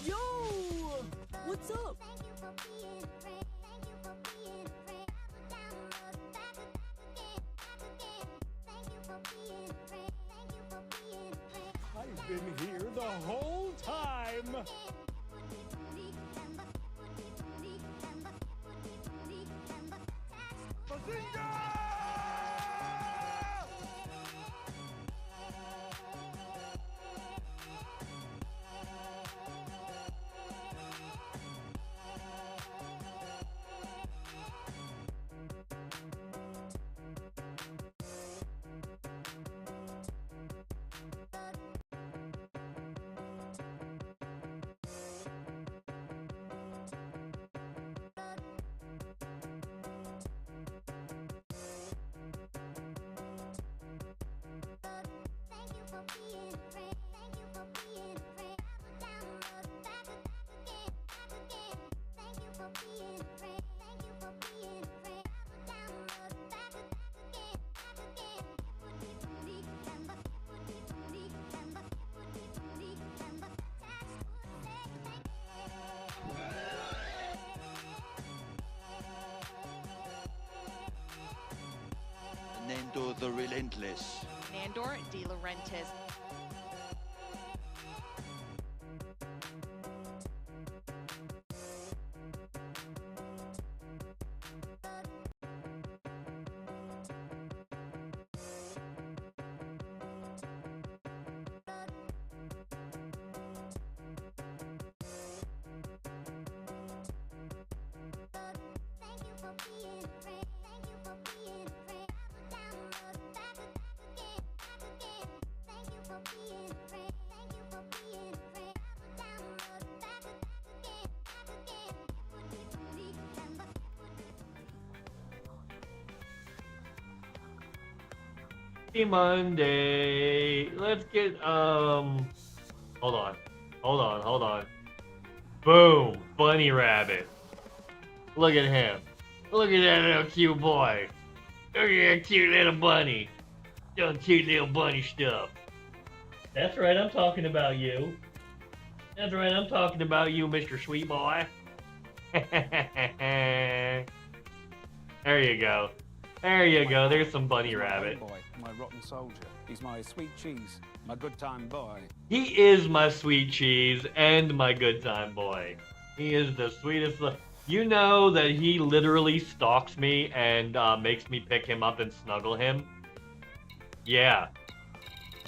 Yo! What's up? I've been here the whole time! Bazinga! Nando the Relentless. Nandor De Laurentiis. Monday. Let's get hold on. Boom, bunny rabbit. Look at him. Look at that little cute boy. Oh yeah, cute little bunny. Doing cute little bunny stuff. That's right, I'm talking about you. That's right, I'm talking about you, Mr. Sweet Boy. There you go. There you go. There's some bunny rabbit. Boy, my rotten soldier. He's my sweet cheese, my good time boy. He is my sweet cheese and my good time boy. He is the sweetest. You know that he literally stalks me and makes me pick him up and snuggle him? Yeah.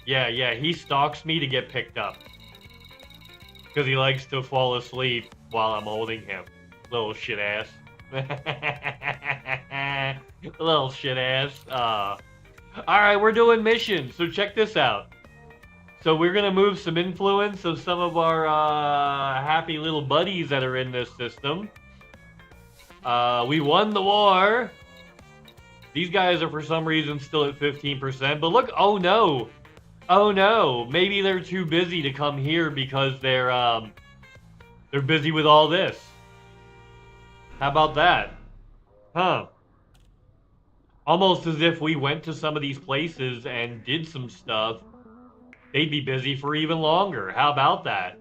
Yeah, he stalks me to get picked up. Because he likes to fall asleep while I'm holding him. Little shit ass. Little shit ass. Alright, we're doing missions, so check this out. So we're gonna move some influence of some of our happy little buddies that are in this system. We won the war. These guys are for some reason still at 15%, but look, oh no. Oh no, maybe they're too busy to come here because they're busy with all this. How about that? Huh. Almost as if we went to some of these places and did some stuff, they'd be busy for even longer. How about that?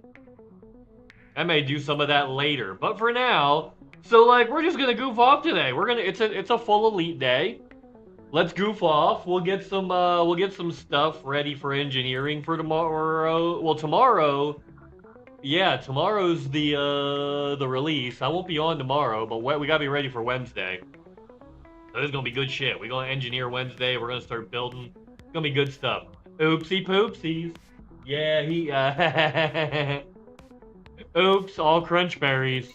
I may do some of that later, but for now, so like we're just gonna goof off today. It's a full elite day. Let's goof off. We'll get some stuff ready for engineering for tomorrow. Well, tomorrow, yeah, tomorrow's the release. I won't be on tomorrow, but we gotta be ready for Wednesday. So this is gonna be good shit. We're gonna engineer Wednesday. We're gonna start building. It's gonna be good stuff. Oopsie poopsies. Yeah, oops, all crunch berries.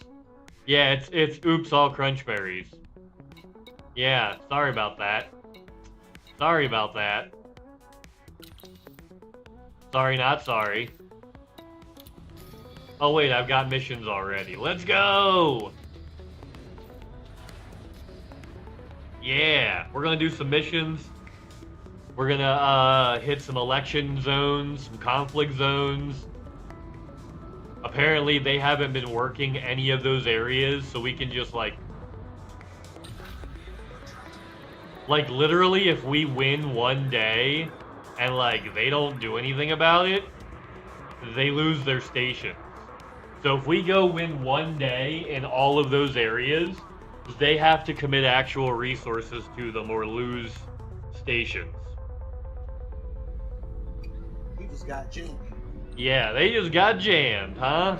Yeah, it's oops, all crunch berries. Yeah, sorry about that. Sorry about that. Sorry, not sorry. Oh wait, I've got missions already. Let's go! Yeah, we're gonna do some missions. We're gonna hit some election zones, some conflict zones. Apparently they haven't been working any of those areas, so we can just like literally if we win one day and like they don't do anything about it, they lose their stations. So if we go win one day in all of those areas, they have to commit actual resources to them or lose stations. He just got jammed. Yeah, they just got jammed, huh?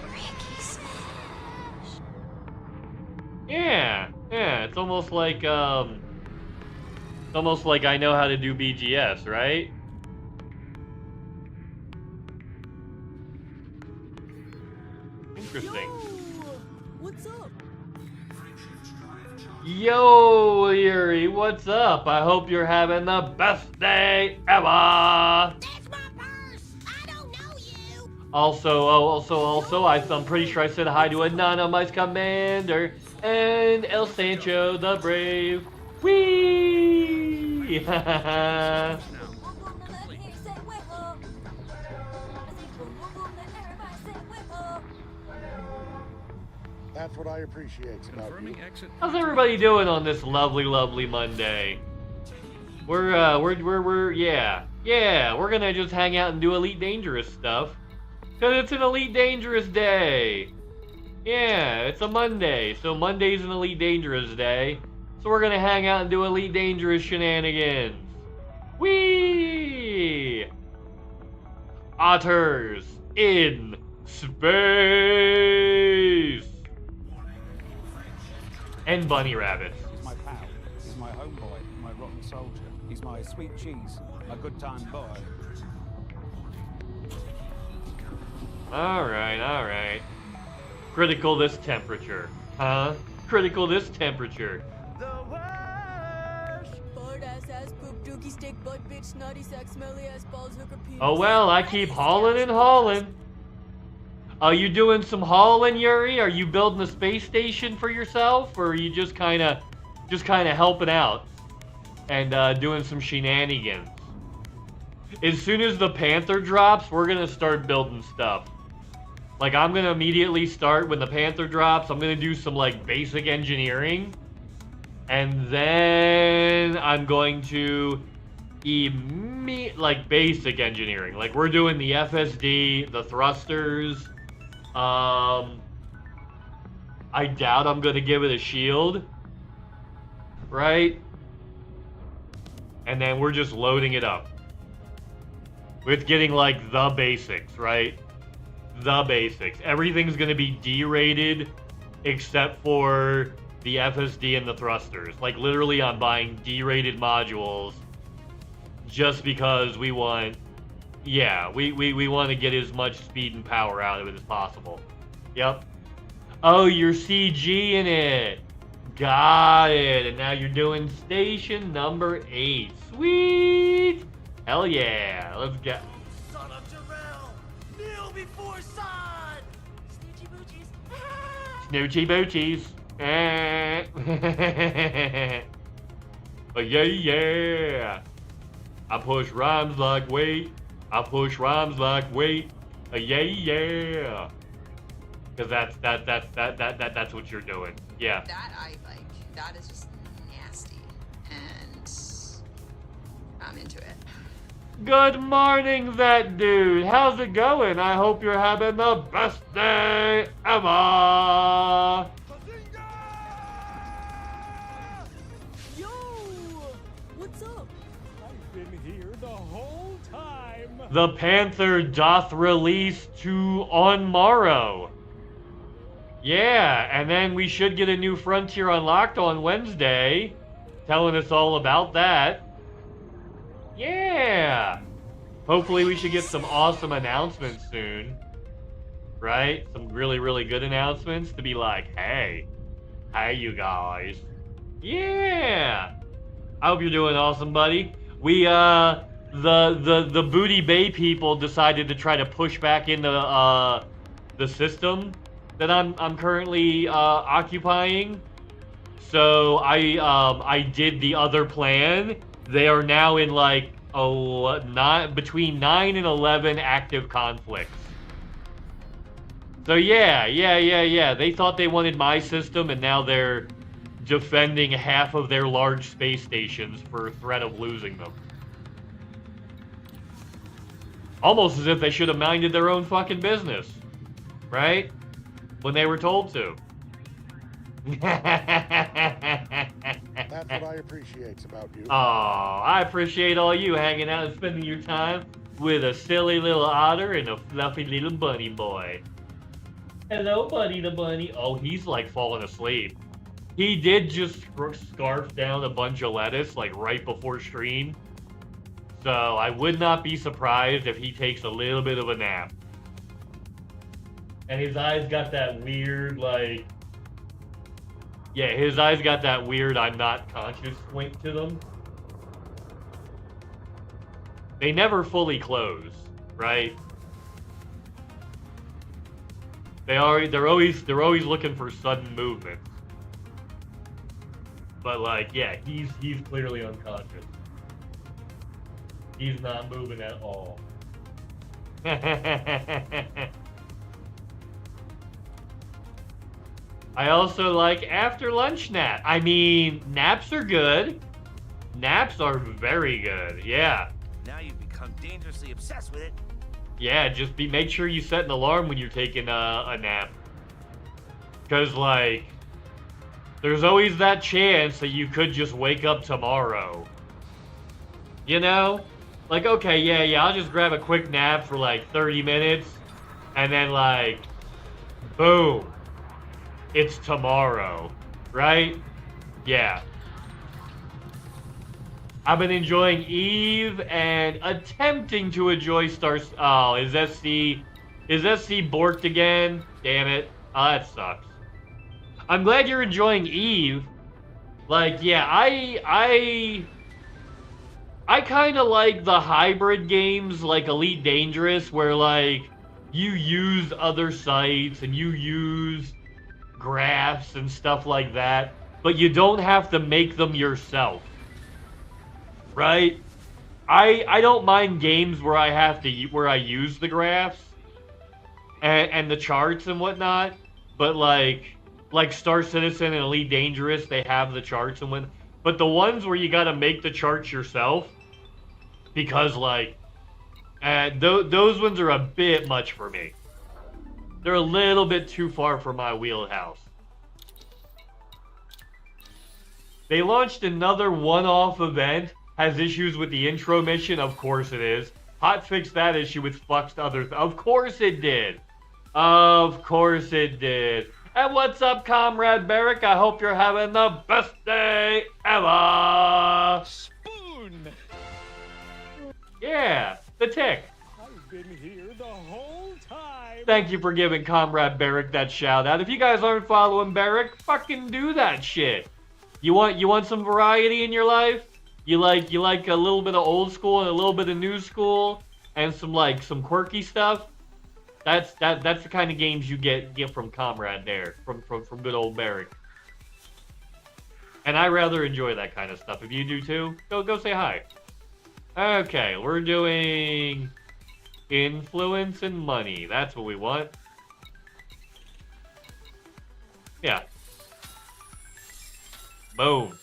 Yeah, it's almost like I know how to do BGS, right? Interesting. Yo, what's up? Yo, Yuri, what's up? I hope you're having the best day ever. That's my purse. I don't know you. Also, I'm pretty sure I said hi to Anonymous Commander and El Sancho the Brave. Whee! That's what I appreciate about you. How's everybody doing on this lovely, lovely Monday? We're gonna just hang out and do Elite Dangerous stuff. Cause it's an Elite Dangerous day. Yeah, it's a Monday, so Monday's an Elite Dangerous day. So we're gonna hang out and do Elite Dangerous shenanigans. Whee! Otters in space! And bunny rabbits. He's my pal. He's my homeboy, my rotten soldier. He's my sweet cheese, my good time boy. Alright. Critical this temperature. Huh? Critical this temperature. Oh well, I keep hauling and hauling. Are you doing some hauling, Yuri? Are you building a space station for yourself? Or are you just kinda helping out and doing some shenanigans? As soon as the Panther drops, we're gonna start building stuff. Like, I'm gonna immediately start when the Panther drops. I'm gonna do some, like, basic engineering. And then I'm going to like basic engineering. Like we're doing the FSD, the thrusters. I doubt I'm gonna give it a shield. Right? And then we're just loading it up. With getting like the basics, right? The basics. Everything's gonna be D-rated except for the FSD and the thrusters. Like literally I'm buying D-rated modules just because we want, yeah, we want to get as much speed and power out of it as possible. Yep. Oh, you're CGing it. Got it. And now you're doing station number 8. Sweet. Hell yeah. Let's go. Son of Jarrell! Kneel before Sod! Snoochie boochies! Snoochie boochies. Oh, yeah, yeah. I push rhymes like weight. I push rhymes like weight. Yeah, yeah. Because that's what you're doing. Yeah. That I like. That is just nasty, and I'm into it. Good morning, that dude. How's it going? I hope you're having the best day ever. Yo! What's up? I've been here the whole time. The Panther doth release on morrow. Yeah, and then we should get a new frontier unlocked on Wednesday, telling us all about that. Yeah. Hopefully we should get some awesome announcements soon. Right? Some really, really good announcements to be like, hey you guys. Yeah. I hope you're doing awesome, buddy. We, the Booty Bay people decided to try to push back into, the system that I'm currently occupying. So I did the other plan. They are now in like between 9 and 11 active conflicts. So yeah. They thought they wanted my system, and now they're defending half of their large space stations for threat of losing them. Almost as if they should have minded their own fucking business, right? When they were told to. That's what I appreciate about you. Oh, I appreciate all you hanging out and spending your time with a silly little otter and a fluffy little bunny boy. Hello, Buddy the bunny. Oh, he's like falling asleep. He did just scarf down a bunch of lettuce like right before stream. So I would not be surprised if he takes a little bit of a nap. And his eyes got that weird, like... Yeah, his eyes got that weird I'm not conscious wink to them. They never fully close, right? They're always looking for sudden movement. But like, yeah, he's clearly unconscious. He's not moving at all. I also like after lunch nap. I mean, naps are good. Naps are very good. Yeah. Now you've become dangerously obsessed with it. Yeah, just make sure you set an alarm when you're taking a nap. Cause like, there's always that chance that you could just wake up tomorrow. You know? Like, okay, yeah, I'll just grab a quick nap for like 30 minutes. And then like, boom. It's tomorrow, right? Yeah. I've been enjoying Eve and attempting to enjoy Star... Oh, is SC borked again? Damn it. Oh, that sucks. I'm glad you're enjoying Eve. Like, yeah, I kind of like the hybrid games like Elite Dangerous where, like, you use other sites and you use graphs and stuff like that, but you don't have to make them yourself, right? I don't mind games where I use the graphs and the charts and whatnot, but like like Star Citizen and Elite Dangerous, they have the charts and when. But the ones where you gotta make the charts yourself, because like, those ones are a bit much for me. They're a little bit too far for my wheelhouse. They launched another one-off event. Has issues with the intro mission? Of course it is. Hotfixed that issue with fucked others. Of course it did. Of course it did. And what's up, Comrade Barrick? I hope you're having the best day ever. Spoon! Yeah, the tick. I've been here the whole time. Thank you for giving Comrade Barrick that shout out. If you guys aren't following Barrick, fucking do that shit. You want some variety in your life? You like a little bit of old school and a little bit of new school and some quirky stuff? That's the kind of games you get from Comrade there, from good old Barrick. And I rather enjoy that kind of stuff. If you do too, go say hi. Okay, we're doing influence and money. That's what we want. Yeah. Boom.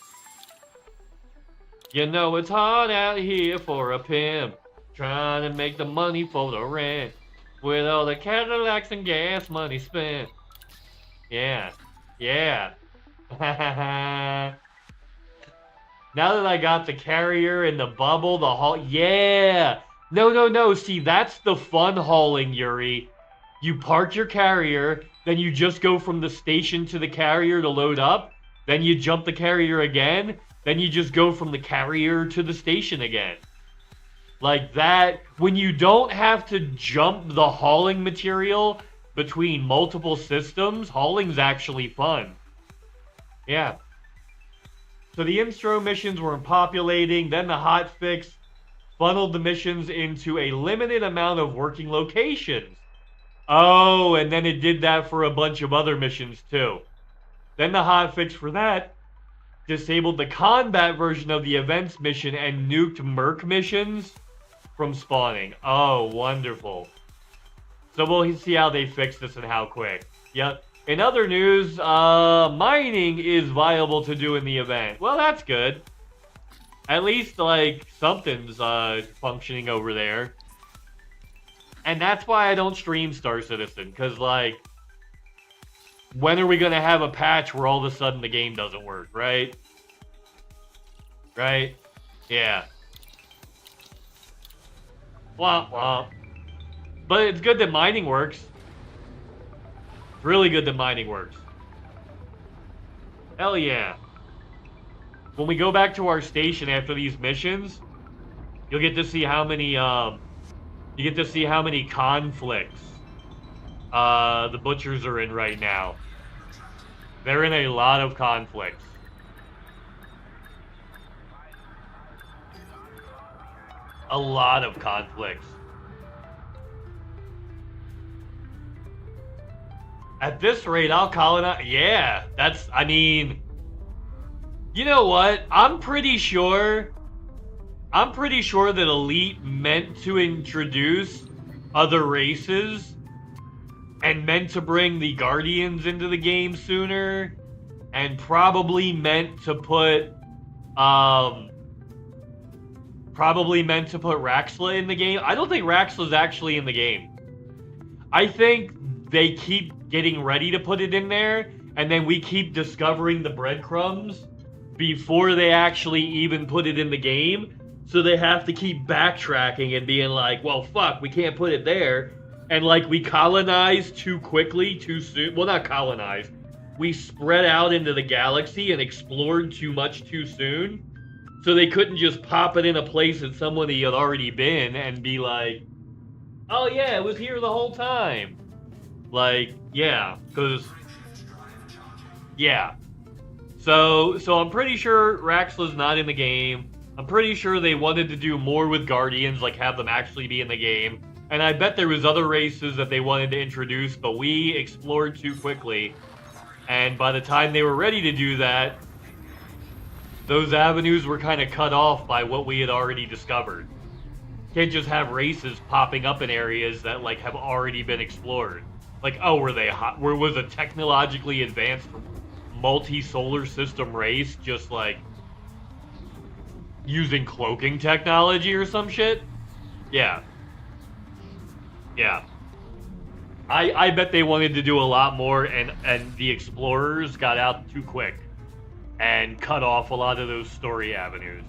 You know it's hard out here for a pimp, trying to make the money for the rent, with all the Cadillacs and gas money spent. Yeah. Yeah. Now that I got the carrier and the bubble, the haul... Yeah! No. See, that's the fun hauling, Yuri. You park your carrier, then you just go from the station to the carrier to load up, then you jump the carrier again, then you just go from the carrier to the station again. Like that, when you don't have to jump the hauling material between multiple systems, hauling's actually fun. Yeah. So the intro missions weren't populating, then the hotfix funneled the missions into a limited amount of working locations. Oh, and then it did that for a bunch of other missions too. Then the hotfix for that disabled the combat version of the events mission and nuked Merc missions from spawning. Oh, wonderful. So we'll see how they fix this and how quick. Yep. In other news, mining is viable to do in the event. Well, that's good. At least, like, something's functioning over there. And that's why I don't stream Star Citizen, because, like, when are we going to have a patch where all of a sudden the game doesn't work, right? Right? Yeah. Womp womp. But it's good that mining works. It's really good that mining works. Hell yeah. When we go back to our station after these missions, you'll get to see how many, conflicts, the butchers are in right now. They're in a lot of conflicts. A lot of conflicts. At this rate, I'll colonize. Yeah, I mean, you know what? I'm pretty sure that Elite meant to introduce other races and meant to bring the Guardians into the game sooner, and probably meant to put Raxxla in the game. I don't think Raxxla's actually in the game. I think they keep getting ready to put it in there, and then we keep discovering the breadcrumbs before they actually even put it in the game. So they have to keep backtracking and being like, well, fuck, we can't put it there. And like, we colonized too quickly, too soon. Well, not colonized. We spread out into the galaxy and explored too much too soon. So they couldn't just pop it in a place that somebody had already been and be like, oh yeah, it was here the whole time. Like, yeah, because, yeah. So I'm pretty sure Raxxla's not in the game. I'm pretty sure they wanted to do more with Guardians, like have them actually be in the game. And I bet there was other races that they wanted to introduce, but we explored too quickly. And by the time they were ready to do that, those avenues were kind of cut off by what we had already discovered. Can't just have races popping up in areas that like have already been explored. Like, oh, were they hot? Was a technologically advanced multi-solar system race just like using cloaking technology or some shit? Yeah. Yeah. I bet they wanted to do a lot more, and the explorers got out too quick and cut off a lot of those story avenues.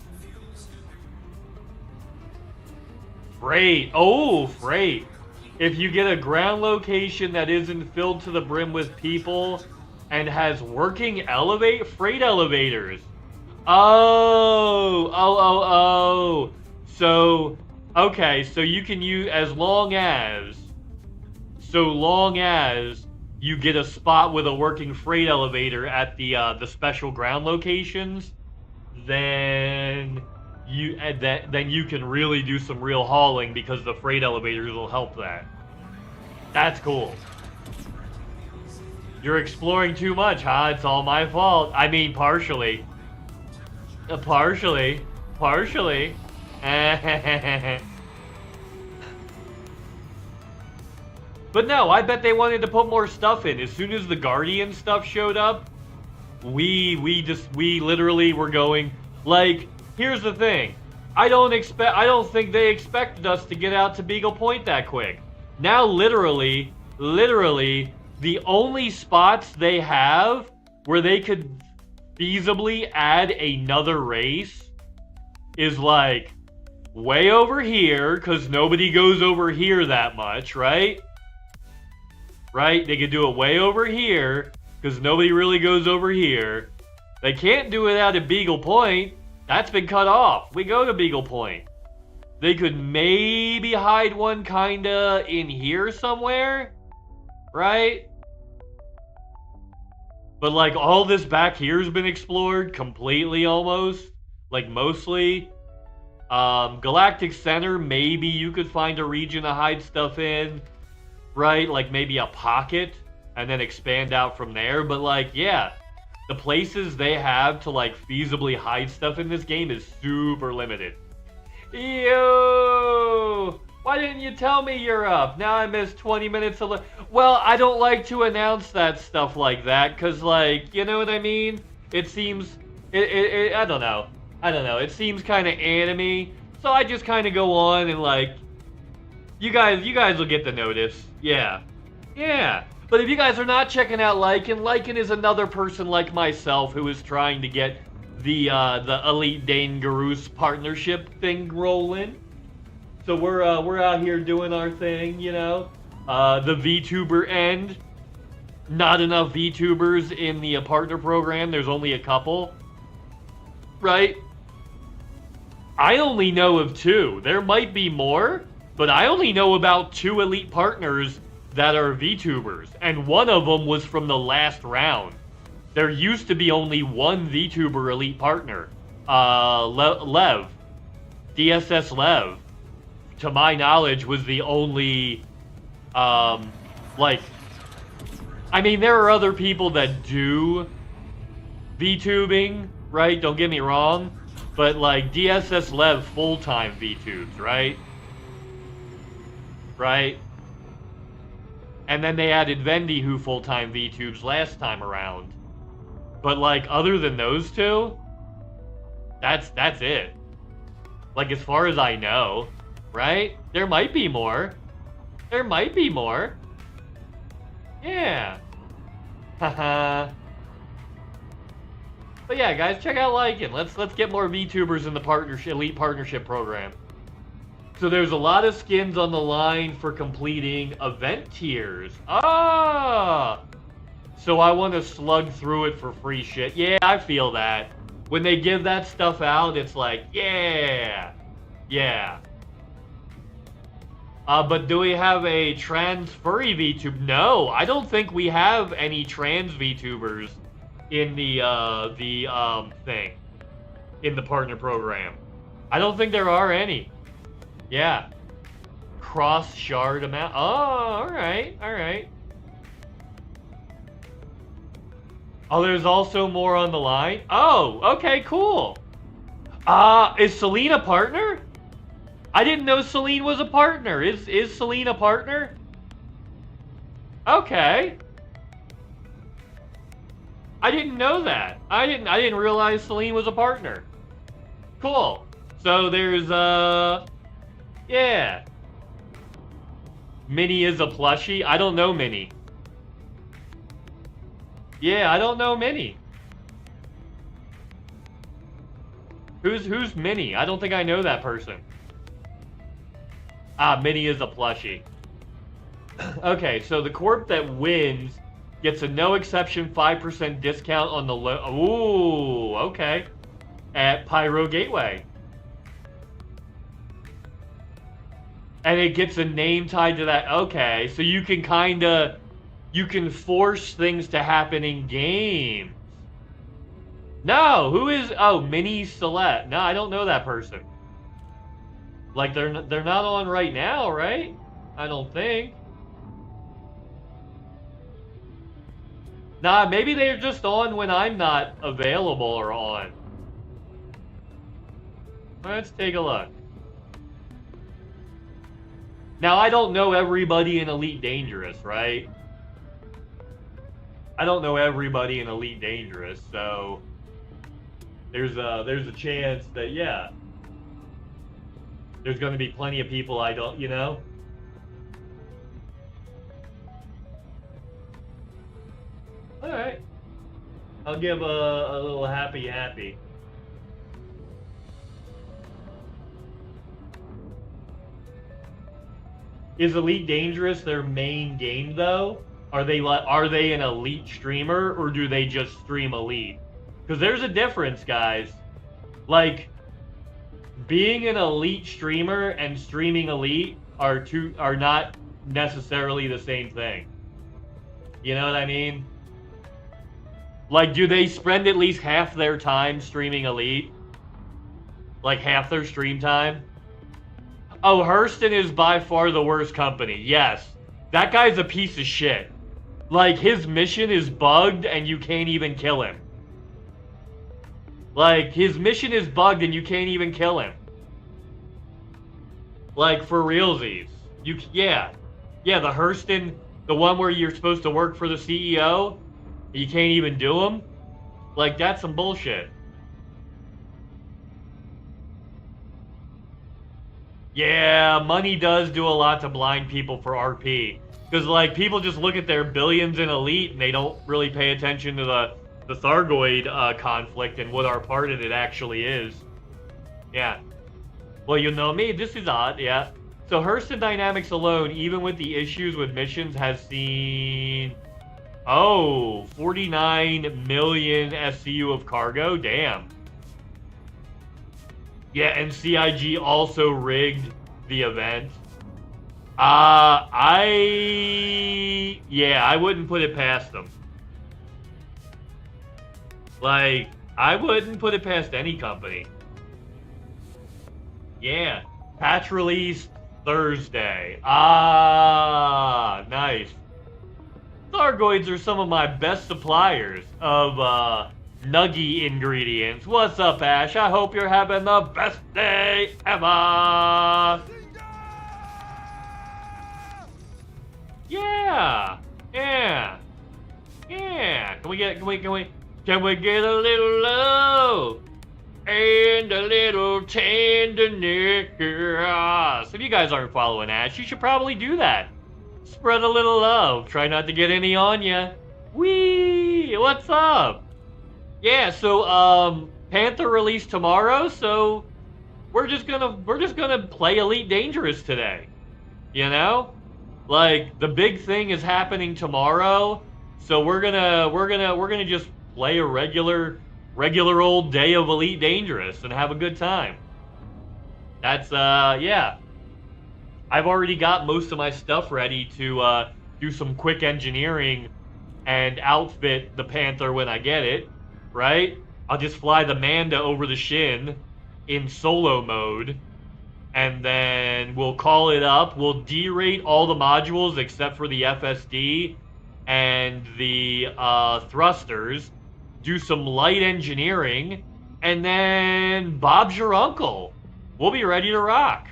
Freight. Oh, freight. If you get a ground location that isn't filled to the brim with people and has working freight elevators. Oh. So, okay, so you can use, so long as you get a spot with a working freight elevator at the special ground locations, then you can really do some real hauling because the freight elevators will help that. That's cool. You're exploring too much, huh? It's all my fault. I mean, partially. Partially. But no, I bet they wanted to put more stuff in. As soon as the Guardian stuff showed up, we literally were going, like, here's the thing. I don't think they expected us to get out to Beagle Point that quick. Now literally, the only spots they have where they could feasibly add another race is like way over here, because nobody goes over here that much, right? Right? They could do it way over here, because nobody really goes over here. They can't do it out at Beagle Point. That's been cut off. We go to Beagle Point. They could maybe hide one kinda in here somewhere, right? But like all this back here has been explored completely almost. Like mostly. Galactic Center, maybe you could find a region to hide stuff in. Right? Like maybe a pocket and then expand out from there. But like, yeah, the places they have to like feasibly hide stuff in this game is super limited. Yo! Why didn't you tell me you're up? Now I missed 20 minutes of... Well, I don't like to announce that stuff like that, because, like, you know what I mean? It seems... I don't know. It seems kind of anime, so I just kind of go on and, like... You guys will get the notice. Yeah. Yeah. But if you guys are not checking out Lycan is another person like myself who is trying to get the Elite Dangerous partnership thing rolling. So we're out here doing our thing, you know. The VTuber end. Not enough VTubers in the partner program. There's only a couple. Right? I only know of 2. There might be more, but I only know about 2 elite partners that are VTubers, and one of them was from the last round. There used to be only one VTuber elite partner, Lev, DSS Lev, to my knowledge, was the only, like, I mean, there are other people that do VTubing, right? Don't get me wrong, but like DSS Lev full-time VTubes, right? Right? And then they added Vendy, who full-time VTubes last time around. But like, other than those 2, that's it. Like, as far as I know, right? There might be more. There might be more. Yeah. Haha. But yeah, guys, check out Lycan. Let's get more VTubers in the elite partnership program. So there's a lot of skins on the line for completing event tiers. Ah! So I want to slug through it for free shit. Yeah, I feel that. When they give that stuff out, it's like, yeah. Yeah. But do we have a trans furry VTuber? No, I don't think we have any trans VTubers in the thing. In the partner program. I don't think there are any. Yeah. Cross shard amount. Oh, alright, alright. Oh, there's also more on the line? Oh, okay, cool. Is Celine a partner? I didn't know Celine was a partner. Is Celine a partner? Okay. I didn't know that. I didn't realize Celine was a partner. Cool. So there's yeah. Minnie is a plushie. I don't know Minnie. Yeah, I don't know Minnie. Who's Minnie? I don't think I know that person. Ah, Minnie is a plushie. Okay, so the corp that wins gets a no exception 5% discount on the ooh, okay. At Pyro Gateway. And it gets a name tied to that. Okay, so you can force things to happen in games. No, who is Minnie Celeste? No, I don't know that person. Like they're not on right now, right? I don't think. Nah, maybe they're just on when I'm not available or on. Let's take a look. Now, I don't know everybody in Elite Dangerous, right? I don't know everybody in Elite Dangerous, so there's a chance that, yeah, there's going to be plenty of people I don't, you know? All right. I'll give a little happy. Is Elite Dangerous their main game though? Are they an Elite streamer or do they just stream Elite? Because there's a difference, guys. Like being an Elite streamer and streaming Elite are not necessarily the same thing. You know what I mean? Like, do they spend at least half their time streaming Elite? Like half their stream time? Oh, Hurston is by far the worst company. Yes. That guy's a piece of shit. Like, his mission is bugged and you can't even kill him. Like, his mission is bugged and you can't even kill him. Like, for realsies. Yeah, the Hurston, the one where you're supposed to work for the CEO, you can't even do him. Like, that's some bullshit. Yeah, money does do a lot to blind people for RP. Because, like, people just look at their billions in Elite and they don't really pay attention to the Thargoid conflict and what our part in it actually is. Yeah. Well, you know me, this is odd, yeah. So Hurston Dynamics alone, even with the issues with missions, has seen... Oh, 49 million SCU of cargo? Damn. Yeah, and CIG also rigged the event. I wouldn't put it past them. Like, I wouldn't put it past any company. Yeah. Patch release Thursday. Ah, nice. Thargoids are some of my best suppliers of, nuggy ingredients. What's up, Ash? I hope you're having the best day ever. Yeah. Can we get a little love and a little tenderness? If you guys aren't following Ash, you should probably do that. Spread a little love. Try not to get any on ya. Whee! What's up? Yeah, so Panther released tomorrow, so we're just gonna play Elite Dangerous today. You know? Like, the big thing is happening tomorrow, so we're gonna just play a regular old day of Elite Dangerous and have a good time. That's yeah. I've already got most of my stuff ready to do some quick engineering and outfit the Panther when I get it. Right? I'll just fly the Manda over the Shin in solo mode, and then we'll call it up. We'll derate all the modules except for the FSD and the thrusters, do some light engineering, and then Bob's your uncle. We'll be ready to rock.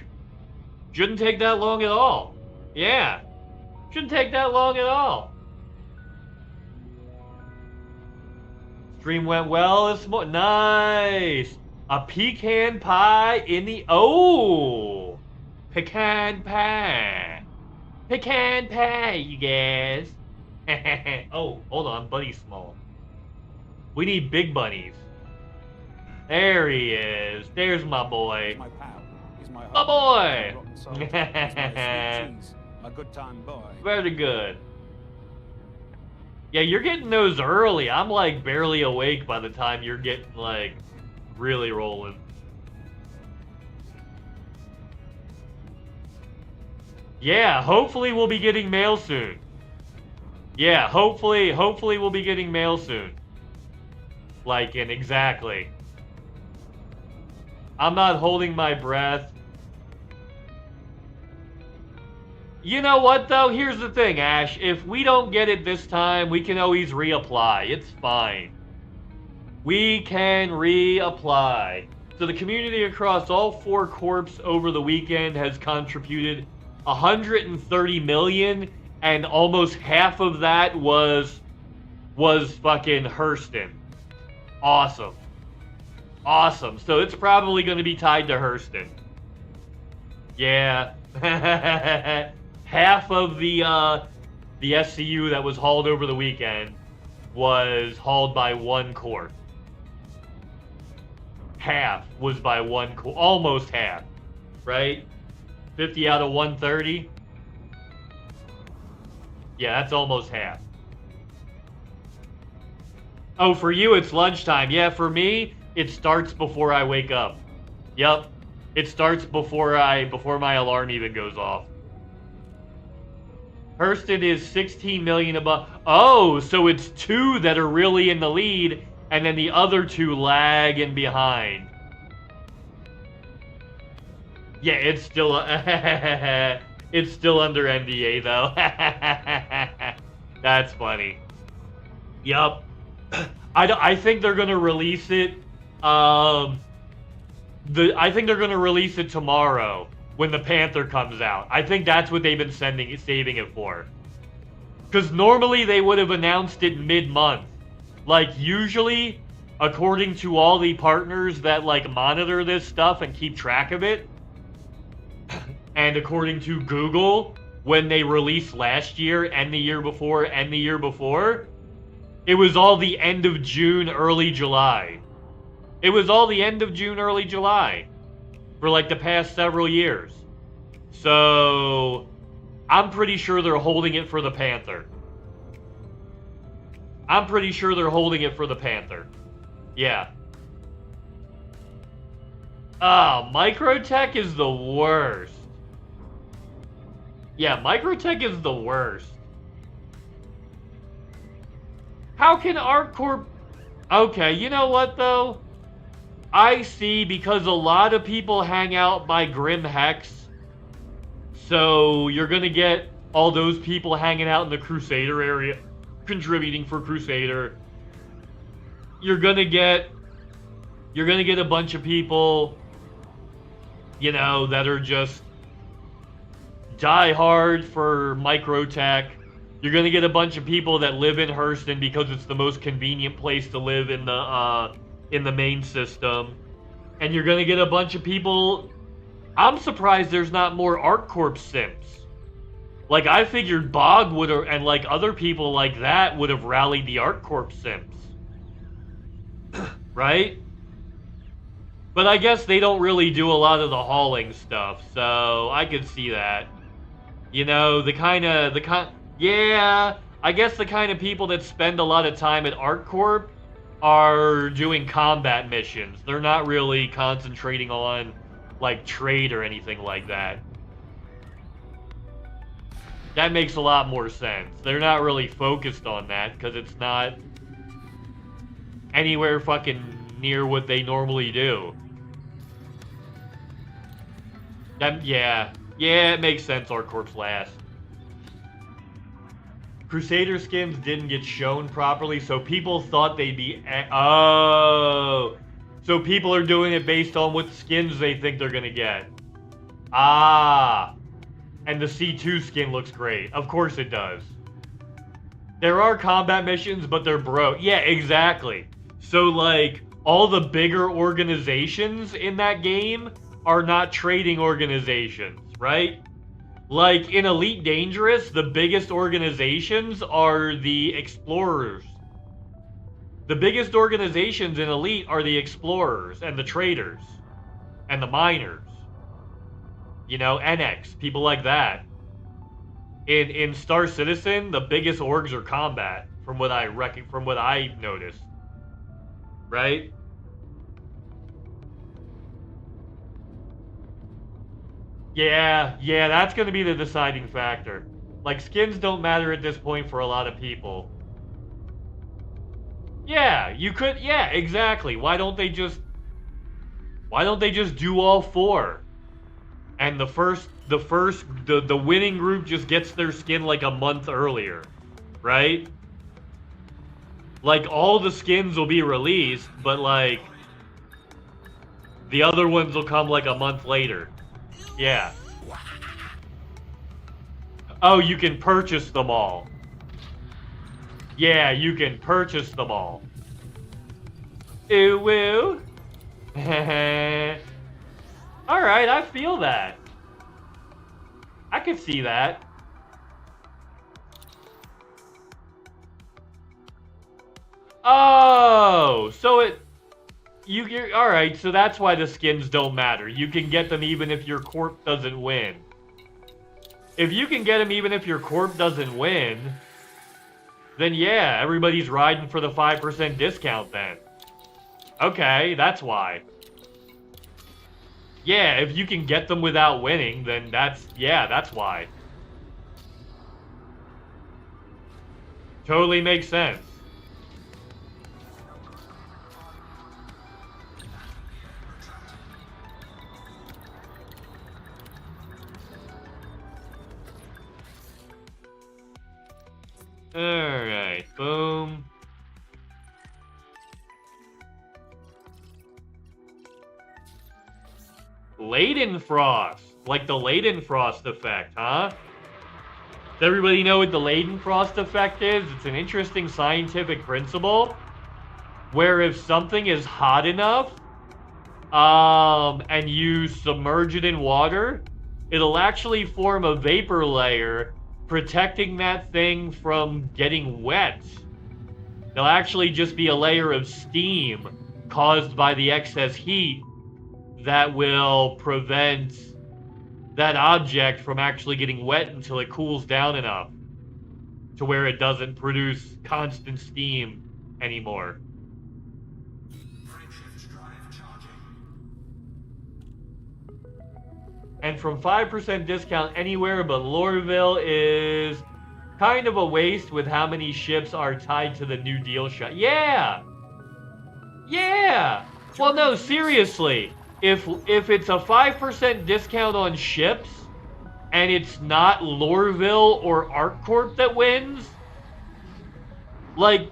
Shouldn't take that long at all. Yeah. Shouldn't take that long at all. Stream went well this morning. Nice. A pecan pie in the... Oh! Pecan pie. Pecan pie, you guys. Oh, hold on. Bunny's small. We need big bunnies. There he is. There's my boy. He's my pal. He's my My boy. my rotten soldier. He's my sweet cheese. My good time boy. Very good. Yeah, you're getting those early. I'm like barely awake by the time you're getting like really rolling. Yeah, hopefully we'll be getting mail soon. Yeah, hopefully we'll be getting mail soon. Like, and exactly. I'm not holding my breath. You know what, though? Here's the thing, Ash. If we don't get it this time, we can always reapply. It's fine. We can reapply. So the community across all 4 corps over the weekend has contributed 130 million, and almost half of that was fucking Hurston. Awesome. Awesome. So it's probably going to be tied to Hurston. Yeah. Half of the SCU that was hauled over the weekend was hauled by one corps. Half was by one corps. Almost half. Right? 50 out of 130. Yeah, that's almost half. Oh, for you it's lunchtime. Yeah, for me, it starts before I wake up. Yep. It starts before my alarm even goes off. Hurston is 16 million above. Oh, so it's 2 that are really in the lead, and then the other 2 lag and behind. Yeah, it's still it's still under NDA though. That's funny. Yup. I think they're gonna release it. I think they're gonna release it tomorrow when the Panther comes out. I think that's what they've been saving it for. Because normally they would have announced it mid-month. Like usually, according to all the partners that like monitor this stuff and keep track of it, and according to Google, when they released last year and the year before and the year before, it was all the end of June, early July. It was all the end of June, early July for like the past several years. So I'm pretty sure they're holding it for the Panther. I'm pretty sure they're holding it for the Panther. Yeah. Ah, Microtech is the worst. Yeah, Microtech is the worst. How can ArcCorp... Okay, you know what, though? I see, because a lot of people hang out by Grim Hex. So, you're gonna get all those people hanging out in the Crusader area, contributing for Crusader. You're gonna get a bunch of people, you know, that are just die hard for Microtech. You're gonna get a bunch of people that live in Hurston because it's the most convenient place to live in the main system, and you're gonna get a bunch of people. I'm surprised there's not more ArcCorp simps. Like I figured Bog would have, and like other people like that would have rallied the ArcCorp simps, right? But I guess they don't really do a lot of the hauling stuff, so I could see that. You know, yeah, I guess the kind of people that spend a lot of time at ArcCorp are doing combat missions. They're not really concentrating on, like, trade or anything like that. That makes a lot more sense. They're not really focused on that, because it's not anywhere fucking near what they normally do. Yeah, it makes sense ArcCorp's last. Crusader skins didn't get shown properly, so people thought they'd be... Oh! So people are doing it based on what skins they think they're gonna get. Ah! And the C2 skin looks great. Of course it does. There are combat missions, but they're broke. Yeah, exactly. So, like, all the bigger organizations in that game are not trading organizations, right? Like, in Elite Dangerous, the biggest organizations are the Explorers. The biggest organizations in Elite are the Explorers and the Traders and the Miners. You know, NX, people like that. In Star Citizen, the biggest orgs are combat, from what I noticed. Right? Yeah, that's gonna be the deciding factor. Like, skins don't matter at this point for a lot of people. Yeah, yeah, exactly. Why don't they just do all 4? And the winning group just gets their skin like a month earlier, right? Like, all the skins will be released, but like the other ones will come like a month later. Yeah. Oh, you can purchase them all. Yeah, you can purchase them all. Ooh woo. Alright, I feel that. I could see that. Oh, so you're alright, so that's why the skins don't matter. You can get them even if your corp doesn't win. If you can get them even if your corp doesn't win, then yeah, everybody's riding for the 5% discount then. Okay, that's why. Yeah, if you can get them without winning, then that's why. Totally makes sense. Alright, boom. Leidenfrost. Like the Leidenfrost effect, huh? Does everybody know what the Leidenfrost effect is? It's an interesting scientific principle where if something is hot enough, and you submerge it in water, it'll actually form a vapor layer protecting that thing from getting wet. There'll actually just be a layer of steam caused by the excess heat that will prevent that object from actually getting wet until it cools down enough to where it doesn't produce constant steam anymore. And from 5% discount anywhere but Lorville is kind of a waste with how many ships are tied to the new deal shot. Yeah! Yeah! Well, no, seriously. If it's a 5% discount on ships, and it's not Lorville or ArcCorp that wins, like,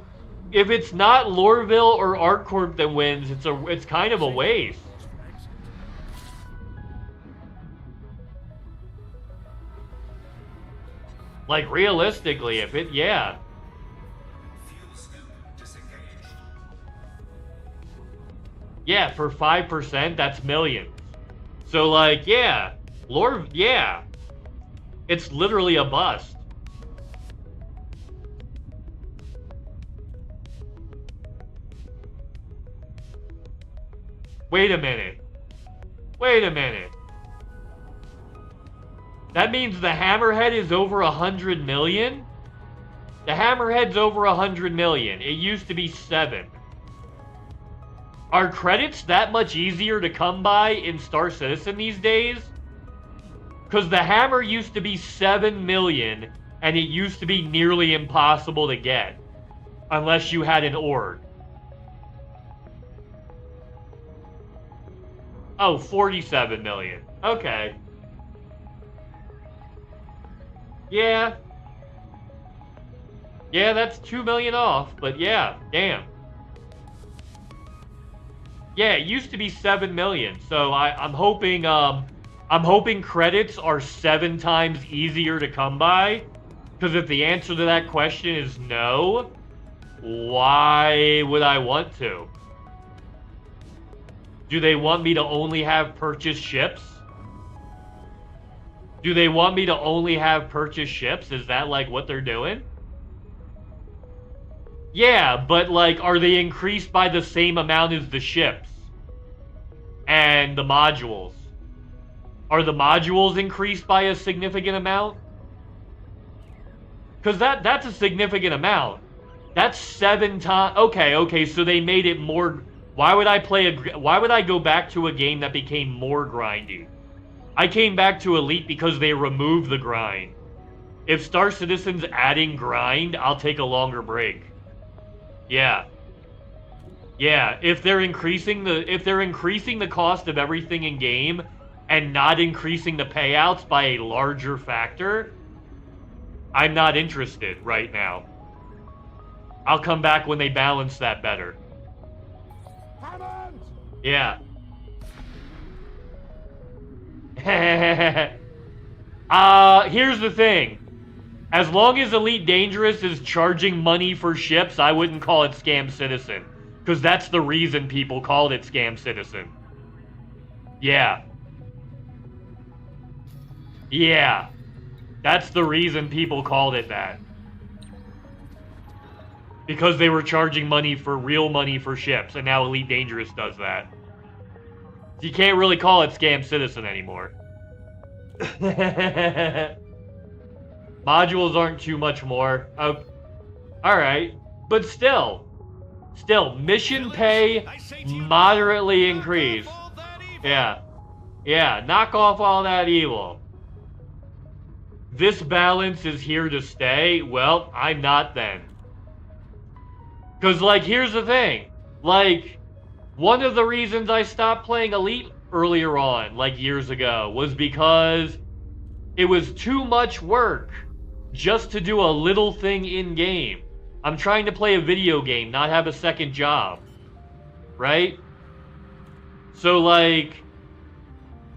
if it's not Lorville or ArcCorp that wins, it's kind of a waste. Like, realistically, if it, yeah. Yeah, for 5%, that's millions. So, like, yeah. Yeah. It's literally a bust. Wait a minute. That means the Hammerhead is over 100 million? The Hammerhead's over 100 million. It used to be 7. Are credits that much easier to come by in Star Citizen these days? Because the Hammer used to be 7 million, and it used to be nearly impossible to get. Unless you had an org. Oh, 47 million. Okay. Yeah. Yeah, that's 2 million off, but yeah, damn. Yeah, it used to be 7 million, so I'm hoping I'm hoping credits are 7 times easier to come by. Because if the answer to that question is no, why would I want to? Do they want me to only have purchased ships? Do they want me to only have purchased ships? Is that like what they're doing? Yeah, but like, are they increased by the same amount as the ships? And the modules? Are the modules increased by a significant amount? Because that's a significant amount. That's 7 times. Okay, so they made it more. Why would I go back to a game that became more grindy? I came back to Elite because they removed the grind. If Star Citizen's adding grind, I'll take a longer break. Yeah. Yeah, if they're increasing the cost of everything in game and not increasing the payouts by a larger factor, I'm not interested right now. I'll come back when they balance that better. Yeah. Here's the thing. As long as Elite Dangerous is charging money for ships, I wouldn't call it Scam Citizen. Because that's the reason people called it Scam Citizen. Yeah. Yeah. That's the reason people called it that. Because they were charging real money for ships, and now Elite Dangerous does that. You can't really call it Scam Citizen anymore. Modules aren't too much more. Oh, alright. But still, mission pay moderately increased. Yeah. Yeah, knock off all that evil. This balance is here to stay? Well, I'm not then. Because, like, here's the thing. Like, one of the reasons I stopped playing Elite earlier on, like years ago, was because it was too much work just to do a little thing in-game. I'm trying to play a video game, not have a second job. Right? So, like,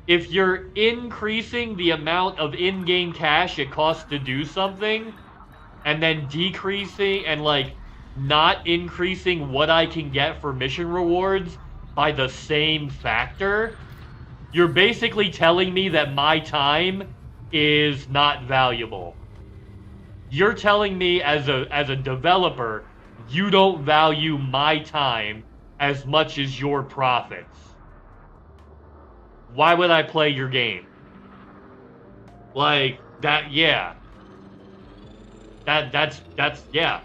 if you're increasing the amount of in-game cash it costs to do something, and then decreasing and, like, not increasing what I can get for mission rewards by the same factor, you're basically telling me that my time is not valuable. You're telling me as a developer, you don't value my time as much as your profits. Why would I play your game? Like, that, yeah. That's, yeah.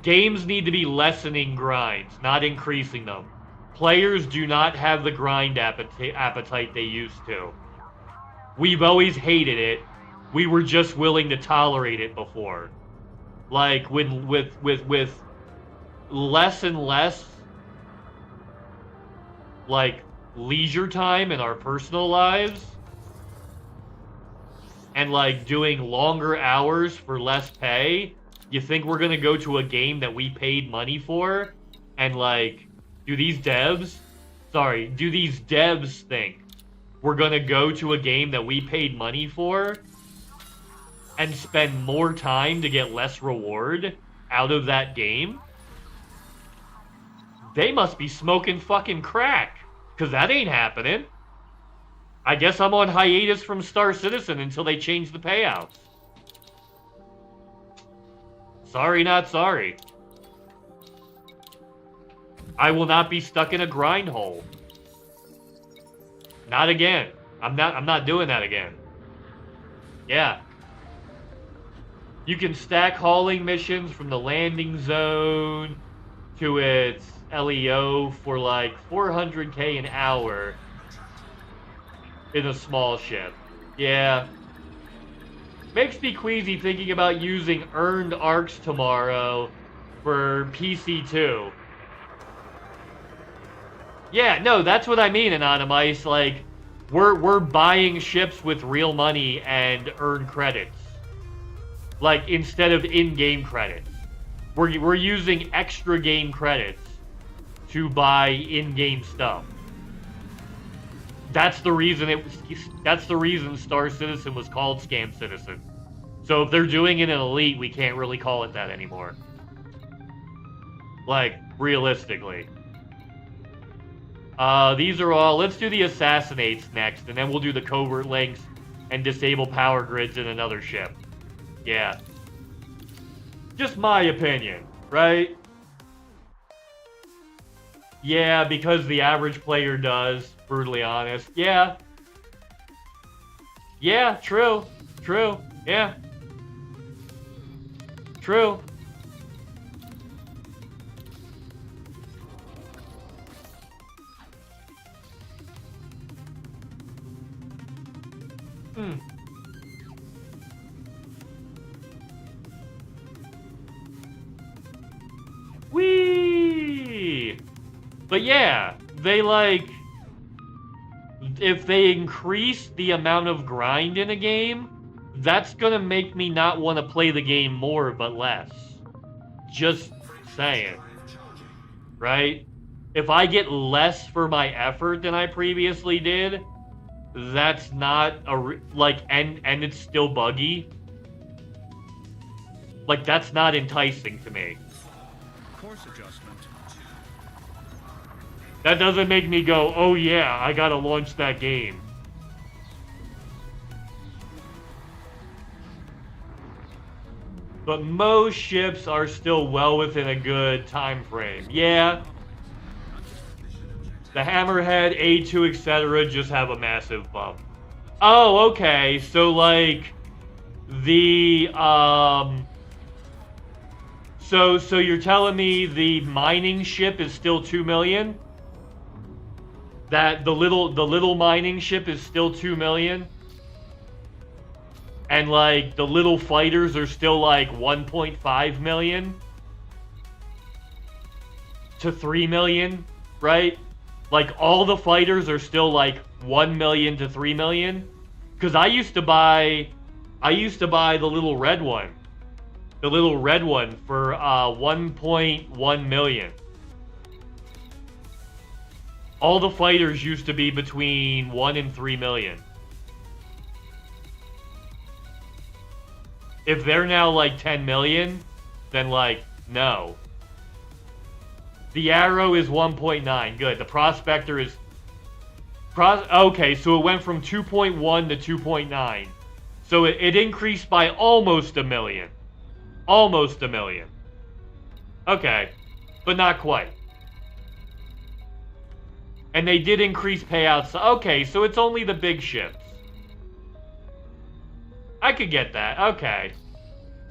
Games need to be lessening grinds, not increasing them. Players do not have the grind appetite they used to. We've always hated it. We were just willing to tolerate it before. Like, with less and less, like, leisure time in our personal lives, and, like, doing longer hours for less pay, you think we're gonna go to a game that we paid money for, and, like, do these devs think we're gonna go to a game that we paid money for and spend more time to get less reward out of that game? They must be smoking fucking crack, because that ain't happening. I guess I'm on hiatus from Star Citizen until they change the payouts. Sorry, not sorry. I will not be stuck in a grind hole. Not again. I'm not doing that again. Yeah. You can stack hauling missions from the landing zone to its LEO for like 400k an hour in a small ship. Yeah. Makes me queasy thinking about using earned arcs tomorrow for PC2. Yeah, no, that's what I mean, Anonymous. Like, we're buying ships with real money and earn credits. Like, instead of in-game credits. We're using extra game credits to buy in-game stuff. That's the reason that's the reason Star Citizen was called Scam Citizen. So if they're doing it in Elite, we can't really call it that anymore. Like, realistically. These are all... Let's do the Assassinates next, and then we'll do the Covert Links and Disable Power Grids in another ship. Yeah. Just my opinion, right? Yeah, because the average player does, brutally honest. Yeah. Yeah, true. True. Yeah. True. Whee! But yeah, they like... If they increase the amount of grind in a game, that's gonna make me not want to play the game more, but less. Just saying. Right? If I get less for my effort than I previously did, that's not a... and it's still buggy. Like, that's not enticing to me. Course adjustment. That doesn't make me go, oh yeah, I gotta launch that game. But most ships are still well within a good time frame. Yeah. The Hammerhead, A2, etc. just have a massive bump. Oh, okay. So, like, the, So you're telling me the mining ship is still 2 million? That the little mining ship is still 2 million? And like the little fighters are still like 1.5 million to 3 million, right? Like all the fighters are still like 1 million to 3 million? Cuz I used to buy the little red one. The little red one for 1.1 million. All the fighters used to be between 1 and 3 million. If they're now like 10 million, then like, no. The Arrow is 1.9. Good. The Prospector is... Okay, so it went from 2.1 to 2.9. So it increased by almost a million. Almost a million. Okay. But not quite. And they did increase payouts. Okay, so it's only the big ships. I could get that. Okay.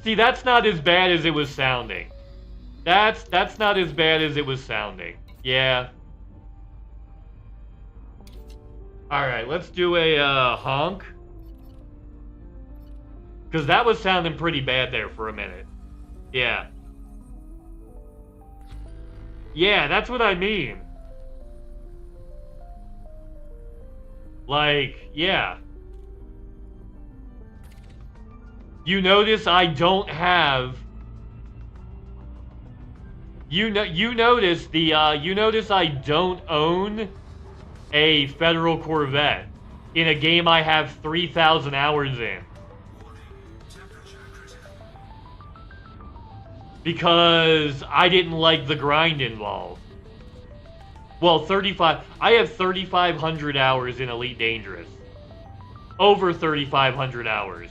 See, that's not as bad as it was sounding. That's not as bad as it was sounding. Yeah. Alright, let's do a honk. Because that was sounding pretty bad there for a minute. Yeah. Yeah, that's what I mean. Like, yeah. You notice I don't have... You notice I don't own a Federal Corvette in a game I have 3,000 hours in. Because I didn't like the grind involved. Well, I have 3,500 hours in Elite Dangerous. Over 3,500 hours.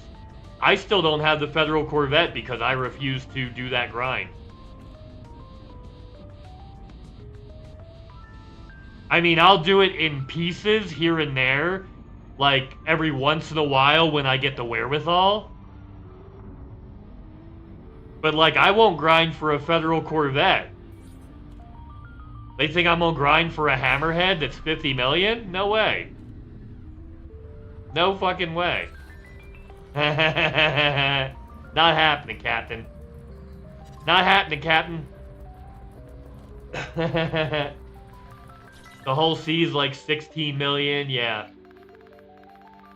I still don't have the Federal Corvette because I refuse to do that grind. I mean, I'll do it in pieces here and there, like every once in a while when I get the wherewithal. But like, I won't grind for a Federal Corvette. They think I'm gonna grind for a Hammerhead that's 50 million? No way. No fucking way. Not happening, Captain. Not happening, Captain. The whole sea's like 16 million, yeah.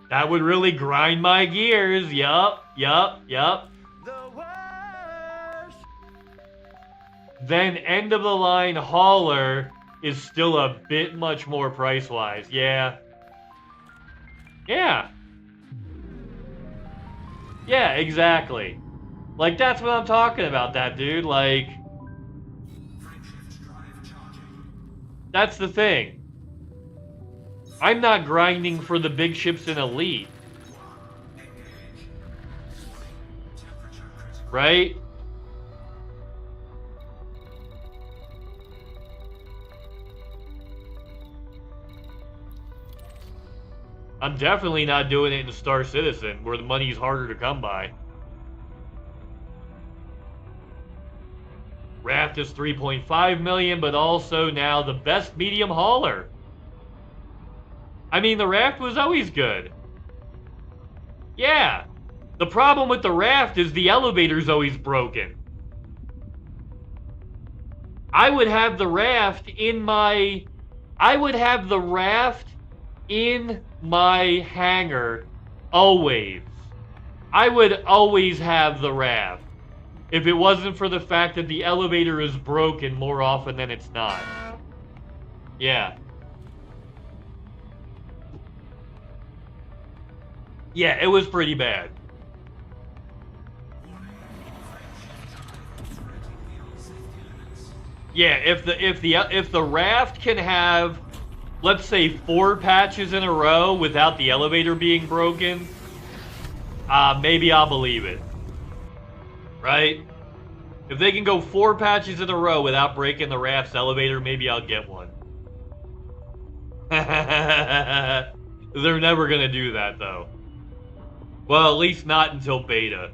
That would really grind my gears. Yup. Then end of the line hauler is still a bit much more price-wise. Yeah. Yeah. Yeah, exactly. Like, that's what I'm talking about, that dude. Like, that's the thing. I'm not grinding for the big ships in Elite. Right? I'm definitely not doing it in Star Citizen, where the money's harder to come by. Raft is 3.5 million, but also now the best medium hauler. I mean, the Raft was always good. Yeah. The problem with the Raft is the elevator's always broken. I would have the Raft in my... I would have the Raft in my hangar always. I would always have the Raft if it wasn't for the fact that the elevator is broken more often than it's not. Yeah. Yeah, it was pretty bad. Yeah, if the Raft can have, let's say, 4 patches in a row without the elevator being broken, maybe I'll believe it. Right? If they can go 4 patches in a row without breaking the Raft's elevator, maybe I'll get one. They're never gonna do that, though. Well, at least not until beta.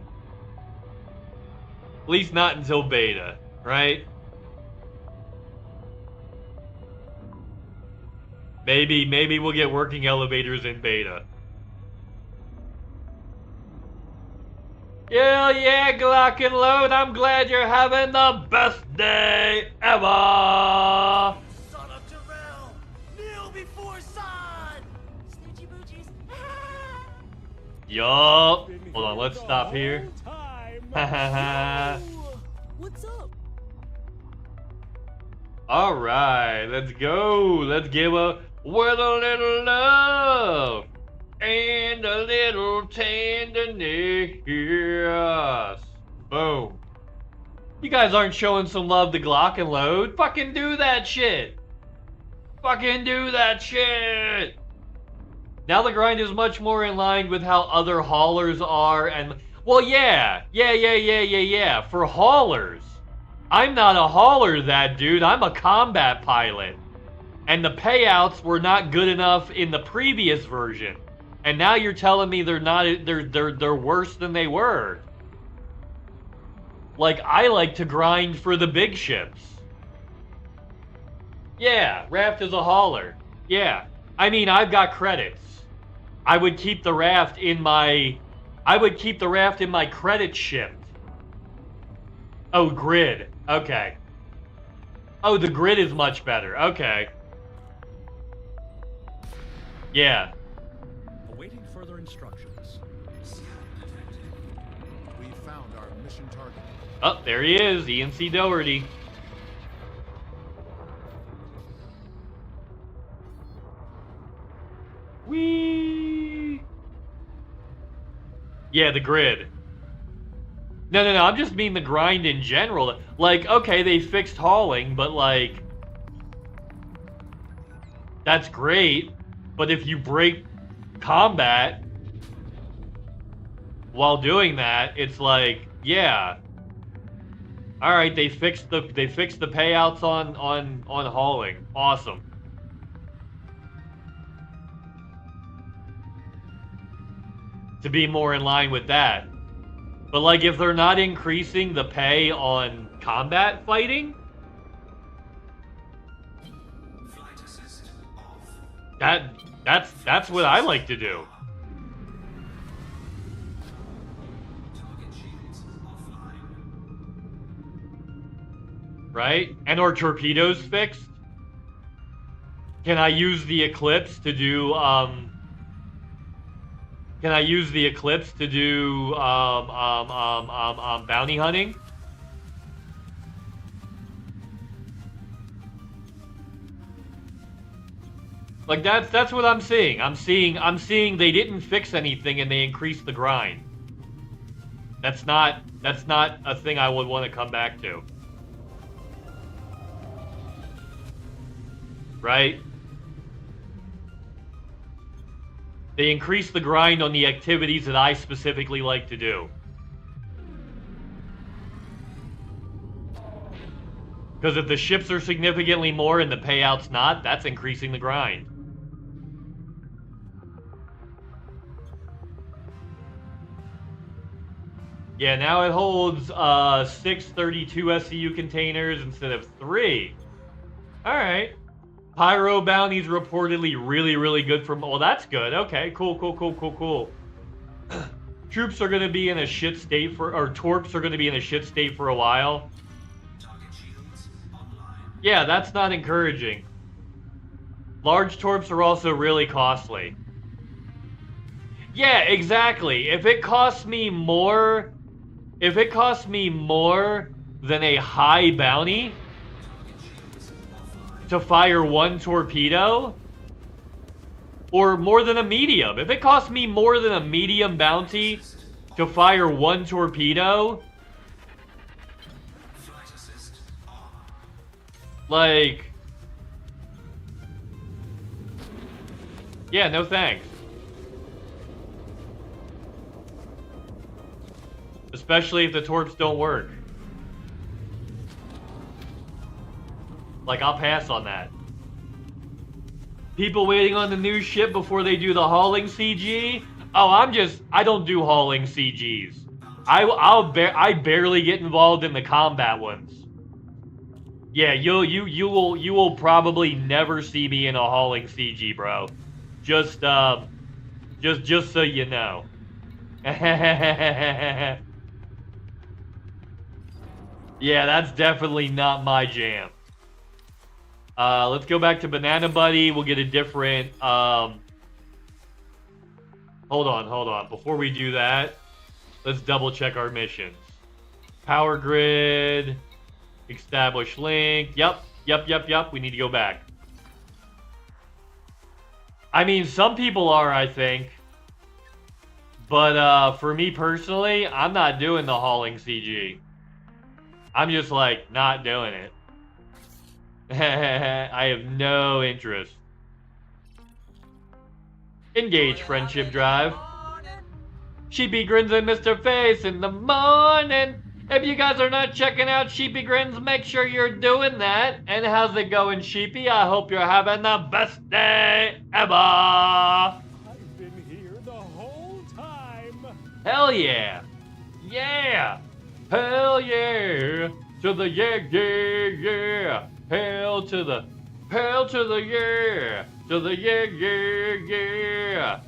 At least not until beta, right? Maybe we'll get working elevators in beta. Hell yeah, Glock and Load, I'm glad you're having the best day ever! Son of Jarrell! Kneel before Sod! Snitchy boochies. Yup. Hold on, let's stop here. What's up? Alright, let's go. Let's give a with a little love and a little tenderness. Boom. You guys aren't showing some love to Glock and Load? Fucking do that shit. Fucking do that shit. Now the grind is much more in line with how other haulers are, and well, yeah. For haulers, I'm not a hauler, that dude. I'm a combat pilot, and the payouts were not good enough in the previous version, and now you're telling me they're not. They're worse than they were. Like, I like to grind for the big ships. Yeah, Raft is a hauler. Yeah, I mean, I've got credits. I would keep the Raft in my credit shift. Oh, grid. Okay. Oh, the grid is much better. Okay. Yeah. Awaiting further instructions. We found our mission target. Oh, there he is, ENC Doherty. Whee! Yeah, the grid. No, I'm just mean the grind in general. Like, okay, they fixed hauling, but like, that's great. But if you break combat while doing that, it's like, yeah. All right, they fixed the payouts on hauling. Awesome. To be more in line with that. But like, if they're not increasing the pay on combat fighting, that's what I like to do. Right? And our torpedoes fixed? Can I use the Eclipse to do bounty hunting? Like that's what I'm seeing. I'm seeing they didn't fix anything and they increased the grind. That's not a thing I would want to come back to. Right? They increased the grind on the activities that I specifically like to do. Because if the ships are significantly more and the payout's not, that's increasing the grind. Yeah, now it holds 6 32 SCU containers instead of 3. Alright. Pyro bounty's reportedly really, really good for... Well, that's good. Okay, cool. Troops are going to be in a shit state for... Or torps are going to be in a shit state for a while. Yeah, that's not encouraging. Large torps are also really costly. Yeah, exactly. If it costs me more than a high bounty to fire 1 torpedo, or more than a medium, if it costs me more than a medium bounty to fire 1 torpedo, like, yeah, no thanks. Especially if the torps don't work. Like, I'll pass on that. People waiting on the new ship before they do the hauling CG? Oh, I don't do hauling CGs. I barely get involved in the combat ones. Yeah, you will probably never see me in a hauling CG, bro. Just so you know. Yeah, that's definitely not my jam. Let's go back to Banana Buddy. We'll get a different, hold on. Before we do that, let's double check our missions. Power grid, establish link. Yep. We need to go back. I mean, some people are, I think. But, for me personally, I'm not doing the hauling CG. I'm just, like, not doing it. I have no interest. Engage friendship drive. Sheepy Grins and Mrface in the morning. If you guys are not checking out Sheepy Grins, make sure you're doing that. And how's it going, Sheepy? I hope you're having the best day ever. I've been here the whole time. Hell yeah. Yeah. Hell yeah. To the yeah. Hell to the yeah. To the yeah.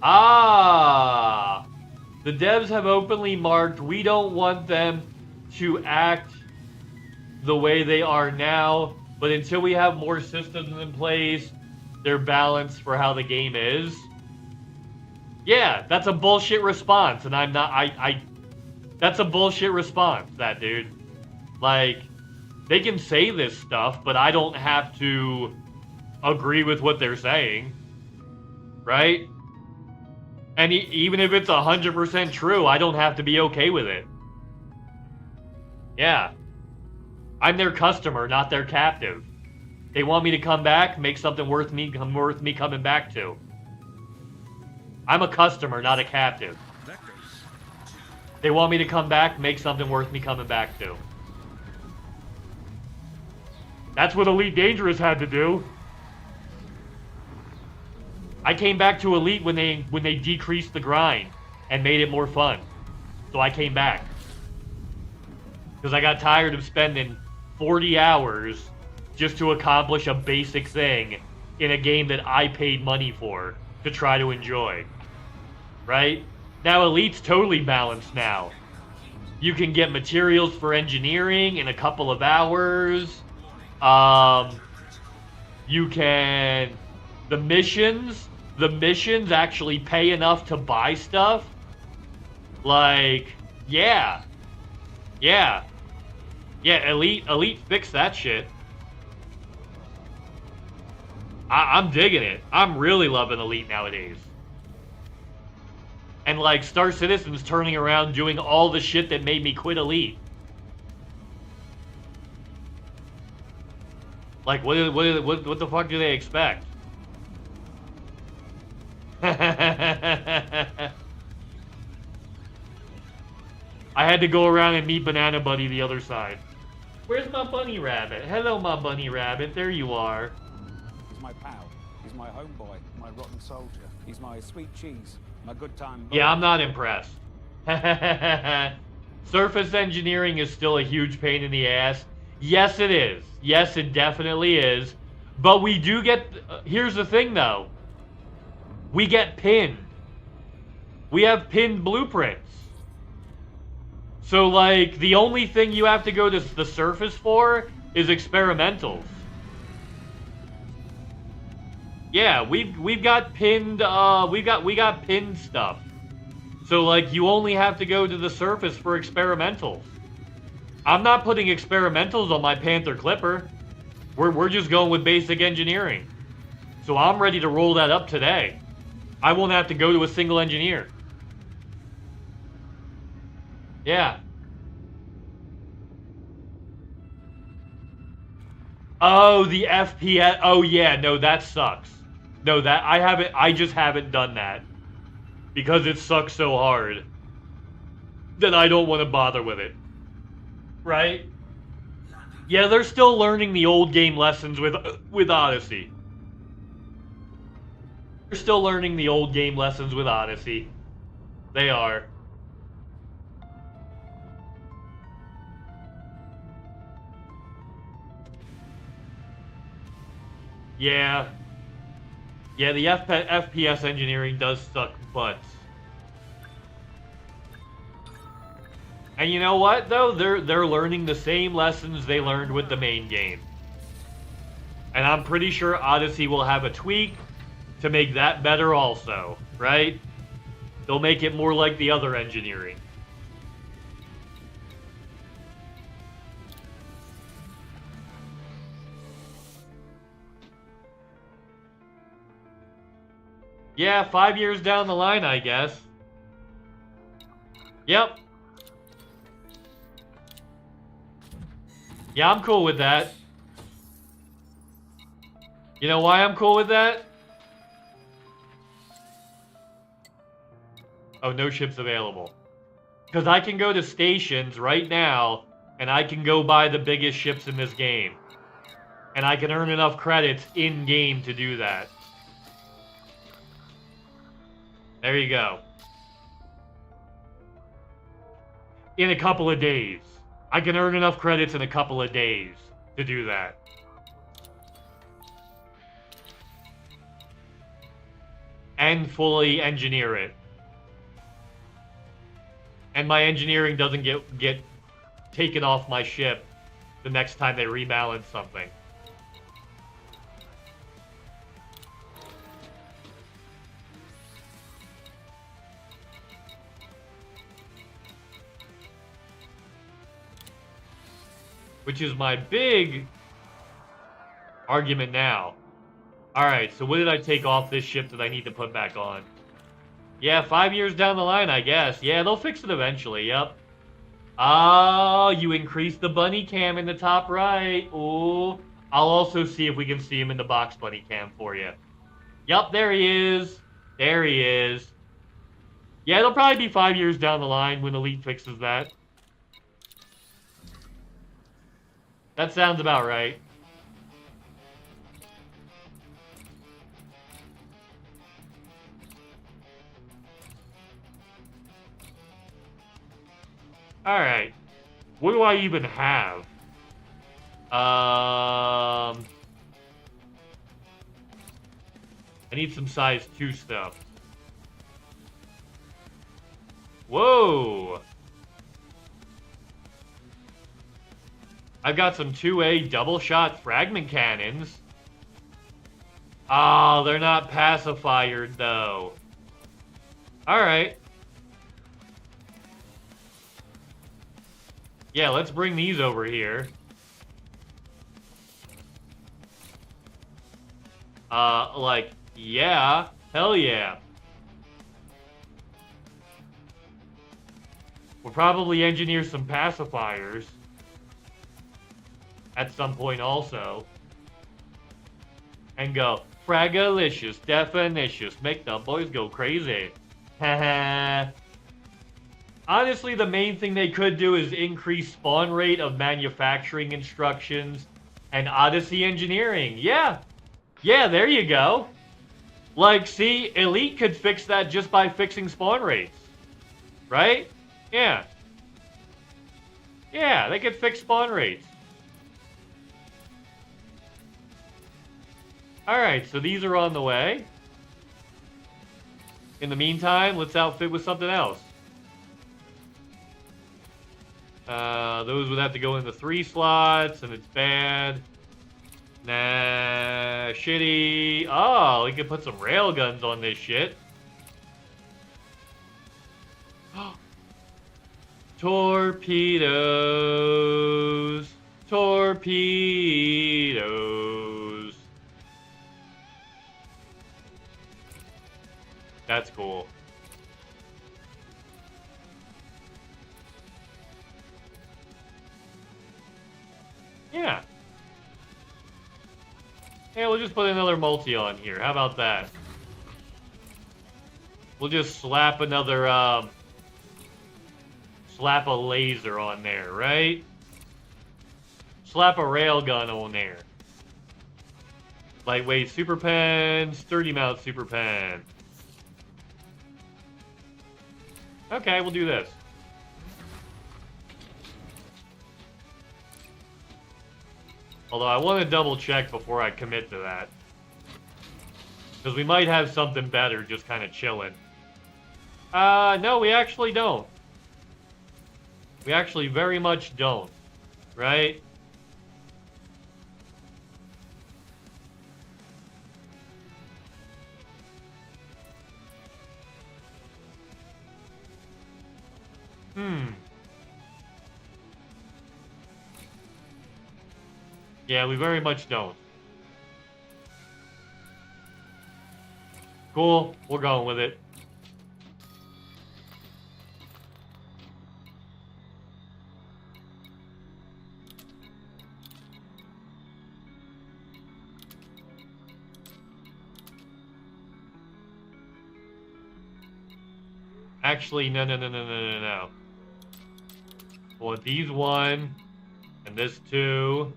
Ah. The devs have openly marked we don't want them to act the way they are now, but until we have more systems in place, they're balanced for how the game is. Yeah, that's a bullshit response, and I'm not, that's a bullshit response, that dude. Like, they can say this stuff, but I don't have to agree with what they're saying. Right? And even if it's 100% true, I don't have to be okay with it. Yeah. I'm their customer, not their captive. They want me to come back, make something worth me coming back to. I'm a customer, not a captive. They want me to come back, make something worth me coming back to. That's what Elite Dangerous had to do. I came back to Elite when they decreased the grind and made it more fun. So I came back. Because I got tired of spending 40 hours just to accomplish a basic thing in a game that I paid money for to try to enjoy. Right? Now Elite's totally balanced now. You can get materials for engineering in a couple of hours. You can... The missions actually pay enough to buy stuff. Like, yeah. Yeah, Elite fixed that shit. I'm digging it. I'm really loving Elite nowadays. And like Star Citizen's turning around doing all the shit that made me quit Elite. Like what the fuck do they expect? I had to go around and meet Banana Buddy the other side. Where's my bunny rabbit? Hello, my bunny rabbit. There you are. He's my pal. He's my homeboy, my rotten soldier. He's my sweet cheese, my good time. Yeah, I'm not impressed. Surface engineering is still a huge pain in the ass. Yes, it is. Yes, it definitely is. But we do get... here's the thing, though. We get pinned. We have pinned blueprints. So, like, the only thing you have to go to the surface for is experimentals. Yeah, we've got pinned, we got pinned stuff. So, like, you only have to go to the surface for experimentals. I'm not putting experimentals on my Panther Clipper. We're just going with basic engineering. So I'm ready to roll that up today. I won't have to go to a single engineer. Yeah. Oh, the FPS. Oh yeah, no, that sucks. No, I just haven't done that. Because it sucks so hard. That I don't want to bother with it. Right? Yeah, they're still learning the old game lessons with Odyssey. They're still learning the old game lessons with Odyssey. They are. Yeah. Yeah, the FPS engineering does suck butts. And you know what, though? They're learning the same lessons they learned with the main game. And I'm pretty sure Odyssey will have a tweak to make that better also, right? They'll make it more like the other engineering. Yeah, 5 years down the line, I guess. Yep. Yeah, I'm cool with that. You know why I'm cool with that? Oh, no ships available. Because I can go to stations right now, and I can go buy the biggest ships in this game. And I can earn enough credits in-game to do that. There you go. In a couple of days. I can earn enough credits in a couple of days to do that. And fully engineer it. And my engineering doesn't get taken off my ship the next time they rebalance something. Which is my big argument now. Alright, so what did I take off this ship that I need to put back on? Yeah, 5 years down the line, I guess. Yeah, they'll fix it eventually, yep. Oh, you increased the bunny cam in the top right. Ooh. I'll also see if we can see him in the box bunny cam for you. Yep, there he is. There he is. Yeah, it'll probably be 5 years down the line when Elite fixes that. That sounds about right. Alright. What do I even have? I need some size 2 stuff. Whoa! I've got some 2A double-shot fragment cannons. Oh, they're not pacified, though. Alright. Yeah, let's bring these over here. Like, yeah, hell yeah. We'll probably engineer some pacifiers at some point also. And go, fragalicious, definitious, make the boys go crazy. Haha. Honestly, the main thing they could do is increase spawn rate of manufacturing instructions and Odyssey engineering. Yeah. Yeah, there you go. Like, see, Elite could fix that just by fixing spawn rates. Right? Yeah. Yeah, they could fix spawn rates. Alright, so these are on the way. In the meantime, let's outfit with something else. Those would have to go into 3 slots, and it's bad. Nah, shitty. Oh, we could put some railguns on this shit. Torpedoes. Torpedoes. That's cool. Yeah. Yeah, we'll just put another multi on here. How about that? We'll just slap another, slap a laser on there, right? Slap a railgun on there. Lightweight super pen, sturdy mount super pen. Okay, we'll do this. Although I want to double check before I commit to that. Because we might have something better just kind of chilling. No, we actually don't. We actually very much don't. Right? Yeah, we very much don't. Cool, we're going with it. Actually, no. Well, these 1, and this 2.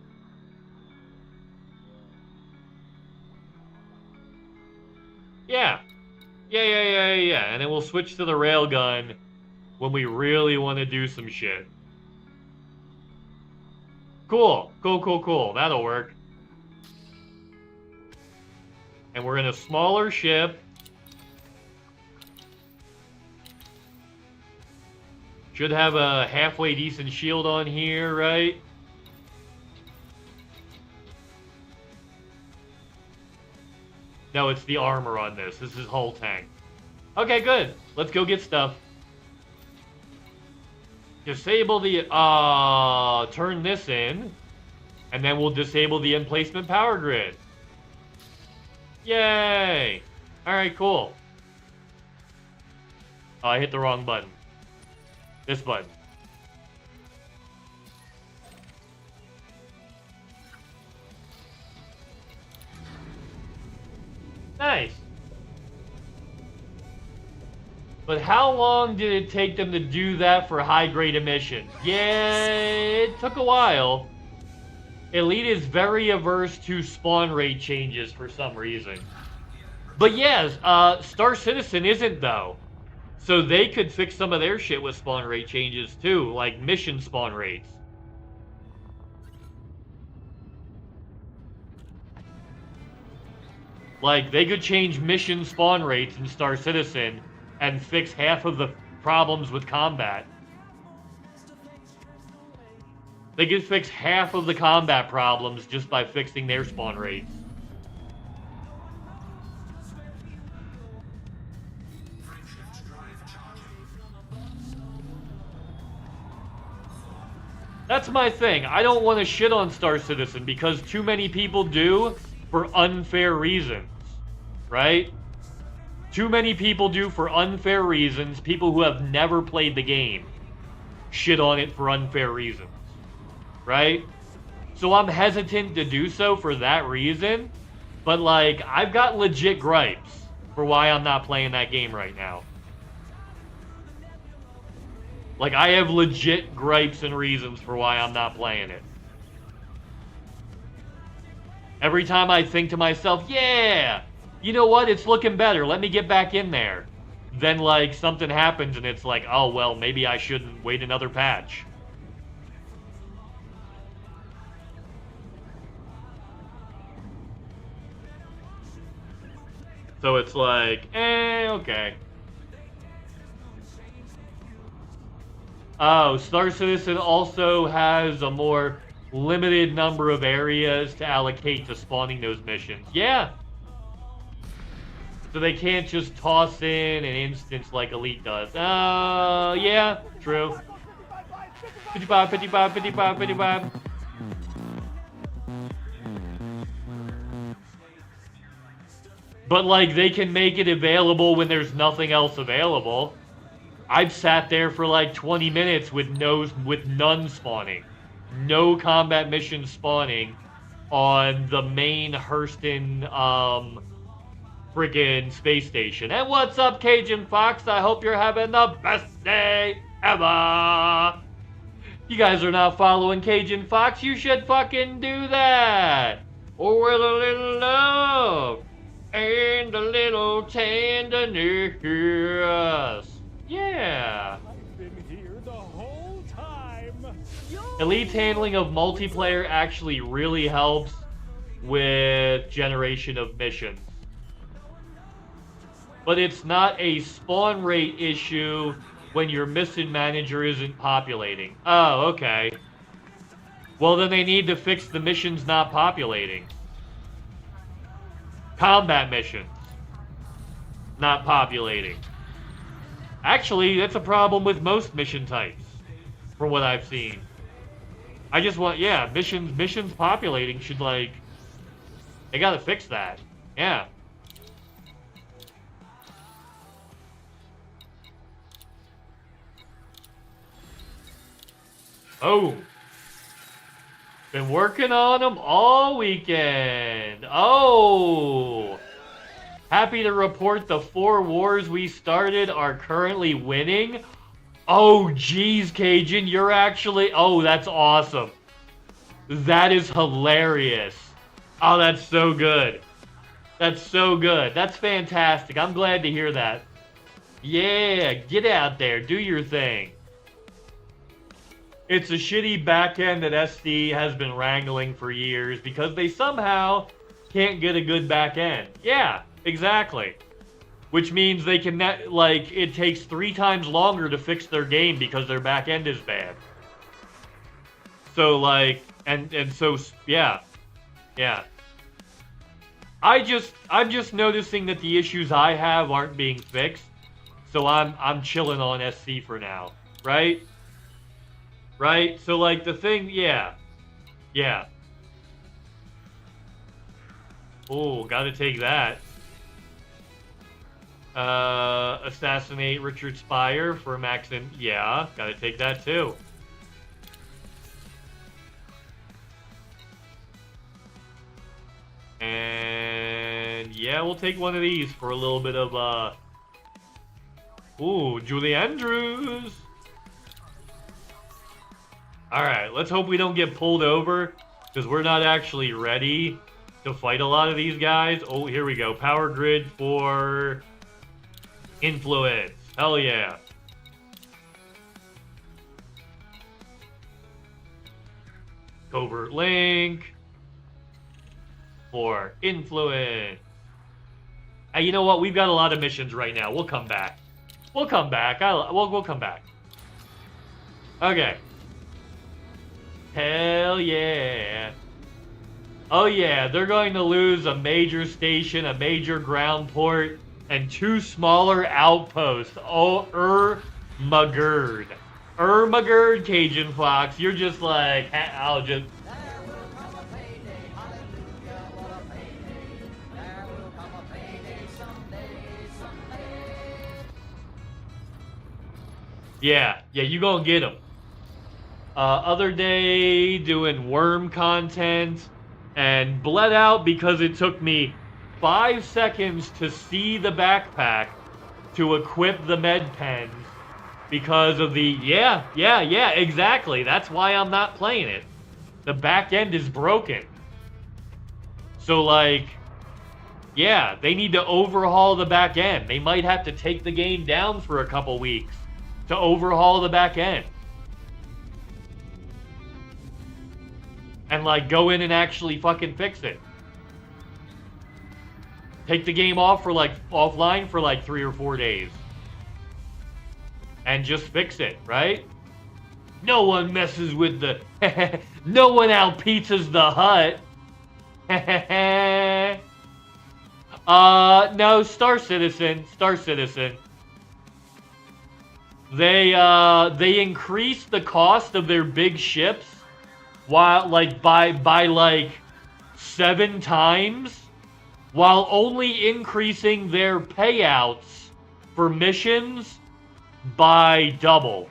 Yeah. And then we'll switch to the railgun when we really want to do some shit. Cool. That'll work. And we're in a smaller ship. Should have a halfway decent shield on here, right? No, it's the armor on this. This is hull tank. Okay, good. Let's go get stuff. Disable the, turn this in. And then we'll disable the emplacement power grid. Yay! Alright, cool. Oh, I hit the wrong button. This button. Nice. But how long did it take them to do that for high-grade emissions? Yeah, it took a while. Elite is very averse to spawn rate changes for some reason. But yes, Star Citizen isn't though. So they could fix some of their shit with spawn rate changes too, like mission spawn rates. Like, they could change mission spawn rates in Star Citizen and fix half of the problems with combat. They could fix half of the combat problems just by fixing their spawn rates. That's my thing. I don't want to shit on Star Citizen because too many people do, for unfair reasons, right? Too many people do for unfair reasons. People who have never played the game shit on it for unfair reasons, right? So I'm hesitant to do so for that reason, but like, I've got legit gripes for why I'm not playing that game right now. Like, I have legit gripes and reasons for why I'm not playing it. Every time I think to myself, yeah, you know what, it's looking better, let me get back in there. Then, like, something happens and it's like, oh, well, maybe I shouldn't wait another patch. So it's like, okay. Oh, Star Citizen also has a more limited number of areas to allocate to spawning those missions. Yeah. So they can't just toss in an instance like Elite does. Yeah, true. 55, 55, 55, 55. But, like, they can make it available when there's nothing else available. I've sat there for like 20 minutes with none spawning. No combat missions spawning on the main Hurston friggin' space station. And what's up, Cajun Fox? I hope you're having the best day ever. You guys are not following Cajun Fox. You should fucking do that. Or with a little love and a little tenderness. Yeah. I've been here the whole time. Elite's handling of multiplayer actually really helps with generation of missions. But it's not a spawn rate issue when your mission manager isn't populating. Oh, okay. Well, then they need to fix the missions not populating. Combat missions not populating. Actually, that's a problem with most mission types, from what I've seen. I just want, yeah, missions populating should, like, they gotta fix that. Yeah. Oh. Been working on them all weekend. Oh. Happy to report the 4 wars we started are currently winning. Oh, geez, Cajun, you're actually... Oh, that's awesome. That is hilarious. Oh, that's so good. That's so good. That's fantastic. I'm glad to hear that. Yeah, get out there. Do your thing. It's a shitty backend that SD has been wrangling for years because they somehow can't get a good backend. Yeah. Exactly. Which means they can, like, it takes 3 times longer to fix their game because their back end is bad. So, like, and so, yeah. Yeah. I'm just noticing that the issues I have aren't being fixed. So I'm chilling on SC for now. Right? Right? So, like, the thing, yeah. Yeah. Oh, gotta take that. Assassinate Richard Spire for Maxim. Yeah, gotta take that too. And yeah, we'll take one of these for a little bit of ooh, Julie Andrews. Alright, let's hope we don't get pulled over, because we're not actually ready to fight a lot of these guys. Oh, here we go. Power grid for influence. Hell yeah. Covert link for influence. Hey, you know what? We've got a lot of missions right now. We'll come back. We'll come back. We'll come back. Okay. Hell yeah. Oh yeah, they're going to lose a major station, a major ground port, and 2 smaller outposts. Oh, Ermagerd. Ermagerd, Cajun Fox. You're just like, I'll just... Yeah, you gonna get them. Other day, doing worm content, and bled out because it took me 5 seconds to see the backpack to equip the med pens because of the, yeah, exactly. That's why I'm not playing it. The back end is broken. So, like, yeah, they need to overhaul the back end. They might have to take the game down for a couple weeks to overhaul the back end. And, like, go in and actually fucking fix it. Take the game off for, like, offline for, like, 3 or 4 days. And just fix it, right? No one messes with the... No one out-pizzas the hut. No, Star Citizen. They increased the cost of their big ships while, like, by like 7 times, while only increasing their payouts for missions by double.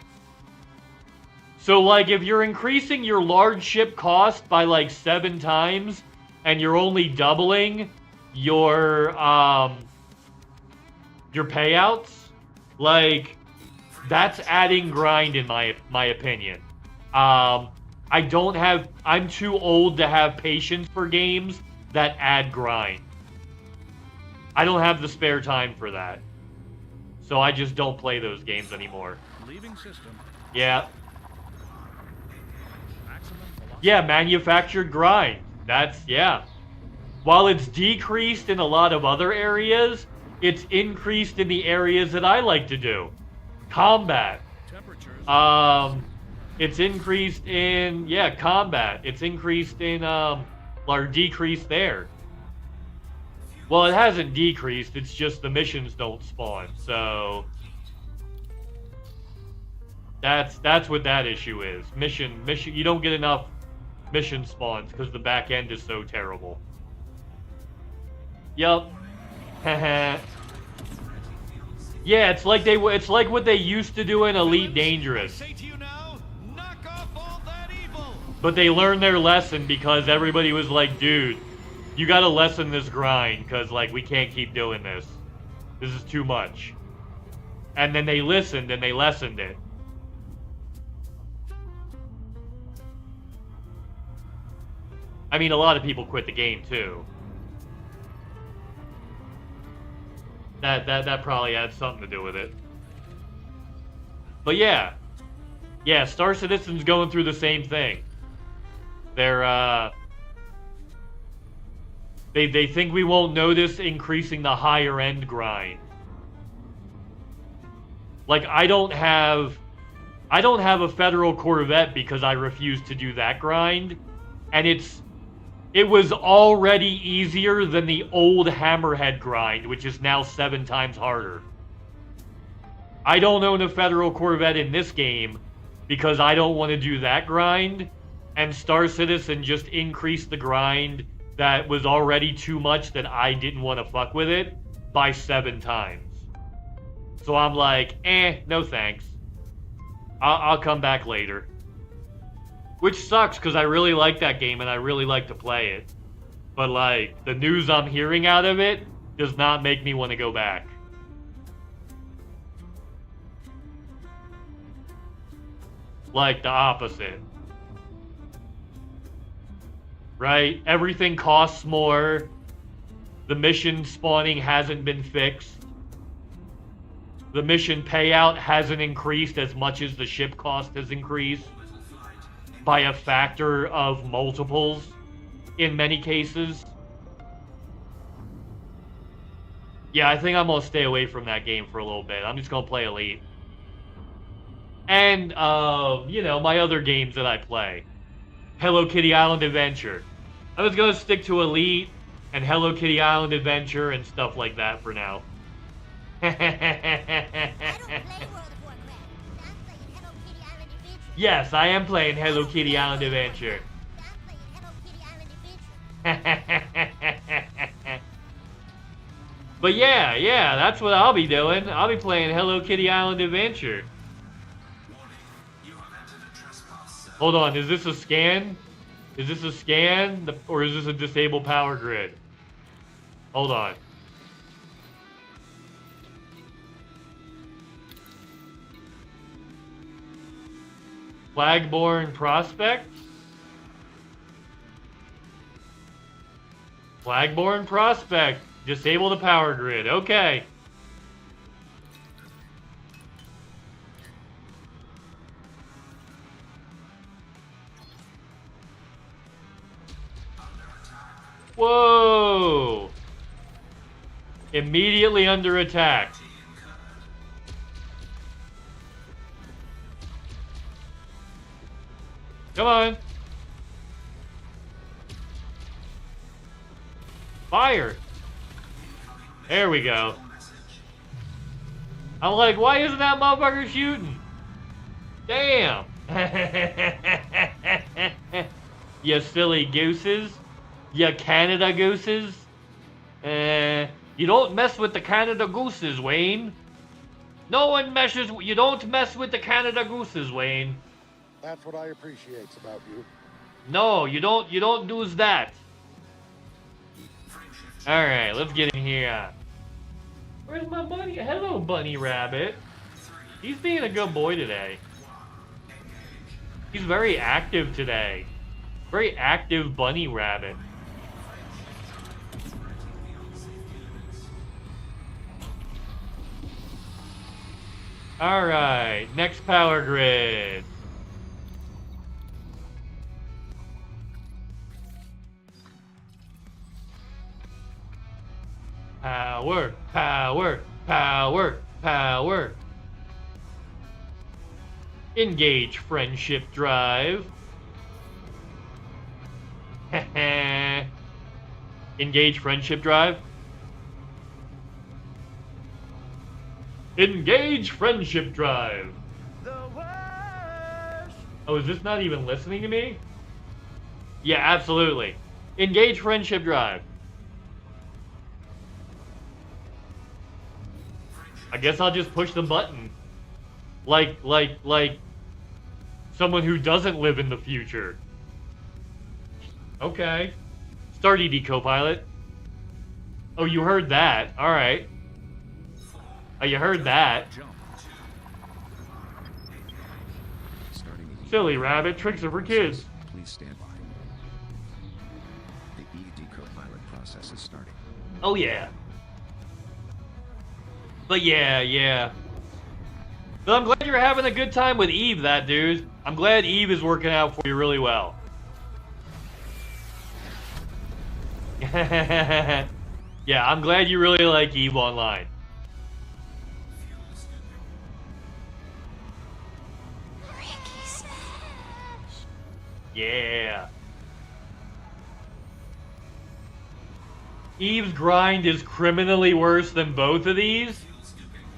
So, like, if you're increasing your large ship cost by, like, 7 times, and you're only doubling your payouts, like, that's adding grind in my opinion. I'm too old to have patience for games that add grind. I don't have the spare time for that. So I just don't play those games anymore. Leaving system. Yeah. Yeah, manufactured grind. That's, yeah. While it's decreased in a lot of other areas, it's increased in the areas that I like to do. Combat. It's increased in, yeah, combat. It's increased in, or decreased there. Well, it hasn't decreased, it's just the missions don't spawn, so... That's what that issue is. Mission, you don't get enough mission spawns because the back end is so terrible. Yup. Yeah, it's like what they used to do in Elite Dangerous. But they learned their lesson because everybody was like, dude, you gotta lessen this grind because, like, we can't keep doing this. This is too much. And then they listened and they lessened it. I mean, a lot of people quit the game too. That probably had something to do with it. But yeah. Yeah, Star Citizen's going through the same thing. They're, They think we won't notice increasing the higher end grind. Like, I don't have a Federal Corvette because I refuse to do that grind. And it was already easier than the old Hammerhead grind, which is now 7 times harder. I don't own a Federal Corvette in this game because I don't want to do that grind, and Star Citizen just increased the grind that was already too much that I didn't want to fuck with it by 7 times. So I'm like, no thanks. I'll come back later. Which sucks, because I really like that game and I really like to play it. But, like, the news I'm hearing out of it does not make me want to go back. Like, the opposite. Right? Everything costs more. The mission spawning hasn't been fixed. The mission payout hasn't increased as much as the ship cost has increased. By a factor of multiples, in many cases. Yeah, I think I'm gonna stay away from that game for a little bit. I'm just gonna play Elite. And, you know, my other games that I play. Hello Kitty Island Adventure. I was gonna stick to Elite and Hello Kitty Island Adventure and stuff like that for now. Yes, I am playing Hello Kitty Island Adventure. But yeah, that's what I'll be doing. I'll be playing Hello Kitty Island Adventure. Hold on, is this a scan? Is this a scan? Or is this a disabled power grid? Hold on. Flagborn Prospect? Flagborn Prospect. Disable the power grid. Okay. Whoa! Immediately under attack. Come on. Fire. There we go. I'm like, why isn't that motherfucker shooting? Damn. You silly gooses. You Canada gooses. You don't mess with the Canada gooses, Wayne. No one messes. You don't mess with the Canada gooses, Wayne. That's what I appreciate about you. No, you don't do that. Alright, let's get in here. Where's my bunny? Hello, bunny rabbit. He's being a good boy today. He's very active today. Very active bunny rabbit. Alright, next power grid. Power, power, power, power. Engage friendship drive. Engage friendship drive. Engage friendship drive. Oh, is this not even listening to me? Yeah, absolutely. Engage friendship drive. I guess I'll just push the button. Like someone who doesn't live in the future. Okay. Start ED Copilot. Oh, you heard that. Alright. Oh, you heard that. Silly rabbit. Tricks are for kids. Please stand by. The ED Copilot process is starting. Oh, yeah. But yeah. But I'm glad you're having a good time with Eve, that dude. I'm glad Eve is working out for you really well. Yeah, I'm glad you really like Eve Online. Yeah. Eve's grind is criminally worse than both of these?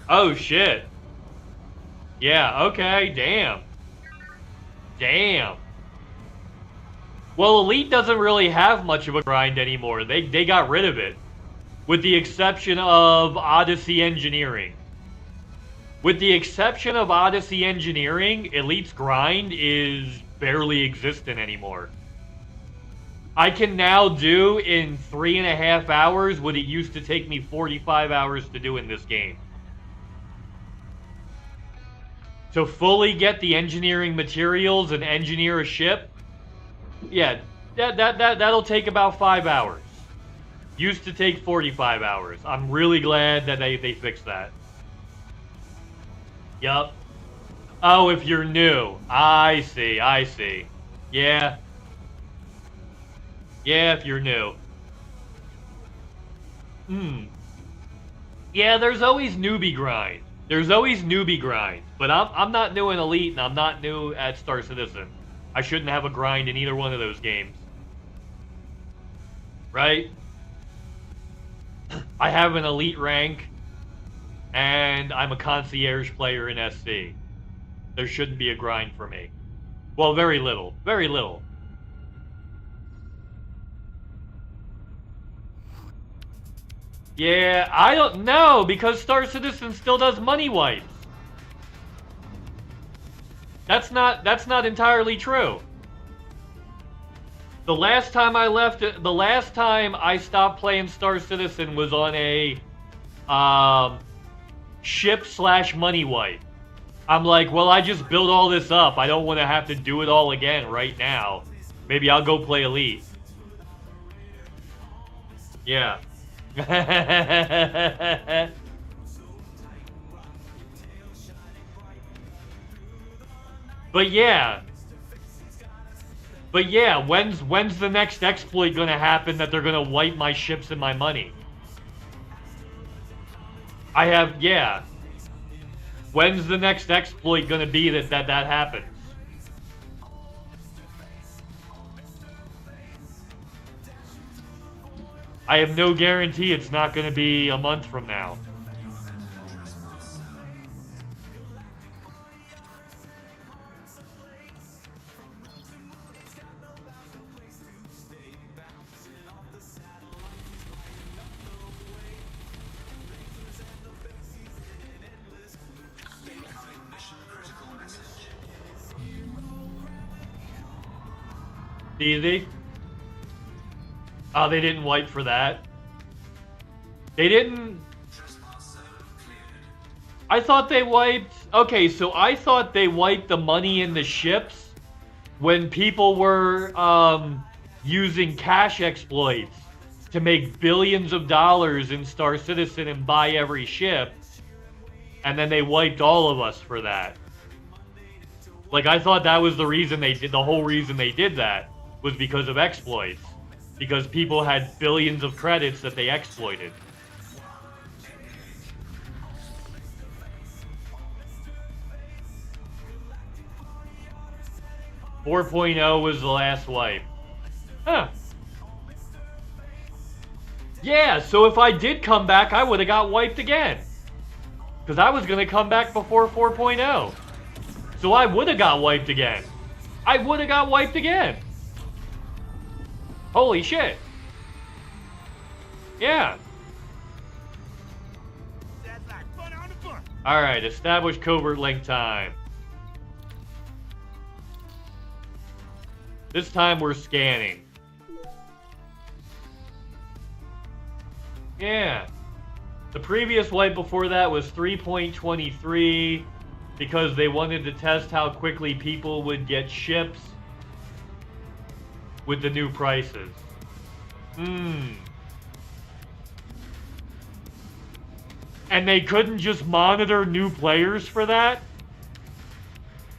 Oh, shit. Yeah, okay, damn. Damn. Well, Elite doesn't really have much of a grind anymore. They got rid of it. With the exception of Odyssey Engineering. With the exception of Odyssey Engineering, Elite's grind is barely existent anymore. I can now do in 3.5 hours what it used to take me 45 hours to do in this game. To fully get the engineering materials and engineer a ship, yeah, that'll take about 5 hours. Used to take 45 hours. I'm really glad that they fixed that. Yup. Oh, if you're new. I see. Yeah. Yeah, if you're new. Yeah, there's always newbie grind. But I'm not new in Elite, and I'm not new at Star Citizen. I shouldn't have a grind in either one of those games. Right? I have an Elite rank, and I'm a concierge player in SC. There shouldn't be a grind for me. Well, very little. Very little. Yeah, I don't know, because Star Citizen still does money wipes. That's not entirely true. The last time I stopped playing Star Citizen was on a ship/money wipe. I'm like, well, I just built all this up. I don't want to have to do it all again right now. Maybe I'll go play Elite. Yeah. But yeah, when's the next exploit gonna happen that they're gonna wipe my ships and my money? Yeah. When's the next exploit gonna be that happens? I have no guarantee it's not gonna be a month from now. Easy. Oh, they didn't wipe for that. They didn't. I thought they wiped. Okay, so I thought they wiped the money in the ships when people were using cash exploits to make billions of dollars in Star Citizen and buy every ship, and then they wiped all of us for that. Like, I thought that was the reason they did. The whole reason they did that was because of exploits. Because people had billions of credits that they exploited. .4 was the last wipe. Huh. Yeah, so if I did come back, I would have got wiped again. Because I was going to come back before 4.0. So I would have got wiped again. I would have got wiped again. Holy shit. Yeah. Alright, establish covert link time. This time we're scanning. Yeah. The previous wipe before that was 3.23 because they wanted to test how quickly people would get ships with the new prices. And they couldn't just monitor new players for that?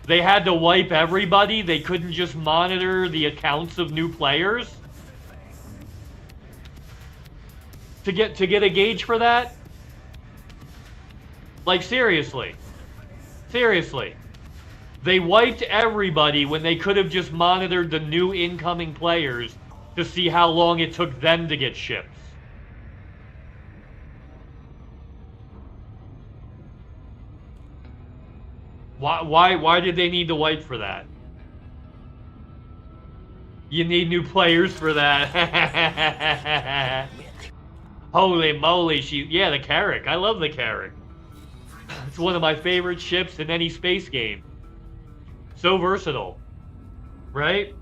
They had to wipe everybody? They couldn't just monitor the accounts of new players? To get a gauge for that? Like, seriously. Seriously. They wiped everybody when they could have just monitored the new incoming players to see how long it took them to get ships. Why did they need to wipe for that? You need new players for that. Holy moly, yeah, the Carrack. I love the Carrack. It's one of my favorite ships in any space game. So versatile, right?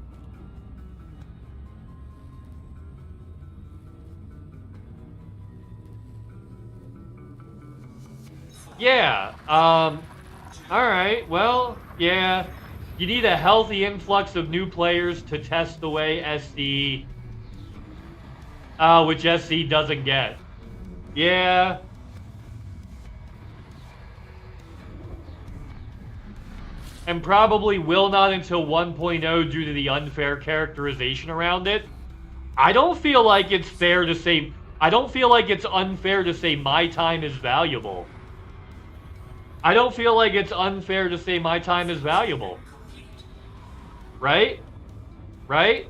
Yeah, alright, well, yeah. You need a healthy influx of new players to test the way SC, which SC doesn't get. Yeah. And probably will not until 1.0 due to the unfair characterization around it. I don't feel like it's fair to say... I don't feel like it's unfair to say my time is valuable. I don't feel like it's unfair to say my time is valuable. Right? Right?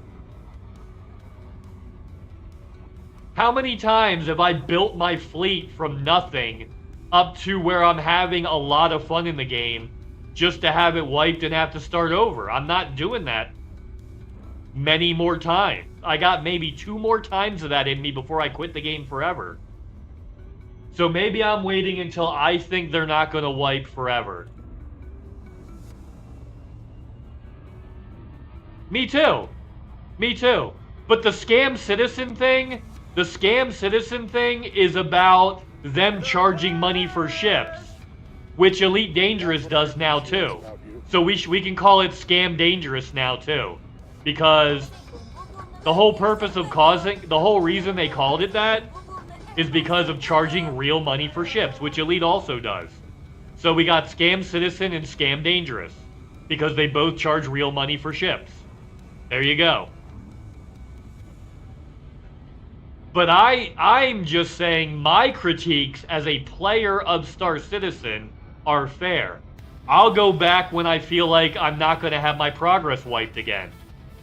How many times have I built my fleet from nothing up to where I'm having a lot of fun in the game just to have it wiped and have to start over? I'm not doing that many more times. I got maybe 2 more times of that in me before I quit the game forever. So maybe I'm waiting until I think they're not going to wipe forever. Me too. Me too. But the scam citizen thing is about them charging money for ships, which Elite Dangerous does now too. So we can call it Scam Dangerous now too, because the whole purpose of the whole reason they called it that is because of charging real money for ships, which Elite also does. So we got Scam Citizen and Scam Dangerous, because they both charge real money for ships. There you go. But I'm just saying my critiques as a player of Star Citizen are fair. I'll go back when I feel like I'm not going to have my progress wiped again,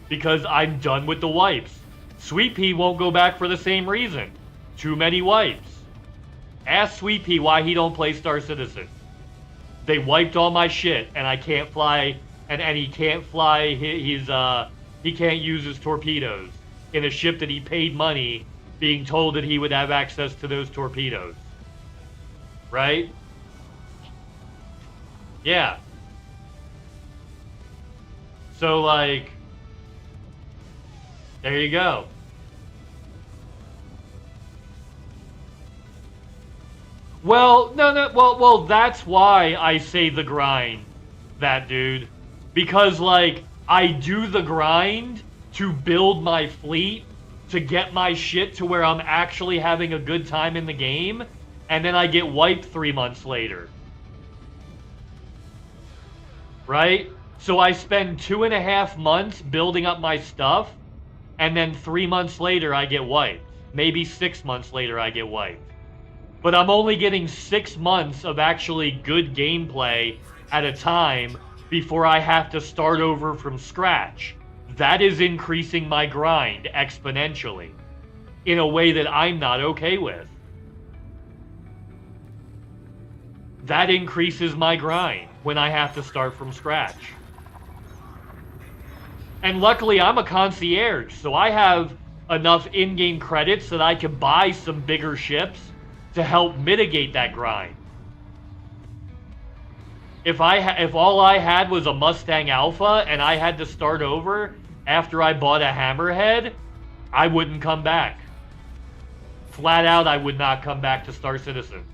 because I'm done with the wipes. Sweet Pea won't go back for the same reason. Too many wipes. Ask Sweet Pea why he don't play Star Citizen. They wiped all my shit, and I can't fly, and he can't fly he can't use his torpedoes in a ship that he paid money, being told that he would have access to those torpedoes. Right? Yeah. So, like, there you go. Well, no, well, that's why I say the grind, that dude. Because, like, I do the grind to build my fleet, to get my shit to where I'm actually having a good time in the game, and then I get wiped 3 months later. Right? So I spend 2.5 months building up my stuff, and then 3 months later I get wiped. Maybe 6 months later I get wiped. But I'm only getting 6 months of actually good gameplay at a time before I have to start over from scratch. That is increasing my grind exponentially in a way that I'm not okay with. That increases my grind when I have to start from scratch. And luckily I'm a concierge, so I have enough in-game credits that I can buy some bigger ships to help mitigate that grind. If all I had was a Mustang Alpha and I had to start over after I bought a Hammerhead, I wouldn't come back. Flat out, I would not come back to Star Citizen.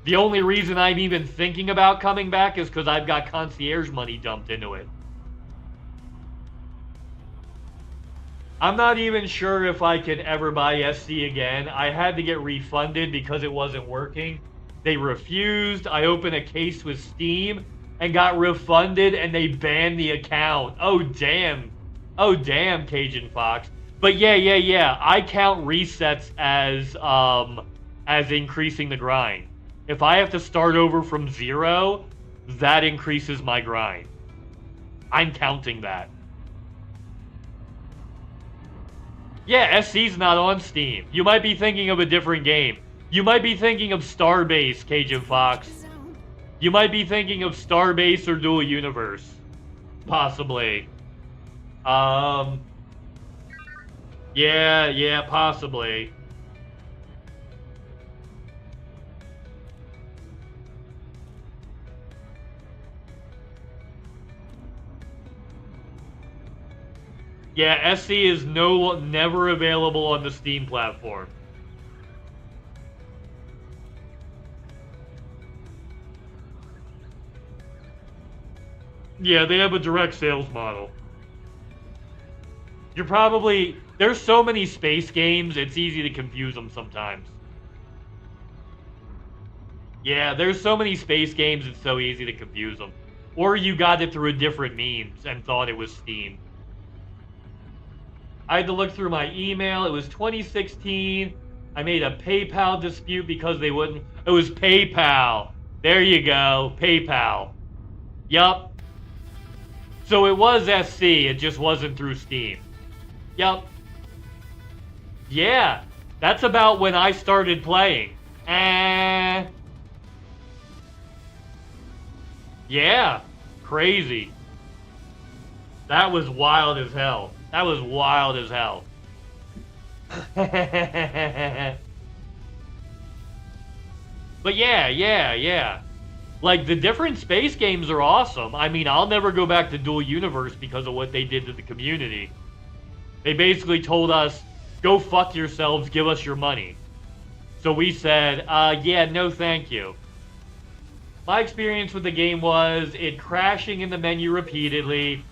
The only reason I'm even thinking about coming back is because I've got concierge money dumped into it. I'm not even sure if I can ever buy SC again. I had to get refunded because it wasn't working. They refused. I opened a case with Steam and got refunded, and they banned the account. Oh, damn. Oh, damn, Cajun Fox. But yeah. I count resets as increasing the grind. If I have to start over from 0, that increases my grind. I'm counting that. Yeah, SC's not on Steam. You might be thinking of a different game. You might be thinking of Starbase, Cajun Fox. You might be thinking of Starbase or Dual Universe. Possibly. Yeah, possibly. Yeah, SC is never available on the Steam platform. Yeah, they have a direct sales model. There's so many space games, it's easy to confuse them sometimes. Yeah, there's so many space games, it's so easy to confuse them. Or you got it through a different means and thought it was Steam. I had to look through my email. It was 2016. I made a PayPal dispute because they wouldn't. It was PayPal. There you go. PayPal. Yup. So it was SC. It just wasn't through Steam. Yup. Yeah. That's about when I started playing. Yeah. Crazy. That was wild as hell. That was wild as hell. But yeah. Like, the different space games are awesome. I mean, I'll never go back to Dual Universe because of what they did to the community. They basically told us, go fuck yourselves, give us your money. So we said, yeah, no thank you. My experience with the game was it crashing in the menu repeatedly.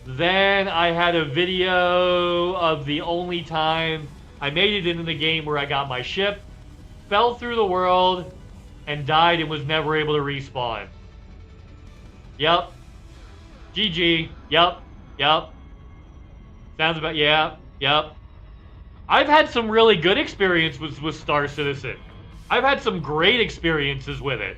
Then I had a video of the only time I made it into the game where I got my ship, fell through the world, and died and was never able to respawn. Yep. GG. Yep. Sounds about, yeah. Yep. I've had some really good experience with Star Citizen. I've had some great experiences with it.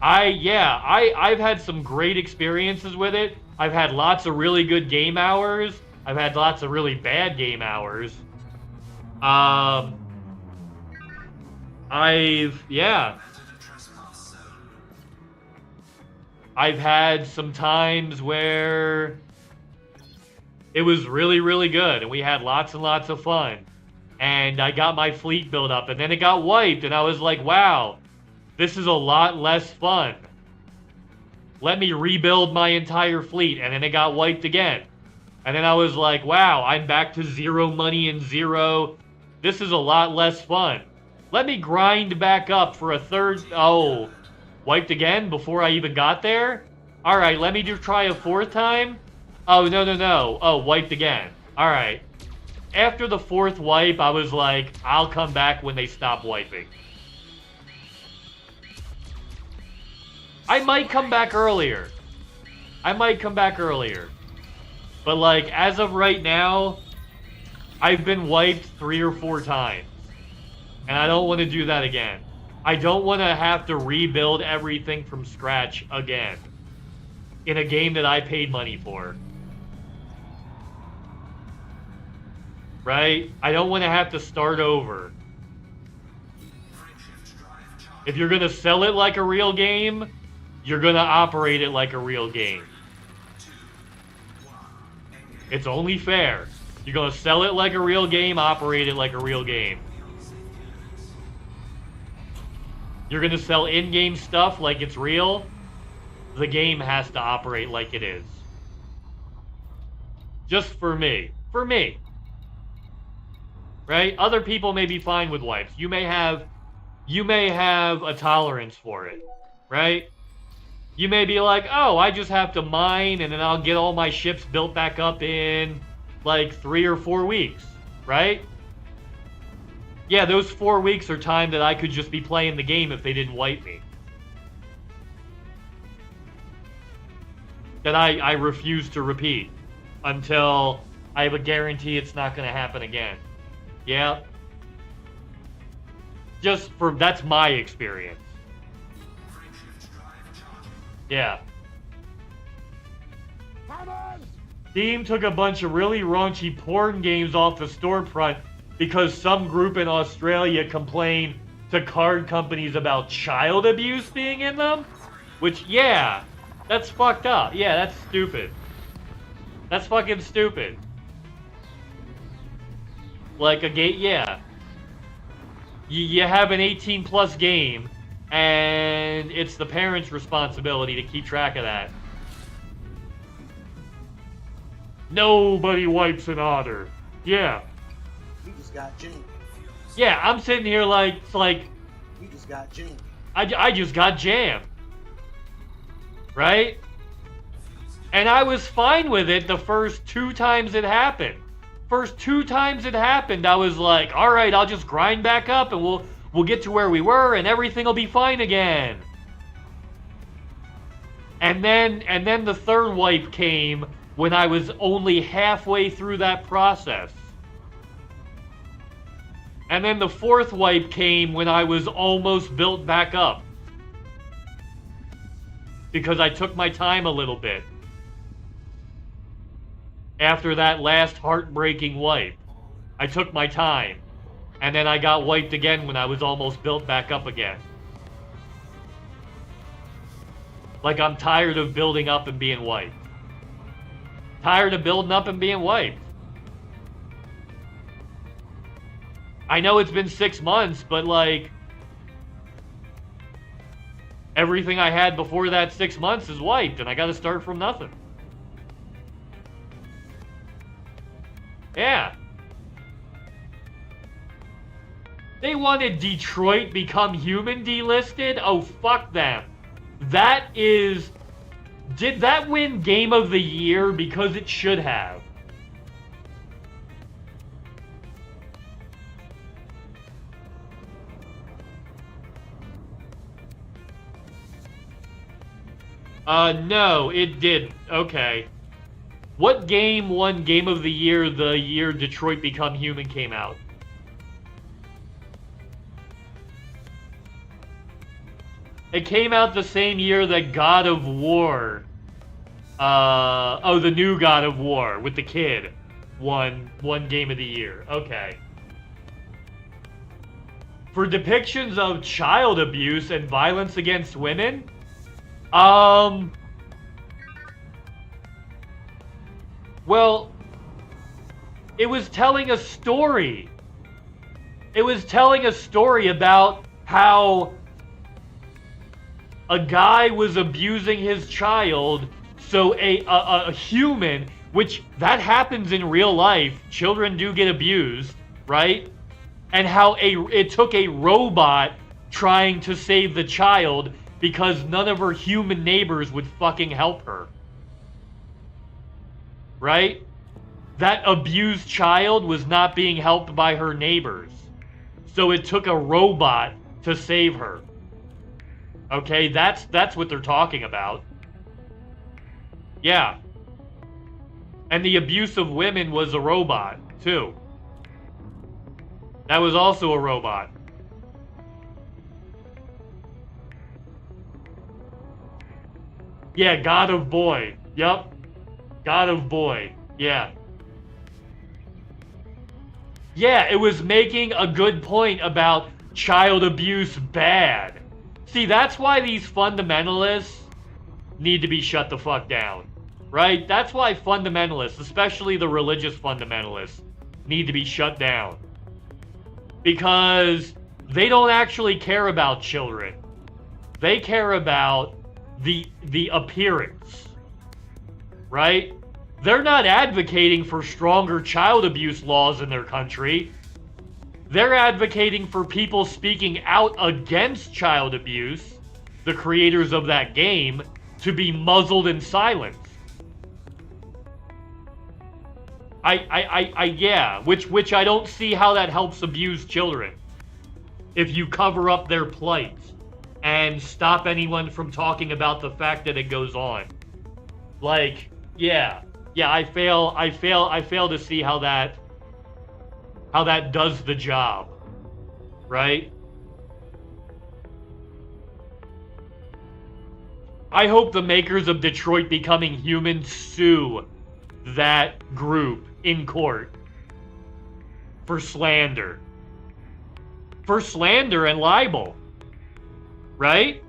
I've had some great experiences with it. I've had lots of really good game hours. I've had lots of really bad game hours. I've had some times where it was really, really good, and we had lots and lots of fun. And I got my fleet built up, and then it got wiped, and I was like, wow, this is a lot less fun. Let me rebuild my entire fleet, and then it got wiped again. And then I was like, wow, I'm back to zero money and zero. This is a lot less fun. Let me grind back up for a third... Oh, wiped again before I even got there? Alright, let me try a fourth time. Oh, no. Oh, wiped again. Alright. After the fourth wipe, I was like, I'll come back when they stop wiping. I might come back earlier. But, like, as of right now, I've been wiped 3 or 4 times. And I don't want to do that again. I don't want to have to rebuild everything from scratch again. In a game that I paid money for. Right? I don't want to have to start over. If you're going to sell it like a real game, you're going to operate it like a real game. It's only fair. You're going to sell it like a real game, operate it like a real game. You're going to sell in-game stuff like it's real. The game has to operate like it is. Just for me. For me. Right? Other people may be fine with wipes. You may have a tolerance for it. Right? You may be like, oh, I just have to mine and then I'll get all my ships built back up in like 3 or 4 weeks. Right? Yeah, those 4 weeks are time that I could just be playing the game if they didn't wipe me. That I refuse to repeat until I have a guarantee it's not going to happen again. Yeah. That's my experience. Yeah. Steam took a bunch of really raunchy porn games off the storefront because some group in Australia complained to card companies about child abuse being in them? Which, yeah, that's fucked up. Yeah, that's stupid. That's fucking stupid. Like a game, yeah. You have an 18+ game, and it's the parents' responsibility to keep track of that. Nobody wipes an otter. Yeah. You just got jammed. Yeah, I'm sitting here like, it's like... You just got jammed. I just got jammed. Right? And I was fine with it the first 2 times it happened. First 2 times it happened, I was like, alright, I'll just grind back up and we'll get to where we were and everything will be fine again. And then the third wipe came when I was only halfway through that process. And then the fourth wipe came when I was almost built back up. Because I took my time a little bit. After that last heartbreaking wipe. I took my time. And then I got wiped again when I was almost built back up again. Like I'm tired of building up and being wiped. Tired of building up and being wiped. I know it's been 6 months, but like... everything I had before that 6 months is wiped, and I got to start from nothing. Yeah. They wanted Detroit Become Human delisted? Oh, fuck them. That is... Did that win Game of the Year? Because it should have. No, it didn't. Okay. What game won Game of the Year the year Detroit Become Human came out? It came out the same year that God of War, the new God of War with the kid won Game of the Year. Okay. For depictions of child abuse and violence against women, well, it was telling a story. It was telling a story about how a guy was abusing his child, so a human, which that happens in real life, children do get abused, right? And how it took a robot trying to save the child because none of her human neighbors would fucking help her. Right? That abused child was not being helped by her neighbors. So it took a robot to save her. Okay, that's what they're talking about. Yeah. And the abuse of women was a robot, too. That was also a robot. Yeah, God of Boy. Yup. God of Boy. Yeah. Yeah, it was making a good point about child abuse bad. See, that's why these fundamentalists need to be shut the fuck down. Right? That's why fundamentalists, especially the religious fundamentalists, need to be shut down. Because they don't actually care about children. They care about the appearance. Right? They're not advocating for stronger child abuse laws in their country. They're advocating for people speaking out against child abuse, the creators of that game, to be muzzled and silenced. Yeah, which I don't see how that helps abused children. If you cover up their plight and stop anyone from talking about the fact that it goes on. Like, yeah, I fail to see how that does the job, right? I hope the makers of Detroit Becoming Human sue that group in court for slander. For slander and libel, right?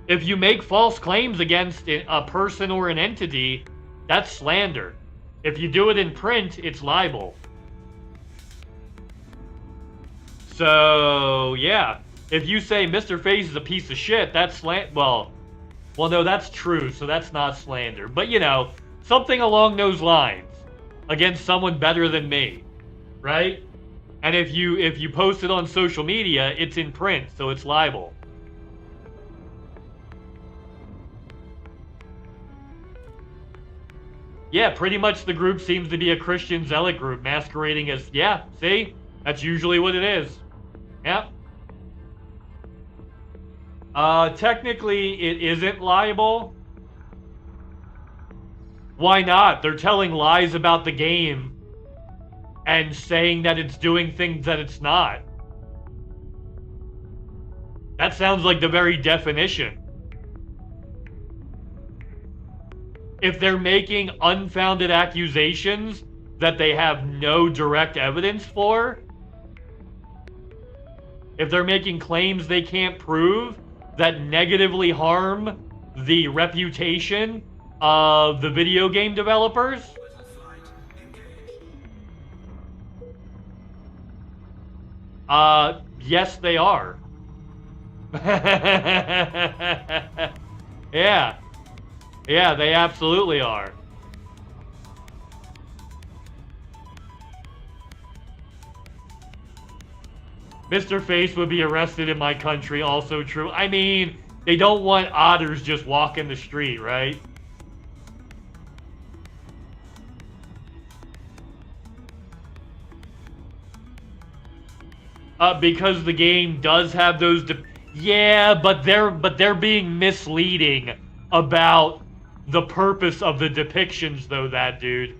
If you make false claims against a person or an entity, that's slander. If you do it in print, it's libel. So, yeah. If you say Mrface is a piece of shit, that's well, no, that's true, so that's not slander. But, you know, something along those lines against someone better than me, right? And if you post it on social media, it's in print, so it's libel. Yeah, pretty much the group seems to be a Christian zealot group masquerading as, yeah, see? That's usually what it is. Yep. Technically, it isn't libel. Why not? They're telling lies about the game and saying that it's doing things that it's not. That sounds like the very definition. If they're making unfounded accusations that they have no direct evidence for, if they're making claims they can't prove that negatively harm the reputation of the video game developers, yes, they are. Yeah. Yeah, they absolutely are. Mrface would be arrested in my country, also true. I mean, they don't want otters just walking the street, right? Because the game does have those yeah, but they're being misleading about the purpose of the depictions though, that dude.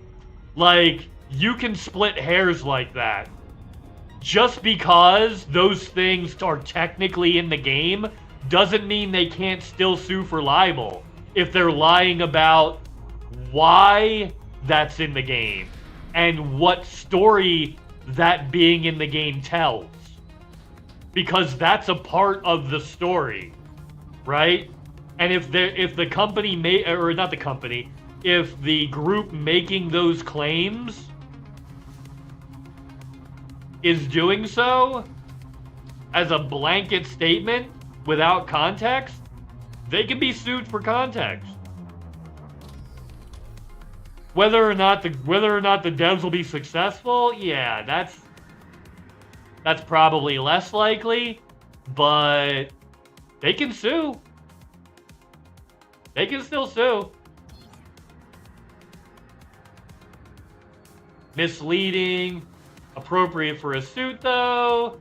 Like, you can split hairs like that. Just because those things are technically in the game doesn't mean they can't still sue for libel if they're lying about why that's in the game and what story that being in the game tells. Because that's a part of the story, right? And if the company or not the company, if the group making those claims is doing so as a blanket statement without context, they can be sued for context. Whether or not the devs will be successful, yeah, that's probably less likely, but they can sue. They can still sue. Misleading. Appropriate for a suit, though.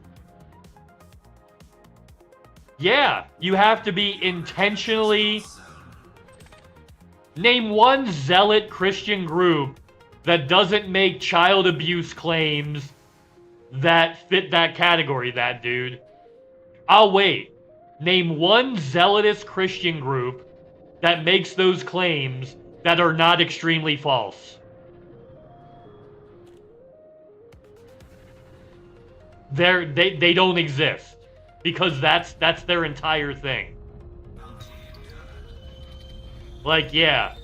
Yeah, you have to be intentionally... Name one zealot Christian group that doesn't make child abuse claims that fit that category, that dude. I'll wait. Name one zealotous Christian group that makes those claims that are not extremely false. They don't exist because that's their entire thing. Like, yeah.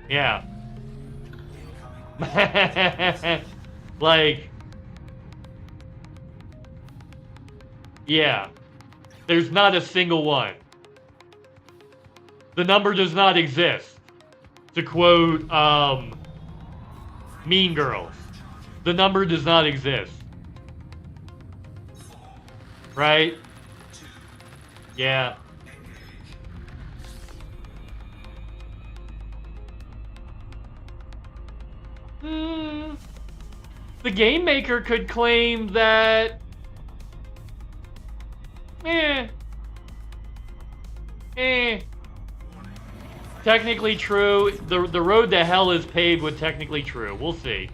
Yeah. Like, yeah. There's not a single one. The number does not exist. To quote, Mean Girls. The number does not exist. Right? Yeah. The game maker could claim that... Technically true. The road to hell is paved with technically true. We'll see.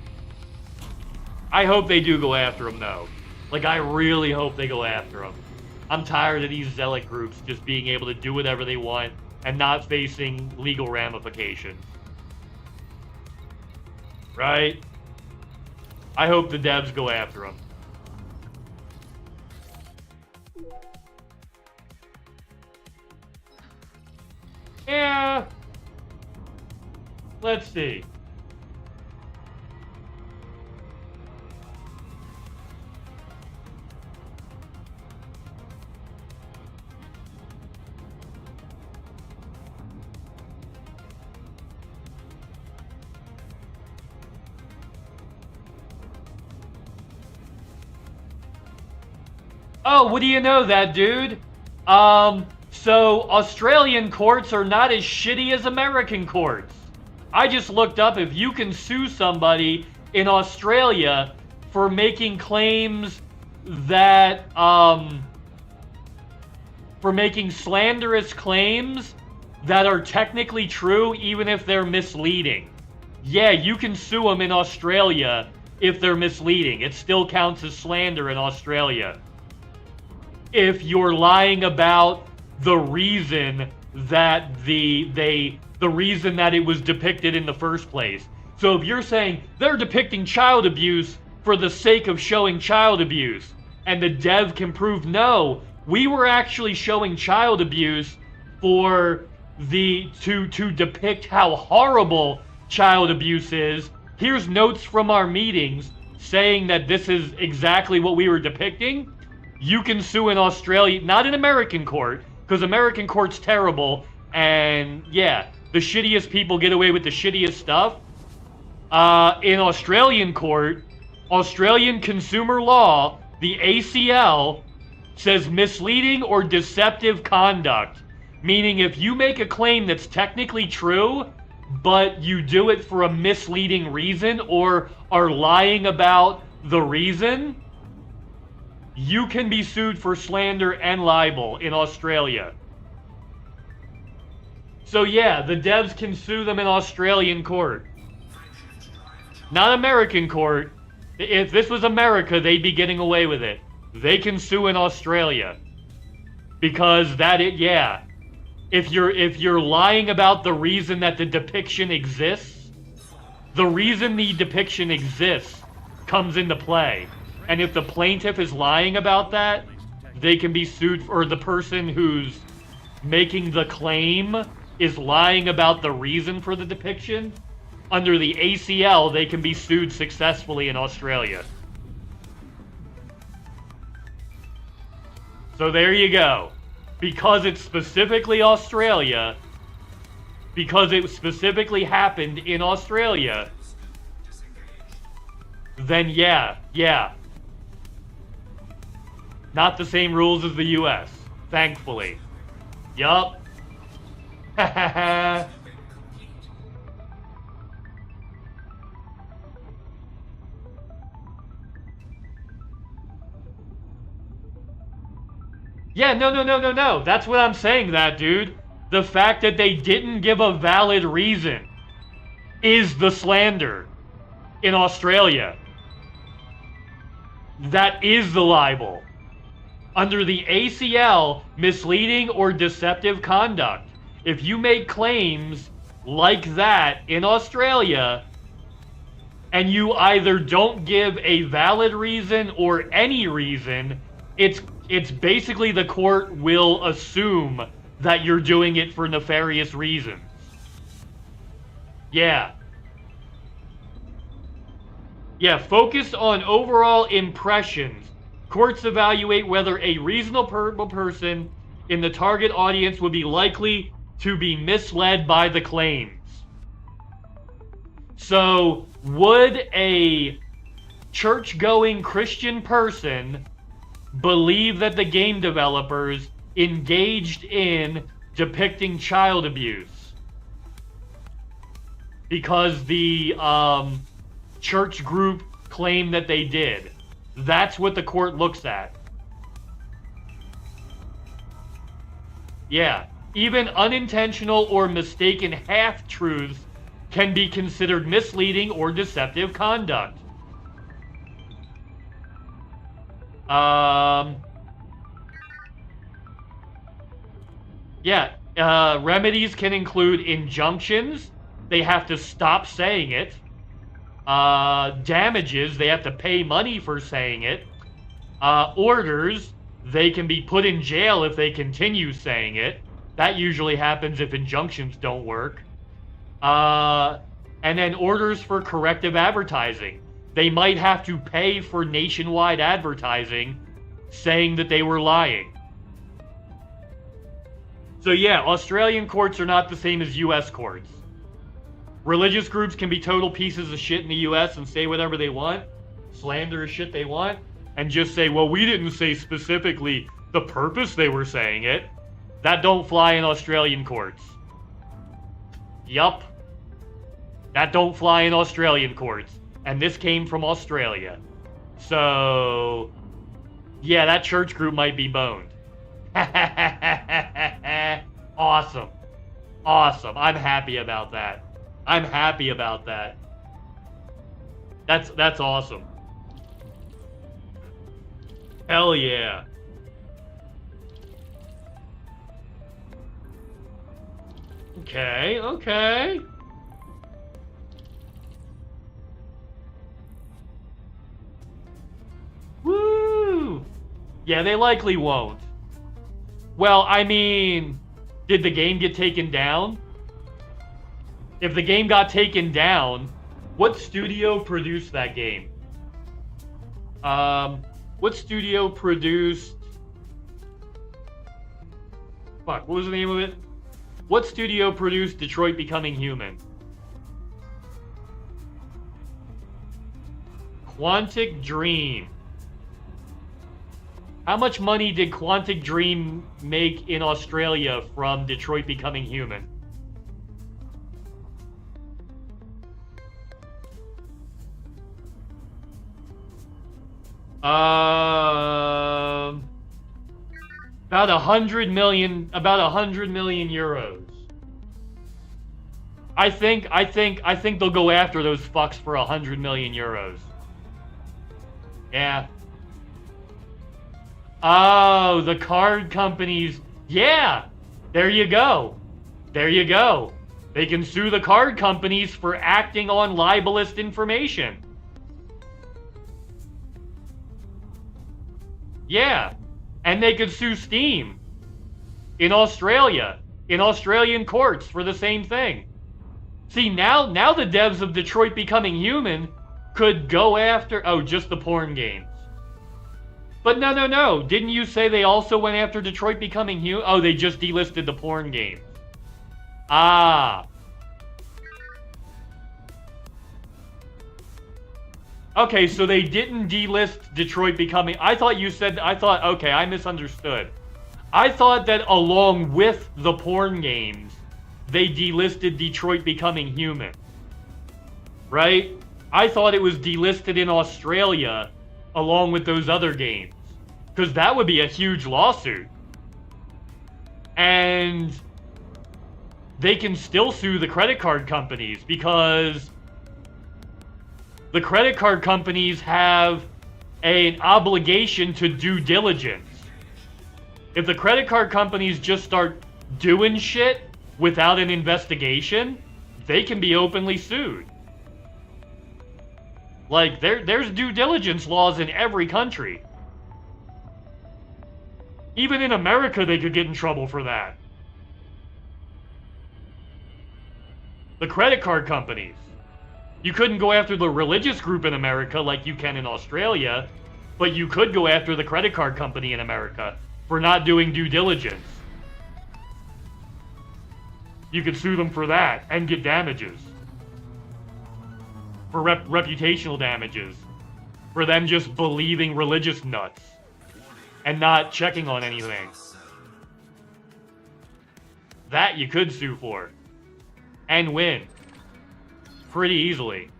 I hope they do go after him, though. Like, I really hope they go after him. I'm tired of these zealot groups just being able to do whatever they want and not facing legal ramifications. Right? I hope the devs go after him. Yeah. Let's see. Oh, what do you know, that dude? So Australian courts are not as shitty as American courts. I just looked up if you can sue somebody in Australia for making claims that, for making slanderous claims that are technically true even if they're misleading. Yeah, you can sue them in Australia if they're misleading. It still counts as slander in Australia. If you're lying about the reason that the reason that it was depicted in the first place. So if you're saying they're depicting child abuse for the sake of showing child abuse, and the dev can prove no, we were actually showing child abuse for to depict how horrible child abuse is. Here's notes from our meetings saying that this is exactly what we were depicting. you can sue in Australia, not in American court, because American court's terrible, and yeah, the shittiest people get away with the shittiest stuff. In Australian court, Australian consumer law, the ACL, says misleading or deceptive conduct. Meaning if you make a claim that's technically true, but you do it for a misleading reason or are lying about the reason, you can be sued for slander and libel in Australia. So yeah, the devs can sue them in Australian court. Not American court. If this was America, they'd be getting away with it. They can sue in Australia. Because yeah. If you're lying about the reason that the depiction exists, the reason the depiction exists comes into play. And if the plaintiff is lying about that, they can be sued, or the person who's making the claim is lying about the reason for the depiction. Under the ACL, they can be sued successfully in Australia. So there you go. Because it's specifically Australia, because it specifically happened in Australia, then yeah. Not the same rules as the US, thankfully. Yup. Yeah, no. That's what I'm saying, that dude. The fact that they didn't give a valid reason is the slander in Australia. That is the libel. Under the ACL, misleading or deceptive conduct. If you make claims like that in Australia, and you either don't give a valid reason or any reason, it's basically the court will assume that you're doing it for nefarious reasons. Yeah. Yeah, focus on overall impressions. Courts evaluate whether a reasonable person in the target audience would be likely to be misled by the claims. So, would a church-going Christian person believe that the game developers engaged in depicting child abuse? Because the church group claimed that they did. That's what the court looks at. Yeah. Even unintentional or mistaken half-truths can be considered misleading or deceptive conduct. Remedies can include injunctions. They have to stop saying it. Damages, they have to pay money for saying it. Orders, they can be put in jail if they continue saying it. That usually happens if injunctions don't work. And then orders for corrective advertising. They might have to pay for nationwide advertising saying that they were lying. So yeah, Australian courts are not the same as US courts. Religious groups can be total pieces of shit in the US and say whatever they want, slander shit they want, and just say, well, we didn't say specifically the purpose they were saying it. That don't fly in Australian courts. Yup. That don't fly in Australian courts. And this came from Australia. So, yeah, that church group might be boned. Awesome. Awesome. I'm happy about that. I'm happy about that. That's awesome. Hell yeah. Okay. Woo! Yeah, they likely won't. Well, I mean, did the game get taken down? If the game got taken down, what studio produced that game? What studio produced... Fuck, what was the name of it? What studio produced Detroit Becoming Human? Quantic Dream. How much money did Quantic Dream make in Australia from Detroit Becoming Human? About 100 million euros. I think they'll go after those fucks for 100 million euros. Yeah. Oh, the card companies. Yeah. There you go. There you go. They can sue the card companies for acting on libelous information. Yeah. And they could sue Steam in Australia, in Australian courts for the same thing. See, now the devs of Detroit Becoming Human could go after... Oh, just the porn games. But no. Didn't you say they also went after Detroit Becoming Human? Oh, they just delisted the porn games. Ah. Okay, so they didn't delist Detroit Becoming... I thought you said... Okay, I misunderstood. I thought that along with the porn games, they delisted Detroit Becoming Human. Right? I thought it was delisted in Australia along with those other games. Because that would be a huge lawsuit. And they can still sue the credit card companies because the credit card companies have an obligation to due diligence. If the credit card companies just start doing shit without an investigation, they can be openly sued. Like, there's due diligence laws in every country. Even in America, they could get in trouble for that. The credit card companies. You couldn't go after the religious group in America like you can in Australia, but you could go after the credit card company in America for not doing due diligence. You could sue them for that and get damages. For reputational damages. For them just believing religious nuts. And not checking on anything. That you could sue for. And win. Pretty easily.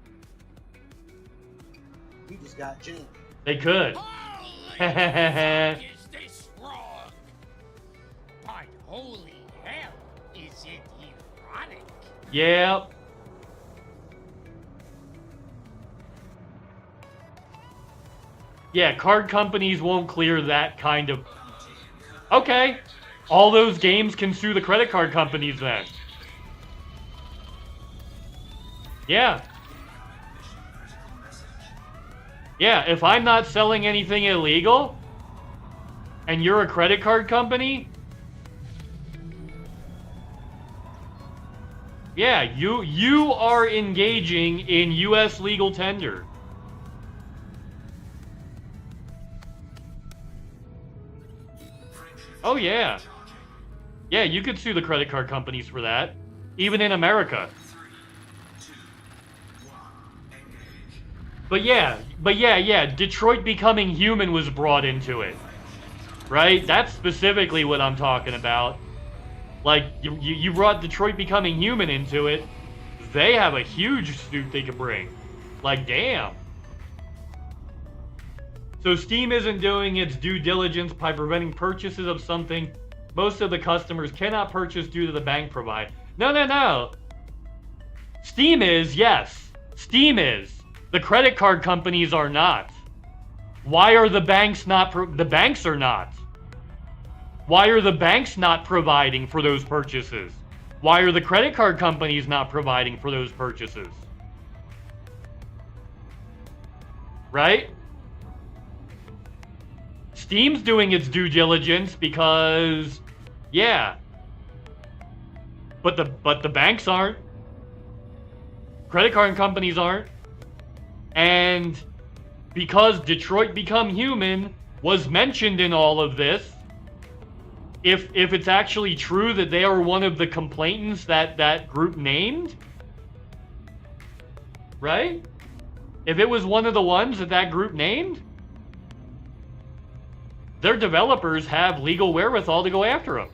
We just got jinxed. They could. Is this wrong? But holy hell, is it erotic? Yeah. Yeah, card companies won't clear that kind of... Okay. All those games can sue the credit card companies then. Yeah. Yeah, if I'm not selling anything illegal, and you're a credit card company, yeah, you are engaging in U.S. legal tender. Oh, yeah. Yeah, you could sue the credit card companies for that. Even in America. But yeah, Detroit Becoming Human was brought into it. Right? That's specifically what I'm talking about. Like, you brought Detroit Becoming Human into it. They have a huge suit they could bring. Like, damn. So Steam isn't doing its due diligence by preventing purchases of something most of the customers cannot purchase due to the bank provide. No. Steam is, yes. Steam is. The credit card companies are not. Why are the banks not? The banks are not. Why are the banks not providing for those purchases? Why are the credit card companies not providing for those purchases? Right? Steam's doing its due diligence because, yeah. But the banks aren't. Credit card companies aren't. And because Detroit Become Human was mentioned in all of this, if it's actually true that they are one of the complainants that group named, right? If it was one of the ones that group named, their developers have legal wherewithal to go after them.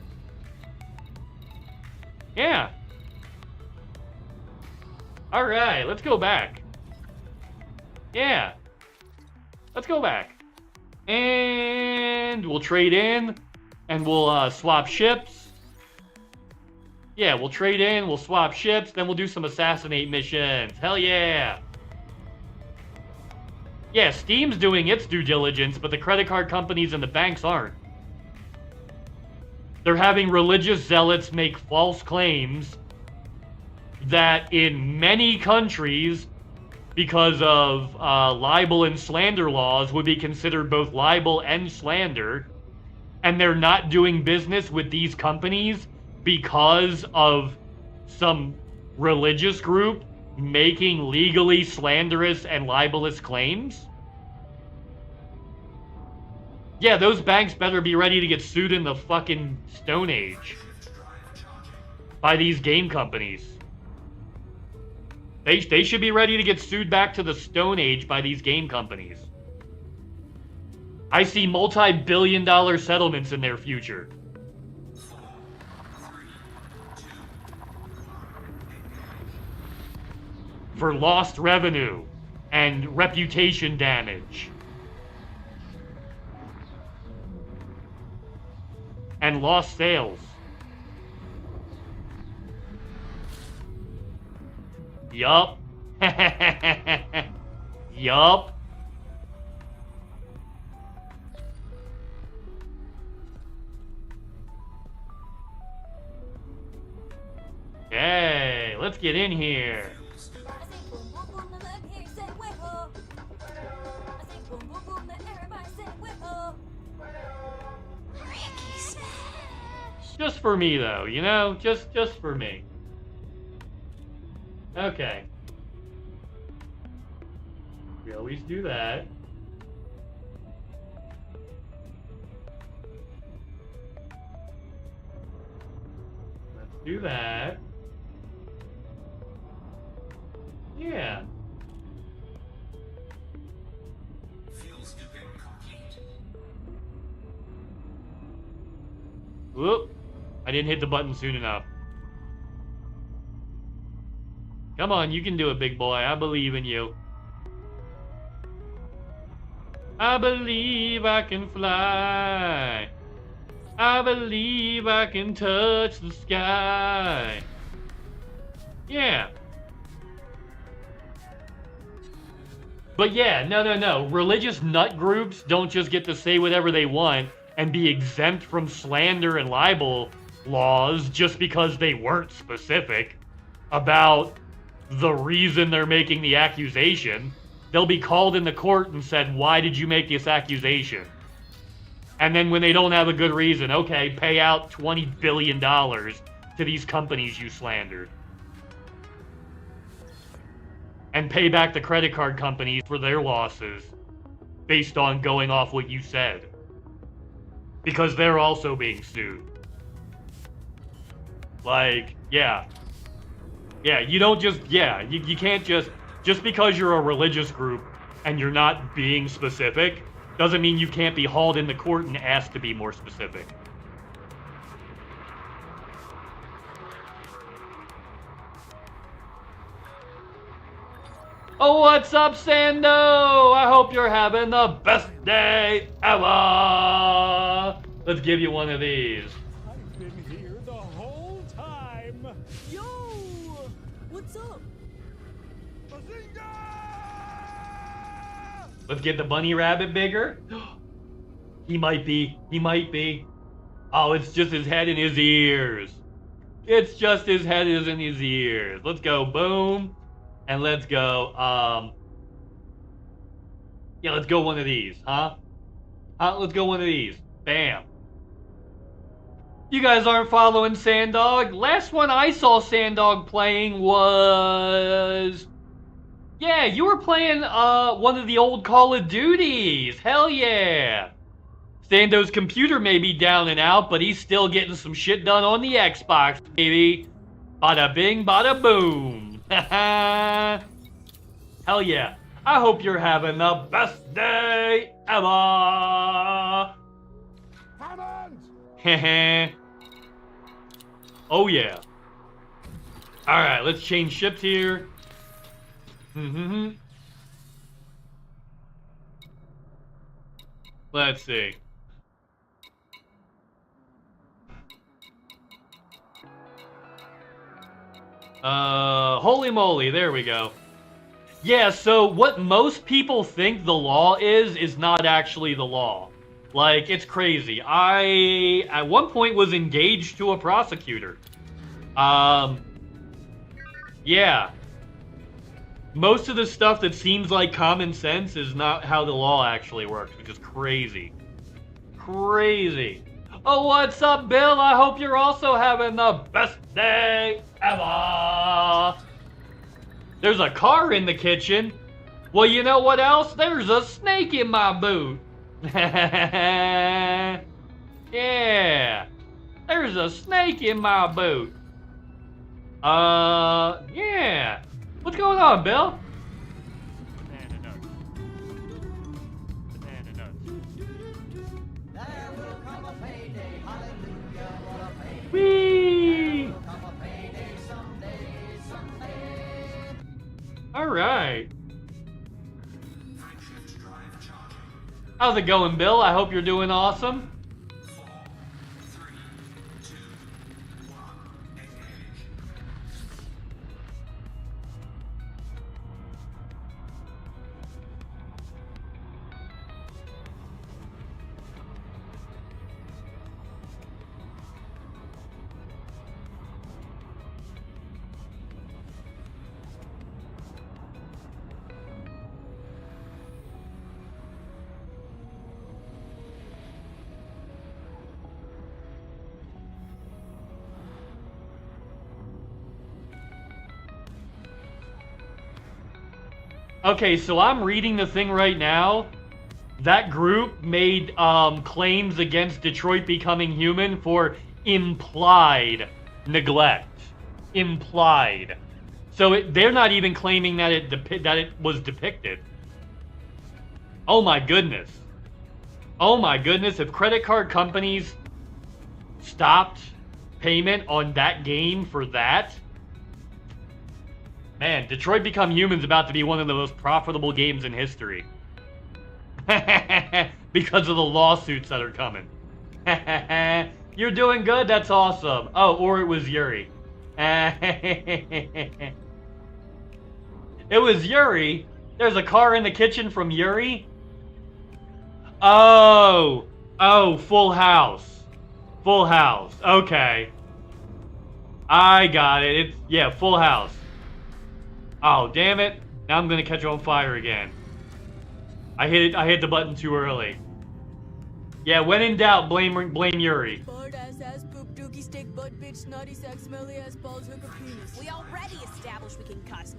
Yeah. Alright, let's go back. Yeah. Let's go back. And we'll trade in. And we'll swap ships. Yeah, we'll trade in, we'll swap ships, then we'll do some assassinate missions. Hell yeah. Yeah, Steam's doing its due diligence, but the credit card companies and the banks aren't. They're having religious zealots make false claims that in many countries, because of libel and slander laws, would be considered both libel and slander. And they're not doing business with these companies because of some religious group making legally slanderous and libelous claims? Yeah, those banks better be ready to get sued in the fucking Stone Age by these game companies. They should be ready to get sued back to the Stone Age by these game companies. I see multi-billion-dollar settlements in their future. For lost revenue and reputation damage. And lost sales. Yup. Yup. Okay, let's get in here. Just for me, though, you know? Just for me. Okay. We always do that. Let's do that. Yeah. Whoop. I didn't hit the button soon enough. Come on, you can do it, big boy. I believe in you. I believe I can fly. I believe I can touch the sky. Yeah. But yeah, no. Religious nut groups don't just get to say whatever they want and be exempt from slander and libel laws just because they weren't specific about the reason they're making the accusation. They'll be called into court and said, why did you make this accusation? And then when they don't have a good reason, okay, pay out $20 billion to these companies you slandered. And pay back the credit card companies for their losses based on going off what you said. Because they're also being sued. Like, yeah. Yeah, you don't just, you can't just because you're a religious group and you're not being specific, doesn't mean you can't be hauled into court and asked to be more specific. Oh, what's up, Sando? I hope you're having the best day ever. Let's give you one of these. I've been here the whole time. Yo! What's up? Let's get the bunny rabbit bigger. He might be. Oh, it's just his head and his ears. It's just his head is in his ears. Let's go, boom. And let's go, yeah, let's go one of these, huh? Let's go one of these. Bam. You guys aren't following Sandog? Last one I saw Sandog playing was Yeah, you were playing one of the old Call of Duties. Hell yeah. Sando's computer may be down and out, but he's still getting some shit done on the Xbox, baby. Bada bing, bada boom. Hell yeah. I hope you're having the best day ever. Heh. Oh yeah. Alright, let's change ships here. Let's see. Holy moly, there we go. Yeah, so what most people think the law is not actually the law. Like, it's crazy. I, at one point, was engaged to a prosecutor. Yeah. Most of the stuff that seems like common sense is not how the law actually works, which is crazy. Crazy. Oh, what's up, Bill? I hope you're also having the best day ever. There's a car in the kitchen. Well, you know what else? There's a snake in my boot. Yeah. There's a snake in my boot. Yeah. What's going on, Bill? Banana nuts. Banana nuts. There will come a payday, hallelujah, what a payday. Whee! There will come a payday someday. All right. How's it going, Bill? I hope you're doing awesome. Okay, so I'm reading the thing right now. That group made claims against Detroit Becoming Human for implied neglect. Implied. So they're not even claiming that it was depicted. Oh my goodness. Oh my goodness, if credit card companies stopped payment on that game for that, man, Detroit Become Human's about to be one of the most profitable games in history. Because of the lawsuits that are coming. You're doing good? That's awesome. Oh, or it was Yuri. It was Yuri? There's a car in the kitchen from Yuri? Oh. Oh, Full House. Full House. Okay. I got it. It's, yeah, Full House. Oh, damn it. Now I'm gonna catch on fire again. I hit the button too early. Yeah, when in doubt, blame Yuri. We already established we can cuss.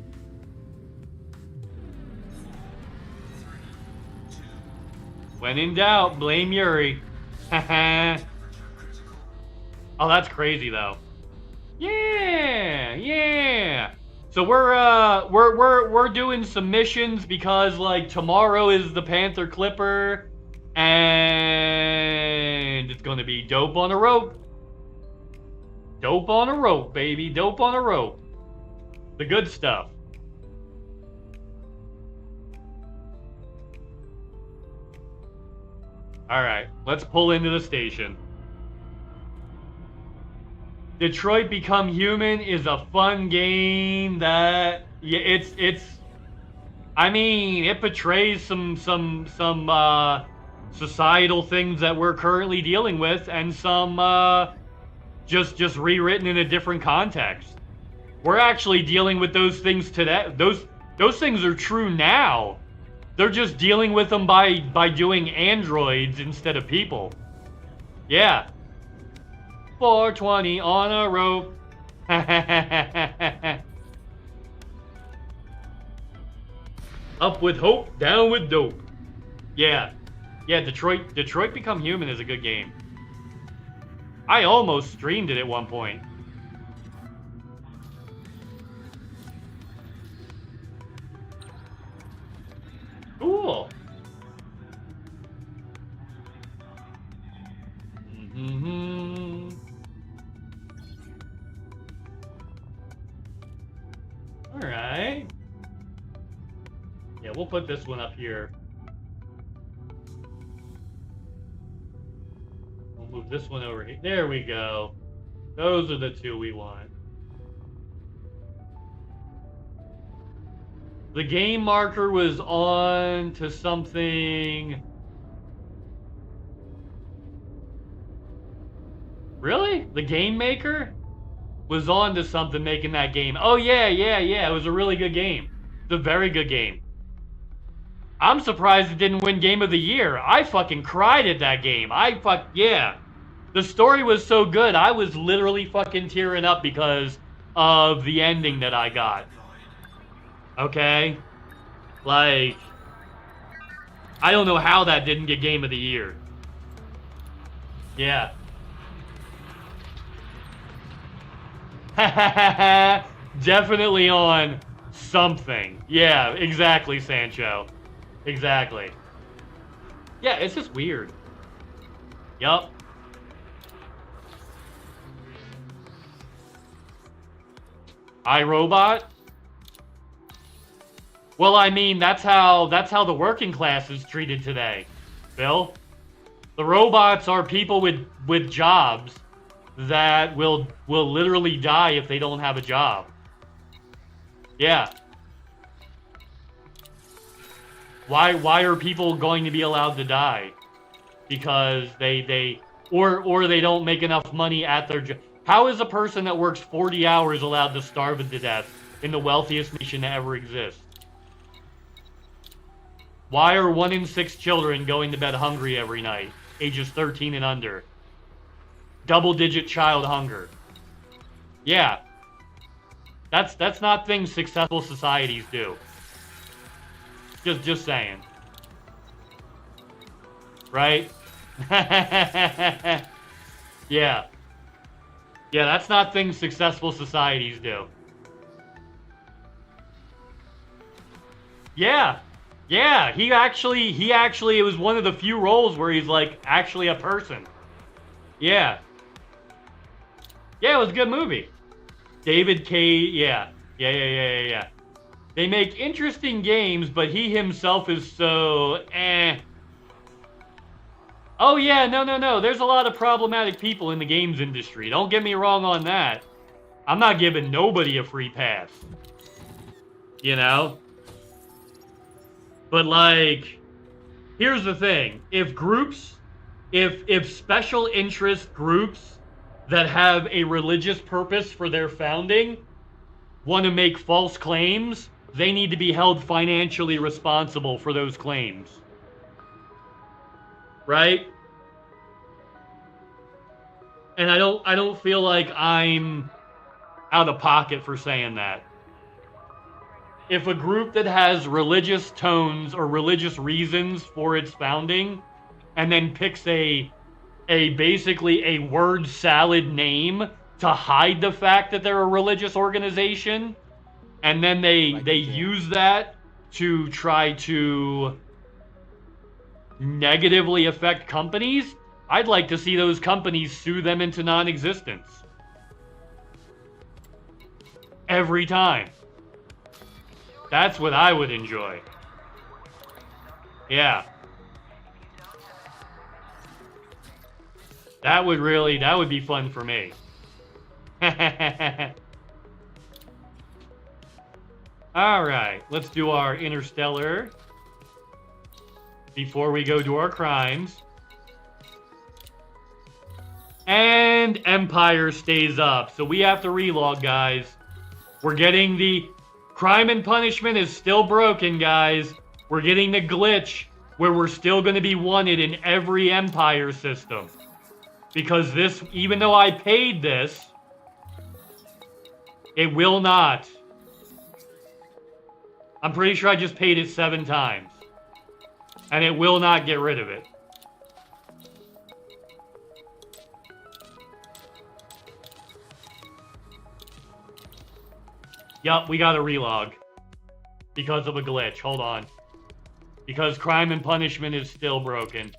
When in doubt, blame Yuri. Oh, that's crazy though. Yeah, yeah. So we're doing some missions because like tomorrow is the Panther Clipper, and it's gonna be dope on a rope. Dope on a rope, baby. Dope on a rope. The good stuff. All right, let's pull into the station. Detroit Become Human is a fun game that, yeah, it's I mean, it portrays some societal things that we're currently dealing with, and some just rewritten in a different context. We're actually dealing with those things today. Those things are true now. They're just dealing with them by doing androids instead of people. Yeah. 420 on a rope. Up with hope, down with dope. Yeah. Yeah, Detroit Become Human is a good game. I almost streamed it at one point. Cool. Mm-hmm. All right. Yeah, we'll put this one up here. We'll move this one over here. There we go. Those are the two we want. The game marker was on to something. Really? The game maker was on to something making that game. Oh, yeah. It was a really good game. It's a very good game. I'm surprised it didn't win Game of the Year. I fucking cried at that game. Yeah. The story was so good, I was literally fucking tearing up because of the ending that I got. Okay? Like, I don't know how that didn't get Game of the Year. Yeah. Definitely on something. Yeah, exactly, Sancho. Exactly. Yeah, it's just weird. Yup. iRobot? Well, I mean, that's how the working class is treated today, Bill. The robots are people with jobs that will literally die if they don't have a job. Yeah. Why are people going to be allowed to die? Because they don't make enough money at their job. How is a person that works 40 hours allowed to starve to death in the wealthiest nation to ever exist? Why are 1 in 6 children going to bed hungry every night, ages 13 and under? Double-digit child hunger. Yeah. That's not things successful societies do. Just saying. Right? Yeah. Yeah, that's not things successful societies do. Yeah. Yeah, he actually, it was one of the few roles where he's like actually a person. Yeah. Yeah, it was a good movie. David K. Yeah. They make interesting games, but he himself is so eh. Oh yeah, no. There's a lot of problematic people in the games industry. Don't get me wrong on that. I'm not giving nobody a free pass. You know? But like, here's the thing. If special interest groups that have a religious purpose for their founding want to make false claims, they need to be held financially responsible for those claims. Right? And I don't feel like I'm out of pocket for saying that. If a group that has religious tones or religious reasons for its founding and then picks a basically a word salad name to hide the fact that they're a religious organization, and then they use that to try to negatively affect companies, I'd like to see those companies sue them into non-existence. Every time. That's what I would enjoy. Yeah. That would be fun for me. Alright, let's do our Interstellar before we go to our crimes. And Empire stays up, so we have to relog, guys. We're getting the Crime and Punishment is still broken, guys. We're getting the glitch where we're still going to be wanted in every Empire system. Because this, even though I paid this, it will not. I'm pretty sure I just paid it 7 times. And it will not get rid of it. Yup, we got a relog. Because of a glitch. Hold on. Because crime and punishment is still broken.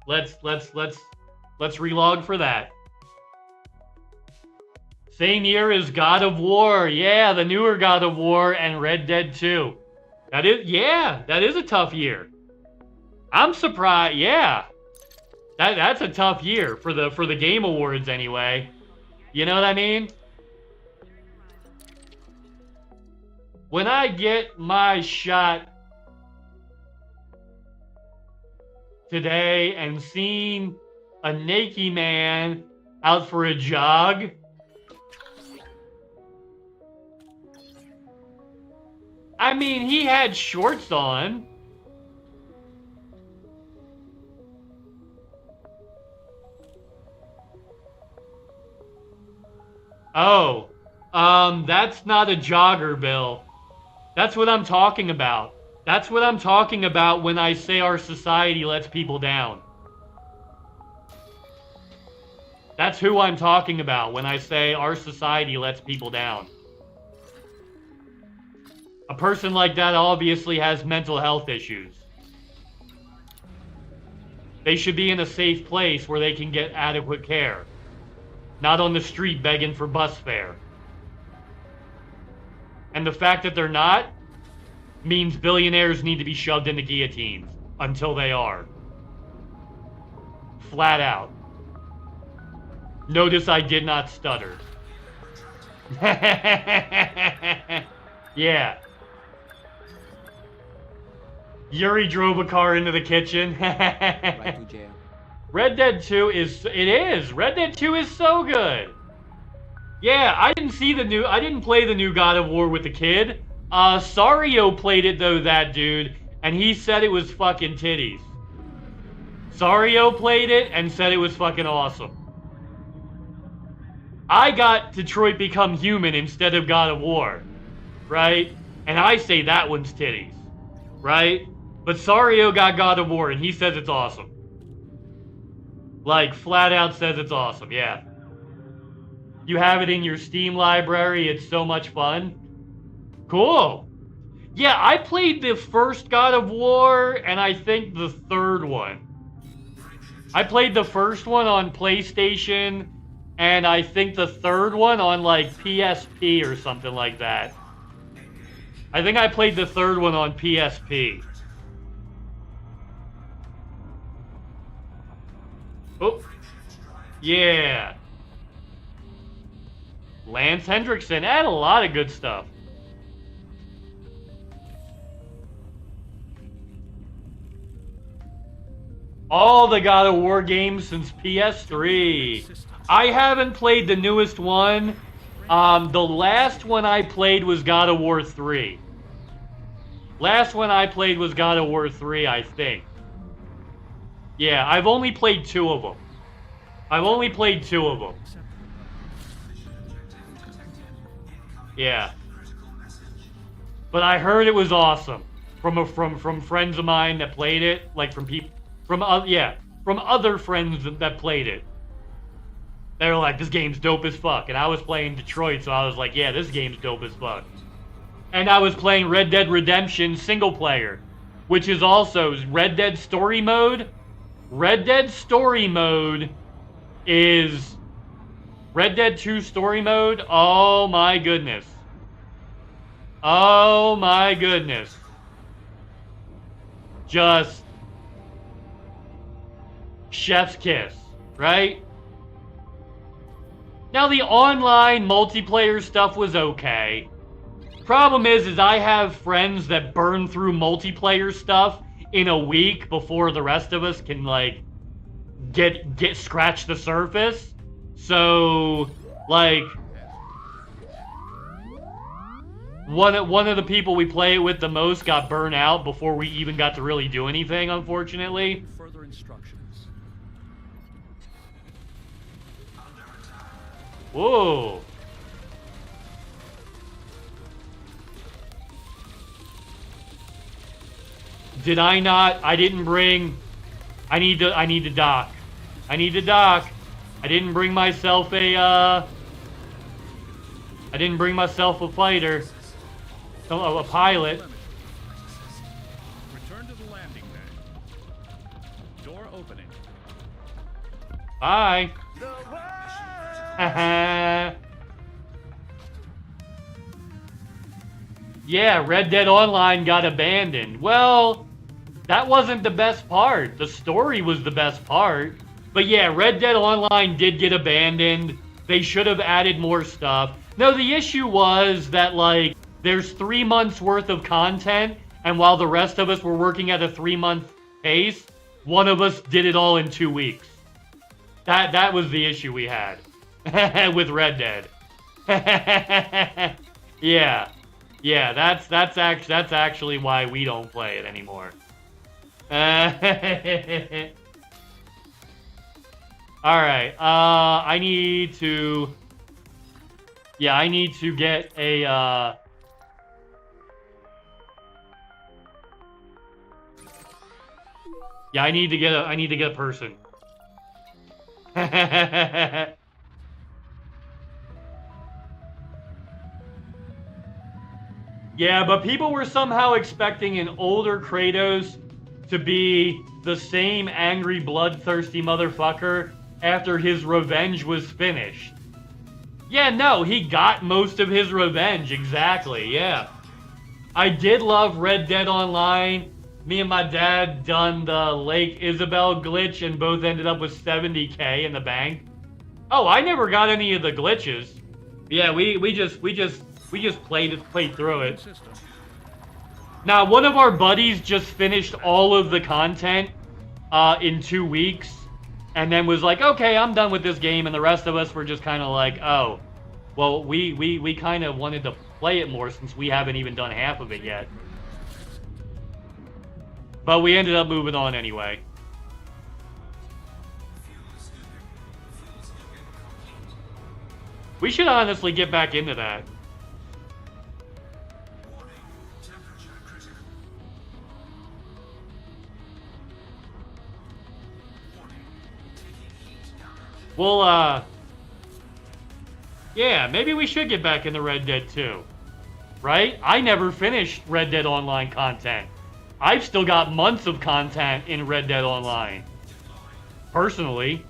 Let's relog for that. Same year as God of War. Yeah, the newer God of War and Red Dead 2. That is a tough year. I'm surprised. Yeah. That's a tough year for the Game Awards anyway. You know what I mean? When I get my shot today and seen a naked man out for a jog, I mean, he had shorts on. Oh, that's not a jogger, Bill. That's what I'm talking about. That's what I'm talking about when I say our society lets people down. That's who I'm talking about when I say our society lets people down. A person like that obviously has mental health issues. They should be in a safe place where they can get adequate care. Not on the street begging for bus fare. And the fact that they're not means billionaires need to be shoved into guillotines until they are. Flat out. Notice I did not stutter. Yeah. Yuri drove a car into the kitchen. Right to jail. Red Dead 2 is. Red Dead 2 is so good. Yeah, I didn't play the new God of War with the kid. Sario played it though, that dude, and he said it was fucking titties. Sario played it and said it was fucking awesome. I got Detroit Become Human instead of God of War, right? And I say that one's titties, right? But Sario got God of War and he says it's awesome. Like, flat out says it's awesome, yeah. You have it in your Steam library, it's so much fun. Cool. Yeah, I played the first God of War and I think the third one. I played the first one on PlayStation and I think the third one on like PSP or something like that. I think I played the third one on PSP. Oh, yeah. Lance Hendrickson had a lot of good stuff. All the God of War games since PS3. I haven't played the newest one. The last one I played was God of War 3. Last one I played was God of War 3, I think. Yeah, I've only played 2 of them. Yeah. But I heard it was awesome from friends of mine that played it, like from other friends that played it. They were like, this game's dope as fuck. And I was playing Detroit, so I was like, yeah, this game's dope as fuck. And I was playing Red Dead Redemption single player, which is also Red Dead Story Mode. Red Dead Story Mode is Red Dead 2 Story Mode. Oh my goodness. Oh my goodness. Just chef's kiss, right? Now the online multiplayer stuff was okay. Problem is I have friends that burn through multiplayer stuff in a week before the rest of us can like get scratch the surface. So like one of the people we play it with the most got burnt out before we even got to really do anything, unfortunately. Further instructions. Whoa. Did I not? I didn't bring... I need to dock. I need to dock. I didn't bring myself a, I didn't bring myself a fighter. So, a pilot. Return to the landing bay. Door opening. Bye. Yeah, Red Dead Online got abandoned. Well, that wasn't the best part. The story was the best part. But yeah, Red Dead Online did get abandoned. They should have added more stuff. No, the issue was that, like, there's 3 months worth of content, and while the rest of us were working at a 3-month pace, one of us did it all in 2 weeks. That was the issue we had with Red Dead. Yeah. Yeah, that's actually why we don't play it anymore. Alright, I need to... Yeah, I need to get a, Yeah, I need to get a person. Yeah, but people were somehow expecting an older Kratos to be the same angry, bloodthirsty motherfucker after his revenge was finished. Yeah, no, he got most of his revenge, exactly, yeah. I did love Red Dead Online. Me and my dad done the Lake Isabel glitch and both ended up with 70K in the bank. Oh, I never got any of the glitches. Yeah, we just played through it. Now, one of our buddies just finished all of the content in 2 weeks, and then was like, okay, I'm done with this game, and the rest of us were just kind of like, oh, well, we kind of wanted to play it more since we haven't even done half of it yet. But we ended up moving on anyway. We should honestly get back into that. Well, yeah, maybe we should get back into Red Dead 2. Right? I never finished Red Dead Online content. I've still got months of content in Red Dead Online. Personally.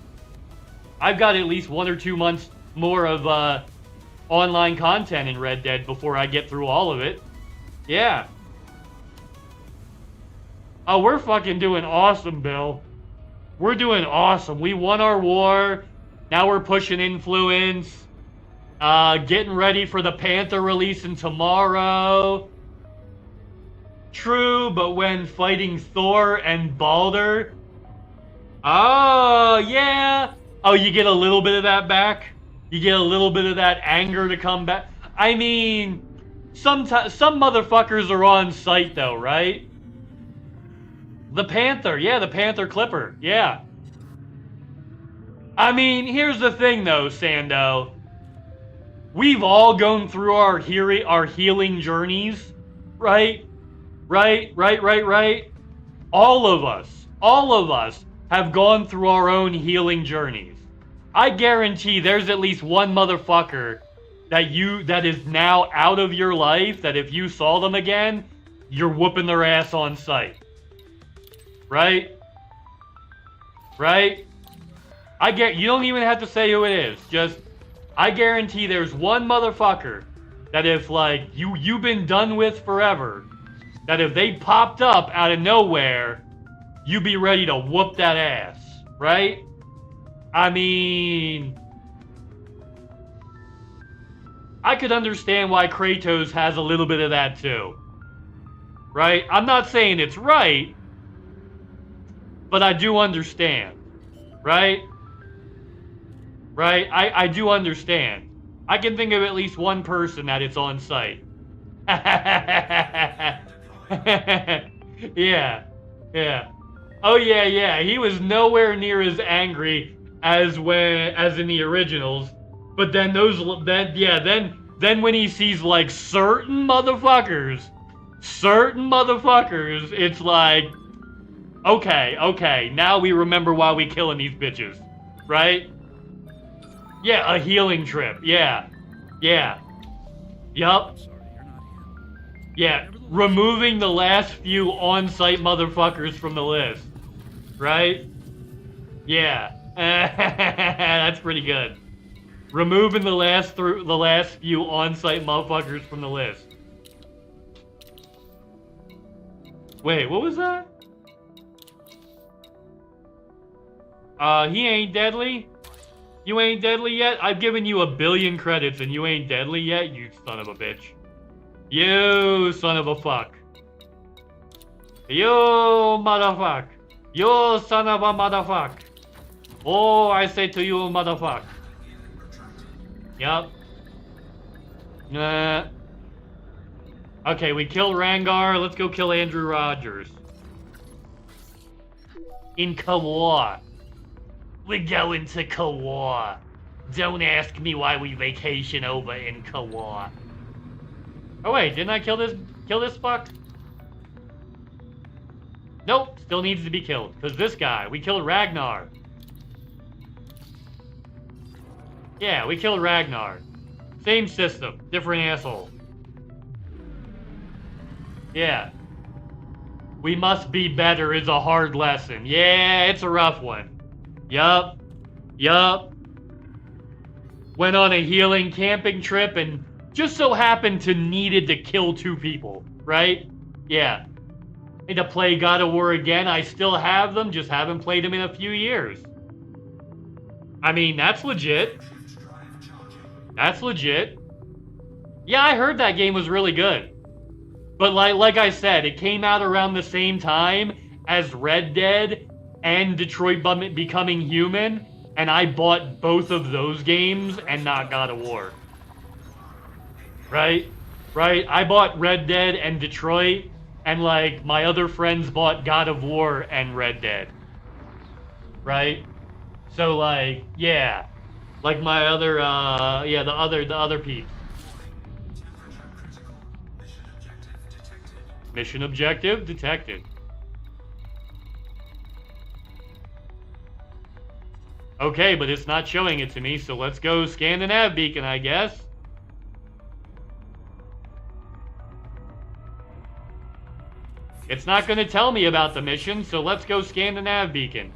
I've got at least 1 or 2 months more of online content in Red Dead before I get through all of it. Yeah. Oh, we're fucking doing awesome, Bill. We're doing awesome. We won our war. Now we're pushing influence. Getting ready for the Panther releasing tomorrow. True, but when fighting Thor and Baldur... Oh, yeah. Oh, you get a little bit of that back? You get a little bit of that anger to come back? I mean, some motherfuckers are on site, though, right? The Panther. Yeah, the Panther Clipper. Yeah. I mean, here's the thing, though, Sando. We've all gone through our healing journeys, right? Right. All of us have gone through our own healing journeys. I guarantee there's at least one motherfucker that is now out of your life that if you saw them again, you're whooping their ass on sight. Right? You don't even have to say who it is. Just, I guarantee there's one motherfucker that if, like, you've been done with forever, that if they popped up out of nowhere, you'd be ready to whoop that ass, right? I mean, I could understand why Kratos has a little bit of that too, right? I'm not saying it's right, but I do understand, right? I do understand. I can think of at least one person that it's on site. Yeah. Oh yeah. He was nowhere near as angry as in the originals. But then then when he sees like certain motherfuckers certain motherfuckers, it's like, okay, now we remember why we killing these bitches, right? Yeah, a healing trip, yeah, yup, yeah, removing the last few on-site motherfuckers from the list, right? Yeah, that's pretty good. Removing the last few on-site motherfuckers from the list. Wait, what was that? He ain't deadly? You ain't deadly yet? I've given you 1 billion credits and you ain't deadly yet, you son of a bitch. You son of a fuck. You motherfuck. You son of a motherfuck. Oh, I say to you, motherfuck. Yup. Nah. Okay, we killed Rangar. Let's go kill Andrew Rogers. In Kawar. We're going to Kawar. Don't ask me why we vacation over in Kawar. Oh wait, didn't I kill this fuck? Nope, still needs to be killed. Because this guy, we killed Ragnar. Yeah, we killed Ragnar. Same system, different asshole. Yeah. We must be better is a hard lesson. Yeah, it's a rough one. Yup. Went on a healing camping trip and just so happened to needed to kill 2 people, right? Yeah. Need to play God of War again. I still have them, just haven't played them in a few years. I mean, that's legit. That's legit. Yeah, I heard that game was really good. But like I said, it came out around the same time as Red Dead and Detroit Becoming Human, and I bought both of those games and not God of War. Right? I bought Red Dead and Detroit, and like my other friends bought God of War and Red Dead. Right? So like, yeah. Like my other, the other peeps. Mission objective detected. Okay, but it's not showing it to me, so let's go scan the nav beacon, I guess. It's not going to tell me about the mission, so let's go scan the nav beacon.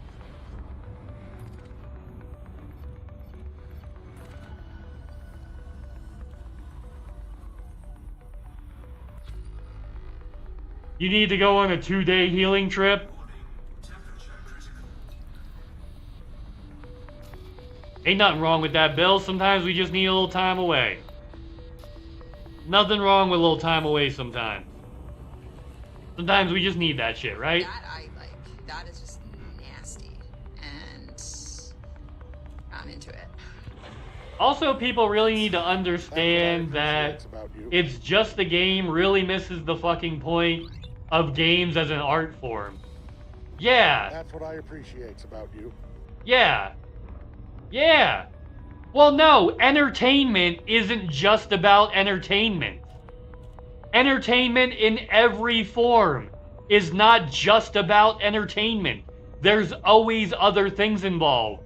You need to go on a 2-day healing trip? Ain't nothing wrong with that, Bill. Sometimes we just need a little time away. Nothing wrong with a little time away sometimes. Sometimes we just need that shit, right? That I like. That is just nasty. And I'm into it. Also, people really need to understand that it's just the game really misses the fucking point of games as an art form. Yeah. That's what I appreciate about you. Yeah. Well, no, entertainment isn't just about entertainment. Entertainment in every form is not just about entertainment. There's always other things involved.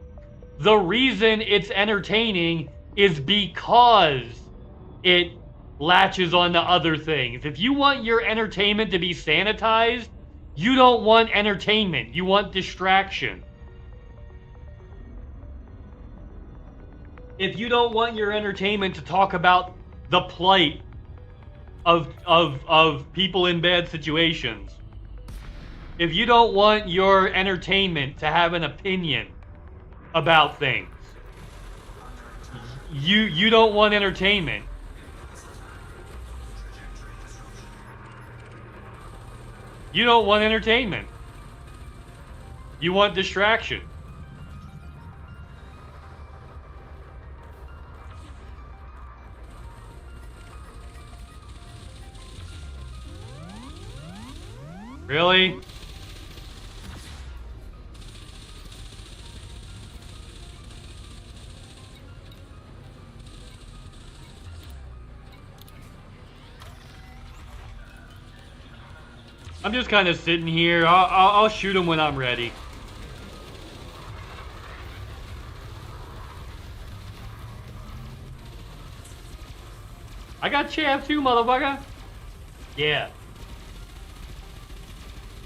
The reason it's entertaining is because it latches on to other things. If you want your entertainment to be sanitized, you don't want entertainment. You want distraction. If you don't want your entertainment to talk about the plight of people in bad situations, if you don't want your entertainment to have an opinion about things, you don't want entertainment. You don't want entertainment. You want distraction. Really? I'm just kind of sitting here. I'll shoot him when I'm ready. I got chav too, motherfucker. Yeah.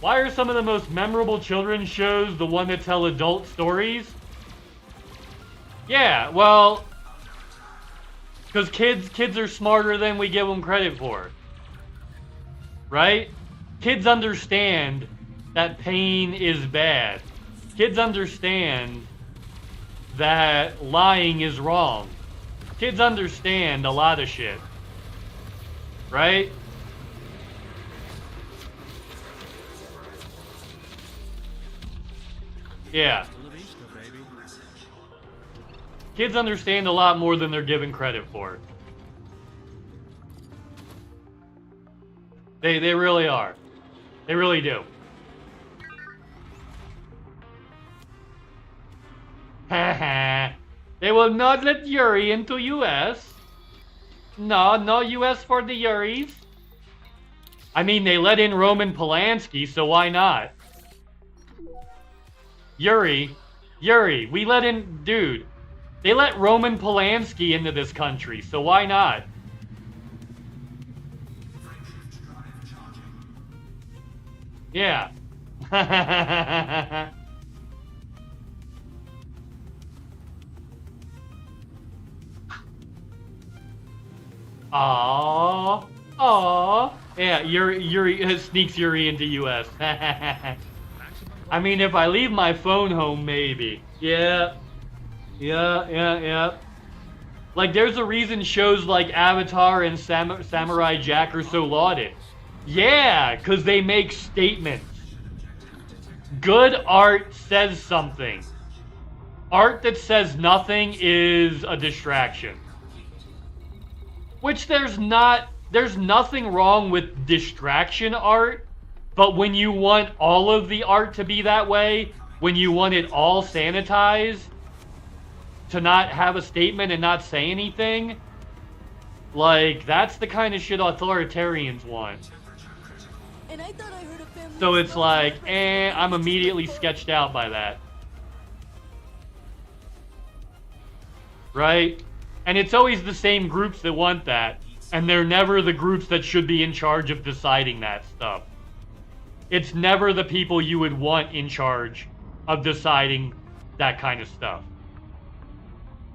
Why are some of the most memorable children's shows the one that tell adult stories? Yeah, well, because kids are smarter than we give them credit for. Right? Kids understand that pain is bad. Kids understand that lying is wrong. Kids understand a lot of shit. Right? Yeah. Kids understand a lot more than they're given credit for. They really are. They really do. Haha. They will not let Yuri into US. No, no US for the Yuris. I mean, they let in Roman Polanski, so why not? Yuri, we let in, dude. They let Roman Polanski into this country, so why not? Yeah. Aww. Aww. Yeah, Yuri sneaks Yuri into US. I mean, if I leave my phone home, maybe. Yeah. Yeah. Like, there's a reason shows like Avatar and Samurai Jack are so lauded. Yeah, because they make statements. Good art says something. Art that says nothing is a distraction. Which there's nothing wrong with distraction art, but when you want all of the art to be that way, when you want it all sanitized, to not have a statement and not say anything, like, that's the kind of shit authoritarians want. And I thought I heard a family. So it's like, I'm immediately sketched out by that. Right? And it's always the same groups that want that, and they're never the groups that should be in charge of deciding that stuff. It's never the people you would want in charge of deciding that kind of stuff.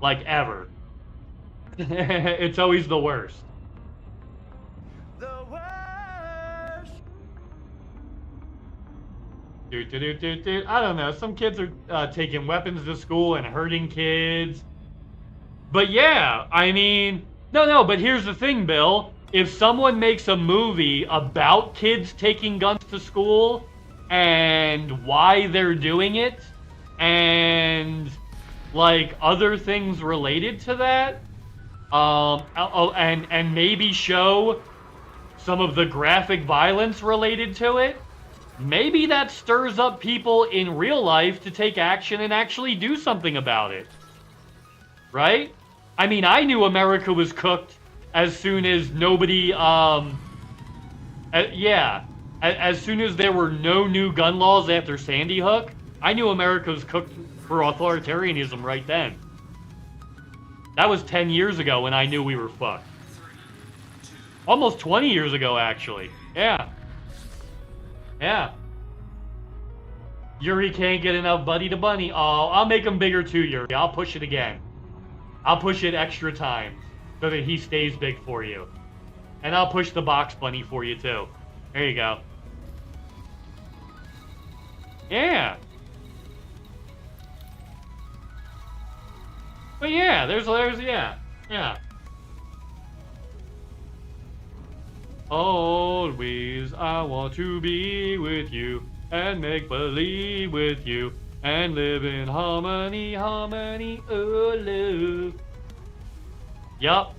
Like, ever. It's always the worst. The worst. Dude. I don't know. Some kids are taking weapons to school and hurting kids. But yeah, I mean, no, but here's the thing, Bill. If someone makes a movie about kids taking guns to school and why they're doing it and like other things related to that, and maybe show some of the graphic violence related to it, maybe that stirs up people in real life to take action and actually do something about it. Right? I mean, I knew America was cooked as soon as nobody, as soon as there were no new gun laws after Sandy Hook, I knew America was cooked for authoritarianism right then. That was 10 years ago when I knew we were fucked. Almost 20 years ago, actually. Yeah. Yuri can't get enough Buddy to Bunny. Oh, I'll make him bigger too, Yuri. I'll push it again. I'll push it extra times so that he stays big for you. And I'll push the box bunny for you too. There you go. Yeah. But yeah, there's yeah. Always I want to be with you and make believe with you and live in harmony, oh love. Yup.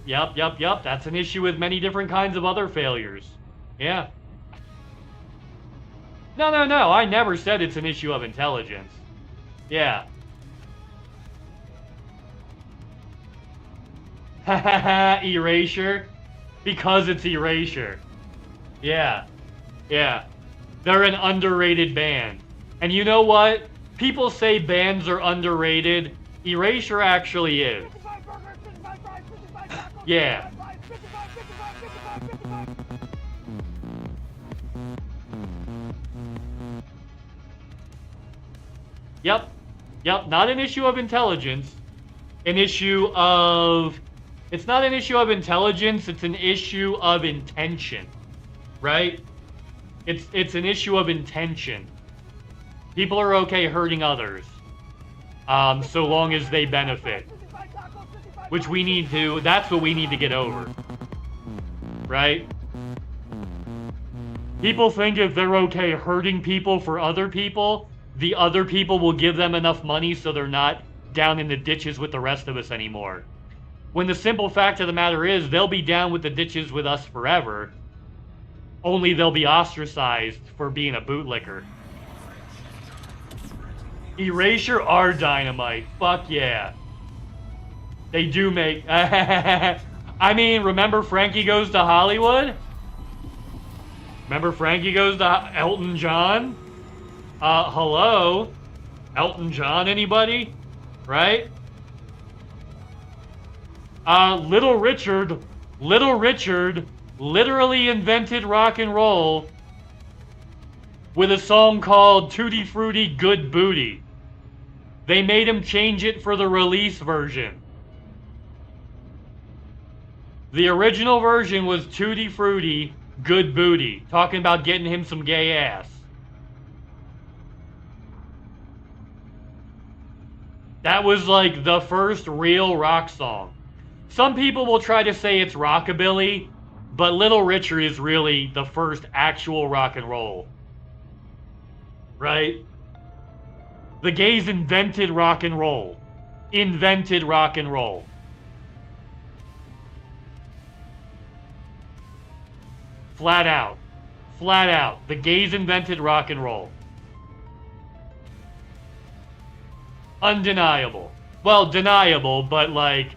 That's an issue with many different kinds of other failures. Yeah. No. I never said it's an issue of intelligence. Yeah. Erasure. Because it's erasure. Yeah. They're an underrated band. And you know what? People say bands are underrated. Erasure actually is. Yeah. Yep. Yep. Not an issue of intelligence. An issue of... It's not an issue of intelligence. It's an issue of intention. Right? It's an issue of intention. People are okay hurting others. So long as they benefit. Which we need to... That's what we need to get over. Right? People think if they're okay hurting people for other people, the other people will give them enough money so they're not down in the ditches with the rest of us anymore. When the simple fact of the matter is, they'll be down with the ditches with us forever. Only they'll be ostracized for being a bootlicker. Erasure are dynamite. Fuck yeah. They do make... I mean, remember Frankie Goes to Hollywood? Remember Frankie Goes to Elton John? Hello? Elton John, anybody? Right? Little Richard literally invented rock and roll with a song called Tutti Frutti Good Booty. They made him change it for the release version. The original version was Tutti Frutti Good Booty, talking about getting him some gay ass. That was like the first real rock song. Some people will try to say it's rockabilly, but Little Richard is really the first actual rock and roll. Right? The gays invented rock and roll. Invented rock and roll. Flat out. Flat out. The gays invented rock and roll. Undeniable. Well, deniable, but like,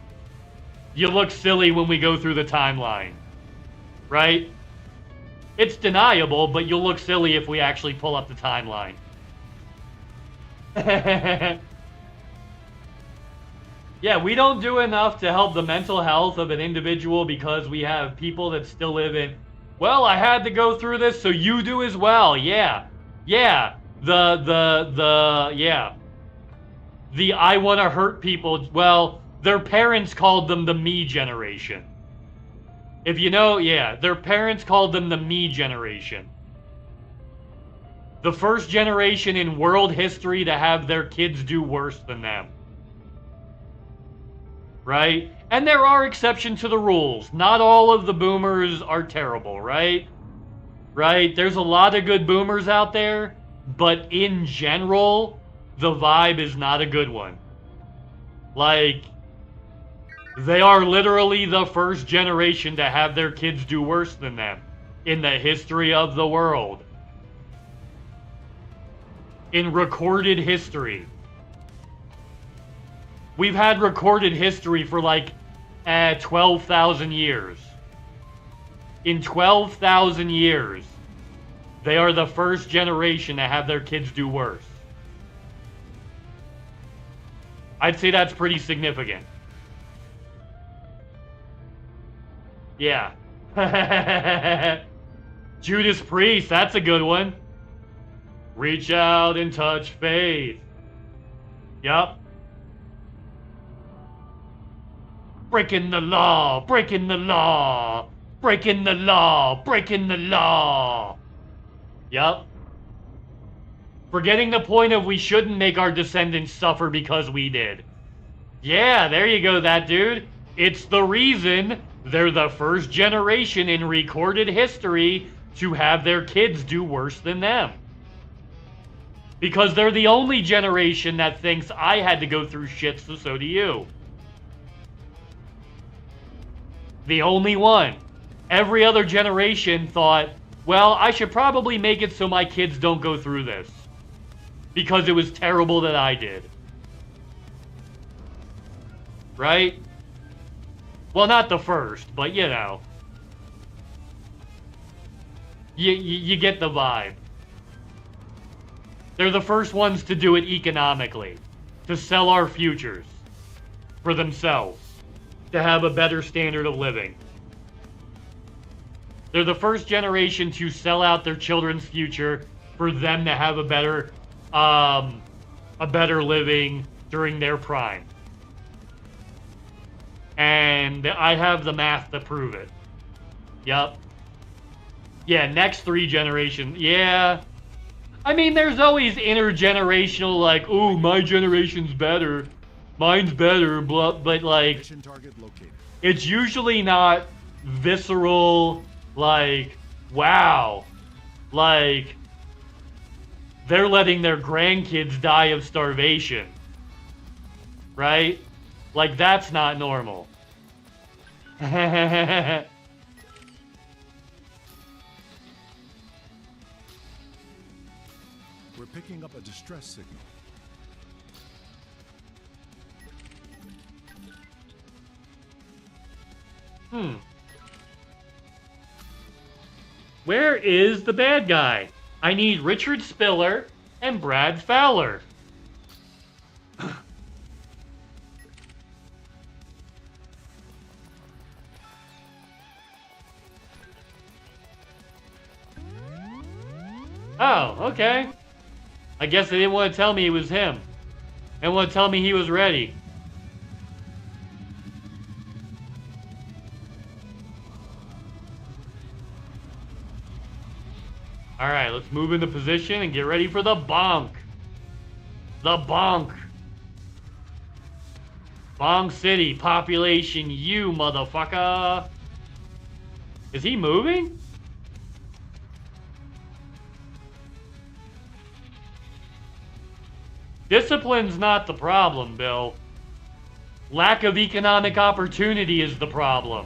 you look silly when we go through the timeline. Right? It's deniable, but you'll look silly if we actually pull up the timeline. Yeah, we don't do enough to help the mental health of an individual because we have people that still live in, well, I had to go through this, so you do as well. Yeah. Yeah. Yeah. The I want to hurt people, well, their parents called them the me generation. If you know, yeah, their parents called them the me generation. The first generation in world history to have their kids do worse than them. Right? And there are exceptions to the rules. Not all of the boomers are terrible, right? Right? There's a lot of good boomers out there, but in general, the vibe is not a good one. Like, they are literally the first generation to have their kids do worse than them in the history of the world. In recorded history. We've had recorded history for like 12,000 years. In 12,000 years, they are the first generation to have their kids do worse. I'd say that's pretty significant. Yeah. Judas Priest, that's a good one. Reach out and touch faith. Yup. Breaking the law, breaking the law, breaking the law, breaking the law. Yup. Forgetting the point of we shouldn't make our descendants suffer because we did. Yeah, there you go, that dude. It's the reason they're the first generation in recorded history to have their kids do worse than them. Because they're the only generation that thinks I had to go through shit, so do you. The only one. Every other generation thought, well, I should probably make it so my kids don't go through this. Because it was terrible that I did. Right? Well, not the first, but you know. You get the vibe. They're the first ones to do it economically. To sell our futures. For themselves. To have a better standard of living. They're the first generation to sell out their children's future for them to have a better living during their prime. And I have the math to prove it. Yup. Yeah, next 3 generations. Yeah. I mean, there's always intergenerational, like, ooh, my generation's better. Mine's better, blah, but, like, it's usually not visceral, like, wow. Like, they're letting their grandkids die of starvation. Right? Like, that's not normal. We're picking up a distress signal. Where is the bad guy? I need Richard Spiller and Brad Fowler. Oh, okay. I guess they didn't want to tell me it was him. They didn't want to tell me he was ready. Alright, let's move into position and get ready for the bonk. The bonk. Bonk City, population you, motherfucker. Is he moving? Discipline's not the problem, Bill. Lack of economic opportunity is the problem.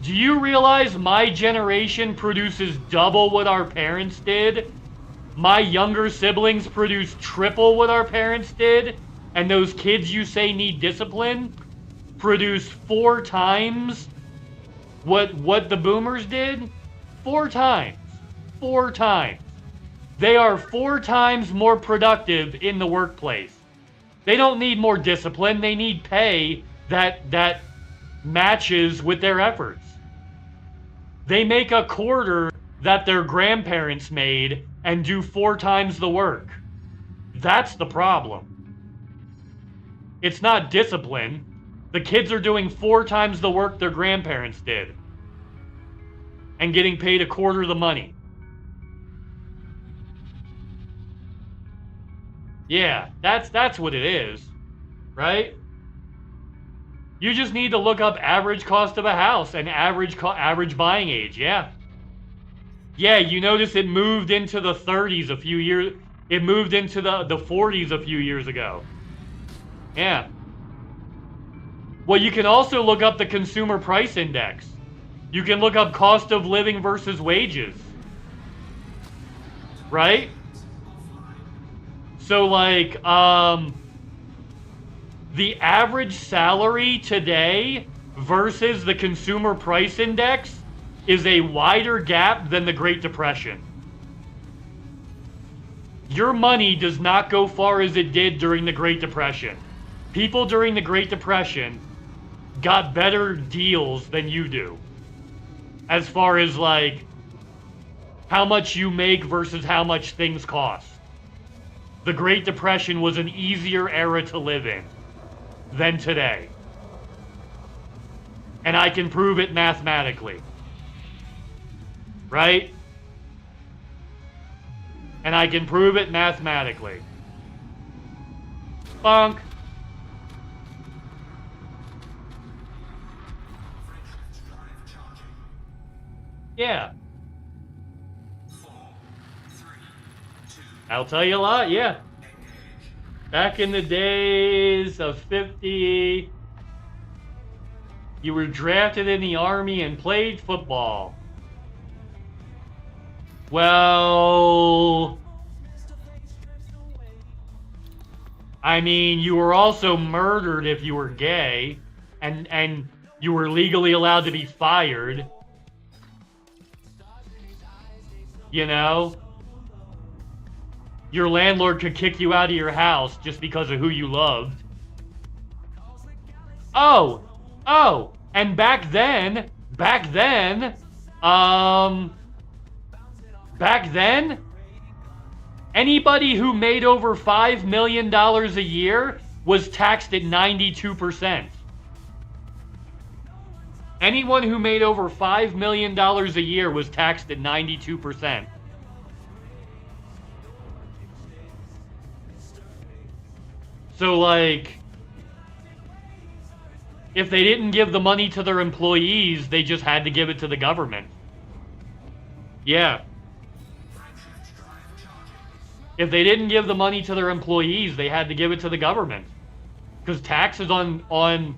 Do you realize my generation produces double what our parents did? My younger siblings produce triple what our parents did? And those kids you say need discipline produce 4 times what the boomers did? 4 times. 4 times. They are 4 times more productive in the workplace. They don't need more discipline. They need pay that matches with their efforts. They make a quarter that their grandparents made and do 4 times the work. That's the problem. It's not discipline. The kids are doing 4 times the work their grandparents did. And getting paid a quarter the money. Yeah, that's what it is. Right? You just need to look up average cost of a house and average buying age. Yeah. Yeah, you notice it moved into the 30s a few years. It moved into the 40s a few years ago. Yeah. Well, you can also look up the consumer price index. You can look up cost of living versus wages. Right? So, like, the average salary today versus the consumer price index is a wider gap than the Great Depression. Your money does not go far as it did during the Great Depression. People during the Great Depression got better deals than you do. As far as, like, how much you make versus how much things cost. The Great Depression was an easier era to live in than today. And I can prove it mathematically. Right? And I can prove it mathematically. Bonk. Yeah. I'll tell you a lot, yeah. Back in the days of 50, you were drafted in the Army and played football. Well, I mean, you were also murdered if you were gay, and you were legally allowed to be fired. You know? your landlord could kick you out of your house just because of who you loved. Oh, and back then, anybody who made over $5 million a year was taxed at 92%. Anyone who made over $5 million a year was taxed at 92%. So, like, if they didn't give the money to their employees, they just had to give it to the government. Yeah. If they didn't give the money to their employees, they had to give it to the government. Because taxes on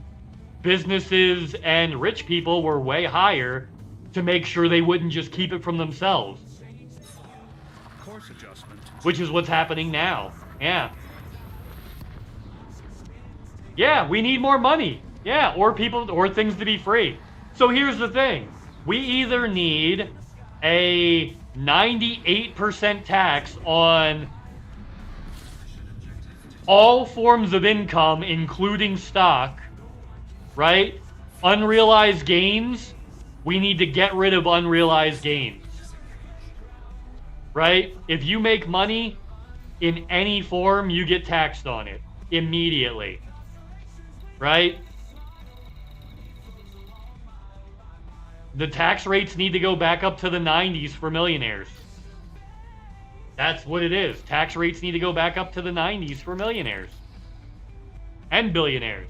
businesses and rich people were way higher to make sure they wouldn't just keep it from themselves. Course adjustment. Which is what's happening now. Yeah. Yeah, we need more money. Yeah, or things to be free. So here's the thing. We either need a 98% tax on all forms of income, including stock, right? Unrealized gains, we need to get rid of unrealized gains, right? If you make money in any form, you get taxed on it immediately, right? The tax rates need to go back up to the 90s for millionaires. That's what it is. Tax rates need to go back up to the 90s for millionaires. And billionaires.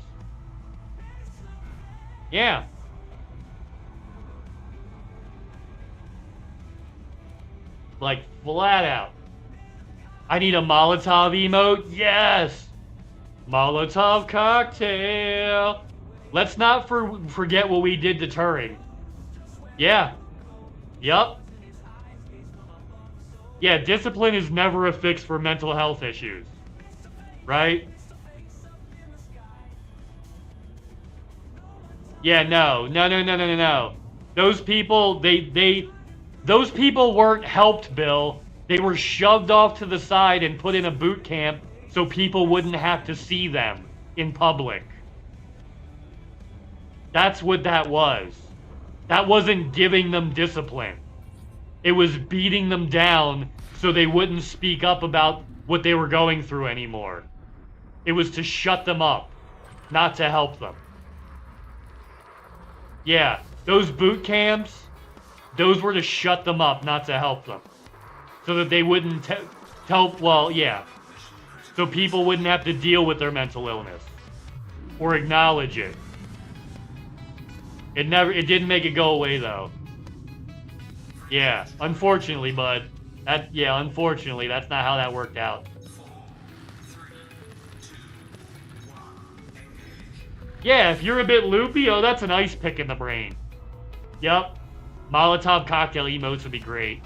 Yeah. Like, flat out. I need a Molotov emote? Yes! Molotov cocktail! Let's not forget what we did to Turing. Yeah. Yup. Yeah, discipline is never a fix for mental health issues. Right? Yeah, no. Those people, those people weren't helped, Bill. They were shoved off to the side and put in a boot camp so people wouldn't have to see them in public. That's what that was. That wasn't giving them discipline. It was beating them down so they wouldn't speak up about what they were going through anymore. It was to shut them up, not to help them. Yeah, those boot camps, those were to shut them up, not to help them. So that they wouldn't so people wouldn't have to deal with their mental illness. Or acknowledge it. It didn't make it go away, though. Yeah, unfortunately, bud. Unfortunately, that's not how that worked out. Yeah, if you're a bit loopy, oh, that's an ice pick in the brain. Yep. Molotov cocktail emotes would be great.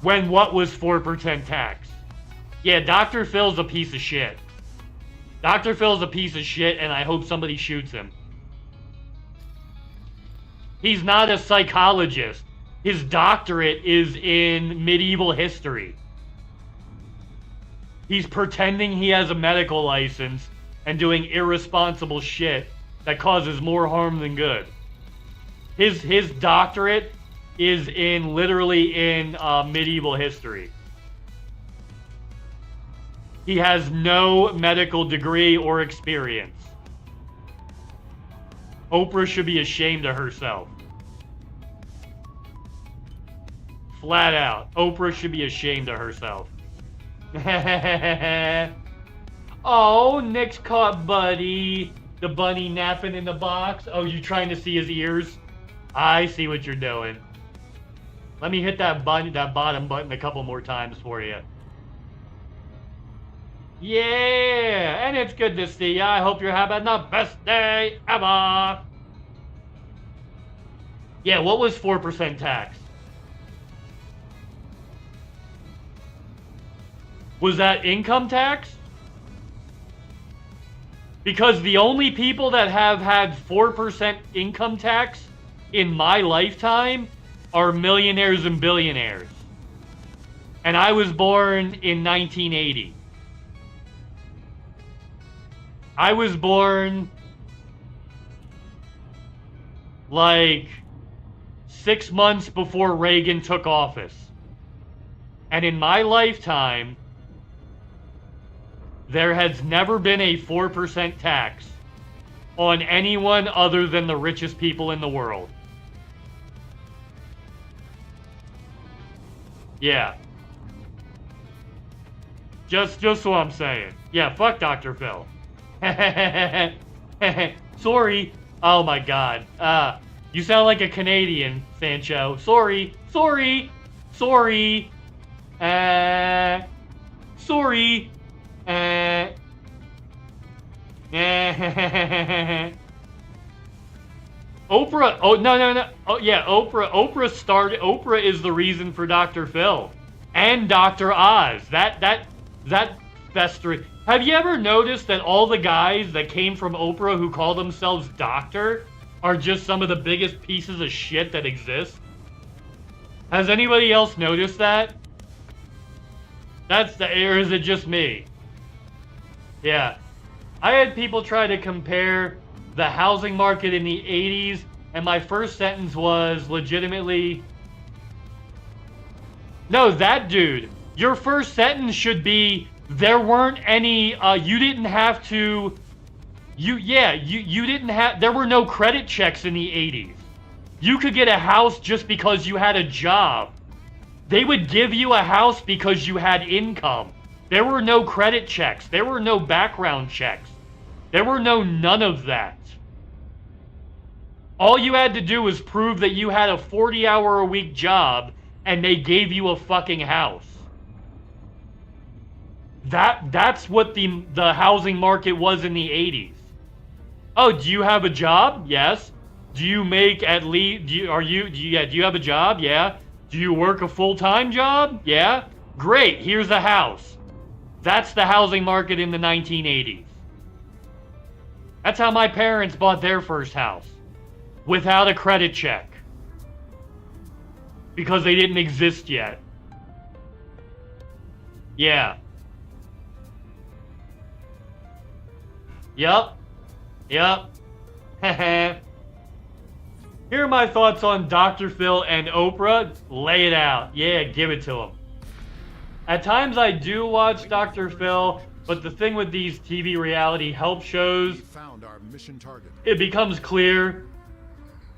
When what was 4% tax? Yeah, Dr. Phil's a piece of shit. Dr. Phil's a piece of shit, and I hope somebody shoots him. He's not a psychologist. His doctorate is in medieval history. He's pretending he has a medical license and doing irresponsible shit that causes more harm than good. His doctorate is literally in medieval history. He has no medical degree or experience. Oprah should be ashamed of herself. Flat out. Oprah should be ashamed of herself. Oh, Nick's caught Buddy. The bunny napping in the box. Oh, you trying to see his ears? I see what you're doing. Let me hit that bottom button a couple more times for you. Yeah, and it's good to see ya. I hope you're having the best day ever. Yeah, what was 4% tax? Was that income tax? Because the only people that have had 4% income tax in my lifetime are millionaires and billionaires. And I was born in 1980. I was born like 6 months before Reagan took office. And in my lifetime, there has never been a 4% tax on anyone other than the richest people in the world. Yeah. Just what I'm saying. Yeah, fuck Dr. Phil. Sorry. Oh my god. You sound like a Canadian, Sancho. Sorry. Sorry. Sorry. Sorry. Oprah. Oh no. Oh yeah, Oprah. Oprah is the reason for Dr. Phil and Dr. Oz. That festering. Have you ever noticed that all the guys that came from Oprah who call themselves doctor are just some of the biggest pieces of shit that exist? Has anybody else noticed that? Or is it just me? Yeah. I had people try to compare the housing market in the 80s, and my first sentence was legitimately... No, that dude. Your first sentence should be, there weren't any, you didn't have to... You didn't have... There were no credit checks in the 80s. You could get a house just because you had a job. They would give you a house because you had income. There were no credit checks. There were no background checks. There were none of that. All you had to do was prove that you had a 40-hour-a-week job and they gave you a fucking house. That's what the housing market was in the 80s. Oh, do you have a job? Yes. Do you make at least... Do you have a job? Yeah. Do you work a full-time job? Yeah. Great. Here's a house. That's the housing market in the 1980s. That's how my parents bought their first house. Without a credit check. Because they didn't exist yet. Yeah. Yup. Here are my thoughts on Dr. Phil and Oprah. Lay it out. Yeah, give it to them. At times I do watch Dr. Phil, but the thing with these TV reality help shows, Found our mission target. it becomes clear.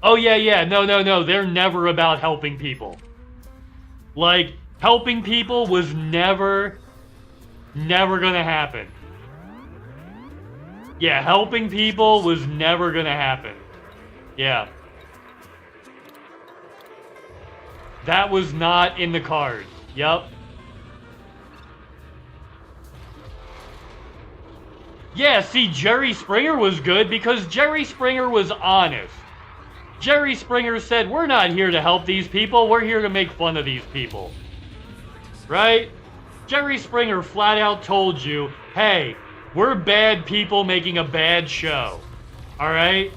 Oh yeah, no, they're never about helping people. Like, helping people was never gonna happen. Yeah, helping people was never gonna happen. Yeah. That was not in the cards. Yup. Yeah, see, Jerry Springer was good because Jerry Springer was honest. Jerry Springer said, we're not here to help these people, we're here to make fun of these people. Right? Jerry Springer flat out told you, hey, we're bad people making a bad show. Alright?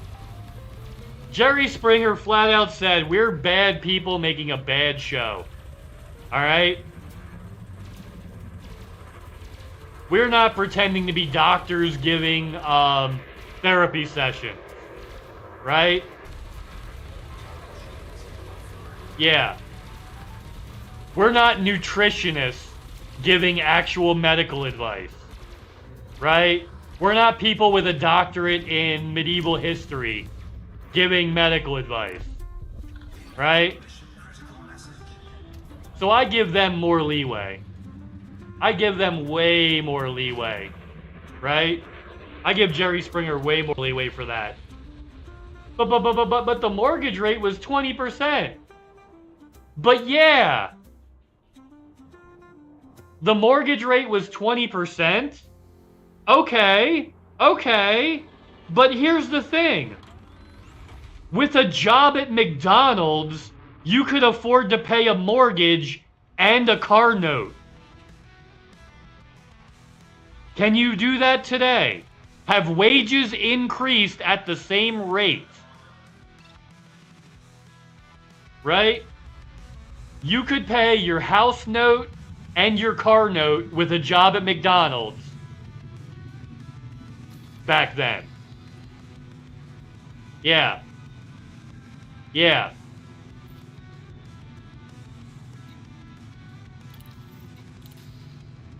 Jerry Springer flat out said, we're bad people making a bad show. Alright? We're not pretending to be doctors giving therapy sessions. Right? Yeah. We're not nutritionists giving actual medical advice. Right? We're not people with a doctorate in medieval history giving medical advice. Right? So I give them more leeway. I give them way more leeway. Right? I give Jerry Springer way more leeway for that. But the mortgage rate was 20%. But yeah. The mortgage rate was 20%. Okay. But here's the thing. With a job at McDonald's, you could afford to pay a mortgage and a car note. Can you do that today? Have wages increased at the same rate? Right? You could pay your house note and your car note with a job at McDonald's back then. Yeah. Yeah.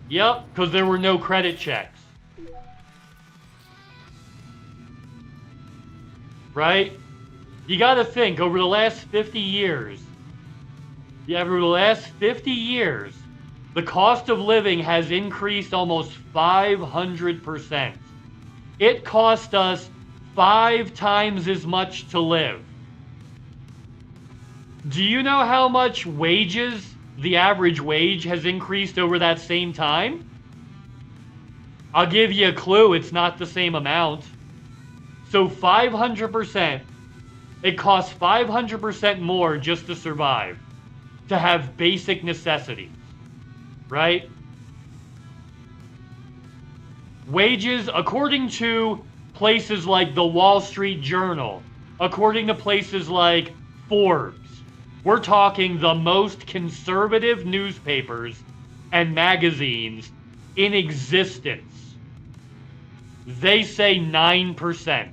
Yep, because there were no credit checks. Right? You gotta think, over the last 50 years, the cost of living has increased almost 500%. It cost us 5 times as much to live. Do you know how much wages, the average wage, has increased over that same time? I'll give you a clue, it's not the same amount. So 500%, it costs 500% more just to survive, to have basic necessities, right? Wages, according to places like the Wall Street Journal, according to places like Forbes, we're talking the most conservative newspapers and magazines in existence. They say 9%.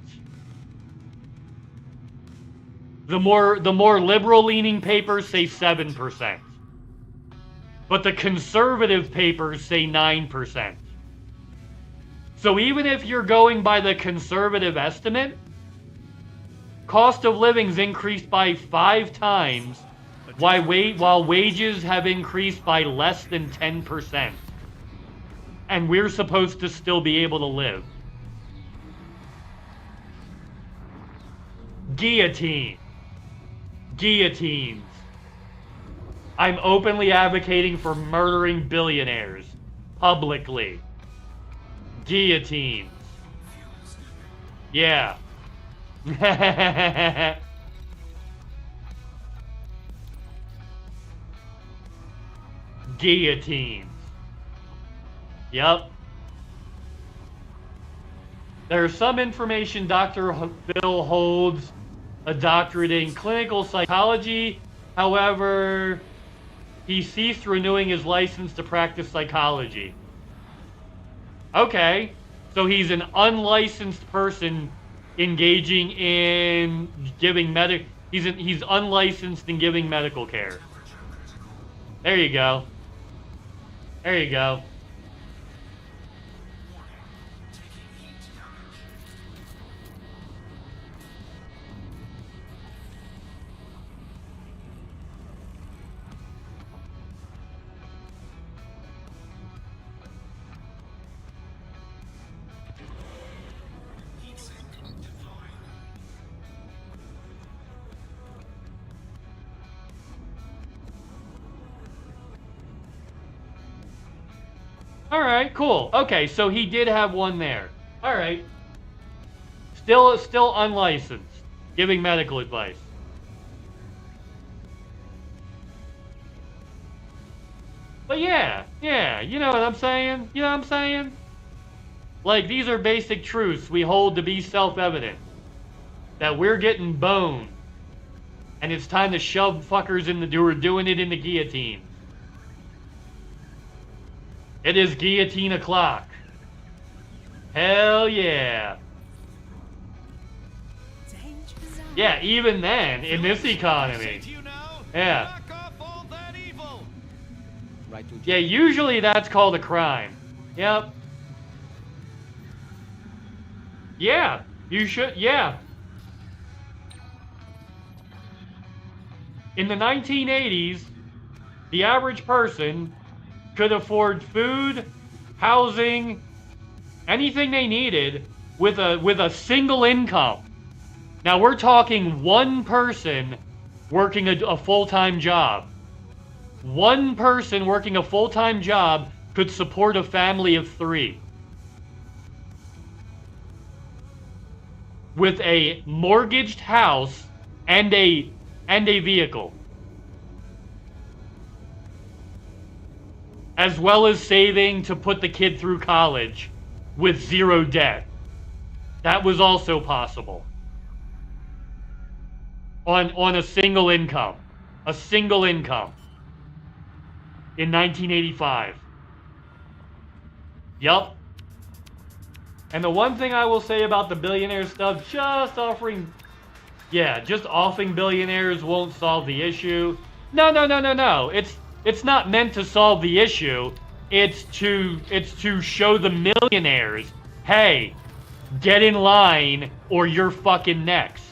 The more liberal-leaning papers say 7%. But the conservative papers say 9%. So even if you're going by the conservative estimate, cost of living's increased by 5 times, while wages have increased by less than 10%. And we're supposed to still be able to live. Guillotine. Guillotines. I'm openly advocating for murdering billionaires. Publicly. Guillotines. Yeah. Guillotines. Yep. There's some information Dr. Bill holds a doctorate in clinical psychology. However, he ceased renewing his license to practice psychology. Okay, so he's an unlicensed person engaging in giving he's unlicensed in giving medical care. There you go. There you go. Alright, cool. Okay, so he did have one there. Alright. Still unlicensed. Giving medical advice. But yeah, you know what I'm saying? You know what I'm saying? Like, these are basic truths we hold to be self-evident. That we're getting boned. And it's time to shove fuckers in the door, doing it in the guillotine. It is guillotine o'clock. Hell yeah. Yeah, even then, in this economy. Yeah. Yeah, usually that's called a crime. Yep. Yeah, you should, yeah. In the 1980s, the average person could afford food, housing, anything they needed with a single income. Now we're talking one person working a full-time job. One person working a full-time job could support a family of 3. With a mortgaged house and a vehicle. As well as saving to put the kid through college with 0 debt. That was also possible. On a single income. A single income. in 1985. Yup. And the one thing I will say about the billionaire stuff, just offering billionaires won't solve the issue. No. It's not meant to solve the issue. It's to show the millionaires, hey, get in line or you're fucking next.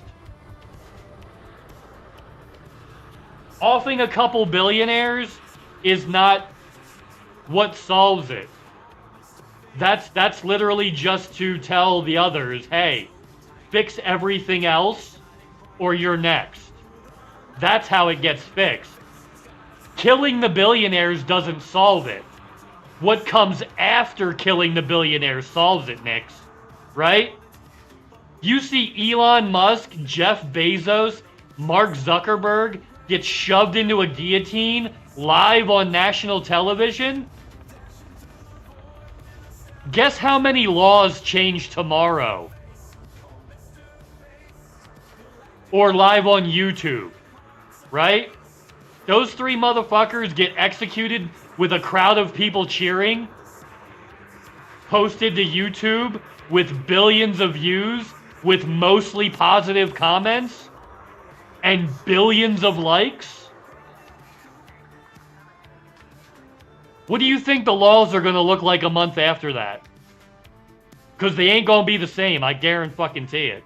Offing a couple billionaires is not what solves it. That's literally just to tell the others, hey, fix everything else or you're next. That's how it gets fixed. Killing the billionaires doesn't solve it. What comes after killing the billionaires solves it, Nix. Right? You see Elon Musk, Jeff Bezos, Mark Zuckerberg get shoved into a guillotine live on national television? Guess how many laws change tomorrow? Or live on YouTube, right? Those three motherfuckers get executed with a crowd of people cheering, posted to YouTube with billions of views, with mostly positive comments, and billions of likes? What do you think the laws are gonna look like a month after that? Because they ain't gonna be the same, I guarantee it.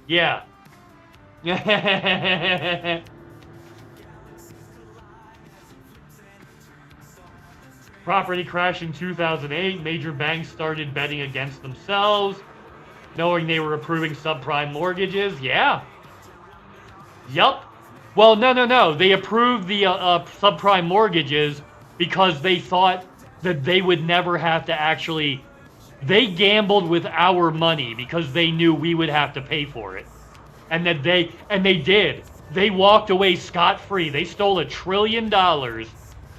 Yeah. Property crash in 2008. Major banks started betting against themselves, knowing they were approving subprime mortgages. Yeah. Yup. Well, no. They approved the subprime mortgages because they thought that they would never have to actually... They gambled with our money because they knew we would have to pay for it. And that they did. They walked away scot-free. They stole $1 trillion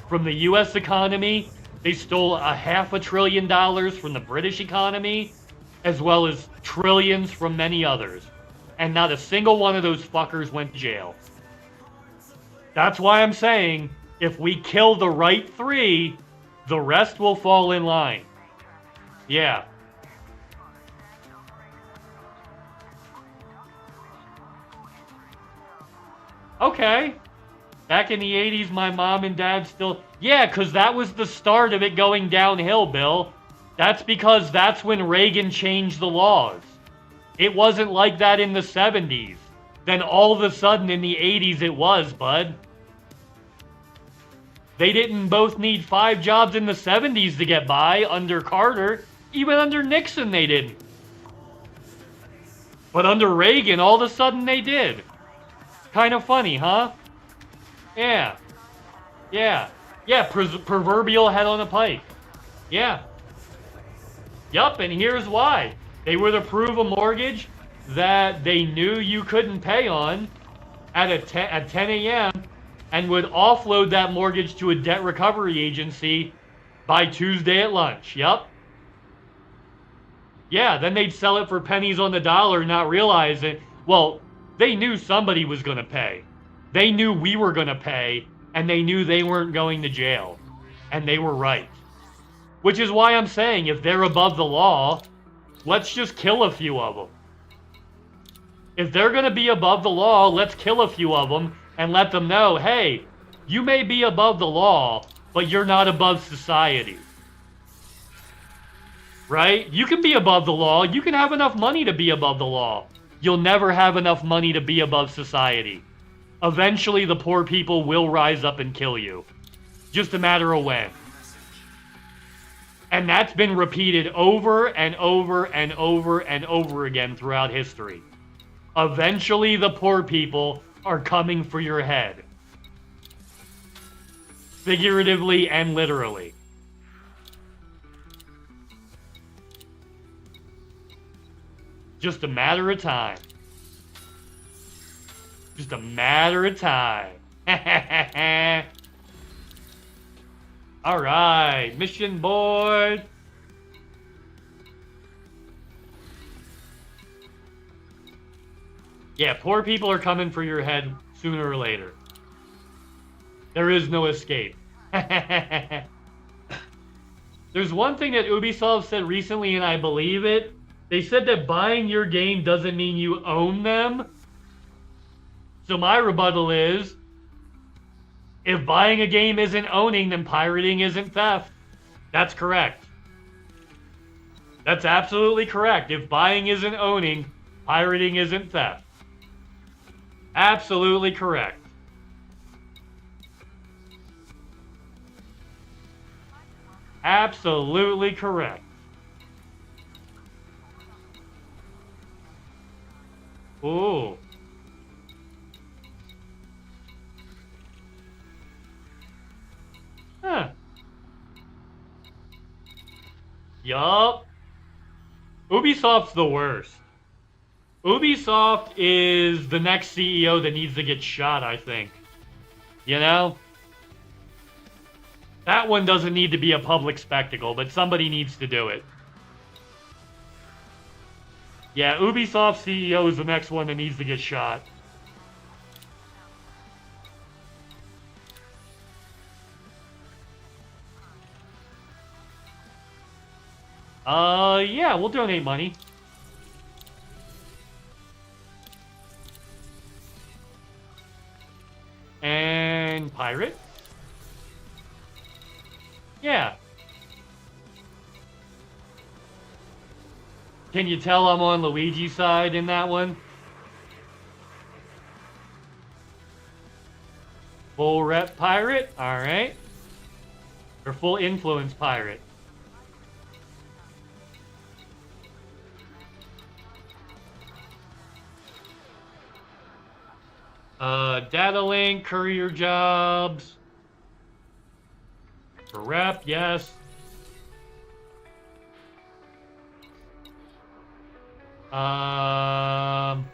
from the U.S. economy. They stole $500 billion from the British economy, as well as trillions from many others. And not a single one of those fuckers went to jail. That's why I'm saying, if we kill the right three, the rest will fall in line. Yeah. Okay. Back in the 80s, my mom and dad still... Yeah, because that was the start of it going downhill, Bill. That's because that's when Reagan changed the laws. It wasn't like that in the 70s. Then all of a sudden in the 80s it was, bud. They didn't both need 5 jobs in the 70s to get by under Carter. Even under Nixon they didn't. But under Reagan, all of a sudden they did. Kind of funny, huh? Yeah. Proverbial head on a pike. Yeah. Yup, and here's why. They would approve a mortgage that they knew you couldn't pay on at 10 a.m. and would offload that mortgage to a debt recovery agency by Tuesday at lunch. Yup. Yeah, then they'd sell it for pennies on the dollar, not realizing, well, they knew somebody was going to pay. They knew we were going to pay, and they knew they weren't going to jail. And they were right. Which is why I'm saying, if they're above the law, let's just kill a few of them. If they're going to be above the law, let's kill a few of them and let them know, hey, you may be above the law, but you're not above society. Right? You can be above the law. You can have enough money to be above the law. You'll never have enough money to be above society. Eventually, the poor people will rise up and kill you. Just a matter of when. And that's been repeated over and over and over and over again throughout history. Eventually, the poor people are coming for your head. Figuratively and literally. Just a matter of time. Just a matter of time. Alright, mission board. Yeah, poor people are coming for your head sooner or later. There is no escape. There's one thing that Ubisoft said recently, and I believe it. They said that buying your game doesn't mean you own them. So my rebuttal is, if buying a game isn't owning, then pirating isn't theft. That's correct. That's absolutely correct. If buying isn't owning, pirating isn't theft. Absolutely correct. Absolutely correct. Ooh. Huh. Yup. Ubisoft's the worst. Ubisoft is the next CEO that needs to get shot, I think. You know? That one doesn't need to be a public spectacle, but somebody needs to do it. Yeah, Ubisoft CEO is the next one that needs to get shot. Yeah, we'll donate money. And pirate? Yeah. Can you tell I'm on Luigi's side in that one? Full rep pirate, alright. Or full influence pirate. Data link, courier jobs. For rep, yes. Power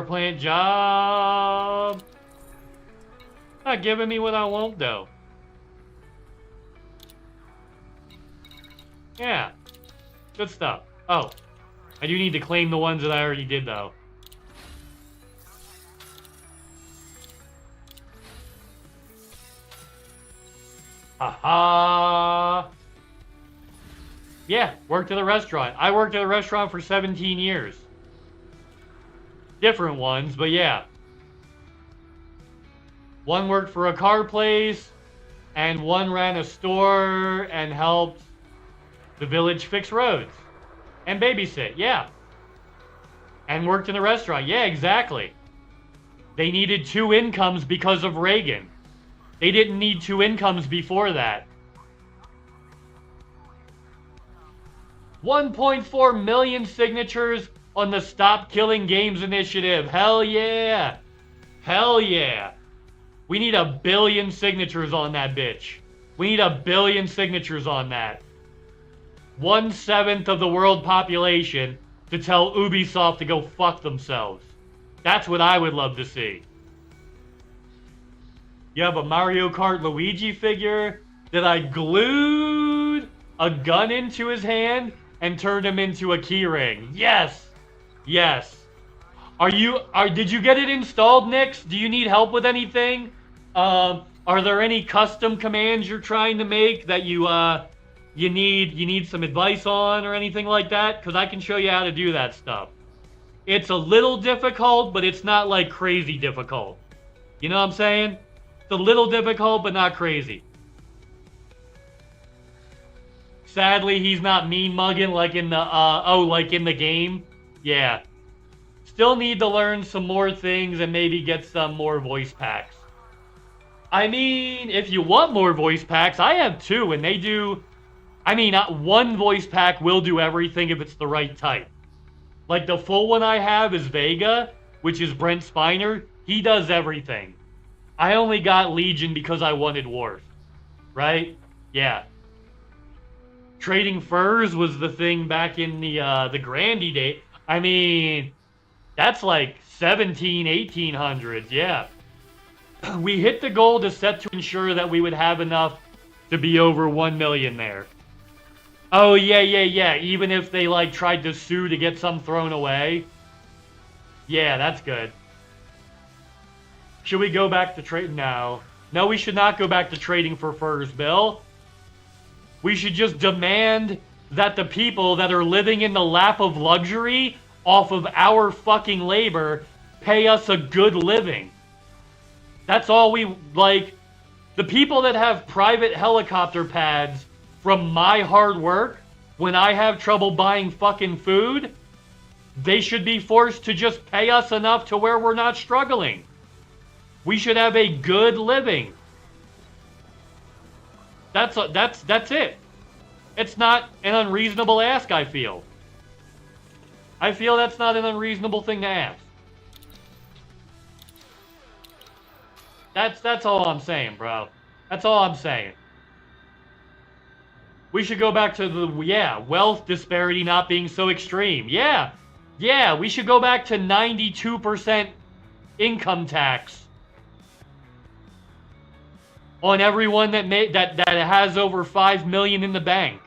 plant job. Not giving me what I want though. Yeah. Good stuff. Oh. I do need to claim the ones that I already did though. Haha. Yeah, worked at a restaurant. I worked at a restaurant for 17 years. Different ones, but yeah. One worked for a car place, and one ran a store and helped the village fix roads. And babysit, yeah. And worked in a restaurant, yeah, exactly. They needed 2 incomes because of Reagan. They didn't need 2 incomes before that. 1.4 million signatures on the Stop Killing Games initiative. Hell yeah. Hell yeah. We need 1 billion signatures on that bitch. We need 1 billion signatures on that. 1/7 of the world population to tell Ubisoft to go fuck themselves. That's what I would love to see. You have a Mario Kart Luigi figure that I glued a gun into his hand and turned him into a keyring. Yes! Yes. Did you get it installed, Nix? Do you need help with anything? Are there any custom commands you're trying to make that you need some advice on or anything like that? Because I can show you how to do that stuff. It's a little difficult, but it's not like crazy difficult. You know what I'm saying? It's a little difficult, but not crazy. Sadly, he's not mean mugging like in the like in the game. Yeah. Still need to learn some more things and maybe get some more voice packs. I mean, if you want more voice packs, I have 2, and they do. I mean, one voice pack will do everything if it's the right type. Like the full one I have is Vega, which is Brent Spiner. He does everything. I only got Legion because I wanted Worf. Right? Yeah. Trading furs was the thing back in the Grandy day. I mean, that's like 1800s, yeah. We hit the goal to set to ensure that we would have enough to be over 1 million there. Oh, yeah. Even if they, like, tried to sue to get some thrown away. Yeah, that's good. Should we go back to trade? No. No, we should not go back to trading for furs, Bill. We should just demand that the people that are living in the lap of luxury off of our fucking labor pay us a good living. That's all we, like, the people that have private helicopter pads from my hard work, when I have trouble buying fucking food, they should be forced to just pay us enough to where we're not struggling. We should have a good living. That's it. It's not an unreasonable ask, I feel. I feel that's not an unreasonable thing to ask. That's all I'm saying, bro. That's all I'm saying. We should go back to the, wealth disparity not being so extreme. Yeah, we should go back to 92% income tax on everyone that has over 5 million in the bank.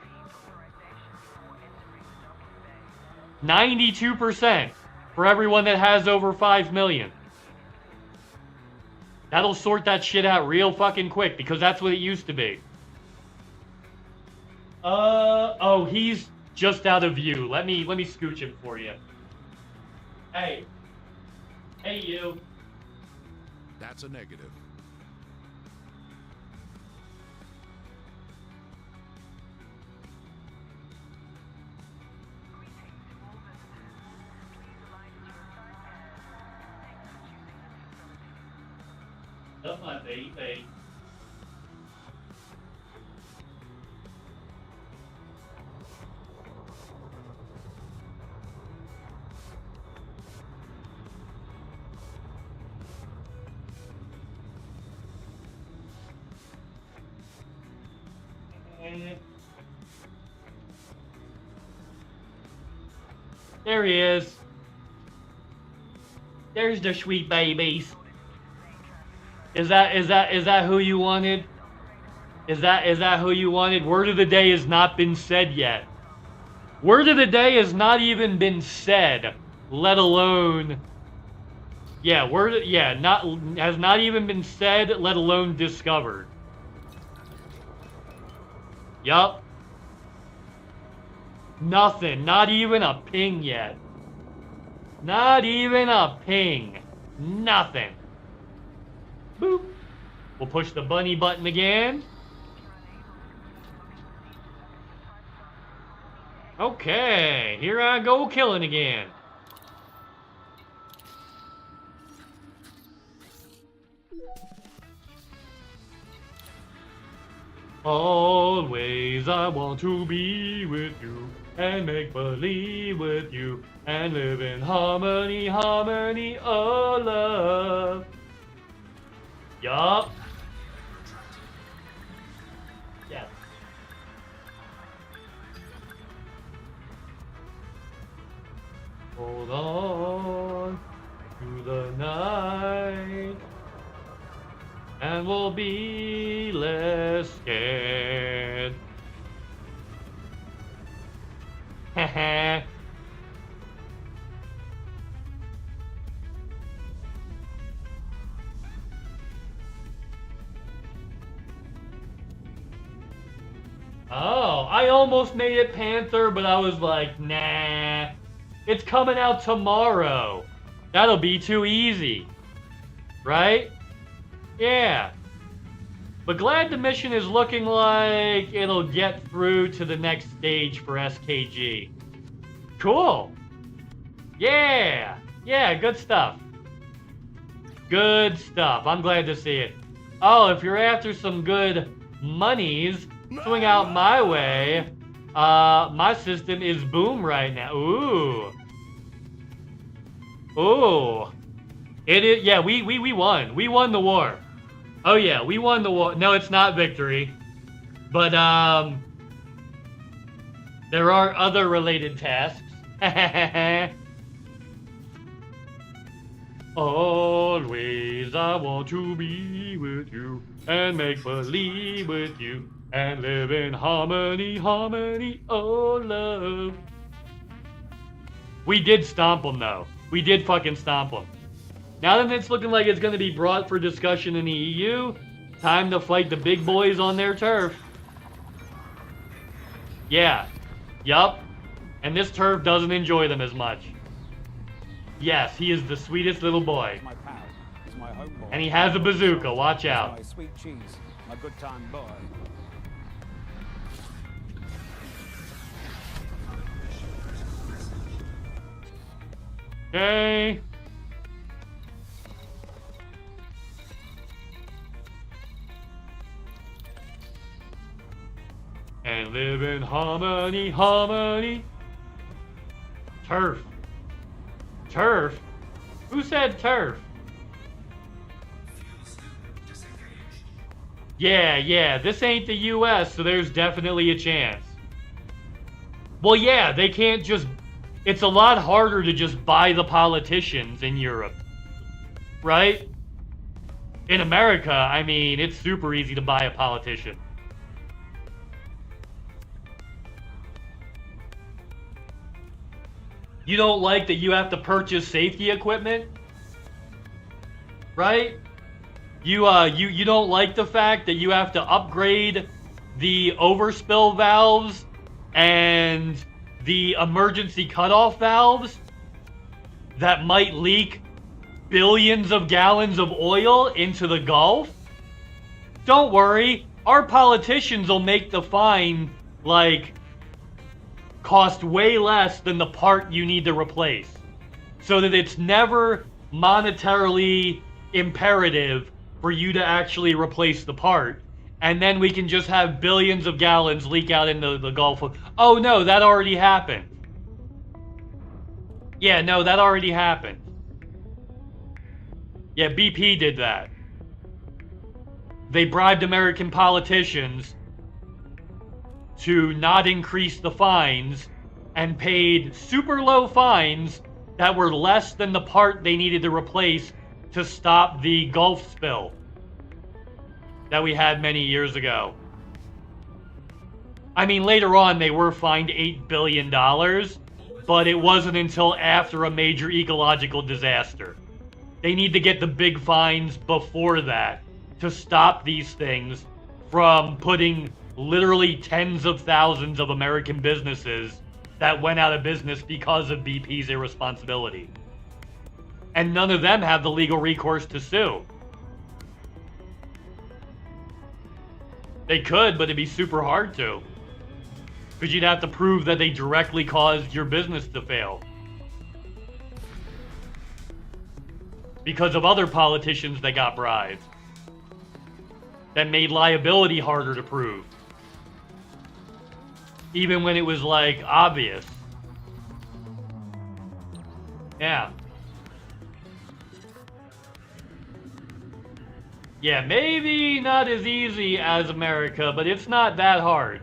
92% for everyone that has over 5 million. That'll sort that shit out real fucking quick, because that's what it used to be. Oh, he's just out of view. Let me scooch him for you. Hey, you. That's a negative. That's my baby. There he is. There's the sweet babies. Is that who you wanted? Is that who you wanted? Word of the day has not been said yet. Word of the day has not even been said, let alone has not even been said, let alone discovered. Yup. Nothing. Not even a ping yet. Not even a ping. Nothing. Boop. We'll push the bunny button again. Okay, here I go killing again. Always I want to be with you and make believe with you and live in harmony, harmony, oh love. Yup. Yeah. Hold on to the night and we'll be less scared. Haha. Oh, I almost made it Panther, but I was like, nah. It's coming out tomorrow. That'll be too easy. Right? Yeah. But glad the mission is looking like it'll get through to the next stage for SKG. Cool. Yeah. Yeah, good stuff. Good stuff. I'm glad to see it. Oh, if you're after some good monies, swing out my way. My system is boom right now. Ooh. Ooh. It is, yeah, we won. We won the war. Oh yeah, we won the war. No, it's not victory. But, there are other related tasks. Always I want to be with you and make believe with you and live in harmony, harmony, oh love. We did stomp them though. We did fucking stomp them. Now that it's looking like it's going to be brought for discussion in the EU, time to fight the big boys on their turf. Yeah. Yup. And this turf doesn't enjoy them as much. Yes, he is the sweetest little boy. My pal. He's my homeboy. And he has a bazooka, watch out. My sweet cheese. My good time boy. Okay. And live in harmony, harmony. Turf. Turf? Who said turf? Yeah, this ain't the US, so there's definitely a chance. Well, yeah, they can't just... It's a lot harder to just buy the politicians in Europe. Right? In America, I mean, it's super easy to buy a politician. You don't like that you have to purchase safety equipment? Right? You don't like the fact that you have to upgrade the overspill valves and the emergency cutoff valves that might leak billions of gallons of oil into the Gulf? Don't worry, our politicians will make the fine, like, cost way less than the part you need to replace. So that it's never monetarily imperative for you to actually replace the part. And then we can just have billions of gallons leak out into the Gulf. Oh no, that already happened. Yeah, no, that already happened. Yeah, BP did that. They bribed American politicians to not increase the fines and paid super low fines that were less than the part they needed to replace to stop the Gulf spill that we had many years ago. I mean, later on they were fined $8 billion, but it wasn't until after a major ecological disaster. They need to get the big fines before that to stop these things from putting literally tens of thousands of American businesses that went out of business because of BP's irresponsibility. And none of them have the legal recourse to sue. They could, but it'd be super hard to. Because you'd have to prove that they directly caused your business to fail. Because of other politicians that got bribed. That made liability harder to prove. Even when it was, like, obvious. Yeah. Yeah, maybe not as easy as America, but it's not that hard.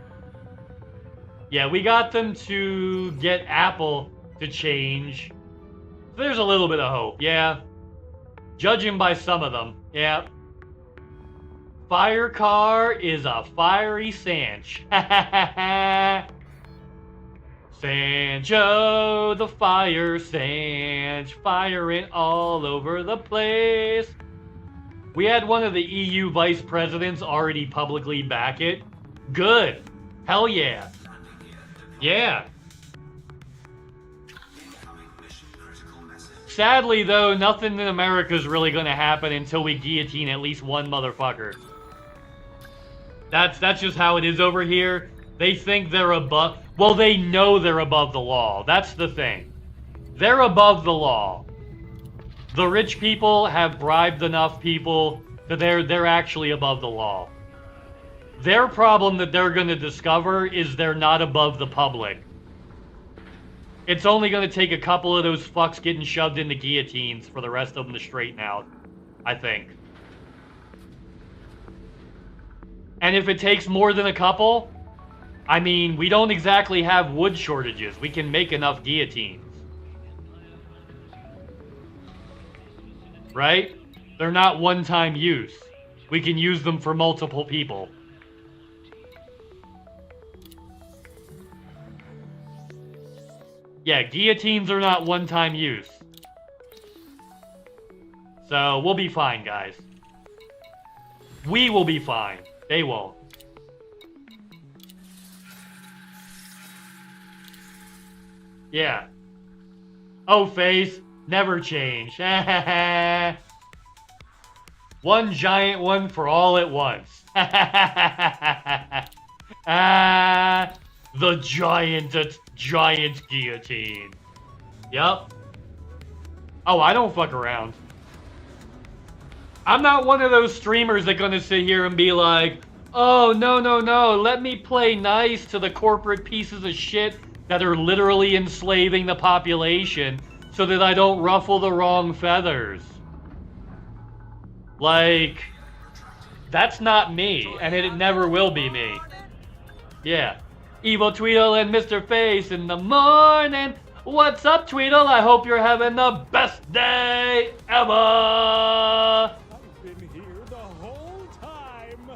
Yeah, we got them to get Apple to change. So there's a little bit of hope, yeah. Judging by some of them, yeah. Fire car is a fiery Sanch. Sancho, the fire Sanch, firing all over the place. We had one of the EU vice presidents already publicly back it. Good. Hell yeah. Yeah. Sadly, though, nothing in America is really going to happen until we guillotine at least one motherfucker. That's just how it is over here. They think they're above... Well, they know they're above the law. That's the thing. They're above the law. The rich people have bribed enough people that they're actually above the law. Their problem that they're going to discover is they're not above the public. It's only going to take a couple of those fucks getting shoved into guillotines for the rest of them to straighten out, I think. And if it takes more than a couple, I mean, we don't exactly have wood shortages. We can make enough guillotines. Right? They're not one-time use. We can use them for multiple people. Yeah, guillotines are not one-time use. So we'll be fine, guys. We will be fine. They won't. Yeah. Oh, face. Never change. One giant one for all at once. The giant guillotine. Yup. Oh, I don't fuck around. I'm not one of those streamers that gonna sit here and be like, oh, no, let me play nice to the corporate pieces of shit that are literally enslaving the population so that I don't ruffle the wrong feathers. Like, that's not me, and it never will be me. Yeah. Evil Tweedle and Mr. Face in the morning. What's up, Tweedle? I hope you're having the best day ever. I've been here the whole time.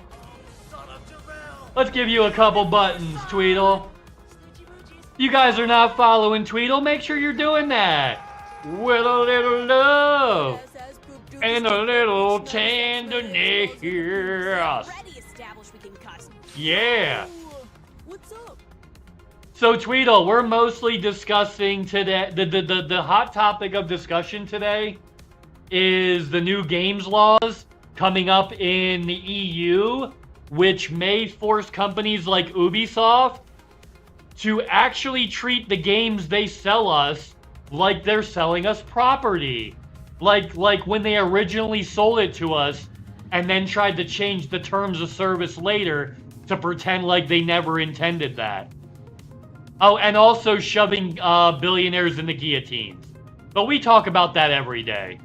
Son of Jamel. Let's give you a couple buttons, Tweedle. You guys are not following Tweedle. Make sure you're doing that. With a little love and a little tenderness. Yeah. What's up? So Tweedle, we're mostly discussing today, the hot topic of discussion today is the new games laws coming up in the EU, which may force companies like Ubisoft to actually treat the games they sell us like they're selling us property. Like when they originally sold it to us and then tried to change the terms of service later to pretend like they never intended that. Oh, and also shoving billionaires in the guillotines. But we talk about that every day.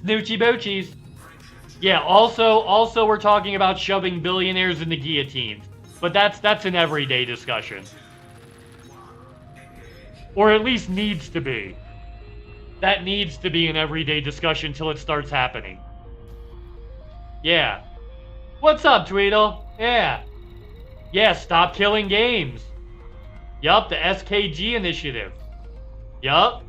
Snoochie boochies. Yeah, also we're talking about shoving billionaires in the guillotines. But that's an everyday discussion. Or at least needs to be. That needs to be an everyday discussion till it starts happening. Yeah. What's up, Tweedle? Yeah. Yeah, stop killing games. Yup, the SKG initiative. Yup.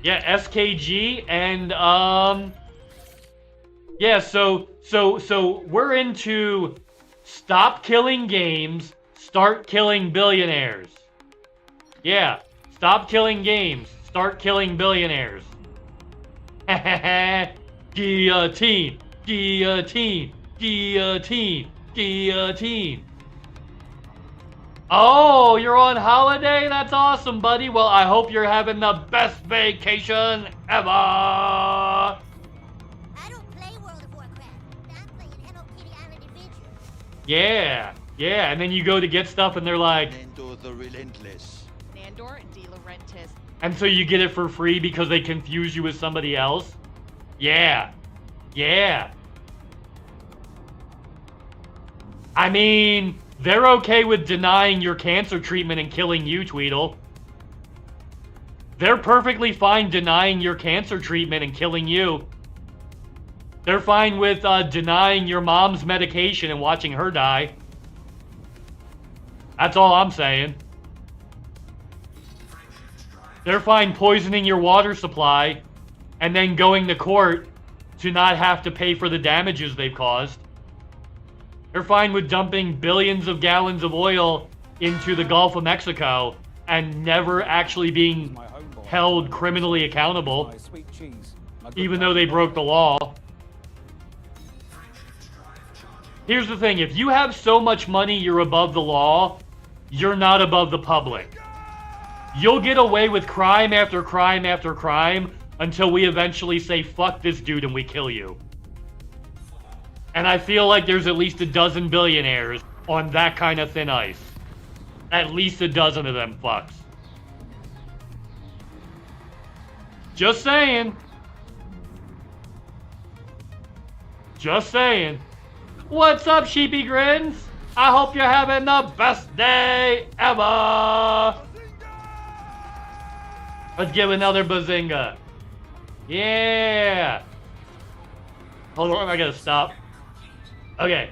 Yeah, SKG and yeah, so we're into stop killing games, start killing billionaires. Yeah, stop killing games, start killing billionaires. Guillotine, guillotine, guillotine, guillotine. Oh, you're on holiday? That's awesome, buddy. Well, I hope you're having the best vacation ever. I don't play World of Warcraft. I'm playing Hello Kitty Island Adventure. Yeah, yeah, and then you go to get stuff and they're like, Nando the Relentless. Nandor De Laurentiis. and so you get it for free because they confuse you with somebody else? Yeah, yeah. I mean, they're okay with denying your cancer treatment and killing you, Tweedle. They're perfectly fine denying your cancer treatment and killing you. They're fine with denying your mom's medication and watching her die. That's all I'm saying. They're fine poisoning your water supply and then going to court to not have to pay for the damages they've caused. They're fine with dumping billions of gallons of oil into the Gulf of Mexico and never actually being held criminally accountable, even though they broke the law. Here's the thing, if you have so much money you're above the law, you're not above the public. You'll get away with crime after crime after crime until we eventually say, fuck this dude, and we kill you. And I feel like there's at least a dozen billionaires on that kind of thin ice. At least a dozen of them fucks. Just saying. Just saying. What's up, Sheepy Grins? I hope you're having the best day ever. Let's give another bazinga. Yeah. Hold on, I gotta stop. Okay.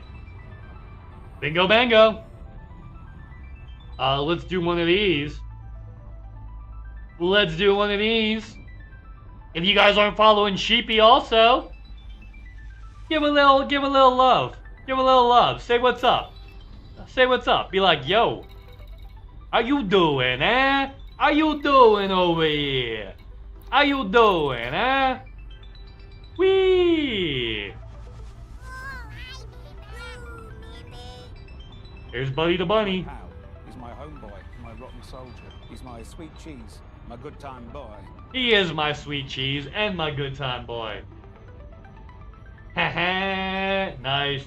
Bingo bango. Let's do one of these. Let's do one of these. If you guys aren't following Sheepy also, give a little love. Give a little love. Say what's up. Say what's up. Be like, yo, how you doing, eh? How you doing over here? How you doing, eh? Whee! Here's Buddy the Bunny. Pal. He's my homeboy, my rotten soldier. He's my sweet cheese, my good time boy. He is my sweet cheese and my good time boy. Haha, nice.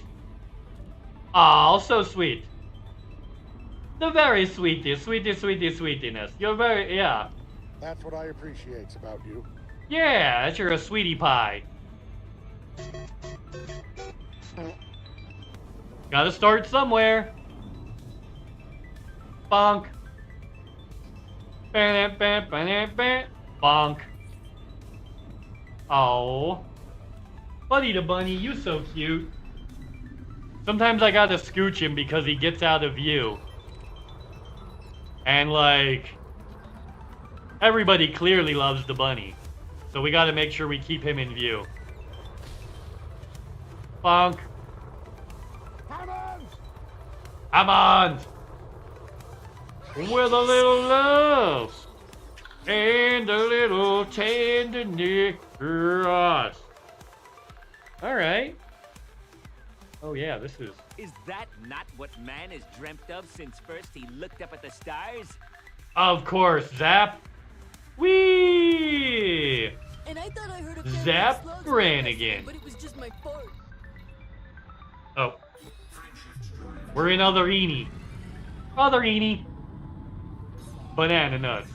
Oh, so sweet. The very sweetest. Sweetiness. You're very, yeah. That's what I appreciate about you. Yeah, that's you're a sweetie pie. Gotta start somewhere. Bonk. Bonk. Oh. Buddy the Bunny, you so cute. Sometimes I gotta scooch him because he gets out of view. And like, everybody clearly loves the bunny. So we gotta make sure we keep him in view. Bonk. Come on! With a little love and a little tenderness. Alright. Oh yeah, this is... Is that not what man has dreamt of since first he looked up at the stars? Of course, Zap. Whee! And I thought I heard a Zap Brannigan. but it was just my fart. Oh. We're in Other Eenie. Other Eenie. Banana nuts.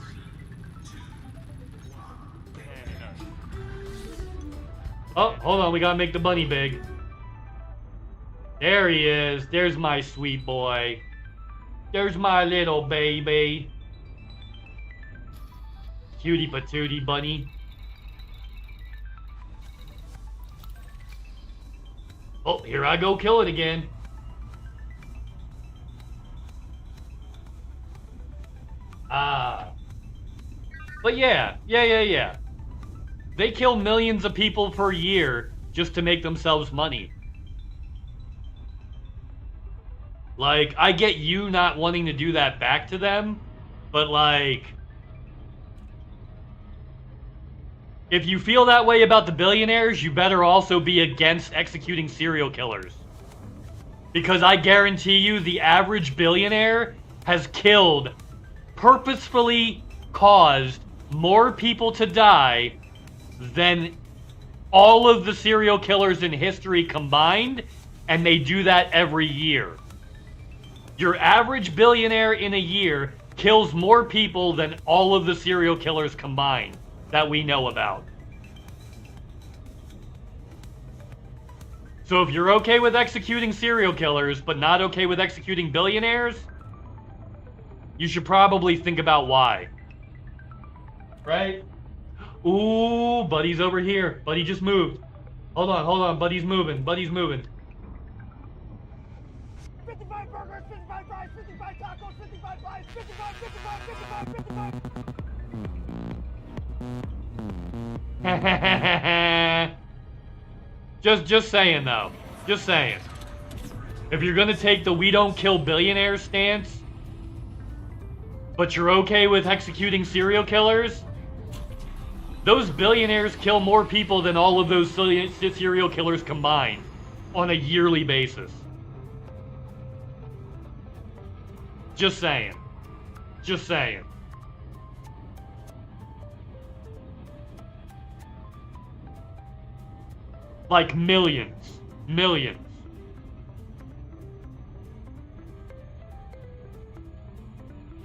Oh, hold on, we gotta make the bunny big. There he is. There's my sweet boy. There's my little baby. Cutie patootie bunny. Oh, here I go kill it again. Ah. But yeah. They kill millions of people per year just to make themselves money. Like, I get you not wanting to do that back to them, but like, if you feel that way about the billionaires, you better also be against executing serial killers. Because I guarantee you the average billionaire has killed, purposefully caused more people to die than all of the serial killers in history combined, and they do that every year. Your average billionaire in a year kills more people than all of the serial killers combined that we know about. So if you're okay with executing serial killers, but not okay with executing billionaires, you should probably think about why. Right? Ooh, Buddy's over here. Buddy just moved. Hold on. Buddy's moving. 55 burgers, 55 fries, 55 tacos, 55 fries, 55. Just saying though. Just saying. If you're gonna take the we don't kill billionaires stance, but you're okay with executing serial killers, those billionaires kill more people than all of those serial killers combined on a yearly basis. Just saying. Like millions.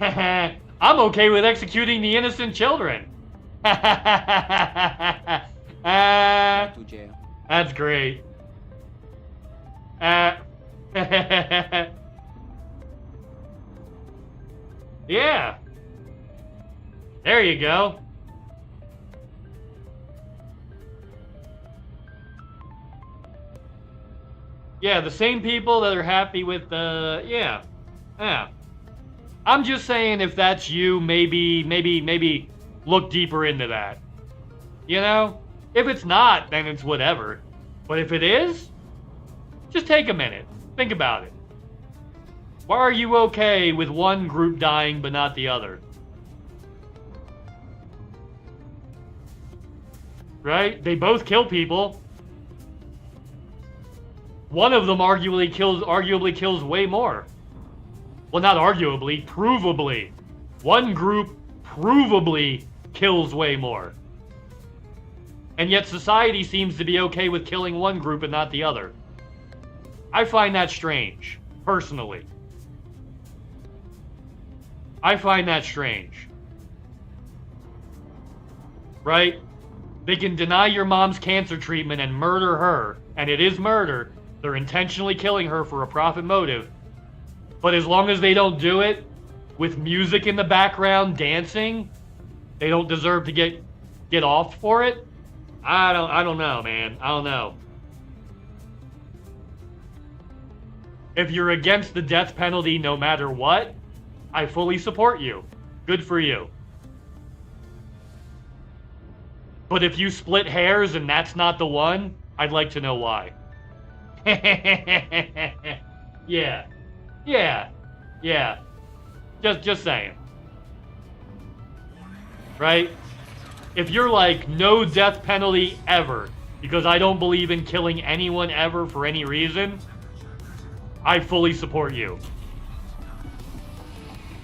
I'm okay with executing the innocent children. That's great. Yeah. There you go. Yeah, the same people that are happy with the... Yeah. I'm just saying if that's you, maybe look deeper into that. You know? If it's not, then it's whatever. But if it is, just take a minute. Think about it. Why are you okay with one group dying but not the other? Right? They both kill people. One of them arguably kills way more. Well, not arguably, provably. One group provably kills way more. And yet society seems to be okay with killing one group and not the other. I find that strange, personally. I find that strange. Right? They can deny your mom's cancer treatment and murder her, and it is murder. They're intentionally killing her for a profit motive. But as long as they don't do it with music in the background dancing, they don't deserve to get off for it. I don't know, man. I don't know. If you're against the death penalty no matter what, I fully support you. Good for you. But if you split hairs and that's not the one, I'd like to know why. Yeah. Just saying. Right? If you're like, no death penalty ever, because I don't believe in killing anyone ever for any reason, I fully support you.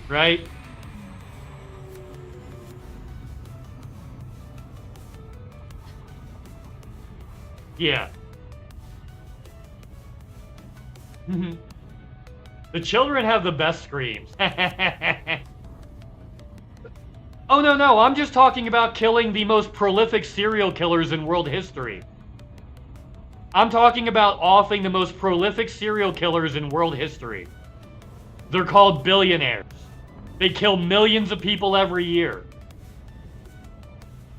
Right? Yeah. The children have the best screams. Oh, no, I'm just talking about killing the most prolific serial killers in world history. I'm talking about offing the most prolific serial killers in world history. They're called billionaires. They kill millions of people every year.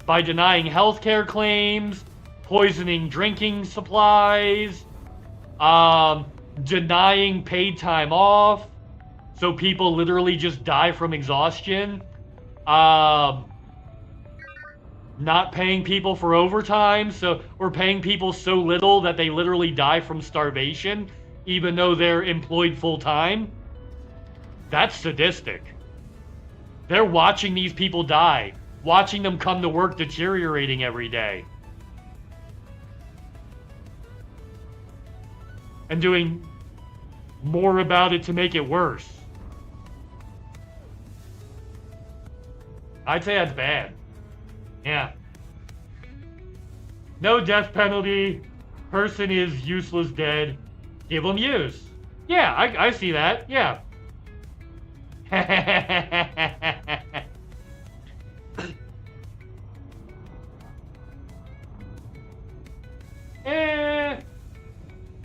By denying healthcare claims, poisoning drinking supplies, denying paid time off, so people literally just die from exhaustion. Not paying people for overtime, or paying people so little that they literally die from starvation, even though they're employed full time. That's sadistic. They're watching these people die, watching them come to work deteriorating every day. And doing more about it to make it worse. I'd say that's bad. Yeah. No death penalty. Person is useless dead. Give them use. Yeah, I see that. Yeah.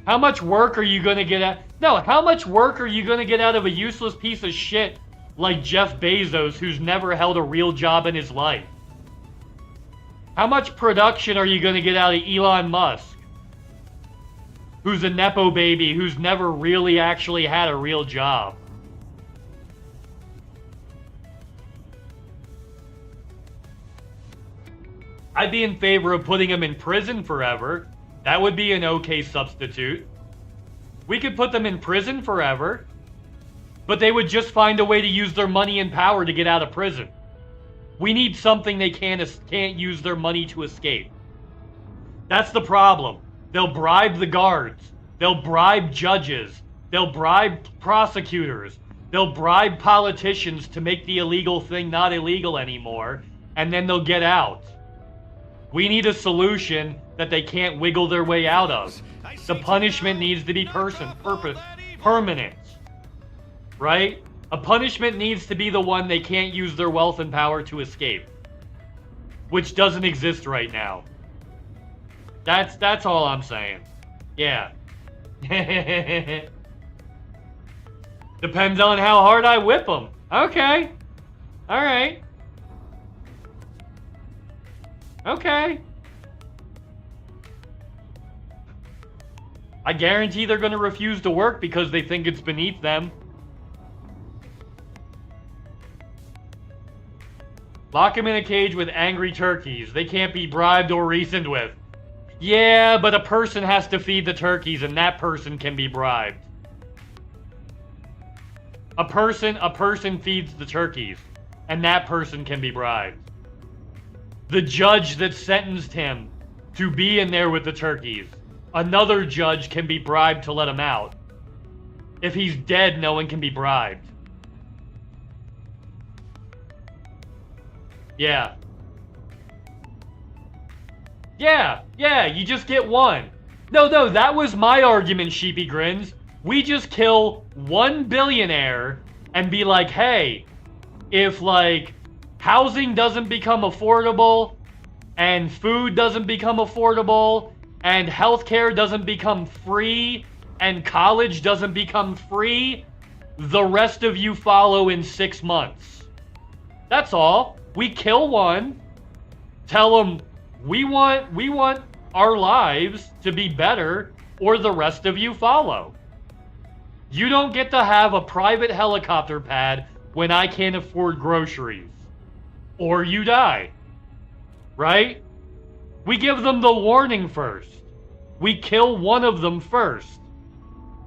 How much work are you gonna get out? No, how much work are you gonna get out of a useless piece of shit like Jeff Bezos, who's never held a real job in his life? How much production are you gonna get out of Elon Musk, who's a Nepo baby, who's never really actually had a real job? I'd be in favor of putting him in prison forever. That would be an okay substitute. We could put them in prison forever, but they would just find a way to use their money and power to get out of prison. We need something they can't use their money to escape. That's the problem. They'll bribe the guards. They'll bribe judges. They'll bribe prosecutors. They'll bribe politicians to make the illegal thing not illegal anymore, and then they'll get out. We need a solution that they can't wiggle their way out of. The punishment needs to be permanent. Right? A punishment needs to be the one they can't use their wealth and power to escape. Which doesn't exist right now. That's all I'm saying. Yeah. Depends on how hard I whip them. Okay. Alright. Okay. I guarantee they're going to refuse to work because they think it's beneath them. Lock him in a cage with angry turkeys. They can't be bribed or reasoned with. Yeah, but a person has to feed the turkeys, and that person can be bribed. A person feeds the turkeys, and that person can be bribed. The judge that sentenced him to be in there with the turkeys, another judge can be bribed to let him out. If he's dead, no one can be bribed. Yeah. Yeah, you just get one. No, that was my argument, Sheepy Grins. We just kill one billionaire and be like, hey, if, like, housing doesn't become affordable, and food doesn't become affordable, and healthcare doesn't become free, and college doesn't become free, the rest of you follow in 6 months. That's all. We kill one, tell them, we want our lives to be better, or the rest of you follow. You don't get to have a private helicopter pad when I can't afford groceries. Or you die. Right? We give them the warning first. We kill one of them first.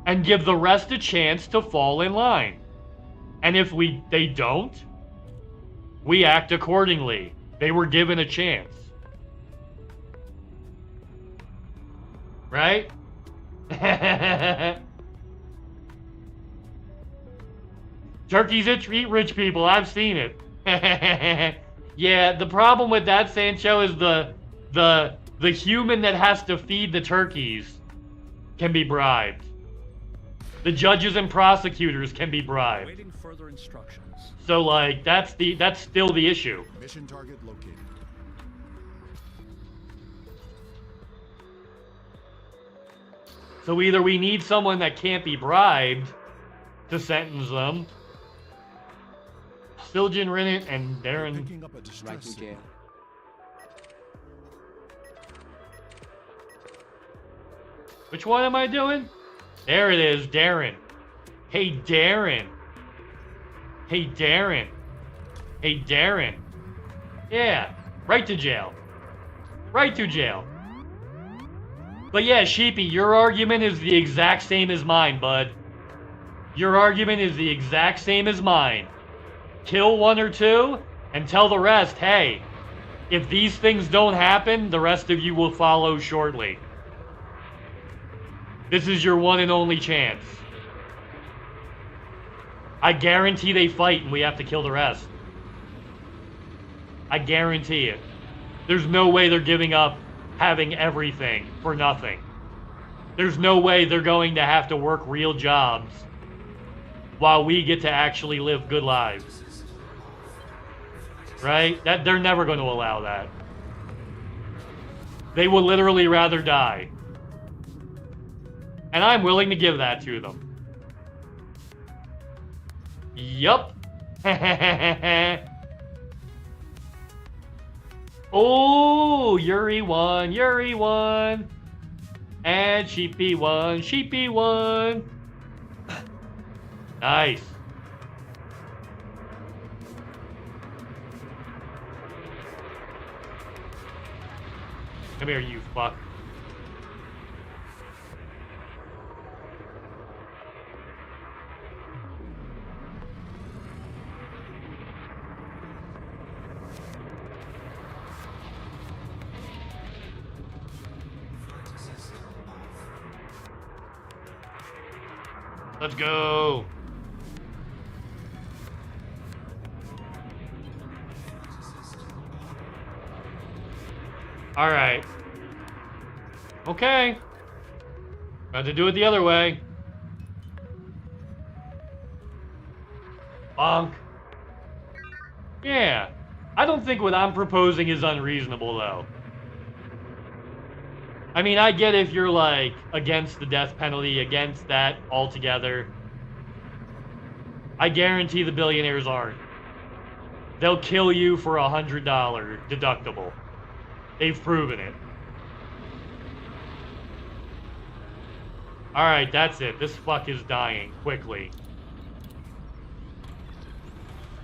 And give the rest a chance to fall in line. And if they don't, we act accordingly. They were given a chance. Right? Turkeys eat rich people. I've seen it. Yeah, the problem with that, Sancho, is the human that has to feed the turkeys can be bribed. The judges and prosecutors can be bribed. Waiting further instructions. So, like, that's still the issue. Mission target located. So either we need someone that can't be bribed to sentence them. Siljan, Rinnit, and Darren. Picking up a distress signal. Which one am I doing? There it is, Darren. Hey, Darren. Hey, Darren. Hey, Darren. Yeah, right to jail. Right to jail. But yeah, Sheepy, your argument is the exact same as mine, bud. Your argument is the exact same as mine. Kill one or two, and tell the rest, hey, if these things don't happen, the rest of you will follow shortly. This is your one and only chance. I guarantee they fight and we have to kill the rest. I guarantee it. There's no way they're giving up having everything for nothing. There's no way they're going to have to work real jobs while we get to actually live good lives. Right? They're never going to allow that. They will literally rather die. And I'm willing to give that to them. Yup. Oh, Yuri won. And Sheepy won. Nice. Come here, you fuck. Let's go. All right. Okay. Got to do it the other way. Bonk. Yeah. I don't think what I'm proposing is unreasonable, though. I mean, I get if you're, like, against the death penalty, against that altogether. I guarantee the billionaires aren't. They'll kill you for $100 deductible. They've proven it. Alright, that's it. This fuck is dying quickly.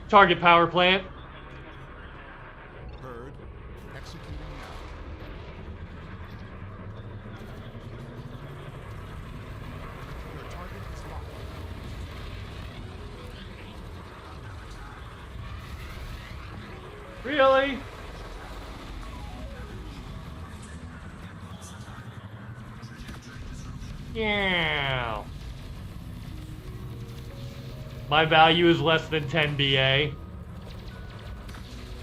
Target power plant. Really? Yeah. My value is less than 10 BA.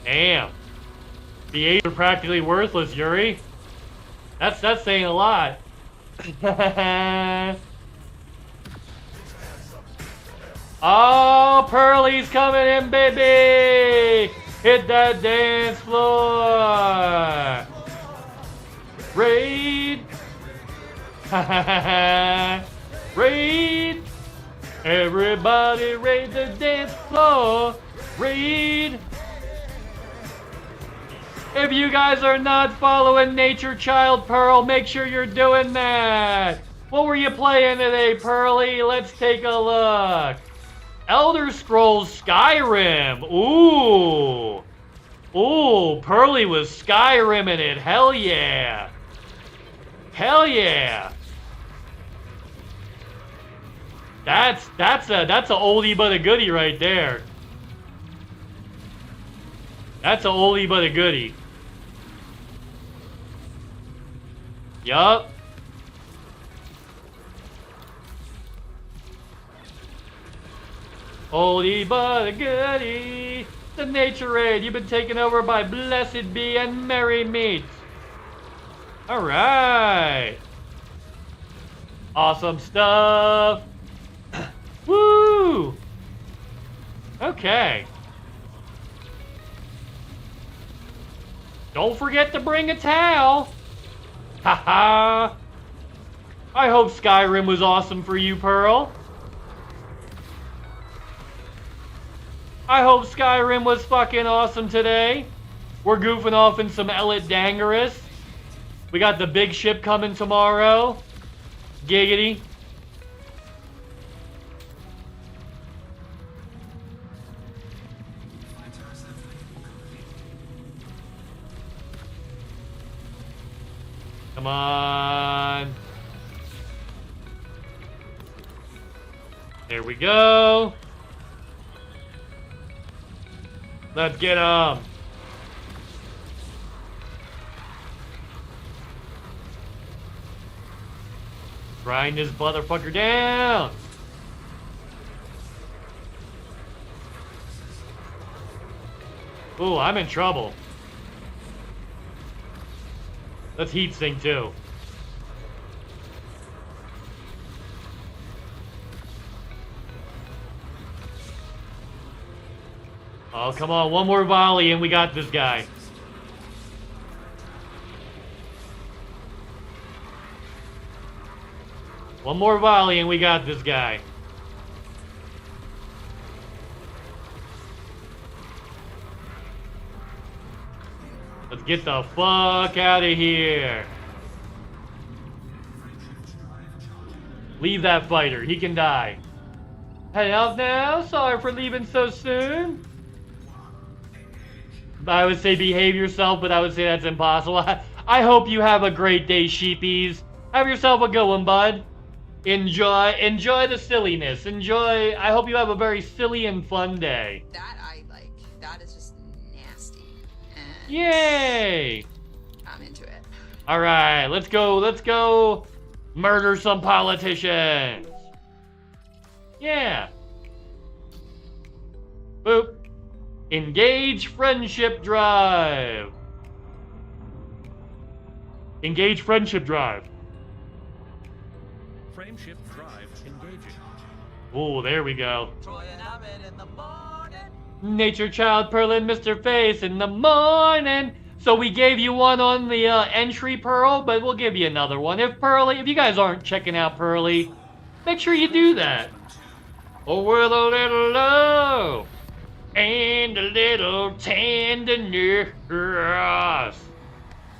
Damn. BAs are practically worthless, Yuri. That's saying a lot. Oh, Pearly's coming in, baby! Hit that dance floor! Raid! Raid! Everybody raid the dance floor! Raid! If you guys are not following Nature Child Pearl, make sure you're doing that! What were you playing today, Pearly? Let's take a look. Elder Scrolls Skyrim. Ooh. Ooh, Pearly was Skyrimming it. Hell yeah. Hell yeah. That's a oldie but a goodie right there. That's a oldie but a goodie. Yup. Oldie but a goodie. The Nature Raid. You've been taken over by Blessed Bee and Merry Meat. Alright. Awesome stuff. Woo! Okay. Don't forget to bring a towel. Haha. I hope Skyrim was awesome for you, Pearl. I hope Skyrim was fucking awesome today. We're goofing off in some Ellet Dangerous. We got the big ship coming tomorrow. Giggity. Come on. There we go. Let's get him. Grind this motherfucker down. Ooh, I'm in trouble. Let's heat sink too. Oh, come on. One more volley and we got this guy. One more volley and we got this guy. Let's get the fuck out of here. Leave that fighter. He can die. Head out now. Sorry for leaving so soon. I would say behave yourself, but I would say that's impossible. I hope you have a great day, sheepies. Have yourself a good one, bud. Enjoy the silliness. I hope you have a very silly and fun day. That I like. That is just nasty. And yay! I'm into it. All right, let's go murder some politicians. Yeah. Boop. Engage friendship drive. Engage friendship drive. Frameship drive engaging. Oh, there we go. Nature Child Pearl and Mrface in the morning. So we gave you one on the entry, Pearl, but we'll give you another one. If you guys aren't checking out Pearly, make sure you do that. Oh, with a little love and a little tenderness.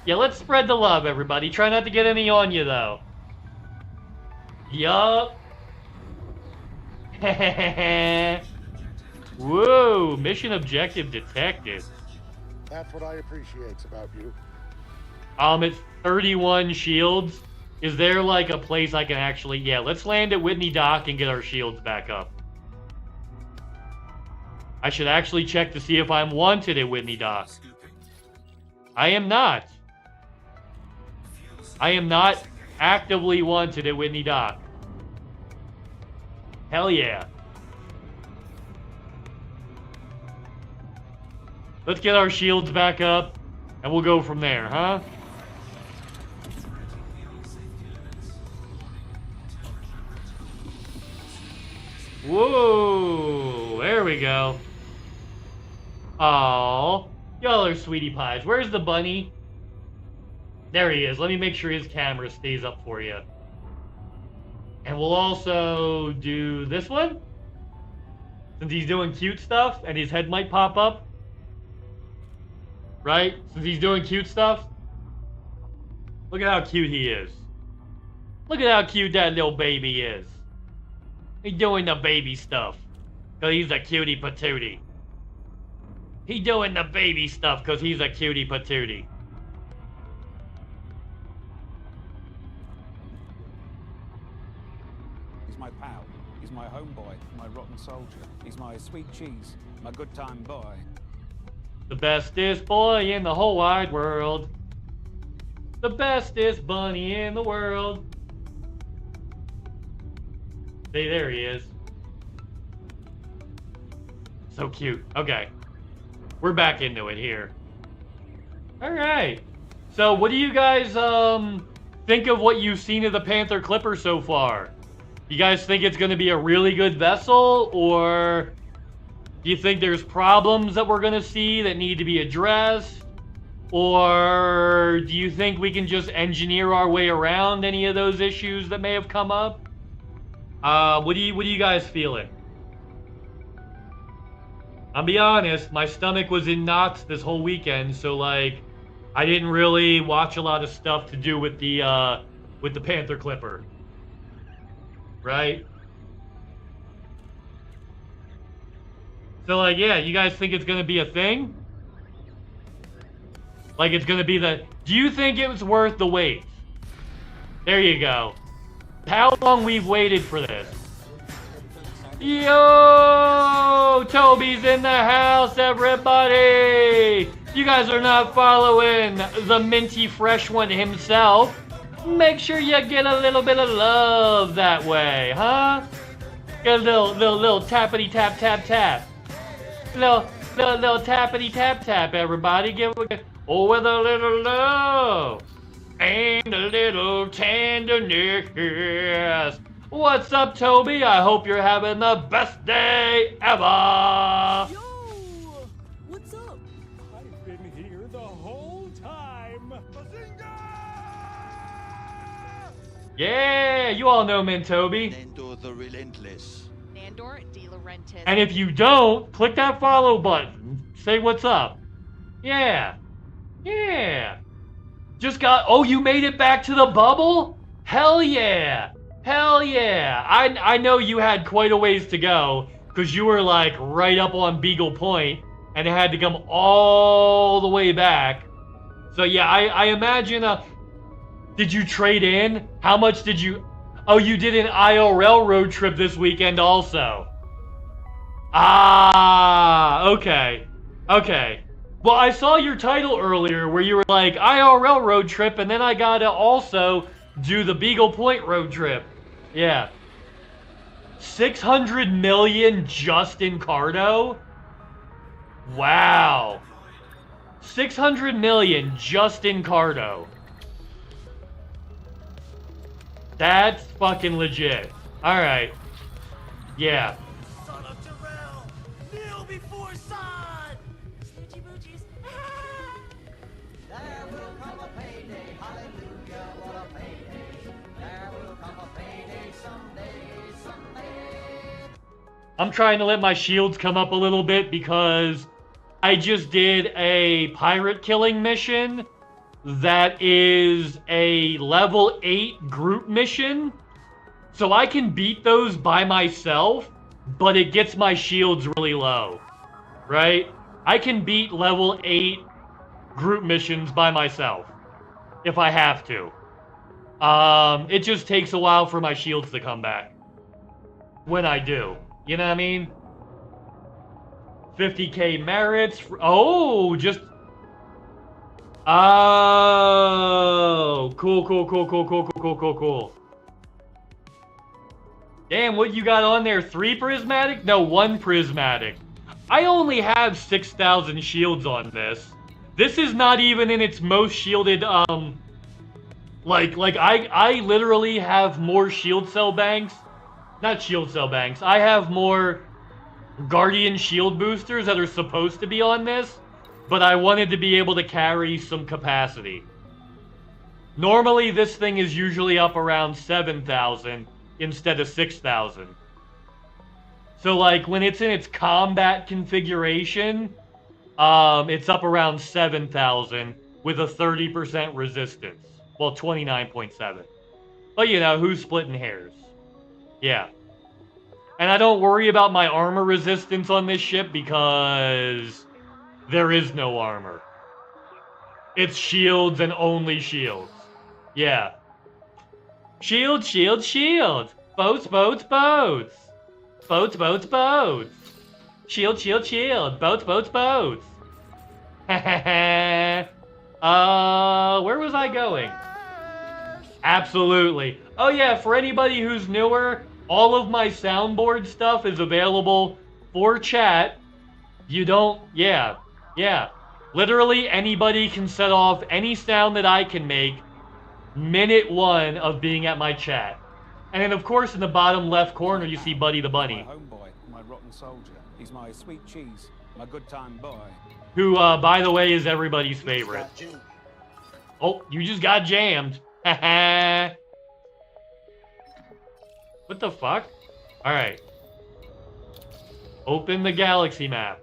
Yeah, let's spread the love, everybody. Try not to get any on you, though. Yup. Whoa, mission objective detected. That's what I appreciate about you. It's 31 shields. Is there like a place I can actually... Yeah, let's land at Whitney Dock and get our shields back up. I should actually check to see if I'm wanted at Whitney Dock. I am not. I am not actively wanted at Whitney Dock. Hell yeah. Let's get our shields back up, and we'll go from there, huh? Whoa, there we go. Oh, y'all are sweetie pies. Where's the bunny? There he is. Let me make sure his camera stays up for you. And we'll also do this one. Since he's doing cute stuff and his head might pop up. Right? Since he's doing cute stuff. Look at how cute he is. Look at how cute that little baby is. He's doing the baby stuff. Because he's a cutie patootie. He's doing the baby stuff because he's a cutie patootie. He's my pal. He's my homeboy, my rotten soldier. He's my sweet cheese, my good time boy. The bestest boy in the whole wide world. The bestest bunny in the world. Hey, there he is. So cute. Okay. We're back into it here. Alright. So what do you guys think of what you've seen of the Panther Clipper so far? You guys think it's going to be a really good vessel, or do you think there's problems that we're going to see that need to be addressed? Or do you think we can just engineer our way around any of those issues that may have come up? What are you guys feeling? I'll be honest, my stomach was in knots this whole weekend, so like I didn't really watch a lot of stuff to do with the Panther Clipper. Right? So like, yeah, you guys think it's gonna be a thing? Like it's gonna be the... Do you think it was worth the wait? There you go. How long we've waited for this. Yo! Toby's in the house, everybody! You guys are not following the minty fresh one himself. Make sure you get a little bit of love that way, huh? Get a little tappity tap tap tap. Little tappity tap tap, everybody. Give it with a little love and a little tenderness. What's up, Toby? I hope you're having the best day ever. Yo! What's up? I've been here the whole time. Yeah, you all know Toby. Nando the Relentless. Nandor De Laurentiis. And if you don't, click that follow button. Say what's up. Yeah. Yeah. Just got... Oh, you made it back to the bubble? Hell yeah. Hell yeah. I know you had quite a ways to go, because you were like right up on Beagle Point, and it had to come all the way back. So yeah, I imagine... Did you trade in? How much did you... Oh, you did an IRL road trip this weekend also. Ah, okay. Okay. Well, I saw your title earlier where you were like, IRL road trip, and then I gotta also do the Beagle Point road trip. Yeah. 600 million just in Cardo? Wow. 600 million just in Cardo. That's fucking legit. Alright. Yeah. Son of Jarrell, kneel before Sod! Snitchy boochies. There will come a payday, hallelujah, what a payday. There will come a payday someday. I'm trying to let my shields come up a little bit because I just did a pirate killing mission that is a level 8 group mission. So I can beat those by myself, but it gets my shields really low. Right? I can beat level 8 group missions by myself if I have to. It just takes a while for my shields to come back when I do. You know what I mean? 50k merits. Oh, just... Oh, cool. Damn, what you got on there? 3 prismatic? No, 1 prismatic. I only have 6,000 shields on this. This is not even in its most shielded, I literally have more shield cell banks. Not shield cell banks. I have more Guardian shield boosters that are supposed to be on this, but I wanted to be able to carry some capacity. Normally, this thing is usually up around 7,000 instead of 6,000. So, like, when it's in its combat configuration, it's up around 7,000 with a 30% resistance. Well, 29.7. But, you know, who's splitting hairs? Yeah. And I don't worry about my armor resistance on this ship because there is no armor. It's shields and only shields. Yeah. Shield, shield, shield. Boats, boats, boats. Boats, boats, boats. Shield, shield, shield. Boats, boats, boats. Where was I going? Absolutely. Oh yeah, for anybody who's newer, all of my soundboard stuff is available for chat. You don't, yeah. Literally anybody can set off any sound that I can make minute 1 of being at my chat. And then of course in the bottom left corner you see Buddy the Bunny. My homeboy, my rotten soldier. He's my sweet cheese, my good time boy. Who, by the way, is everybody's favorite. Oh, you just got jammed. What the fuck? Alright. Open the galaxy map.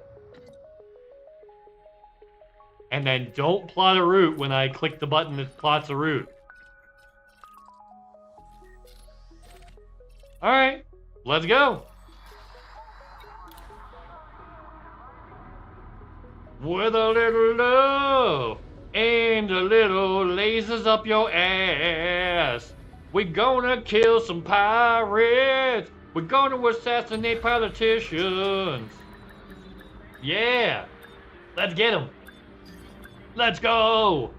And then don't plot a route when I click the button that plots a route. Alright, let's go. With a little love and a little lasers up your ass. We're gonna kill some pirates. We're gonna assassinate politicians. Yeah, let's get them. Let's go.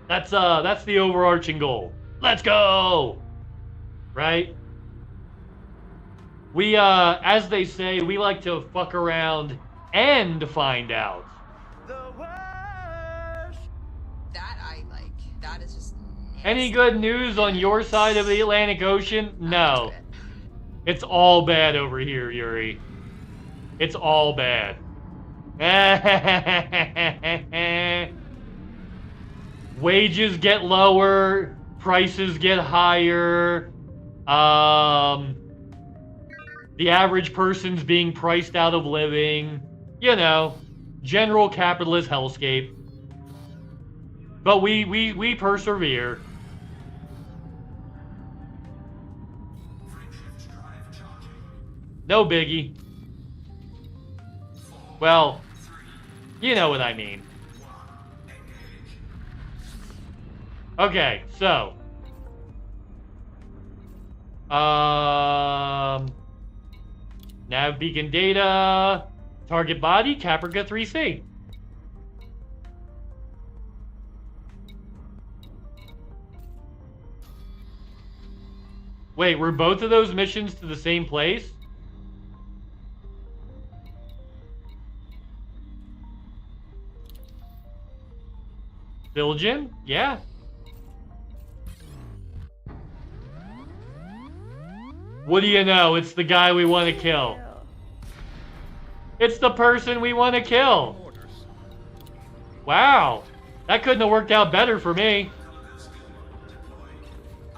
That's the overarching goal. Let's go. Right? We as they say, we like to fuck around and find out. That I like. That is just nasty. Any good news on your side of the Atlantic Ocean? No. It's all bad over here, Yuri. It's all bad. Wages get lower, prices get higher. The average person's being priced out of living. You know, general capitalist hellscape. But we persevere. No biggie. Well, you know what I mean. Okay, so. Nav beacon data. Target body, Caprica 3C. Wait, were both of those missions to the same place? Bilgen? Yeah. What do you know? It's the guy we want to kill. It's the person we want to kill. Wow. That couldn't have worked out better for me.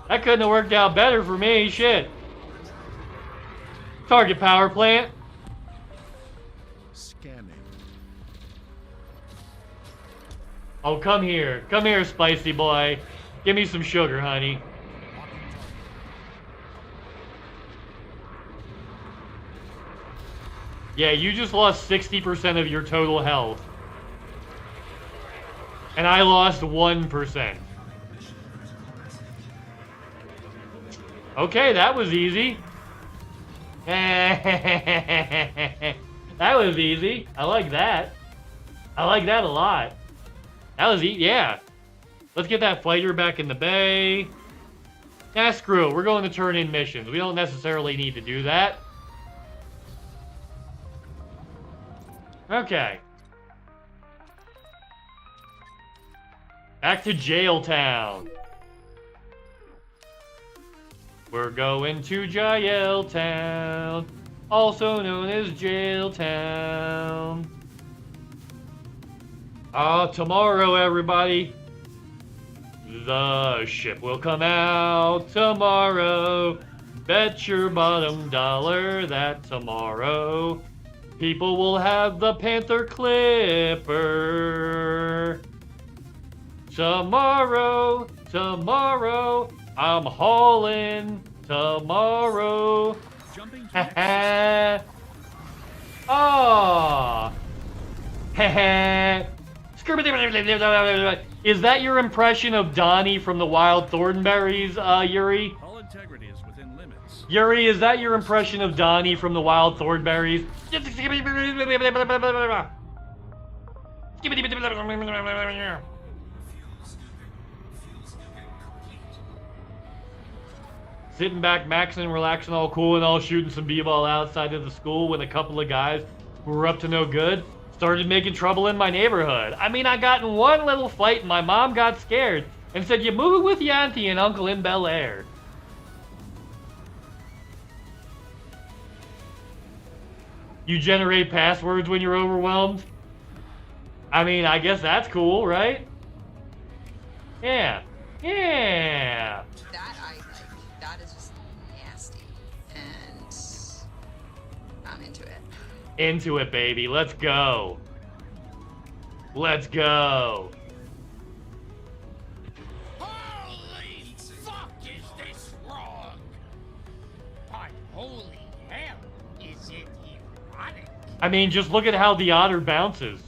That couldn't have worked out better for me. Shit. Target power plant. Scanning. Oh, come here. Come here, spicy boy. Give me some sugar, honey. Yeah, you just lost 60% of your total health. And I lost 1%. Okay, that was easy. That was easy. I like that. I like that a lot. That was easy. Yeah. Let's get that fighter back in the bay. Nah, screw it. We're going to turn in missions. We don't necessarily need to do that. Okay. Back to Jailtown. We're going to Jailtown, also known as Jailtown. Tomorrow, everybody. The ship will come out tomorrow. Bet your bottom dollar that tomorrow people will have the Panther Clipper. Tomorrow, tomorrow, I'm hauling tomorrow. Jumping to Oh. Is that your impression of Donnie from the Wild Thornberries, Yuri? all integrity is within limits. Yuri, is that your impression of Donnie from the Wild Thornberries? Sitting back, maxing, relaxing, all cool and all, shooting some b-ball outside of the school when a couple of guys who were up to no good started making trouble in my neighborhood. I mean, I got in one little fight and my mom got scared and said, "You move with your auntie and uncle in Bel Air." You generate passwords when you're overwhelmed? I mean, I guess that's cool, right? Yeah. Yeah. That I like. That is just nasty. And I'm into it. Into it, baby. Let's go. Let's go. Holy fuck, is this wrong? But holy hell, is it erotic? I mean, just look at how the otter bounces.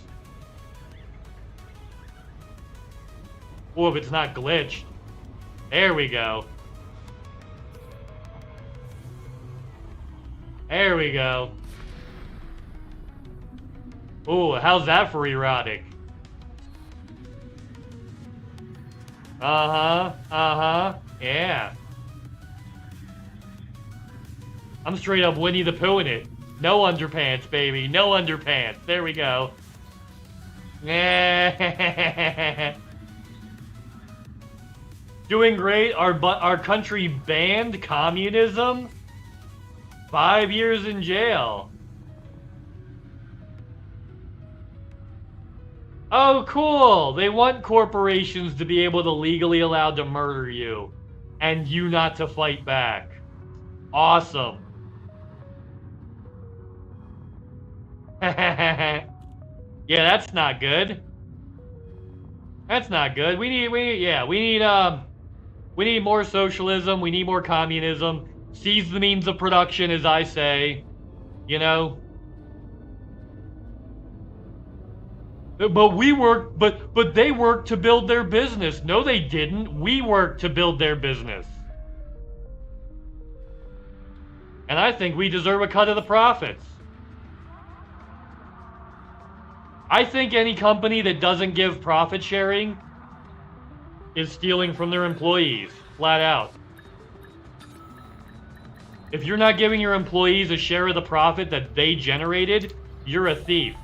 Oh, if it's not glitched. There we go. There we go. Ooh, how's that for erotic? Yeah. I'm straight up Winnie the Pooh in it. No underpants, baby. No underpants. There we go. Doing great. Our country banned communism. 5 years in jail. Oh, cool. They want corporations to be able to legally allowed to murder you and you not to fight back. Awesome. Yeah, that's not good. That's not good. We need more socialism. We need more communism. Seize the means of production, as I say. You know. But they worked to build their business. No, they didn't. We worked to build their business. And I think we deserve a cut of the profits. I think any company that doesn't give profit sharing is stealing from their employees, flat out. If you're not giving your employees a share of the profit that they generated, you're a thief.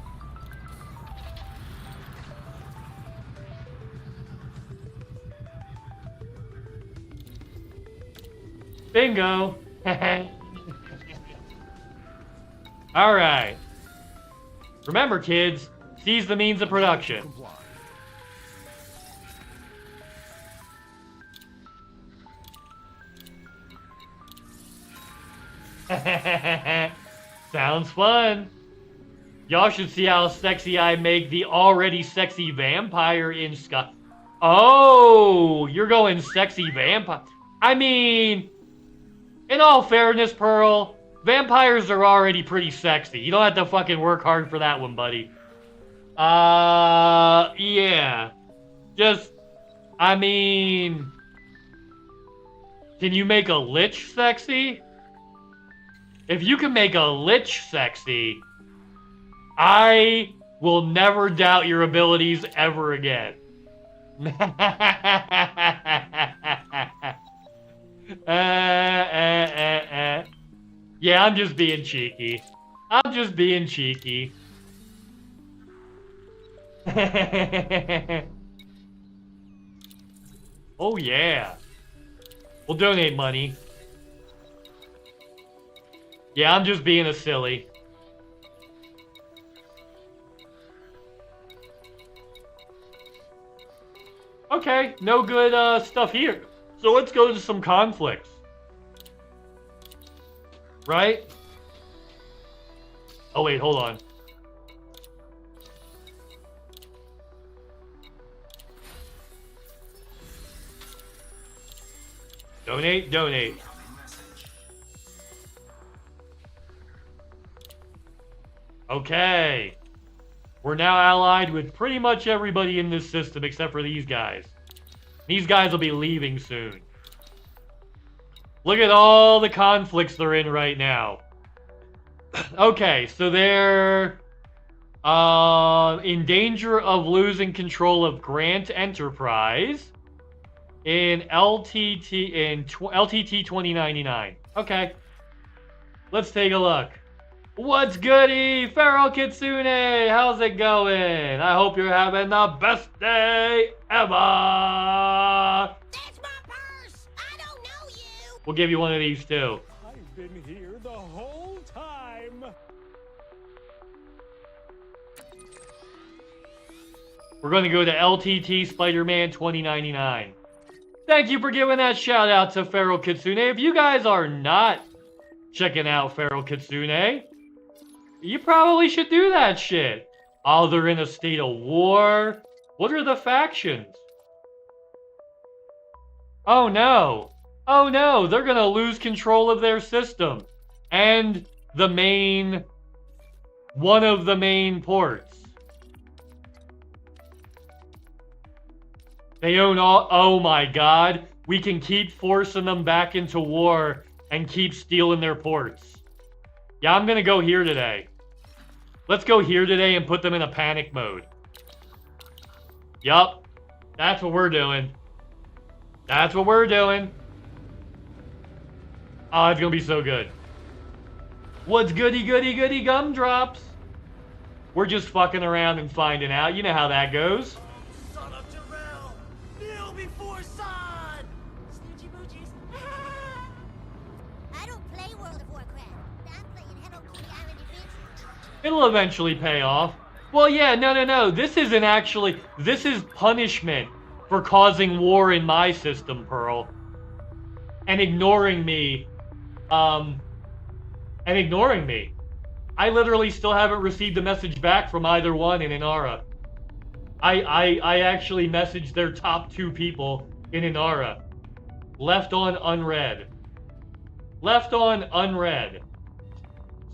Bingo. All right. Remember, kids, seize the means of production. Sounds fun. Y'all should see how sexy I make the already sexy vampire in Sky. Oh, you're going sexy vampire. I mean, in all fairness, Pearl, vampires are already pretty sexy. You don't have to fucking work hard for that one, buddy. Yeah. Just, I mean, can you make a lich sexy? If you can make a lich sexy, I will never doubt your abilities ever again. Yeah, I'm just being cheeky. I'm just being cheeky. Oh yeah. We'll donate money. Yeah, I'm just being a silly. Okay, no good stuff here. So let's go to some conflicts. Right? Oh wait, hold on. Donate, donate. Okay. We're now allied with pretty much everybody in this system except for these guys. These guys will be leaving soon. Look at all the conflicts they're in right now. Okay, so they're in danger of losing control of Grant Enterprise in LTT 2099. Okay. Let's take a look. What's goody, Feral Kitsune? How's it going? I hope you're having the best day ever. That's my purse! I don't know you! We'll give you one of these too. I've been here the whole time. We're going to go to LTT Spider-Man 2099. Thank you for giving that shout out to Feral Kitsune. If you guys are not checking out Feral Kitsune, you probably should do that shit. Oh, they're in a state of war. What are the factions? Oh no. Oh no, they're gonna lose control of their system. And one of the main ports. They own all, oh my god. We can keep forcing them back into war and keep stealing their ports. Yeah, I'm gonna go here today. Let's go here today and put them in a panic mode. Yup. That's what we're doing. That's what we're doing. Oh, it's gonna be so good. What's goody goody goody gumdrops? We're just fucking around and finding out. You know how that goes. Son of Jarrell! Kneel before Sod! Snoochie boochies. I don't play World of Warcraft. I'm playing Hello Kitty Island Adventure. It'll eventually pay off. Well, yeah, no. This isn't actually... This is punishment for causing war in my system, Pearl. And ignoring me. I literally still haven't received a message back from either one in Inara. I actually messaged their top 2 people in Inara. Left on unread. Left on unread.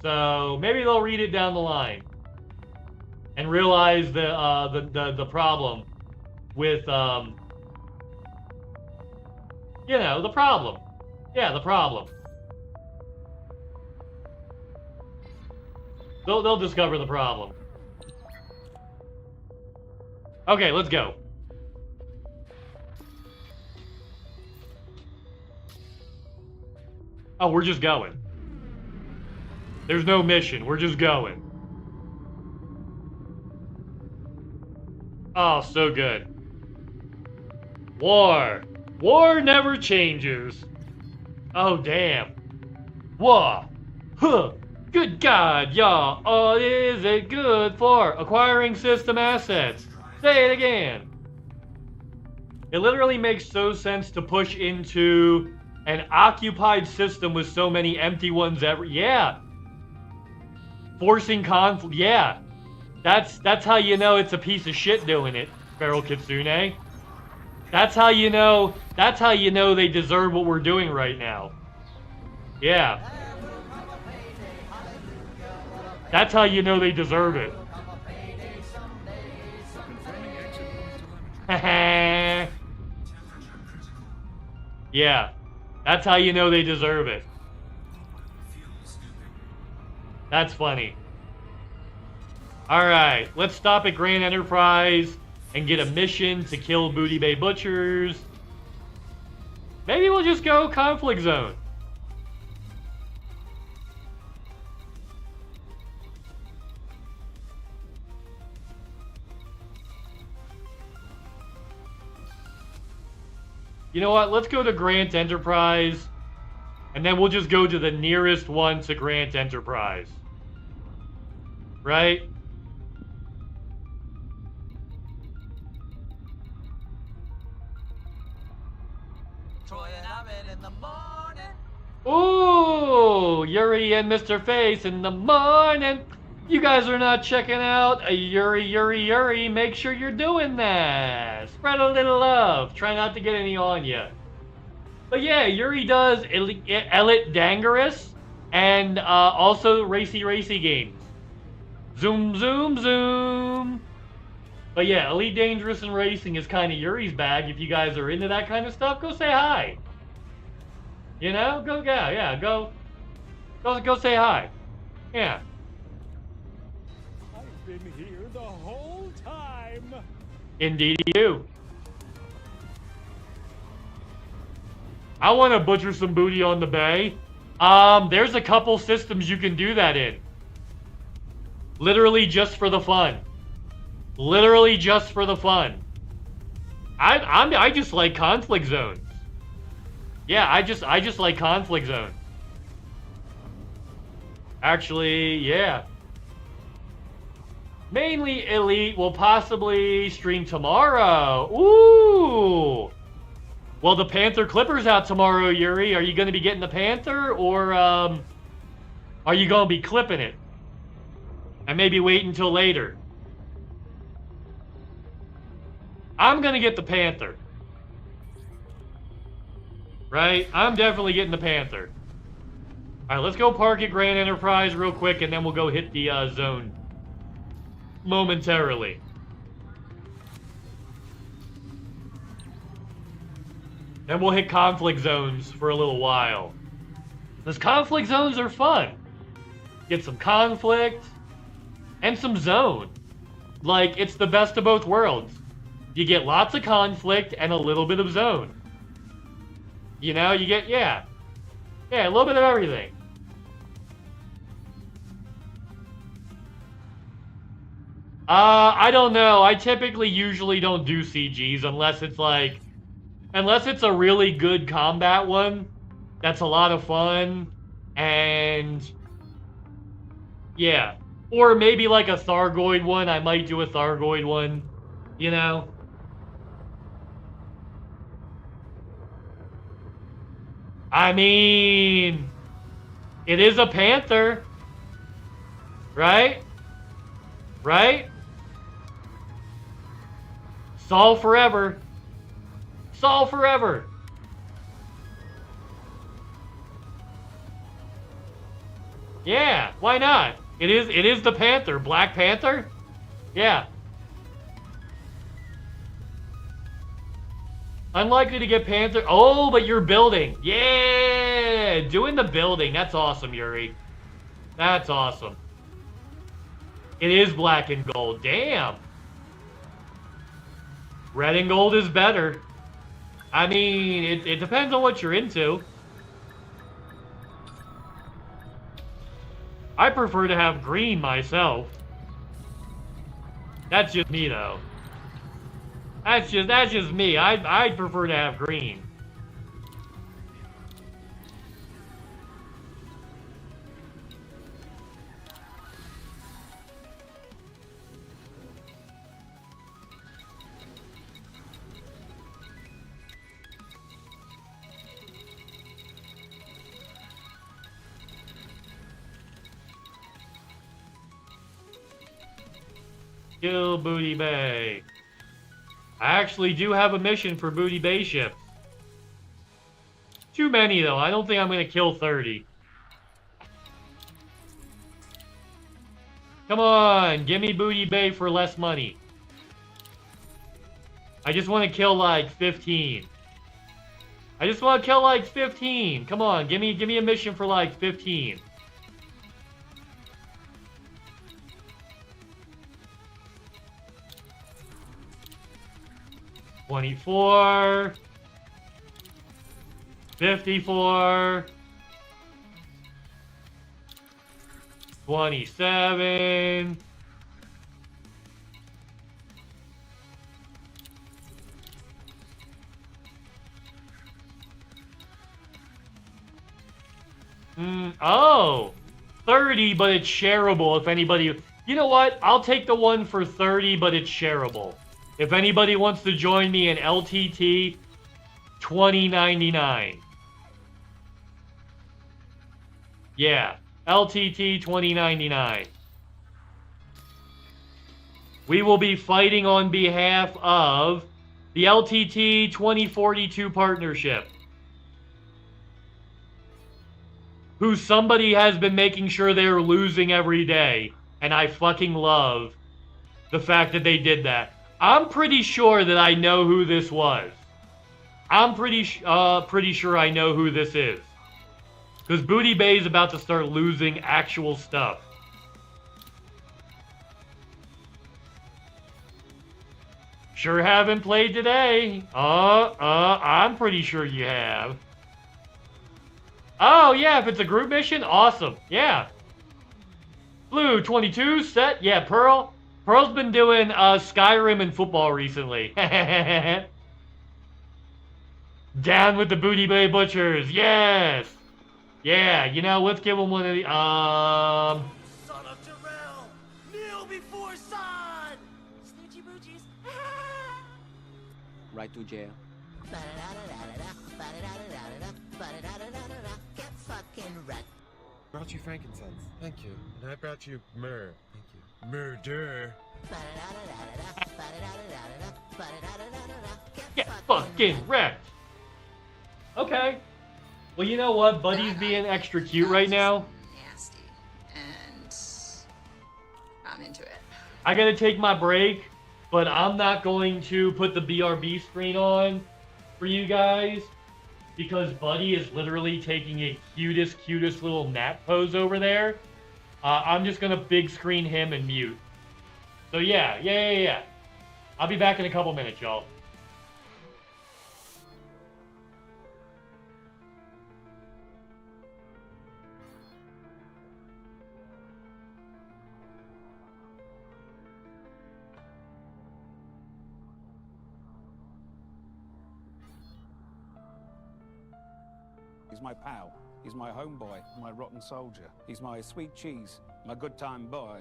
So maybe they'll read it down the line and realize the problem with you know, the problem. Yeah, the problem. They'll discover the problem. Okay, let's go. Oh, we're just going. There's no mission. We're just going. Oh, so good. War. War never changes. Oh, damn. War. Huh. Good God, y'all. What is it good for? Acquiring system assets. Say it again. It literally makes so sense to push into an occupied system with so many empty ones yeah. Forcing conflict. Yeah. That's how you know it's a piece of shit doing it, Feral Kitsune. That's how you know they deserve what we're doing right now. Yeah. That's how you know they deserve it. Yeah. That's how you know they deserve it. That's funny. Alright, let's stop at Grand Enterprise and get a mission to kill Booty Bay Butchers. Maybe we'll just go Conflict Zone. You know what? Let's go to Grant Enterprise, and then we'll just go to the nearest one to Grant Enterprise. Right? Ooh, Yuri and Mrface in the morning. You guys are not checking out a Yuri. Make sure you're doing that. Spread a little love. Try not to get any on you. But yeah, Yuri does Elite Dangerous and also racy games. Zoom. But yeah, Elite Dangerous and Racing is kind of Yuri's bag. If you guys are into that kind of stuff, go say hi. You know, go say hi. Yeah. I've been here the whole time. Indeed you. I want to butcher some booty on the bay. There's a couple systems you can do that in. Literally just for the fun. Literally just for the fun. I just like conflict zones. Yeah, I just like conflict zones. Actually, yeah. Mainly Elite will possibly stream tomorrow. Ooh! Well, the Panther Clipper's out tomorrow, Yuri. Are you going to be getting the Panther, or are you going to be clipping it? And maybe wait until later. I'm going to get the Panther. Right? I'm definitely getting the Panther. Alright, let's go park at Grand Enterprise real quick, and then we'll go hit the zone momentarily. Then we'll hit conflict zones for a little while. Those conflict zones are fun. Get some conflict and some zone. Like, it's the best of both worlds. You get lots of conflict and a little bit of zone. You know, you get, yeah, a little bit of everything. I don't know. I typically usually don't do CGs unless it's like, unless it's a really good combat one that's a lot of fun, and yeah. Or maybe like a Thargoid one. I might do a Thargoid one, you know? I mean, it is a Panther, right? Right? Sol forever. Sol forever. Yeah, why not? It is the Panther. Black Panther? Yeah. Unlikely to get Panther. Oh, but you're building. Yeah! Doing the building. That's awesome, Yuri. That's awesome. It is black and gold. Damn. Red and gold is better. I mean, it depends on what you're into. I prefer to have green myself. That's just me, though. That's just me. I'd prefer to have green. Kill Booty Bay. I actually do have a mission for Booty Bay ships. Too many, though. I don't think I'm going to kill 30. Come on, give me Booty Bay for less money. I just want to kill like 15. I just want to kill like 15. Come on, give me a mission for like 15. 24, 54, 27, 30, but it's shareable if anybody... You know what? I'll take the one for 30, but it's shareable. If anybody wants to join me in LTT, $20.99. Yeah, LTT $20.99. We will be fighting on behalf of the LTT 2042 partnership, who somebody has been making sure they're losing every day, and I fucking love the fact that they did that. I'm pretty sure that I know who this was. I'm pretty sure I know who this is. Because Booty Bay is about to start losing actual stuff. Sure haven't played today. I'm pretty sure you have. Oh, yeah, if it's a group mission, awesome. Yeah. Blue, 22, set. Yeah, Pearl. Pearl's been doing Skyrim and football recently. Down with the Booty Bay Butchers. Yes. Yeah, you know, let's give them one of the... Son of Jarrell! Kneel before son! Snoochie boochies. Right to jail. Get fucking wrecked. Brought you frankincense. Thank you. And I brought you myrrh. Thank you. Murder. Get fucking wrecked. Okay. Well, you know what? Buddy's being extra cute right now. Nasty. And I'm into it. I gotta take my break, but I'm not going to put the BRB screen on for you guys because Buddy is literally taking a cutest little nap pose over there. I'm just gonna big screen him and mute. So yeah. I'll be back in a couple minutes, y'all. He's my pal. He's my homeboy, my rotten soldier. He's my sweet cheese, my good time boy.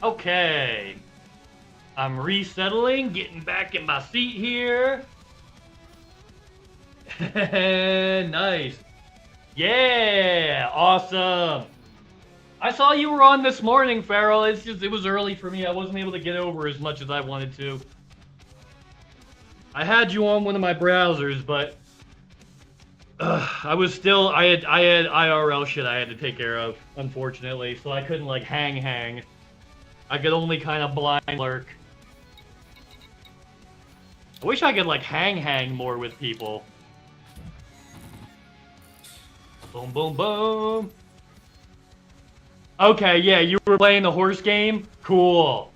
Okay. I'm resettling, getting back in my seat here. Nice. Yeah, awesome. I saw you were on this morning, Farrell. It's just, it was early for me. I wasn't able to get over as much as I wanted to. I had you on one of my browsers, but I had IRL shit I had to take care of, unfortunately, so I couldn't like hang. I could only kind of blind lurk. I wish I could like hang more with people. Boom, boom, boom. Okay, yeah, you were playing the horse game? Cool.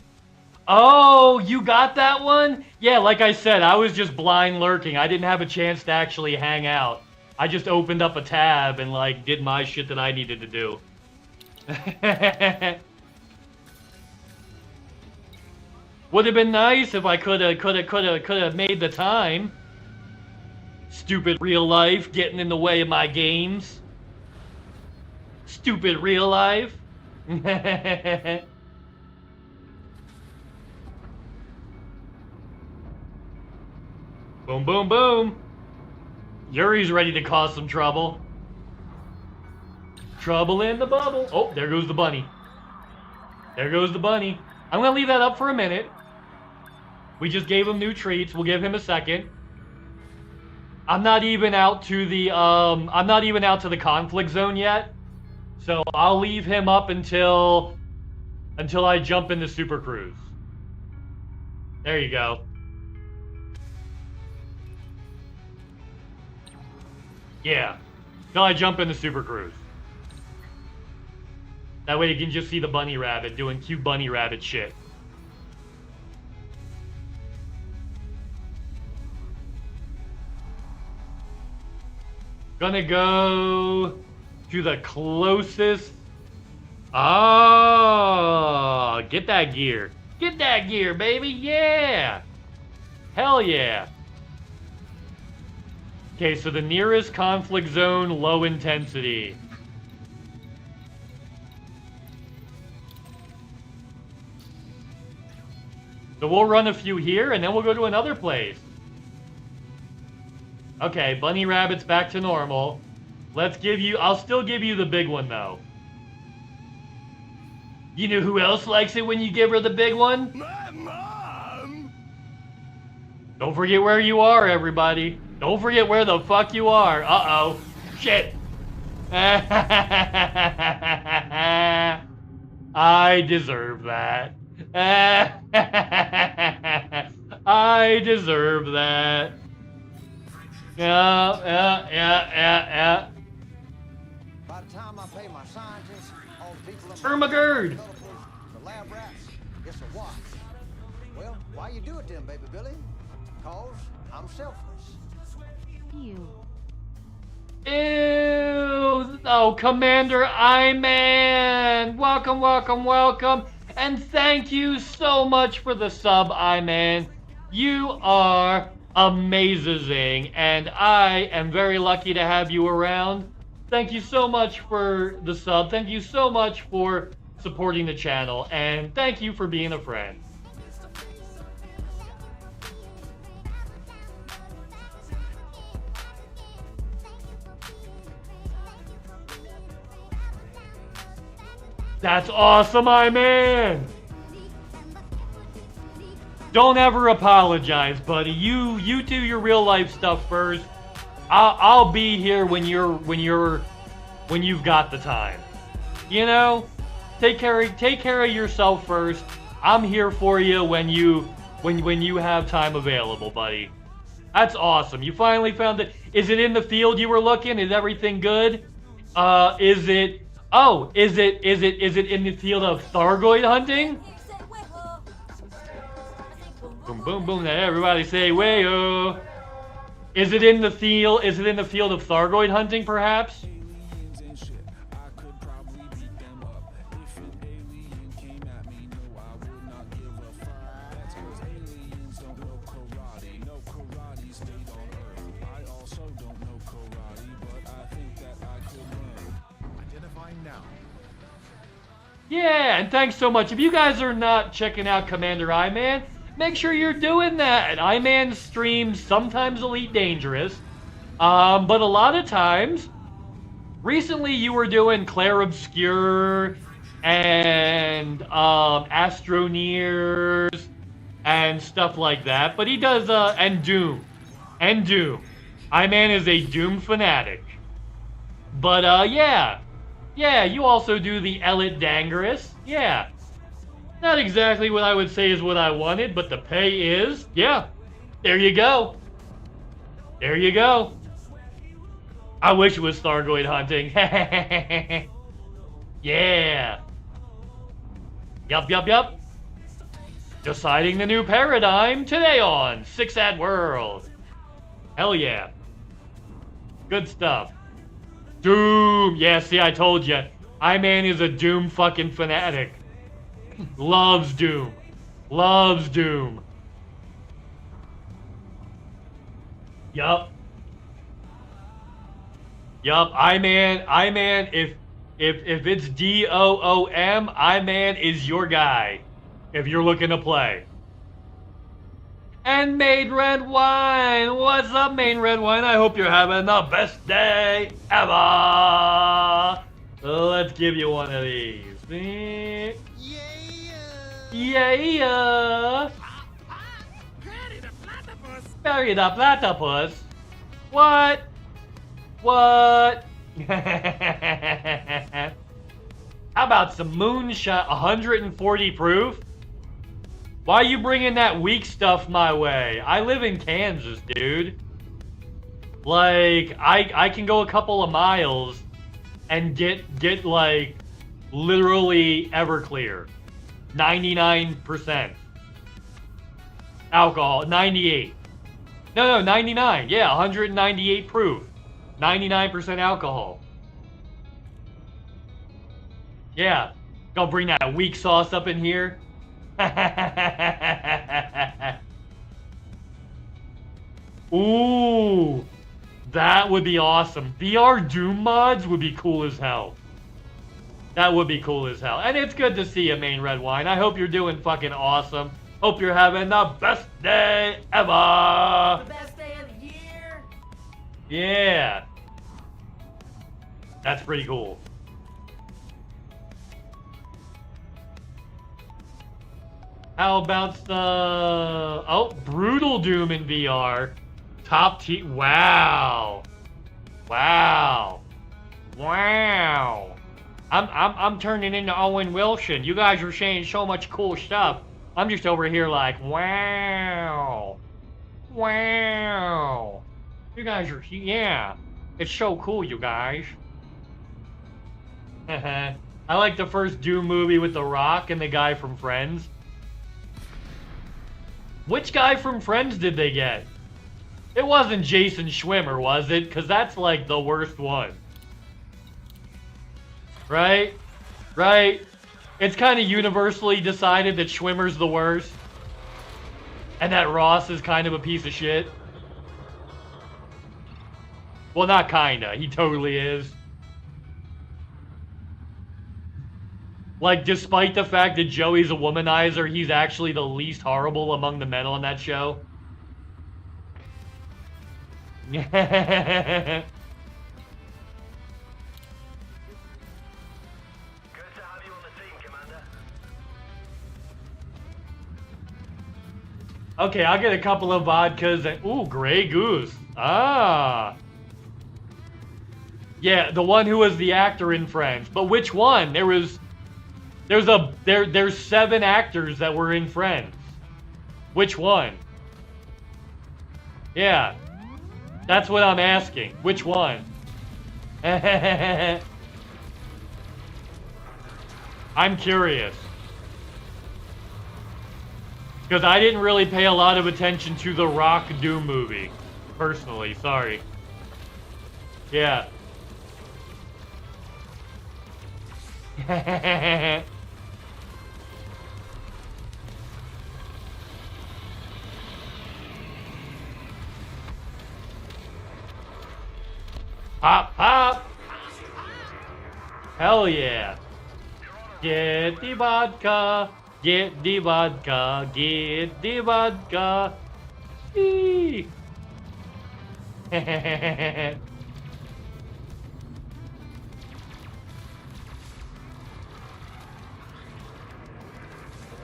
Oh, you got that one? Yeah, like I said, I was just blind lurking. I didn't have a chance to actually hang out. I just opened up a tab and like did my shit that I needed to do. Would have been nice if I could have made the time. Stupid real life getting in the way of my games. Stupid real life. Boom, boom, boom. Yuri's ready to cause some trouble. Trouble in the bubble. Oh, there goes the bunny. There goes the bunny. I'm gonna leave that up for a minute. We just gave him new treats. We'll give him a second. I'm not even out to the conflict zone yet. So I'll leave him up until I jump into Super Cruise. There you go. Yeah. Till I jump into Super Cruise. That way you can just see the bunny rabbit doing cute bunny rabbit shit. Gonna go to the closest. Oh, get that gear. Get that gear, baby. Yeah. Hell yeah. Okay, so the nearest conflict zone, low intensity. So we'll run a few here, and then we'll go to another place. Okay, bunny rabbit's back to normal. Let's give you... I'll still give you the big one, though. You know who else likes it when you give her the big one? My mom! Don't forget where you are, everybody. Don't forget where the fuck you are. Uh-oh. Shit. I deserve that. I deserve that. Yeah. By the time I pay my scientists, all the people in Ermagerd. the lab rats, it's a wash. Well, why you do it then, baby Billy? 'Cause I'm selfless. You. Ew. Oh, Commander I-Man. Welcome. And thank you so much for the sub, I-Man. You are amazing, and I am very lucky to have you around. Thank you so much for the sub. Thank you so much for supporting the channel, and thank you for being a friend. That's awesome, I-Man! Don't ever apologize, buddy. You do your real life stuff first. I'll be here when you've got the time. You know, take care of yourself first. I'm here for you when you have time available, buddy. That's awesome. You finally found it. Is it in the field you were looking? Is everything good? Is it in the field of Thargoid hunting? Boom, boom, boom. Now everybody say wayo. Is it in the field of Thargoid hunting, perhaps? Yeah, and thanks so much. If you guys are not checking out Commander I-Man, make sure you're doing that. I-Man streams sometimes Elite Dangerous, but a lot of times, recently you were doing Clair Obscure and Astroneers and stuff like that. But he does, and Doom. And Doom. I-Man is a Doom fanatic. But, yeah. Yeah, you also do the Elite Dangerous. Yeah. Not exactly what I would say is what I wanted, but the pay is. Yeah. There you go. There you go. I wish it was Thargoid hunting. Yeah. Yup. Deciding the new paradigm today on 6 World. Hell yeah. Good stuff. Doom! Yeah, see, I told you. I-Man is a Doom fucking fanatic. Loves Doom. Loves Doom. Yup. I-Man, if it's DOOM, I-Man is your guy. If you're looking to play. And Main Red Wine! What's up, Main Red Wine? I hope you're having the best day ever! Let's give you one of these. Yeah! Perry the Platypus? What? How about some moonshine? 140 proof? Why are you bringing that weak stuff my way? I live in Kansas, dude. Like, I can go a couple of miles and get like, literally Everclear. 99% alcohol. 98. No, 99. Yeah, 198 proof. 99% alcohol. Yeah. Gonna bring that weak sauce up in here. Ooh, that would be awesome. VR Doom mods would be cool as hell. That would be cool as hell. And it's good to see you, Main Red Wine. I hope you're doing fucking awesome. Hope you're having the best day ever. The best day of the year. Yeah. That's pretty cool. How about the Brutal Doom in VR? Top tier. Wow. I'm turning into Owen Wilson. You guys are saying so much cool stuff. I'm just over here like, wow. You guys are, yeah. It's so cool, you guys. I like the first Doom movie with The Rock and the guy from Friends. Which guy from Friends did they get? It wasn't Jason Schwimmer, was it? Because that's like the worst one. Right? It's kind of universally decided that Schwimmer's the worst. And that Ross is kind of a piece of shit. Well, not kinda. He totally is. Like, despite the fact that Joey's a womanizer, he's actually the least horrible among the men on that show. Okay, I'll get a couple of vodkas and... Ooh, Grey Goose. Ah. Yeah, the one who was the actor in Friends. But which one? There's 7 actors that were in Friends. Which one? Yeah. That's what I'm asking. Which one? I'm curious. Because I didn't really pay a lot of attention to the Rock Doom movie. Personally, sorry. Yeah. Pop, pop! Hell yeah. Get the vodka. Get the vodka. Get the vodka. Eee.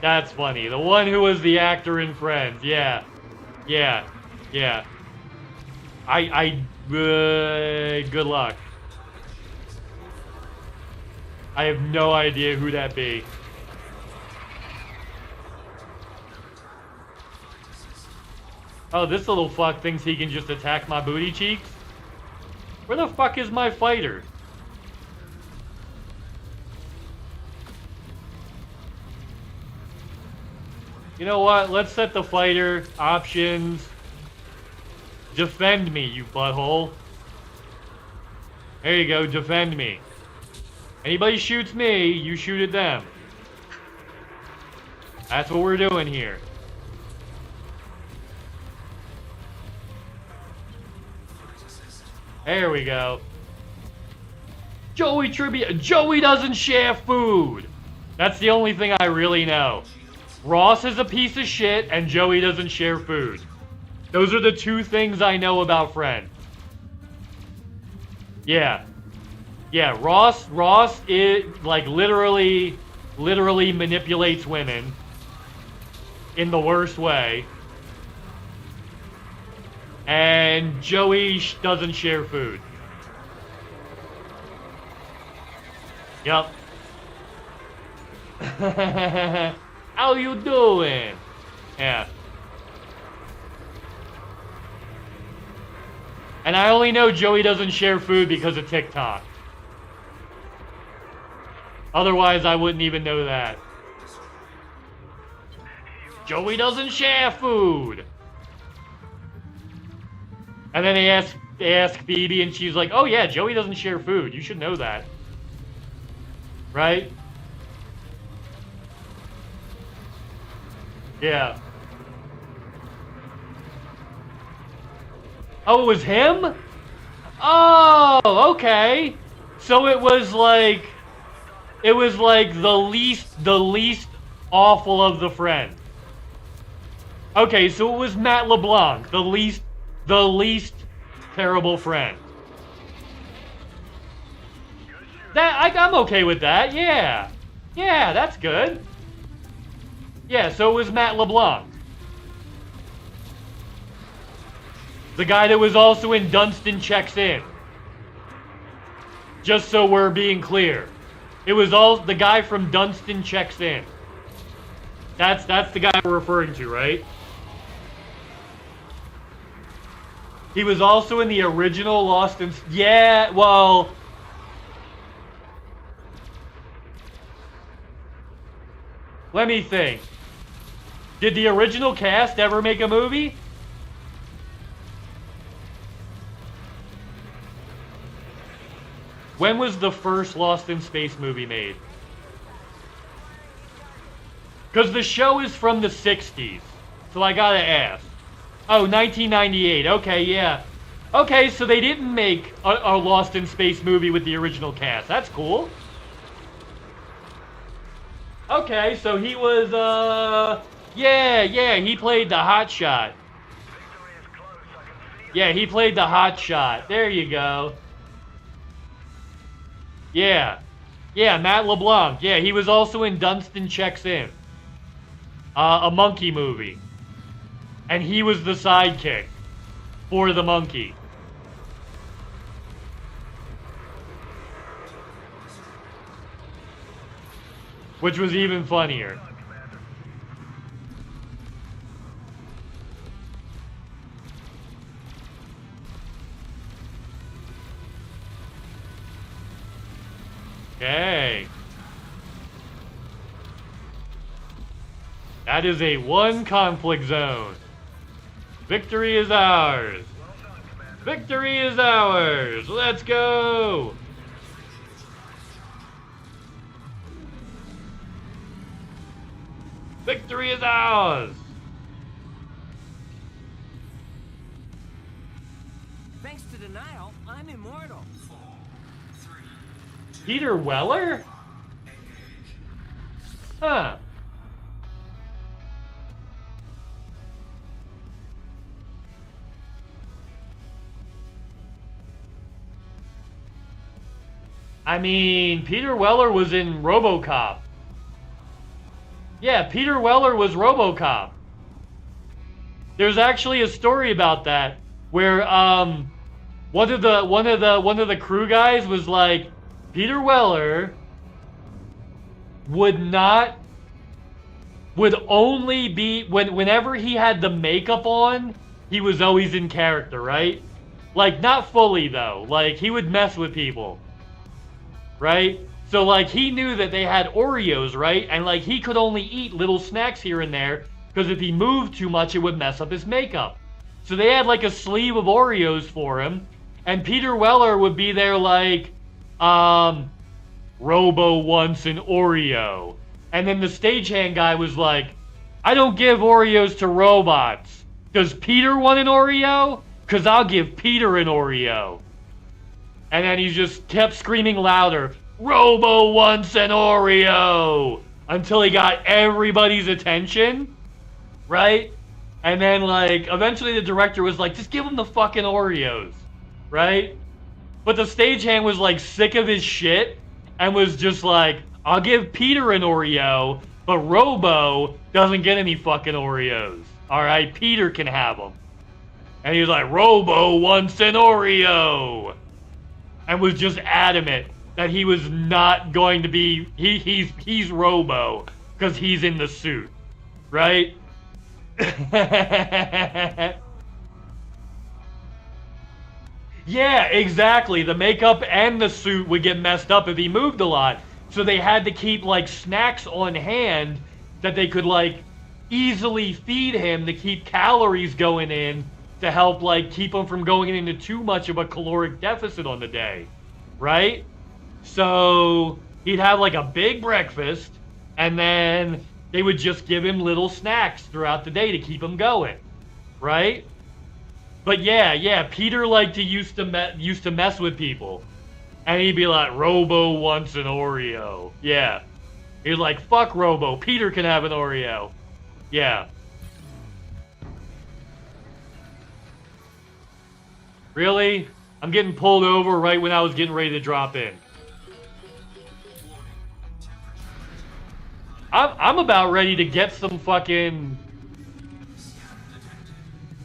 That's funny. The one who was the actor in Friends. Yeah. Yeah. Yeah. Good luck. I have no idea who that be. Oh, this little fuck thinks he can just attack my booty cheeks? Where the fuck is my fighter? You know what? Let's set the fighter options. Defend me, you butthole. There you go, defend me. Anybody shoots me, you shoot at them. That's what we're doing here. There we go. Joey trivia. Joey doesn't share food. That's the only thing I really know. Ross is a piece of shit and Joey doesn't share food. Those are the two things I know about Friends. Yeah. Yeah, Ross is like literally manipulates women in the worst way. And Joey doesn't share food. Yup. How you doing? Yeah. And I only know Joey doesn't share food because of TikTok. Otherwise, I wouldn't even know that. Joey doesn't share food. And then they ask Phoebe, and she's like, "Oh yeah, Joey doesn't share food. You should know that, right?" Yeah. Oh, it was him? Oh, okay. So it was like the least awful of the friends. Okay, so it was Matt LeBlanc, the least terrible friend. I'm okay with that. Yeah, that's good. Yeah, so it was Matt LeBlanc, the guy that was also in Dunstan Checks In. Just so we're being clear, it was all the guy from Dunstan Checks In. That's the guy we're referring to, right? He was also in the original Lost in... Yeah, well... Let me think. Did the original cast ever make a movie? When was the first Lost in Space movie made? Because the show is from the 60s. So I gotta ask. Oh, 1998. Okay, yeah. Okay, so they didn't make a Lost in Space movie with the original cast. That's cool. Okay, so he was, yeah, he played the hotshot. Yeah, he played the hotshot. There you go. Yeah. Yeah, Matt LeBlanc. Yeah, he was also in Dunstan Checks In. A monkey movie. And he was the sidekick for the monkey. Which was even funnier. Okay. That is a 1 conflict zone. Victory is ours. Victory is ours. Let's go. Victory is ours. Thanks to denial, I'm immortal. Peter Weller? Huh. I mean, Peter Weller was in RoboCop. Yeah, Peter Weller was RoboCop. There's actually a story about that where one of the crew guys was like, Peter Weller would only be whenever he had the makeup on, he was always in character, right? Like, not fully though. Like, he would mess with people. Right? So, like, he knew that they had Oreos, right? And, like, he could only eat little snacks here and there because if he moved too much, it would mess up his makeup. So they had, like, a sleeve of Oreos for him. And Peter Weller would be there like, Robo wants an Oreo. And then the stagehand guy was like, I don't give Oreos to robots. Does Peter want an Oreo? Because I'll give Peter an Oreo. And then he just kept screaming louder, Robo wants an Oreo! Until he got everybody's attention, right? And then, like, eventually the director was like, just give him the fucking Oreos, right? But the stagehand was, like, sick of his shit and was just like, I'll give Peter an Oreo, but Robo doesn't get any fucking Oreos. Alright, Peter can have them. And he was like, Robo wants an Oreo! And was just adamant that he was not going to be, he's Robo, because he's in the suit, right? Yeah, exactly. The makeup and the suit would get messed up if he moved a lot. So they had to keep, like, snacks on hand that they could, like, easily feed him to keep calories going in to help, like, keep him from going into too much of a caloric deficit on the day, right? So he'd have, like, a big breakfast, and then they would just give him little snacks throughout the day to keep him going, right? But yeah, Peter liked to used to mess with people, and he'd be like, Robo wants an Oreo. Yeah, he's like, fuck Robo, Peter can have an Oreo. Yeah. Really? I'm getting pulled over right when I was getting ready to drop in. I'm about ready to get some fucking...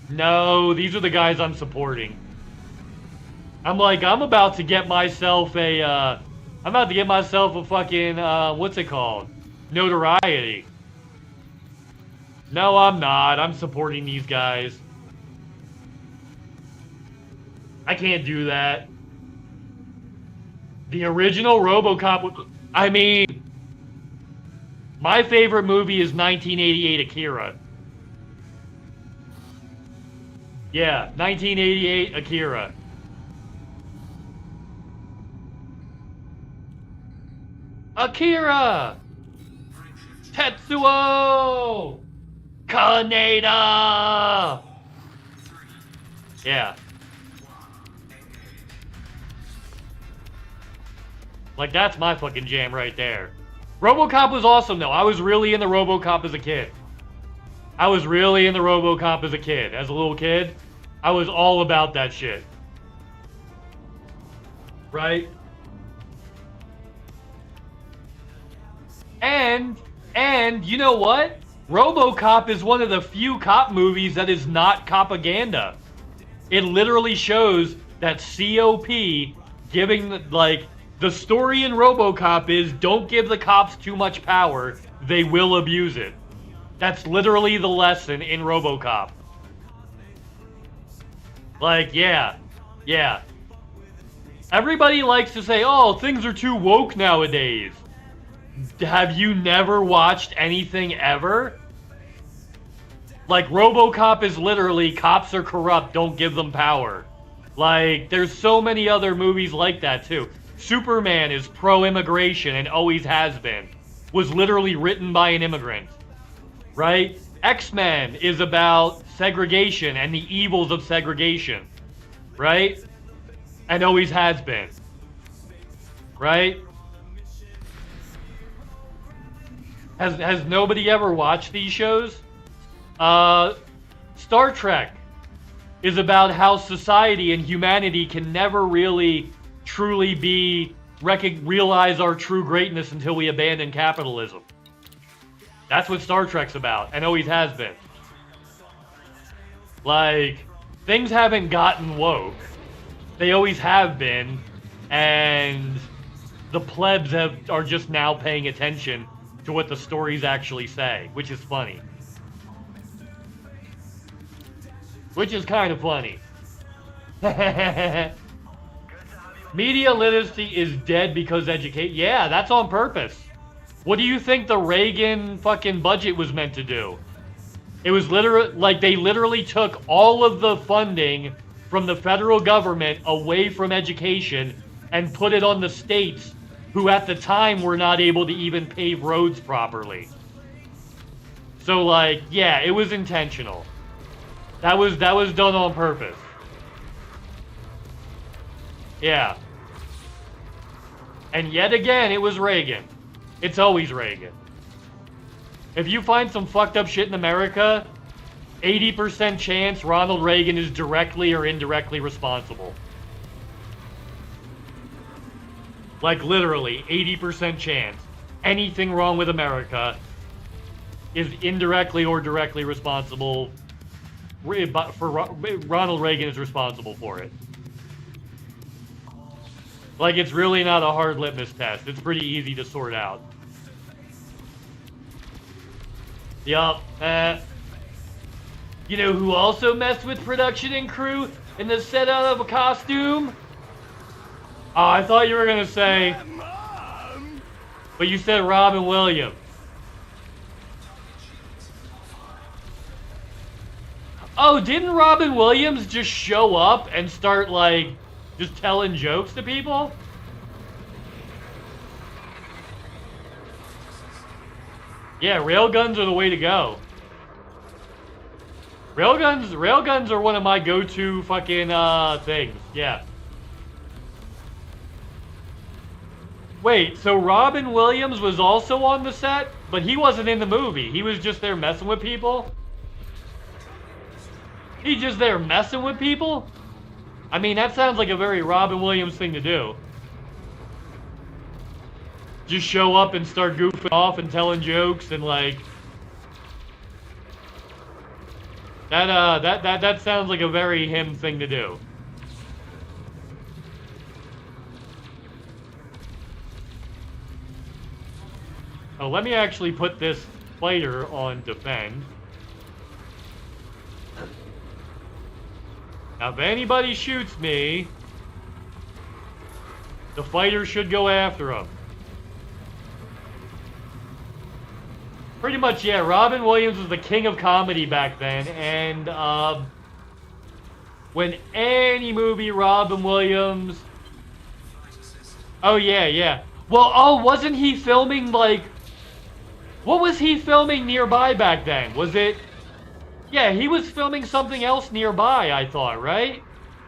No, these are the guys I'm supporting. I'm about to get myself a, I'm about to get myself a fucking, what's it called? Notoriety. No, I'm not. I'm supporting these guys. I can't do that. The original RoboCop, I mean, my favorite movie is 1988 Akira. Yeah, 1988 Akira. Akira! Tetsuo! Kaneda! Yeah. Like, that's my fucking jam right there. RoboCop was awesome, though. I was really into RoboCop as a kid. I was really into RoboCop as a kid. As a little kid, I was all about that shit. Right? And you know what? RoboCop is one of the few cop movies that is not propaganda. It literally shows that COP giving, like, the story in RoboCop is don't give the cops too much power, they will abuse it. That's literally the lesson in RoboCop. Like, yeah. Everybody likes to say, oh, things are too woke nowadays. Have you never watched anything ever? Like, RoboCop is literally, cops are corrupt, don't give them power. Like, there's so many other movies like that, too. Superman is pro-immigration and always has been. Was literally written by an immigrant. Right? X-Men is about segregation and the evils of segregation. Right? And always has been. Right? Has nobody ever watched these shows? Star Trek is about how society and humanity can never really truly realize our true greatness until we abandon capitalism. That's what Star Trek's about, and always has been. Like, things haven't gotten woke. They always have been, and the plebs are just now paying attention to what the stories actually say, which is funny. Which is kind of funny. Media literacy is dead because yeah, that's on purpose. What do you think the Reagan fucking budget was meant to do? It was literally, like, they literally took all of the funding from the federal government away from education and put it on the states, who at the time were not able to even pave roads properly. So, like, yeah, it was intentional. That was done on purpose. Yeah. And yet again, it was Reagan. It's always Reagan. If you find some fucked up shit in America, 80% chance Ronald Reagan is directly or indirectly responsible. Like, literally, 80% chance. Anything wrong with America is indirectly or directly responsible for Ronald Reagan is responsible for it. Like, it's really not a hard litmus test. It's pretty easy to sort out. Yup. You know who also messed with production and crew in the setup of a costume? Oh, I thought you were gonna say... But you said Robin Williams. Oh, didn't Robin Williams just show up and start, like, just telling jokes to people? Yeah, railguns are the way to go. Railguns are one of my go-to fucking things. Yeah. Wait, so Robin Williams was also on the set, but he wasn't in the movie. He was just there messing with people? He's just there messing with people? I mean, that sounds like a very Robin Williams thing to do. Just show up and start goofing off and telling jokes and, like... That sounds like a very him thing to do. Oh, let me actually put this fighter on defend. Now, if anybody shoots me, the fighter should go after him. Pretty much, yeah, Robin Williams was the king of comedy back then, and when any movie Robin Williams... Oh, yeah, yeah. Well, oh, wasn't he filming, like... What was he filming nearby back then? Was it... Yeah, he was filming something else nearby, I thought, right?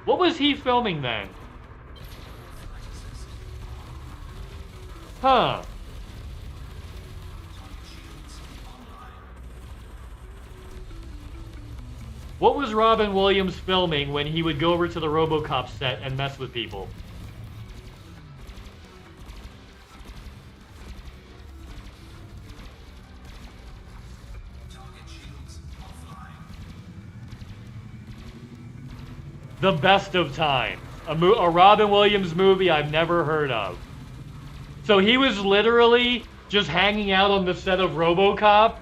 What was he filming then? Huh. What was Robin Williams filming when he would go over to the RoboCop set and mess with people? The Best of Times. A Robin Williams movie I've never heard of. So he was literally just hanging out on the set of RoboCop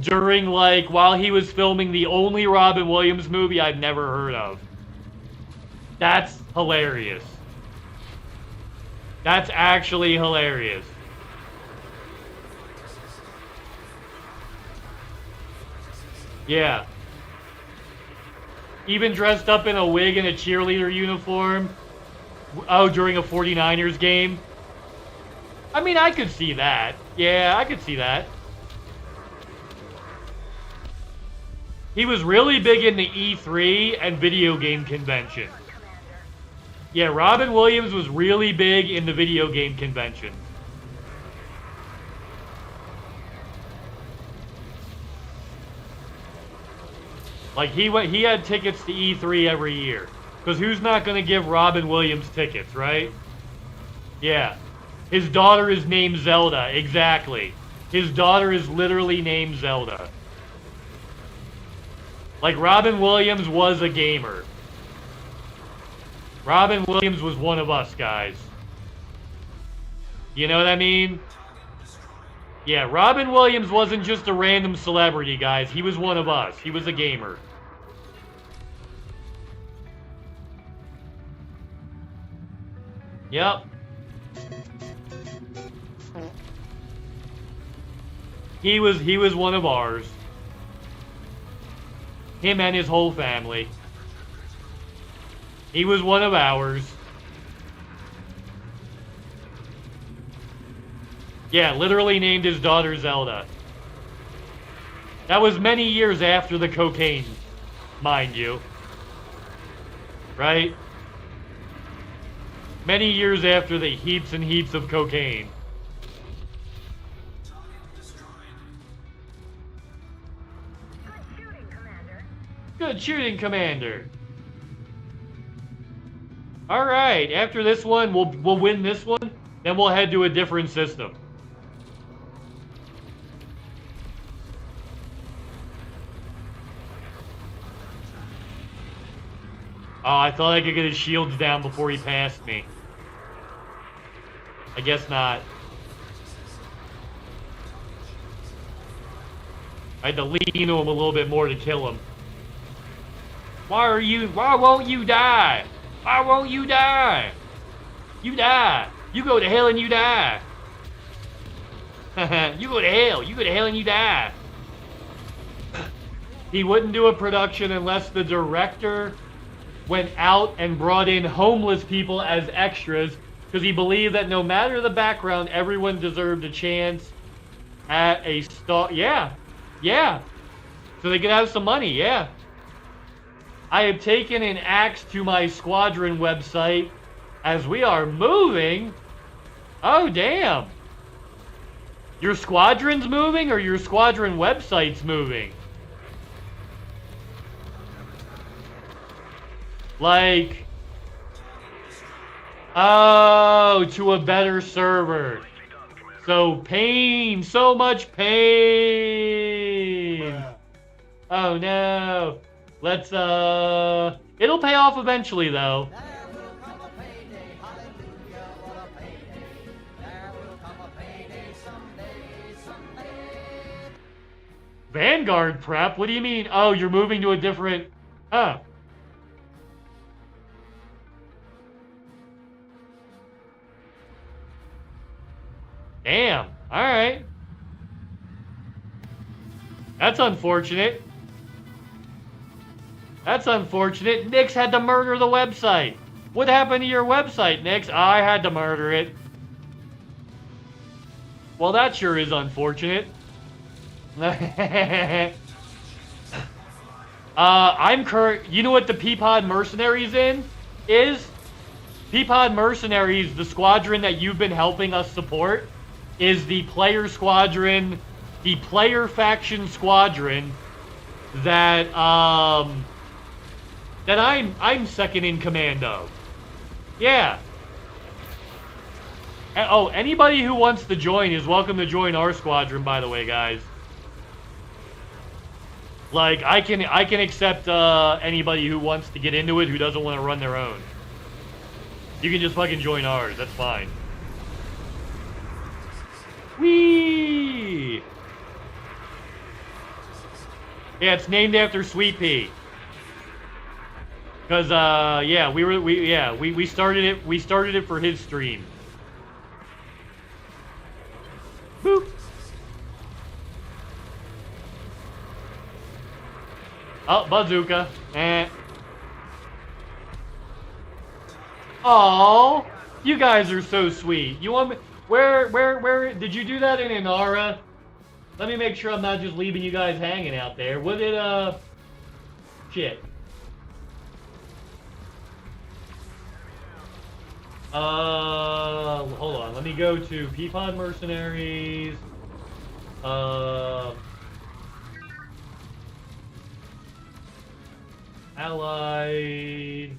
during, like, while he was filming the only Robin Williams movie I've never heard of. That's hilarious. That's actually hilarious. Yeah. Even dressed up in a wig and a cheerleader uniform. Oh, during a 49ers game. I mean, I could see that. Yeah, I could see that. He was really big in the E3 and video game convention. Yeah, Robin Williams was really big in the video game convention. Like, he had tickets to E3 every year. Because who's not going to give Robin Williams tickets, right? Yeah. His daughter is named Zelda, exactly. His daughter is literally named Zelda. Like, Robin Williams was a gamer. Robin Williams was one of us, guys. You know what I mean? Yeah, Robin Williams wasn't just a random celebrity, guys. He was one of us. He was a gamer. Yep. He was one of ours. Him and his whole family. He was one of ours. Yeah, literally named his daughter Zelda. That was many years after the cocaine, mind you. Right? Many years after the heaps and heaps of cocaine. Good shooting, Commander. Alright, after this one, we'll win this one, then we'll head to a different system. Oh, I thought I could get his shields down before he passed me. I guess not. I had to lean into him a little bit more to kill him. Why won't you die? Why won't you die? You die. You go to hell and you die. You go to hell. You go to hell and you die. He wouldn't do a production unless the director went out and brought in homeless people as extras because he believed that no matter the background, everyone deserved a chance at a star. Yeah. Yeah. So they could have some money. Yeah. I have taken an axe to my squadron website as we are moving. Oh, damn. Your squadron's moving or your squadron website's moving? Like, oh, to a better server. So pain, so much pain. Oh no. Let's, it'll pay off eventually though. Vanguard prep? What do you mean? Oh, you're moving to a different, huh. Damn. Alright. That's unfortunate. That's unfortunate. Nix had to murder the website. What happened to your website, Nix? I had to murder it. Well, that sure is unfortunate. You know what the Peapod Mercenaries is? Peapod Mercenaries, the squadron that you've been helping us support, is the player squadron, the player faction squadron that that I'm second in command of. Yeah. Oh, anybody who wants to join is welcome to join our squadron, by the way, guys. Like, I can accept anybody who wants to get into it who doesn't want to run their own. You can just fucking join ours. That's fine. Whee! Yeah, it's named after Sweet Pea. Cause yeah, we started it for his stream. Boop. Oh, bazooka. Oh, you guys are so sweet. You want me? Where did you do that in Inara? Let me make sure I'm not just leaving you guys hanging out there. What did shit. Hold on. Let me go to Peapod Mercenaries. Allied.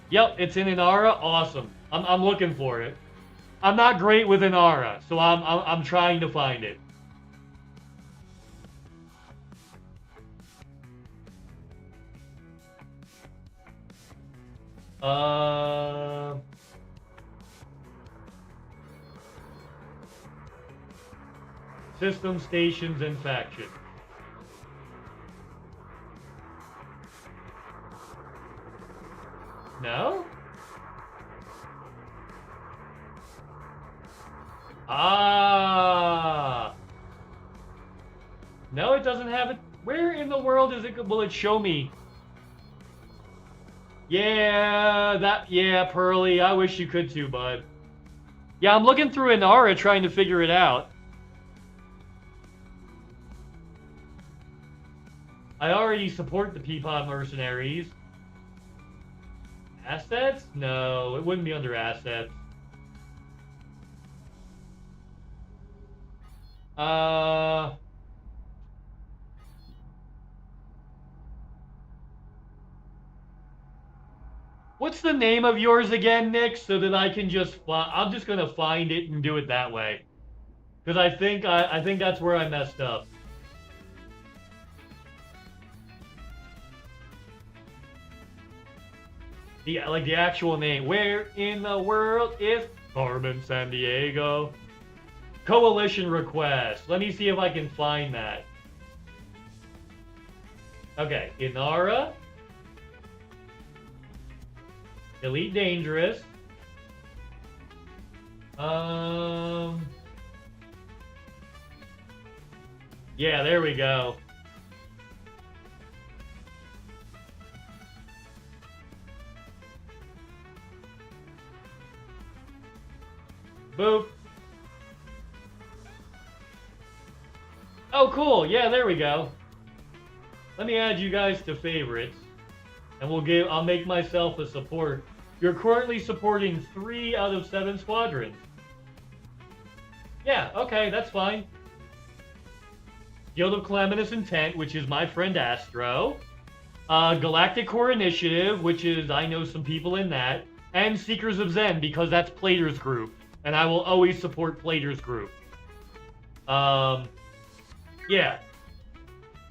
Yep, it's in Inara. Awesome. I'm looking for it. I'm not great with Inara, so I'm trying to find it. System, stations, and faction. No? Ah. No, it doesn't have it. Where in the world is it? Will it show me? Yeah, Pearly. I wish you could too, bud. Yeah, I'm looking through Inara trying to figure it out. I already support the Peapod Mercenaries. Assets? No, it wouldn't be under assets. What's the name of yours again, Nick? So that I can just, I'm just gonna find it and do it that way. Because I think that's where I messed up. Like the actual name. Where in the world is Carmen Sandiego? Coalition request. Let me see if I can find that. Okay, Inara. Elite Dangerous. Yeah, there we go. Boop. Oh, cool. Yeah, there we go. Let me add you guys to favorites. And I'll make myself a support. You're currently supporting 3 out of 7 squadrons. Yeah, okay, that's fine. Guild of Calamitous Intent, which is my friend Astro. Galactic Core Initiative, which is, I know some people in that. And Seekers of Zen, because that's Plater's group. And I will always support Plater's group. Yeah.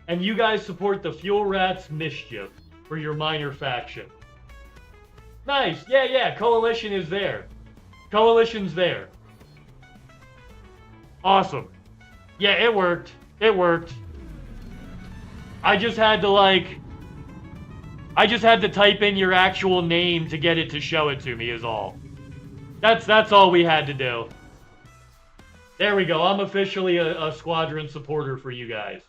And you guys support the Fuel Rats Mischief for your minor faction. Nice. Yeah. Coalition is there. Coalition's there. Awesome. Yeah, it worked. It worked. I just had to type in your actual name to get it to show it to me is all. That's all we had to do. There we go. I'm officially a squadron supporter for you guys.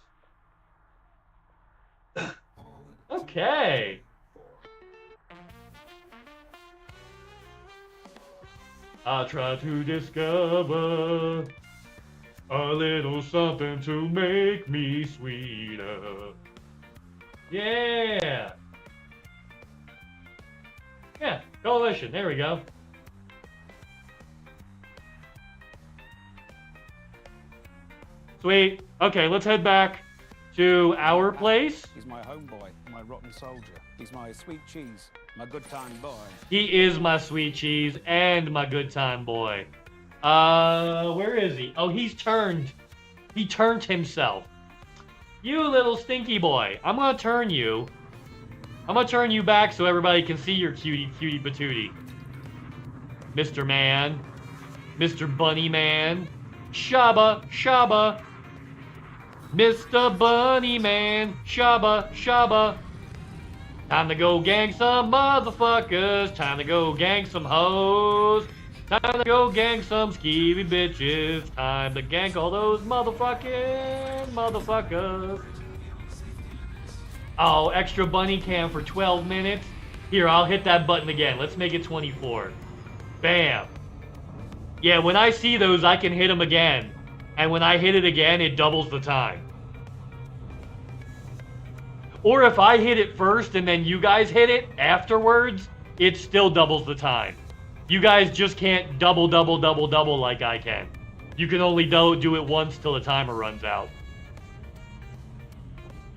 Okay. I'll try to discover a little something to make me sweeter. Yeah. Yeah, Coalition. There we go. Sweet. Okay, let's head back to our place. He's my homeboy, my rotten soldier. He's my sweet cheese, my good time boy. He is my sweet cheese and my good time boy. Where is he? Oh, he's turned. He turned himself. You little stinky boy. I'm gonna turn you. I'm gonna turn you back so everybody can see your cutie patootie. Mr. Man. Mr. Bunny Man. Shabba. Mr. Bunny Man, shabba. Time to go gang some motherfuckers. Time to go gang some hoes. Time to go gang some skeevy bitches. Time to gank all those motherfuckers. Oh, extra bunny cam for 12 minutes. Here, I'll hit that button again. Let's make it 24. Bam. Yeah, when I see those, I can hit them again. And when I hit it again, it doubles the time. Or if I hit it first and then you guys hit it afterwards, it still doubles the time. You guys just can't double like I can. You can only do it once till the timer runs out.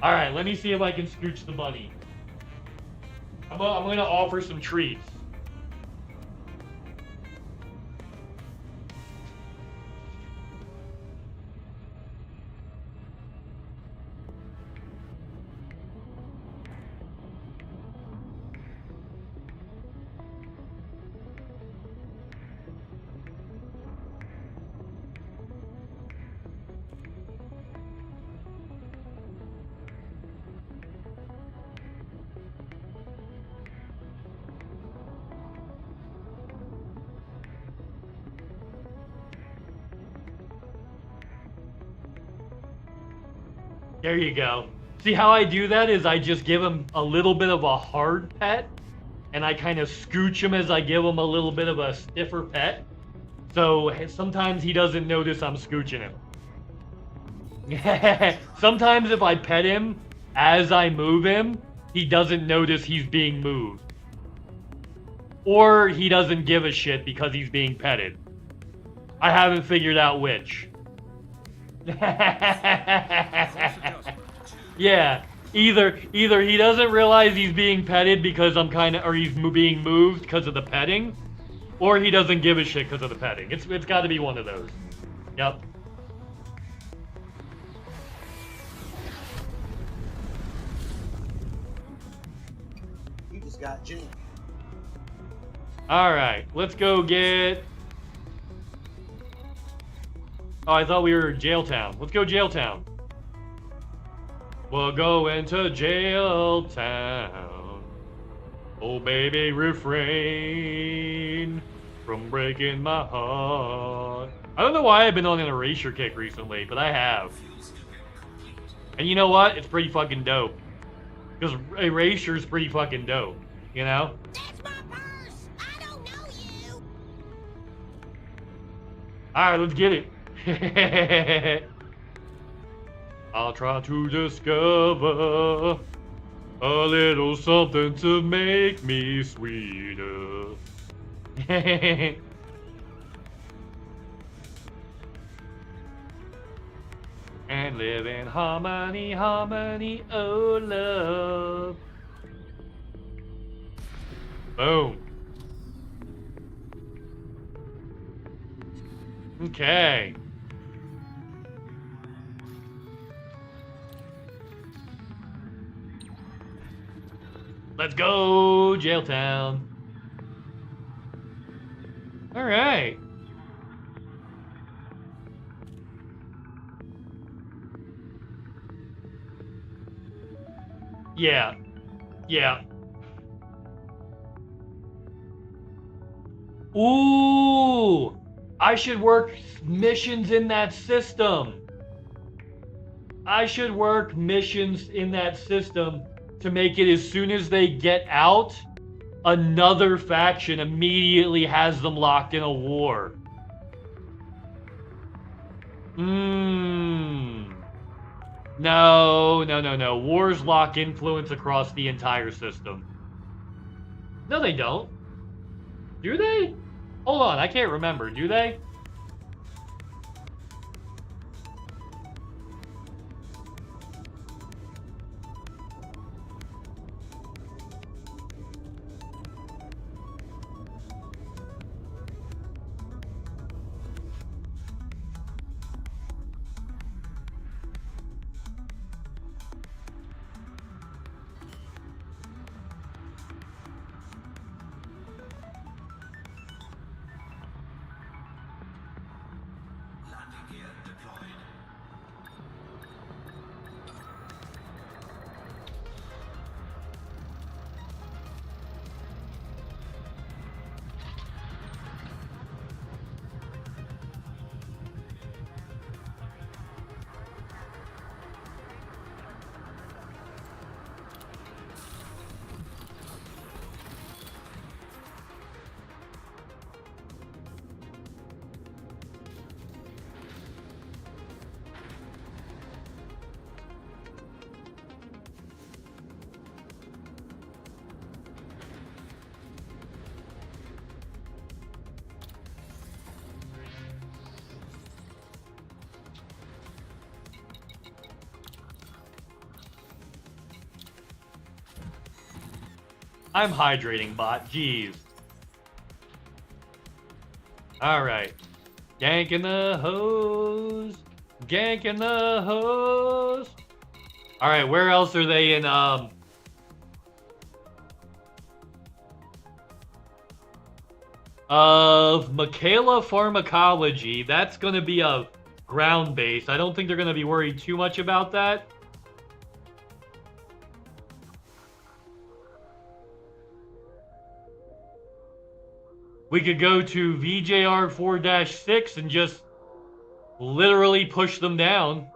All right, let me see if I can scooch the bunny. I'm gonna offer some treats. There you go. See how I do that is I just give him a little bit of a hard pet, and I kind of scooch him as I give him a little bit of a stiffer pet. So sometimes he doesn't notice I'm scooching him. Sometimes if I pet him as I move him, he doesn't notice he's being moved. Or he doesn't give a shit because he's being petted. I haven't figured out which. Yeah, either he doesn't realize he's being petted because he's being moved because of the petting, or he doesn't give a shit because of the petting. It's got to be one of those. Yep. You just got jammed. All right, let's go get. Oh, I thought we were Jailtown. Let's go Jailtown. We're going to Jailtown. Oh, baby, refrain from breaking my heart. I don't know why I've been on an erasure kick recently, but I have. And you know what? It's pretty fucking dope. Because erasure's pretty fucking dope, you know? That's my purse! I don't know you! Alright, let's get it. I'll try to discover a little something to make me sweeter. And live in harmony, harmony, oh love. Boom. Okay. Let's go, Jailtown. All right. Yeah. Yeah. Ooh! I should work missions in that system. I should work missions in that system to make it as soon as they get out, another faction immediately has them locked in a war. No. Wars lock influence across the entire system. No, they don't. Do they? Hold on, I can't remember. Do they? I'm hydrating, bot. Jeez. Alright. Ganking the hose. Ganking the hose. Alright, where else are they in, of Michaela Pharmacology? That's gonna be a ground base. I don't think they're gonna be worried too much about that. We could go to VJR 4-6 and just literally push them down.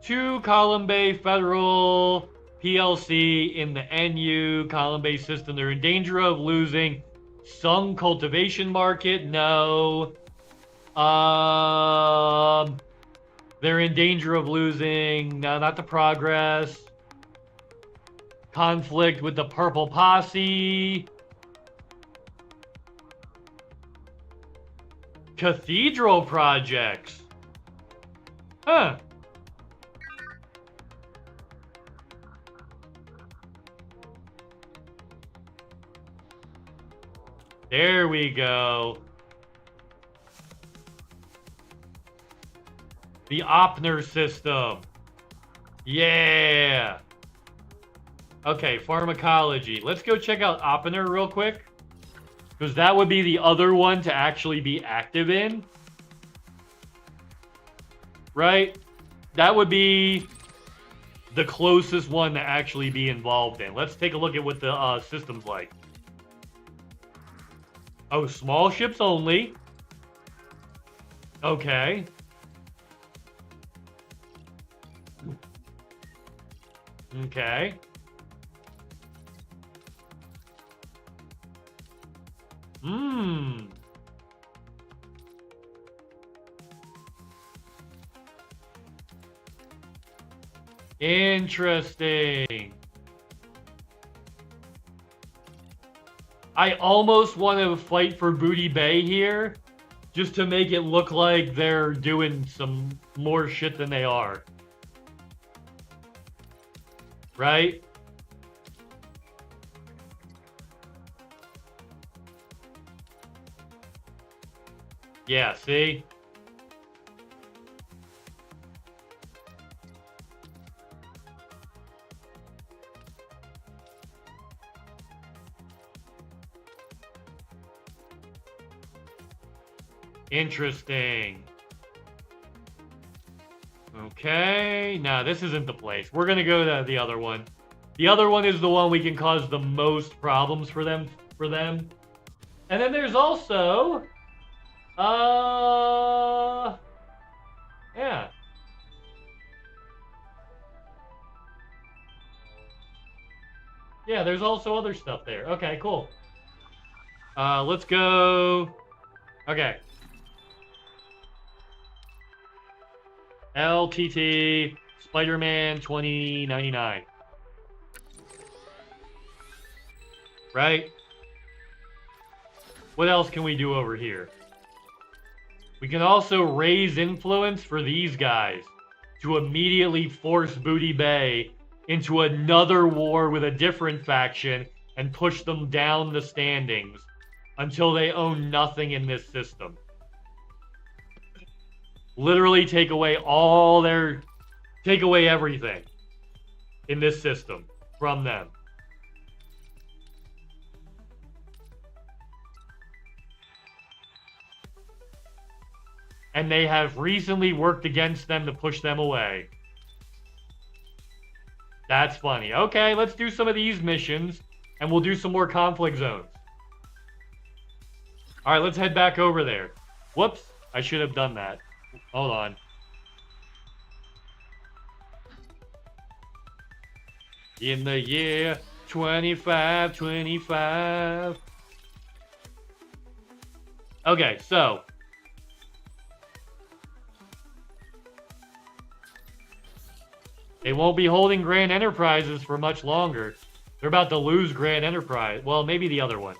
To Column Bay Federal PLC in the NU Column Bay system. They're in danger of losing some cultivation market. No. They're in danger of losing, no, not the progress. Conflict with the Purple Posse. Cathedral projects. Huh. There we go. The Opner system. Yeah. Okay, pharmacology. Let's go check out Opner real quick. Because that would be the other one to actually be active in. Right? That would be the closest one to actually be involved in. Let's take a look at what the system's like. Oh, small ships only. Okay. Okay. Interesting. I almost want to fight for Booty Bay here, just to make it look like they're doing some more shit than they are. Right? Yeah, see? Interesting. Okay, no, this isn't the place. We're gonna go to the other one. The other one is the one we can cause the most problems for them. And then there's also, yeah. Yeah, there's also other stuff there. Okay, cool. Let's go. Okay. LTT Spider-Man 2099. Right? What else can we do over here? We can also raise influence for these guys to immediately force Booty Bay into another war with a different faction and push them down the standings until they own nothing in this system. Literally take away everything in this system from them. And they have recently worked against them to push them away. That's funny. Okay, let's do some of these missions, and we'll do some more conflict zones. Alright, let's head back over there. Whoops, I should have done that. Hold on. In the year 2525. Okay, so. They won't be holding Grand Enterprises for much longer. They're about to lose Grand Enterprise. Well, maybe the other one.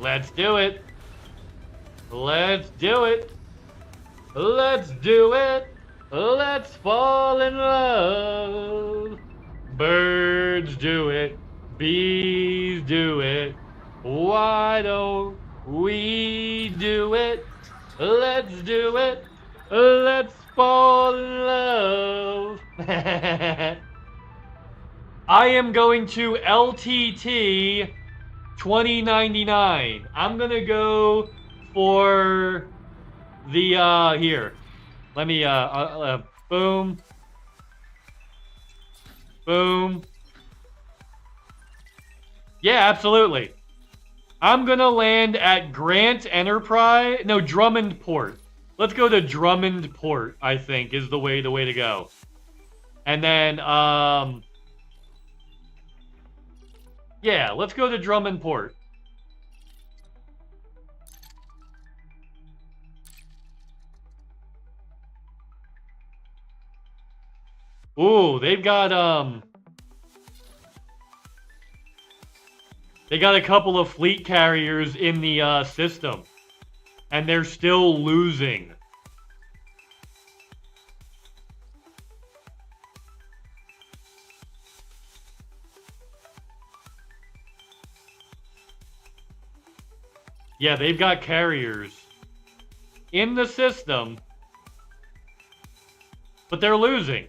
Let's do it. Let's do it. Let's do it. Let's fall in love. Birds do it. Bees do it. Why don't we do it? Let's do it. Let's fall in love. I am going to LTT 2099. I'm gonna go for the here. Let me boom. Boom. Yeah, absolutely. I'm gonna land at Grant Enterprise. No, Drummond Port. Let's go to Drummond Port, I think, is the way to go. And then yeah, let's go to Drummond Port. Ooh, they've got they got a couple of fleet carriers in the system, and they're still losing. Yeah, they've got carriers in the system, but they're losing.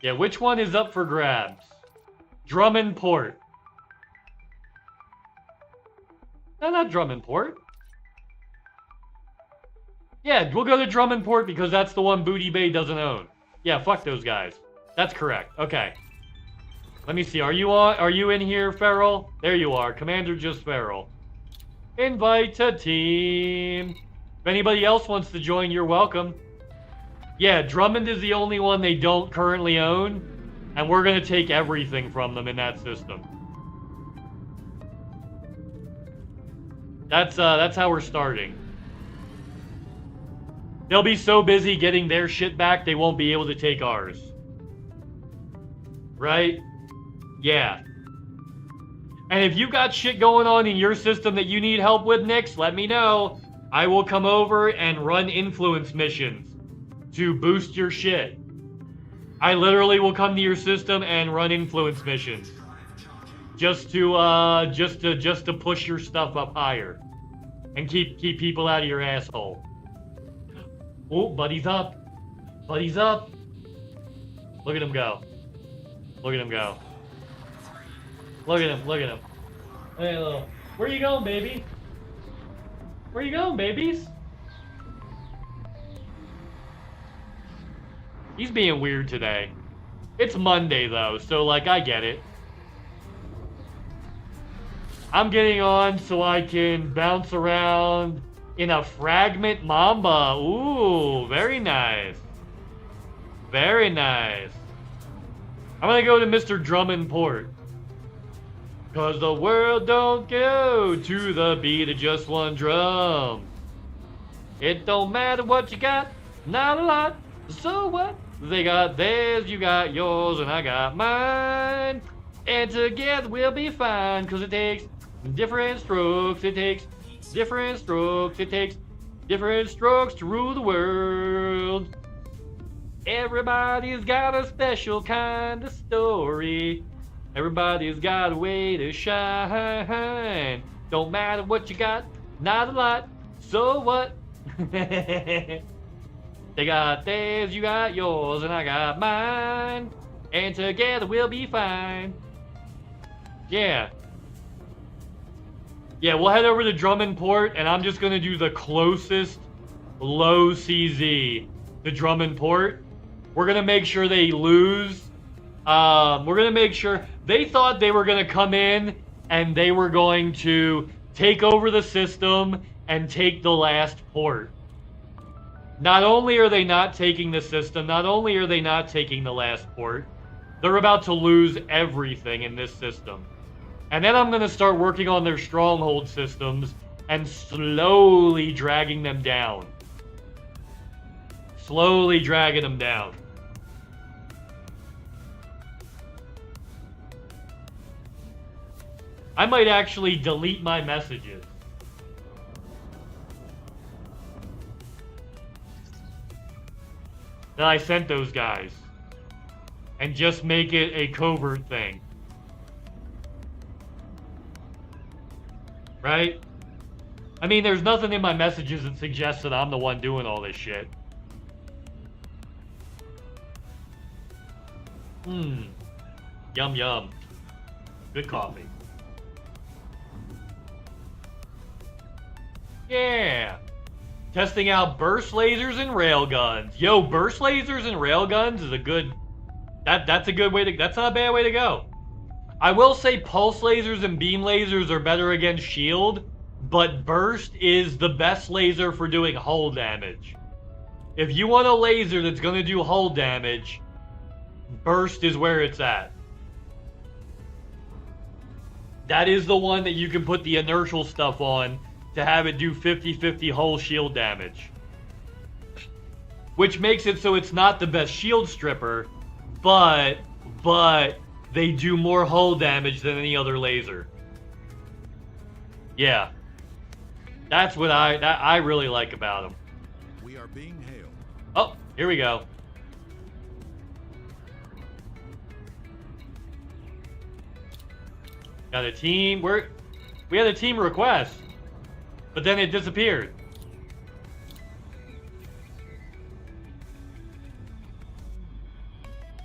Yeah, which one is up for grabs? Drummond Port. No, not Drummond Port. Yeah, we'll go to Drummond Port because that's the one Booty Bay doesn't own. Yeah, fuck those guys. That's correct. Okay. Let me see. Are you in here, Feral? There you are. Commander Just Feral. Invite a team. If anybody else wants to join, you're welcome. Yeah, Drummond is the only one they don't currently own, and we're gonna take everything from them in that system. That's how we're starting. They'll be so busy getting their shit back, they won't be able to take ours. Right? Yeah. And if you've got shit going on in your system that you need help with, Nix, let me know. I will come over and run influence missions to boost your shit. I literally will come to your system and run influence missions. Just to push your stuff up higher. And keep people out of your asshole. Oh, buddy's up. Buddy's up. Look at him go. Look at him go. Look at him, look at him. Hey, little. Where you going, baby? Where you going, babies? He's being weird today. It's Monday, though, so, like, I get it. I'm getting on so I can bounce around in a fragment mamba. Ooh, very nice. Very nice. I'm gonna go to Mr. Drummond Port. Cause the world don't go to the beat of just one drum. It don't matter what you got, not a lot, so what? They got theirs, you got yours, and I got mine. And together we'll be fine, cause it takes different strokes, it takes different strokes, it takes different strokes to rule the world. Everybody's got a special kind of story. Everybody's got a way to shine. Don't matter what you got, not a lot, so what? They got theirs, you got yours, and I got mine. And together we'll be fine. Yeah. Yeah, we'll head over to Drummond Port, and I'm just going to do the closest low CZ to Drummond Port. We're going to make sure they lose. We're going to make sure... They thought they were going to come in, and they were going to take over the system and take the last port. Not only are they not taking the system, not only are they not taking the last port, they're about to lose everything in this system. And then I'm going to start working on their stronghold systems and slowly dragging them down. Slowly dragging them down. I might actually delete my messages. That I sent those guys. And just make it a covert thing. Right? I mean, there's nothing in my messages that suggests that I'm the one doing all this shit. Yum yum. Good coffee. Yeah. Testing out burst lasers and railguns. Yo, burst lasers and railguns is a good... That's a good way to... That's not a bad way to go. I will say pulse lasers and beam lasers are better against shield, but burst is the best laser for doing hull damage. If you want a laser that's going to do hull damage, burst is where it's at. That is the one that you can put the inertial stuff on to have it do 50-50 hull shield damage. Which makes it so it's not the best shield stripper, but they do more hull damage than any other laser. Yeah. That's what I really like about them. We are being hailed. Oh, here we go. Got a team. We had a team request, but then it disappeared.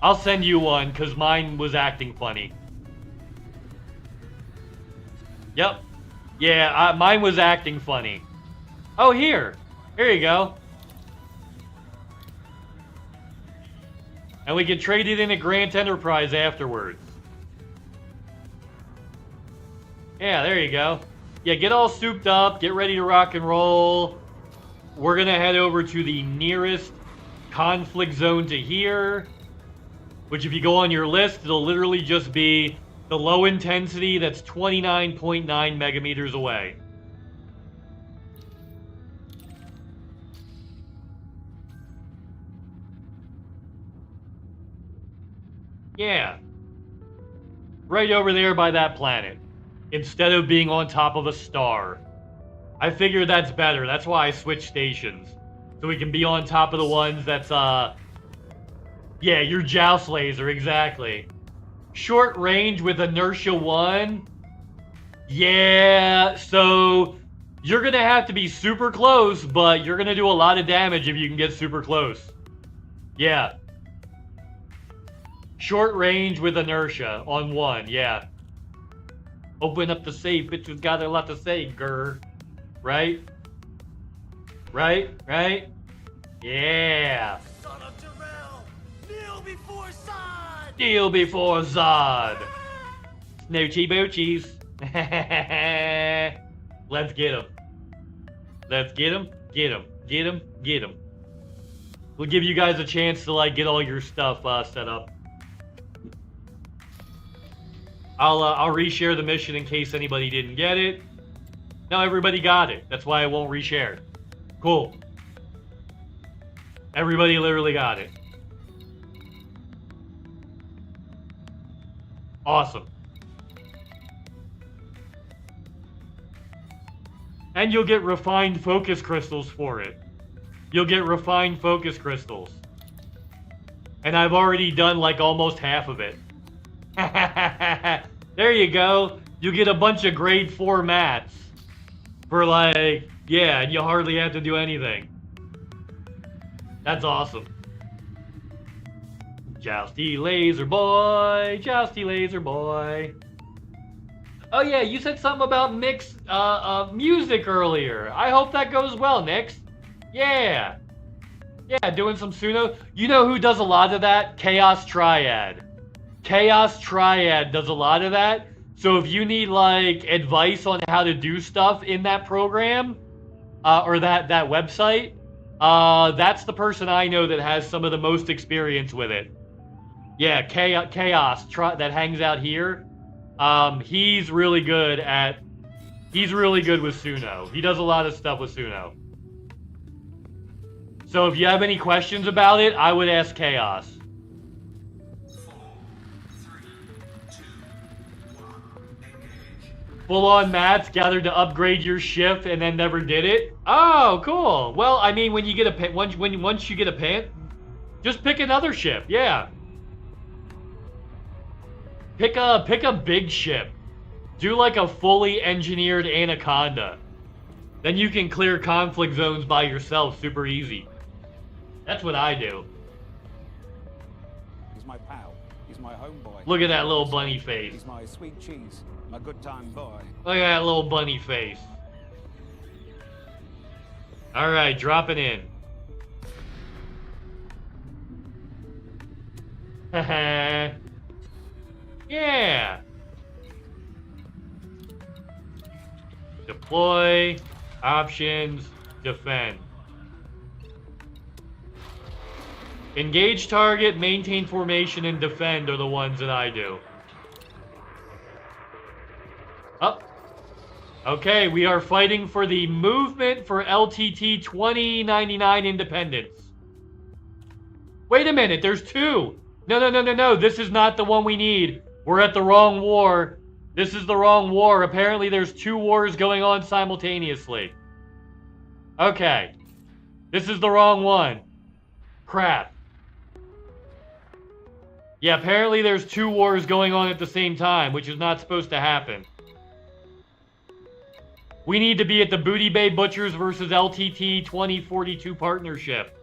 I'll send you one because mine was acting funny. Yep. Yeah, mine was acting funny. Oh, here you go. And we can trade it in at Grant Enterprise afterwards. Yeah, there you go. Yeah, get all souped up, get ready to rock and roll. We're gonna head over to the nearest conflict zone to here, which if you go on your list, it'll literally just be the low intensity that's 29.9 megameters away. Yeah. Right over there by that planet. Instead of being on top of a star. I figured that's better. That's why I switched stations. So we can be on top of the ones that's, yeah, your joust laser, exactly. Short range with inertia 1. Yeah, so you're going to have to be super close, but you're going to do a lot of damage if you can get super close. Yeah. Short range with inertia on 1, yeah. Open up the safe, bitch who's got a lot to say, grr. Right? Right? Right? Yeah. Son of Jarrell, kneel before Zod! Kneel before Zod! Snoochie boochies. Let's get him. Let's get him. Get him. Get him. Get him. We'll give you guys a chance to, like, get all your stuff set up. I'll reshare the mission in case anybody didn't get it. No, everybody got it. That's why I won't reshare. Cool. Everybody literally got it. Awesome. And you'll get refined focus crystals for it. You'll get refined focus crystals. And I've already done like almost half of it. There you go. You get a bunch of grade 4 mats. For like, yeah, and you hardly have to do anything. That's awesome. Jousty laser boy, jousty laser boy. Oh yeah, you said something about mixed music earlier. I hope that goes well, Nix. Yeah. Yeah, doing some Suno. You know who does a lot of that? Chaos Triad. Chaos Triad does a lot of that. So if you need like advice on how to do stuff in that program or that website, that's the person I know that has some of the most experience with it. Yeah, Chaos that hangs out here. He's really good with Suno. He does a lot of stuff with Suno. So if you have any questions about it, I would ask Chaos. full-on mats gathered to upgrade your ship and then never did it? Oh, cool. Well, I mean, when you get a once you get a pant, just pick another ship. Yeah. Pick a big ship. Do like a fully engineered Anaconda. Then you can clear conflict zones by yourself super easy. That's what I do. He's my pal. He's my homeboy. Look at that little bunny face. He's my sweet cheese. My good time boy. Look at that little bunny face. Alright, drop it in. Haha. Yeah. Deploy. Options. Defend. Engage target, maintain formation, and defend are the ones that I do. Up. Okay, we are fighting for the movement for LTT 2099 independence. Wait a minute, there's two. No. This is not the one we need. We're at the wrong war. This is the wrong war. Apparently there's two wars going on simultaneously. Okay. This is the wrong one. Crap. Yeah, apparently there's two wars going on at the same time, which is not supposed to happen. We need to be at the Booty Bay Butchers versus LTT 2042 partnership.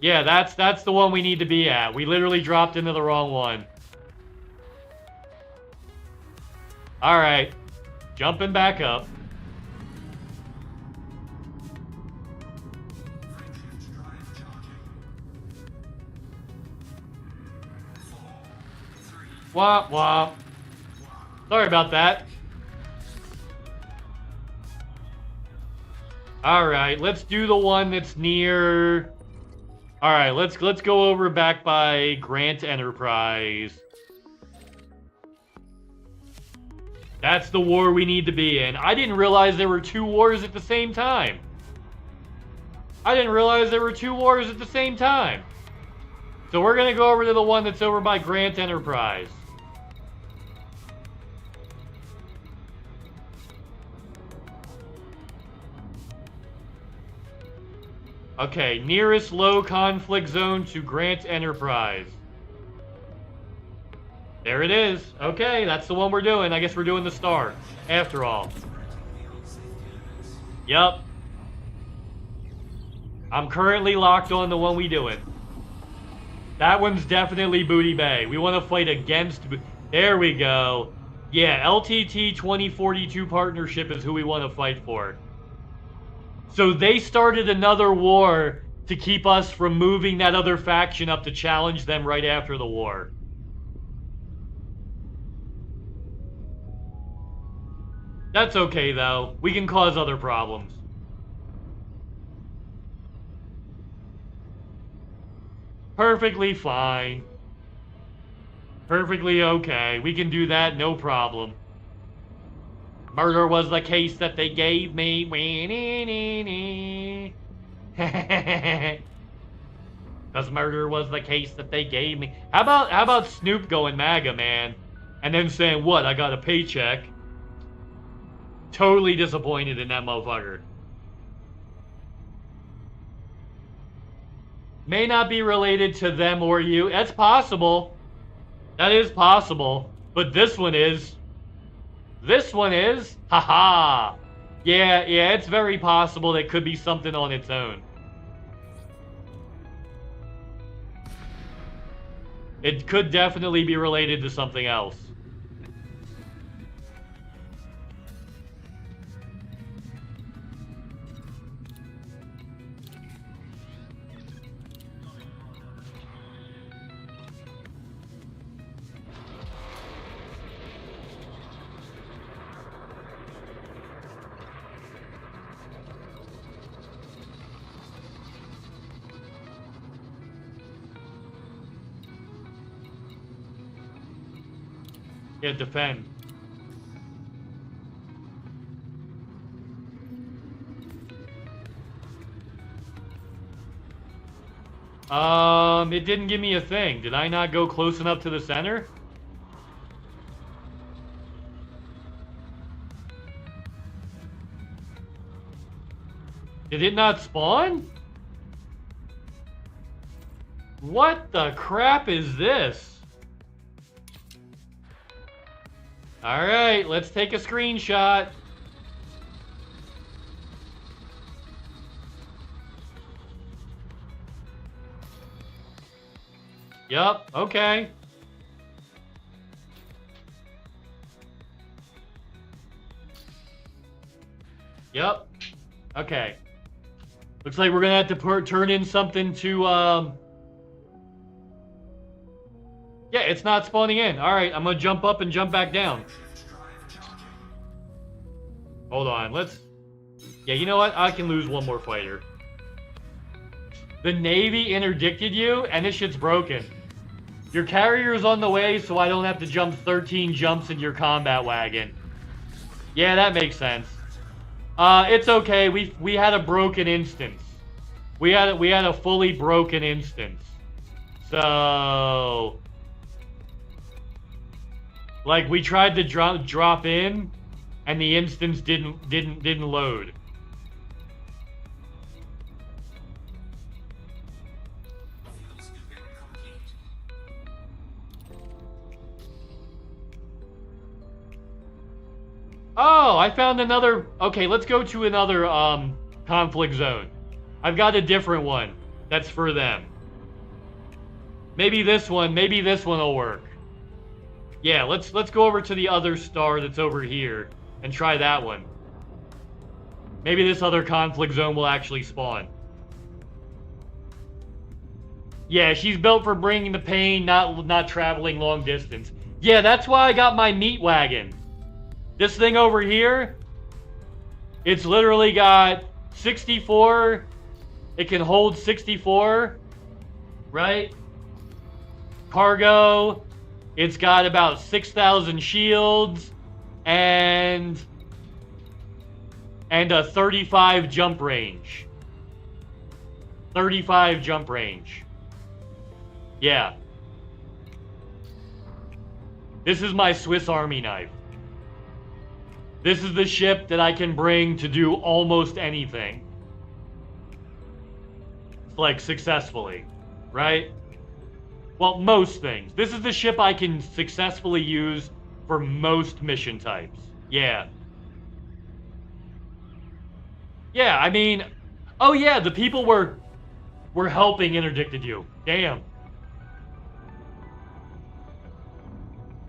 Yeah, that's the one we need to be at. We literally dropped into the wrong one. Alright. Jumping back up. Womp womp. Sorry about that. Alright, let's do the one that's near... Alright, let's go over back by Grant Enterprise. That's the war we need to be in. I didn't realize there were two wars at the same time. So we're gonna go over to the one that's over by Grant Enterprise. Okay, nearest low conflict zone to Grant Enterprise. There it is. Okay, that's the one we're doing. I guess we're doing the star, after all. Yup. I'm currently locked on the one we doing. That one's definitely Booty Bay. We want to fight against... There we go. Yeah, LTT 2042 partnership is who we want to fight for. So they started another war to keep us from moving that other faction up to challenge them right after the war. That's okay, though. We can cause other problems. Perfectly fine. Perfectly okay. We can do that, no problem. Murder was the case that they gave me. Because murder was the case that they gave me. How about Snoop going MAGA, man? And then saying, what, I got a paycheck? Totally disappointed in that motherfucker. May not be related to them or you. That's possible. That is possible. But this one is. This one is. Haha. Yeah, it's very possible that could be something on its own. It could definitely be related to something else. Yeah, defend. It didn't give me a thing. Did I not go close enough to the center? Did it not spawn? What the crap is this? Alright, let's take a screenshot. Yup, okay. Yep. Okay. Looks like we're gonna have to turn in something to, Yeah, it's not spawning in. Alright, I'm gonna jump up and jump back down. Hold on, let's... Yeah, you know what? I can lose one more fighter. The Navy interdicted you, and this shit's broken. Your carrier's on the way, so I don't have to jump 13 jumps in your combat wagon. Yeah, that makes sense. It's okay. We had a broken instance. We had a fully broken instance. So, like, we tried to drop in, and the instance didn't load. Oh, I found another... Okay, let's go to another, conflict zone. I've got a different one that's for them. Maybe this one will work. Yeah, let's go over to the other star that's over here and try that one. Maybe this other conflict zone will actually spawn. Yeah, she's built for bringing the pain, not traveling long distance. Yeah, that's why I got my meat wagon. This thing over here, it's literally got 64, it can hold 64, right? Cargo, it's got about 6,000 shields, and a 35 jump range. 35 jump range. Yeah. This is my Swiss Army knife. This is the ship that I can bring to do almost anything. Like, successfully. Right? Well, most things. This is the ship I can successfully use for most mission types. Yeah. Yeah, I mean... Oh yeah, the people were helping interdicted you. Damn.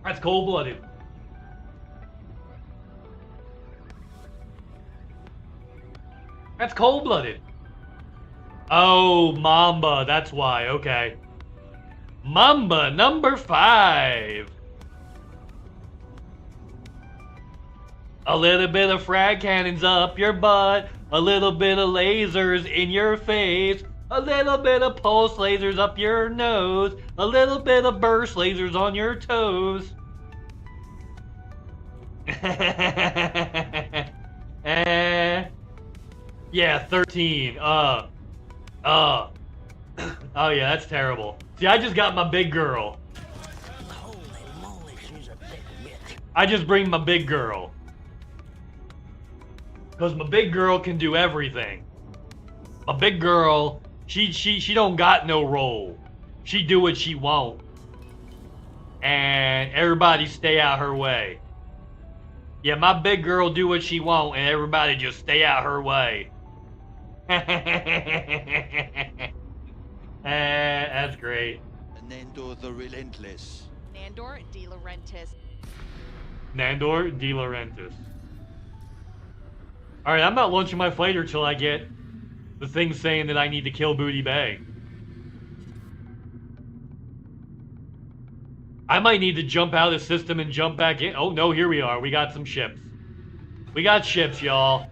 That's cold-blooded. That's cold-blooded. Oh, Mamba. That's why. Okay. Mamba number 5. A little bit of frag cannons up your butt. A little bit of lasers in your face. A little bit of pulse lasers up your nose. A little bit of burst lasers on your toes. Yeah, 13. Oh yeah, that's terrible. See, I just got my big girl. Holy moly, she's a big bitch. I just bring my big girl. Because my big girl can do everything. My big girl, she don't got no role. She do what she want. And everybody stay out her way. Yeah, my big girl do what she want and everybody just stay out her way. That's great. Nandor the Relentless. Nandor De Laurentiis. Nandor De Laurentiis. Alright, I'm not launching my fighter till I get the thing saying that I need to kill Booty Bay. I might need to jump out of the system and jump back in. Oh no, here we are. We got some ships. We got ships, y'all.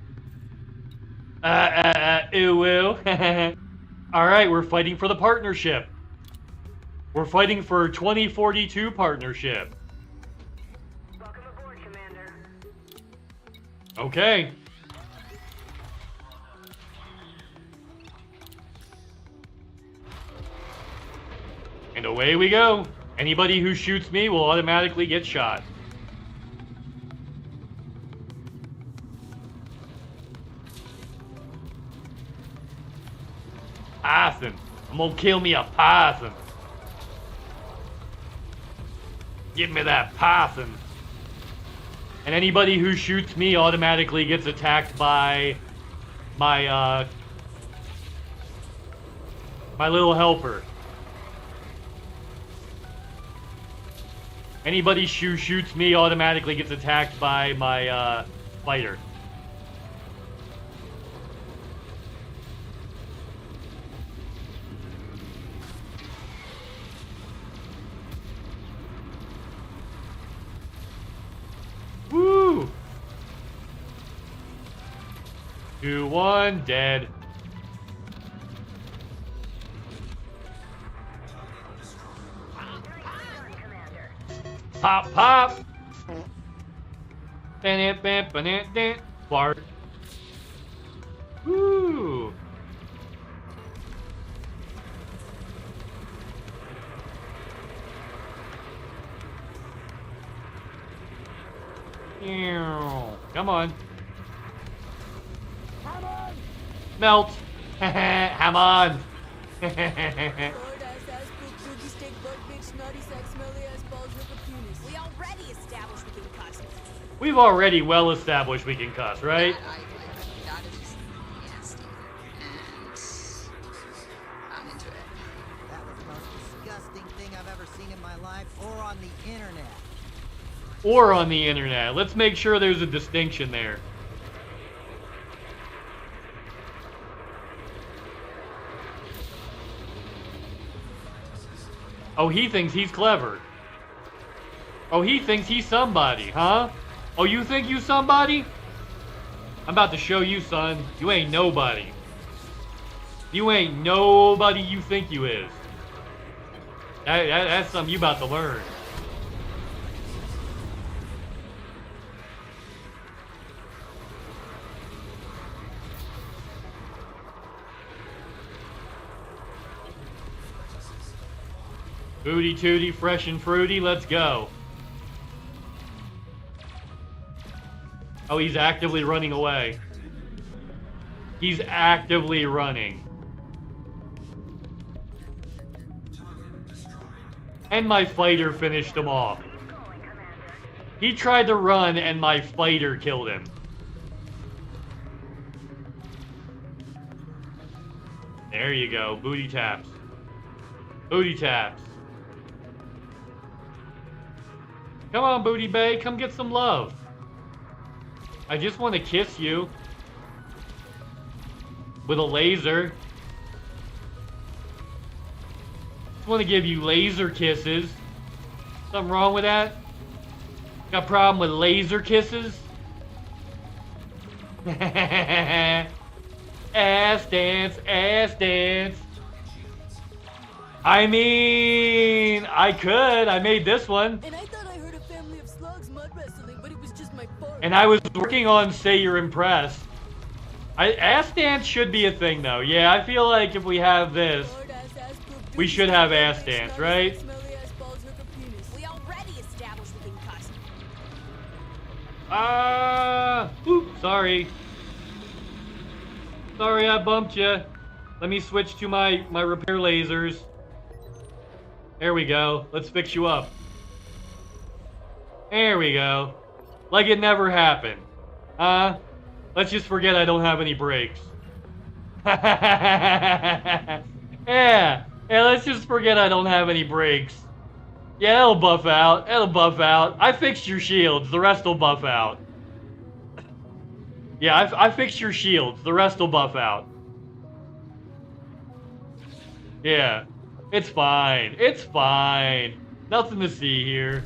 Ooh. Alright, we're fighting for the partnership. We're fighting for 2042 partnership. Welcome aboard, Commander. Okay. And away we go. Anybody who shoots me will automatically get shot. I'm gonna kill me a python. Give me that python. And anybody who shoots me automatically gets attacked by my my little helper. Anybody who shoots me automatically gets attacked by my fighter. Woo! 2-1, dead. Pop, pop! Fart. Woo! Come on. Melt. Come on. We already established we can cuss. We've already well established we can cuss, right? That is just nasty. And I'm into it. That was the most disgusting thing I've ever seen in my life or on the internet. Or on the internet. Let's make sure there's a distinction there. Oh, he thinks he's clever. Oh, he thinks he's somebody, huh? Oh, you think you somebody? I'm about to show you, son. You ain't nobody. You ain't nobody you think you is. That's something you about to learn. Booty tooty, fresh and fruity, let's go. Oh, he's actively running away. He's actively running. And my fighter finished him off. He tried to run and my fighter killed him. There you go, booty taps. Booty taps. Come on, Booty Bay, come get some love. I just want to kiss you. With a laser. Just want to give you laser kisses. Something wrong with that? Got a problem with laser kisses? Ass dance, ass dance. I mean, I could. I made this one. And I thought I heard a family of slugs mud wrestling, but it was just my fart. And I was working on Say You're Impressed. Ass dance should be a thing, though. Yeah, I feel like if we have this, we should have ass dance, right? We already established we can cuss. Oops, sorry. Sorry I bumped you. Let me switch to my repair lasers. There we go. Let's fix you up. There we go. Like it never happened. Let's just forget I don't have any brakes. Yeah, let's just forget I don't have any brakes. Yeah, it'll buff out. It'll buff out. I fixed your shields. The rest will buff out. Yeah, I fixed your shields. The rest will buff out. Yeah. It's fine. It's fine. Nothing to see here.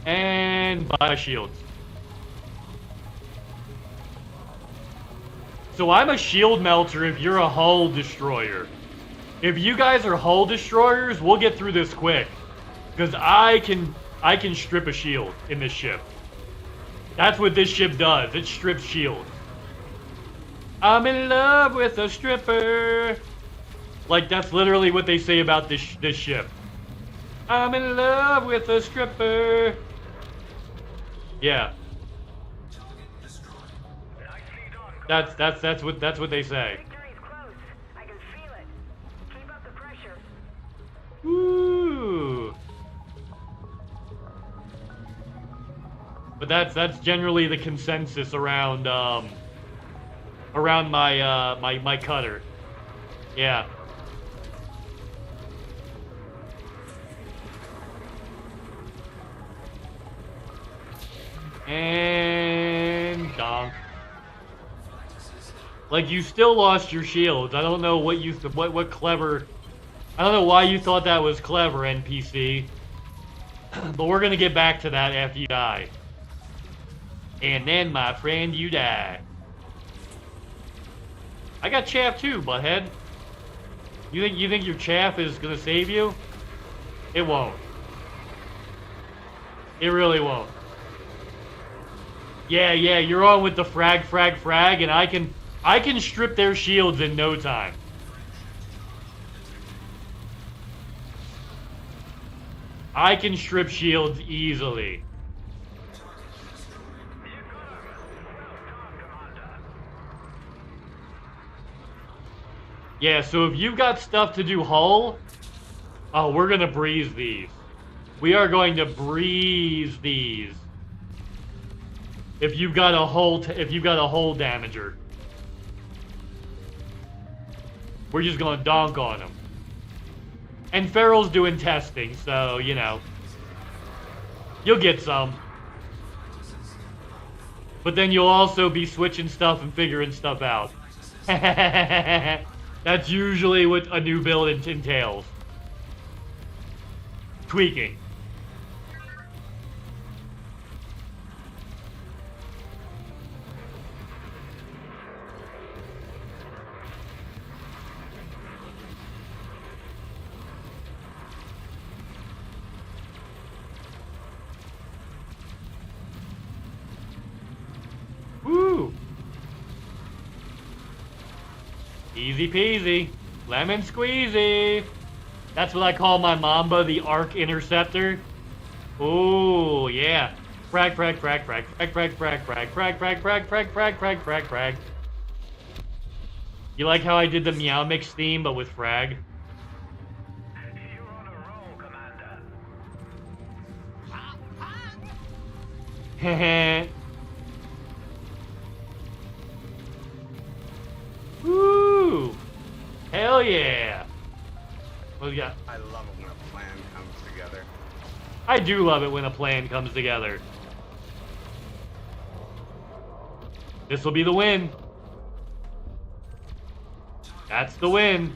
And buy shields. So I'm a shield melter if you're a hull destroyer. If you guys are hull destroyers, we'll get through this quick. Because I can strip a shield in this ship. That's what this ship does. It strips shields. I'm in love with a stripper. Like, that's literally what they say about this ship. I'm in love with a stripper. Yeah. That's what they say. Victory's close. I can feel it. Keep up the pressure. Woo! But that's generally the consensus around around my my cutter. Yeah. And donk. Like, you still lost your shields. I don't know what you what clever. I don't know why you thought that was clever, NPC. But we're gonna get back to that after you die. And then, my friend, you die. I got chaff too, butthead. You think your chaff is gonna save you? It won't. It really won't. Yeah, you're on with the frag, and I can strip their shields in no time. I can strip shields easily. Yeah, so if you've got stuff to do hull, oh, we're gonna breeze these. We are going to breeze these. If you've got a hull, damager, we're just gonna donk on them. And Farrell's doing testing, so you know, you'll get some. But then you'll also be switching stuff and figuring stuff out. That's usually what a new build entails. Tweaking. Woo! Easy peasy. Lemon squeezy. That's what I call my Mamba, the Arc Interceptor. Ooh, yeah. Frag. You like how I did the Meow Mix theme, but with frag? You're on a roll, Commander. Heh. Woo! Hell yeah! What do we got? I love it when a plan comes together. I do love it when a plan comes together. This will be the win. That's the win.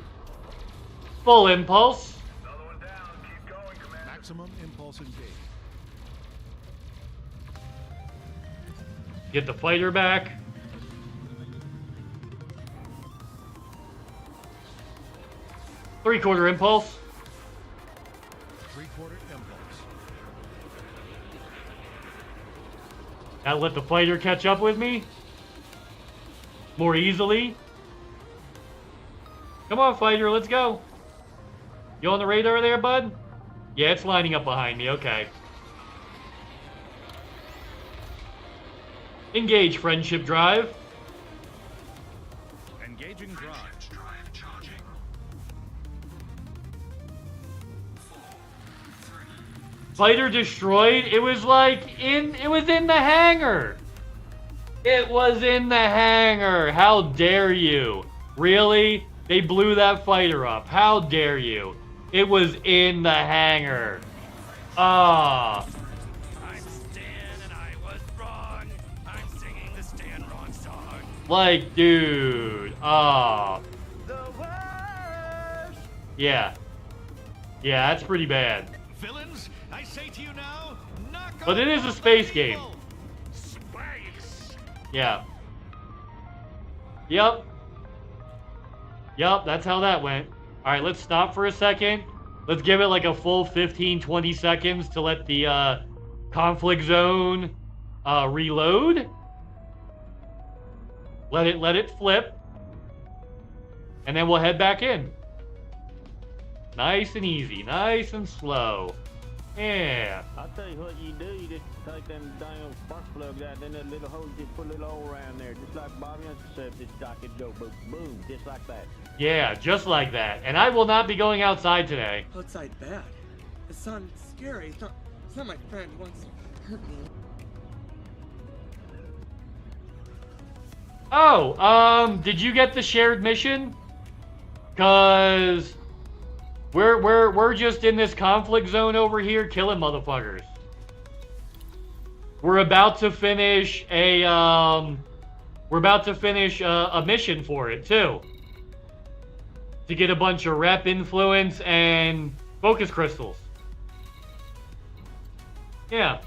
Full impulse. Another one down. Keep going, Commander. Maximum impulse engaged. Get the fighter back. Three-quarter impulse. Three-quarter impulse. That'll let the fighter catch up with me more easily. Come on, fighter, let's go. You on the radar there, bud? Yeah, it's lining up behind me, okay. Engage friendship drive. Engaging drive. Fighter destroyed. It was in the hangar. It was in the hangar. How dare you? Really? They blew that fighter up. How dare you? It was in the hangar. Ah. I'm Stan and I was wrong. I'm singing the Stan wrong song. Like, dude. Ah. The worst. Yeah. Yeah, that's pretty bad. Villains, I say to you now, knock But it is a space game. Space. Yeah. Yep. Yep, that's how that went. Alright, let's stop for a second. Let's give it like a full 15-20 seconds to let the conflict zone reload. Let it flip. And then we'll head back in. Nice and easy, nice and slow. Yeah. I'll tell you what you do. You just take them damn spark plugs out, then that little hose, just put a little hole around there, just like Bobby Hunter said. Just like it go boom, boom, just like that. Yeah, just like that. And I will not be going outside today. Outside bad. The sun's scary. It's not my friend. He wants to hurt me. Oh, did you get the shared mission? Cause we're just in this conflict zone over here killing motherfuckers. We're about to finish a mission for it too. To get a bunch of rep influence and focus crystals. Yeah.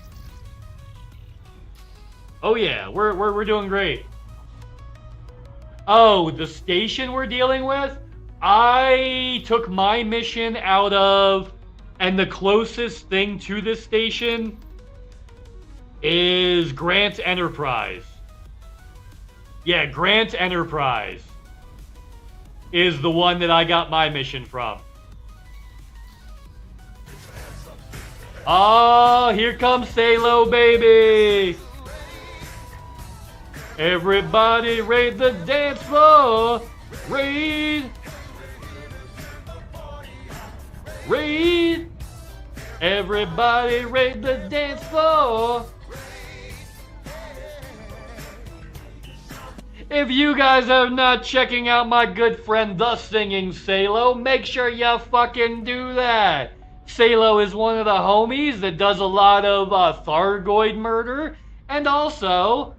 Oh yeah, we're doing great. Oh, the station we're dealing with? I took my mission out of, and the closest thing to this station is Grant Enterprise. Yeah, Grant Enterprise is the one that I got my mission from. Oh, here comes Salo, baby! Everybody raid the dance floor! Raid! Raid! Everybody raid the dance floor! If you guys are not checking out my good friend The Singing Salo, make sure you fucking do that. Salo is one of the homies that does a lot of Thargoid murder, and also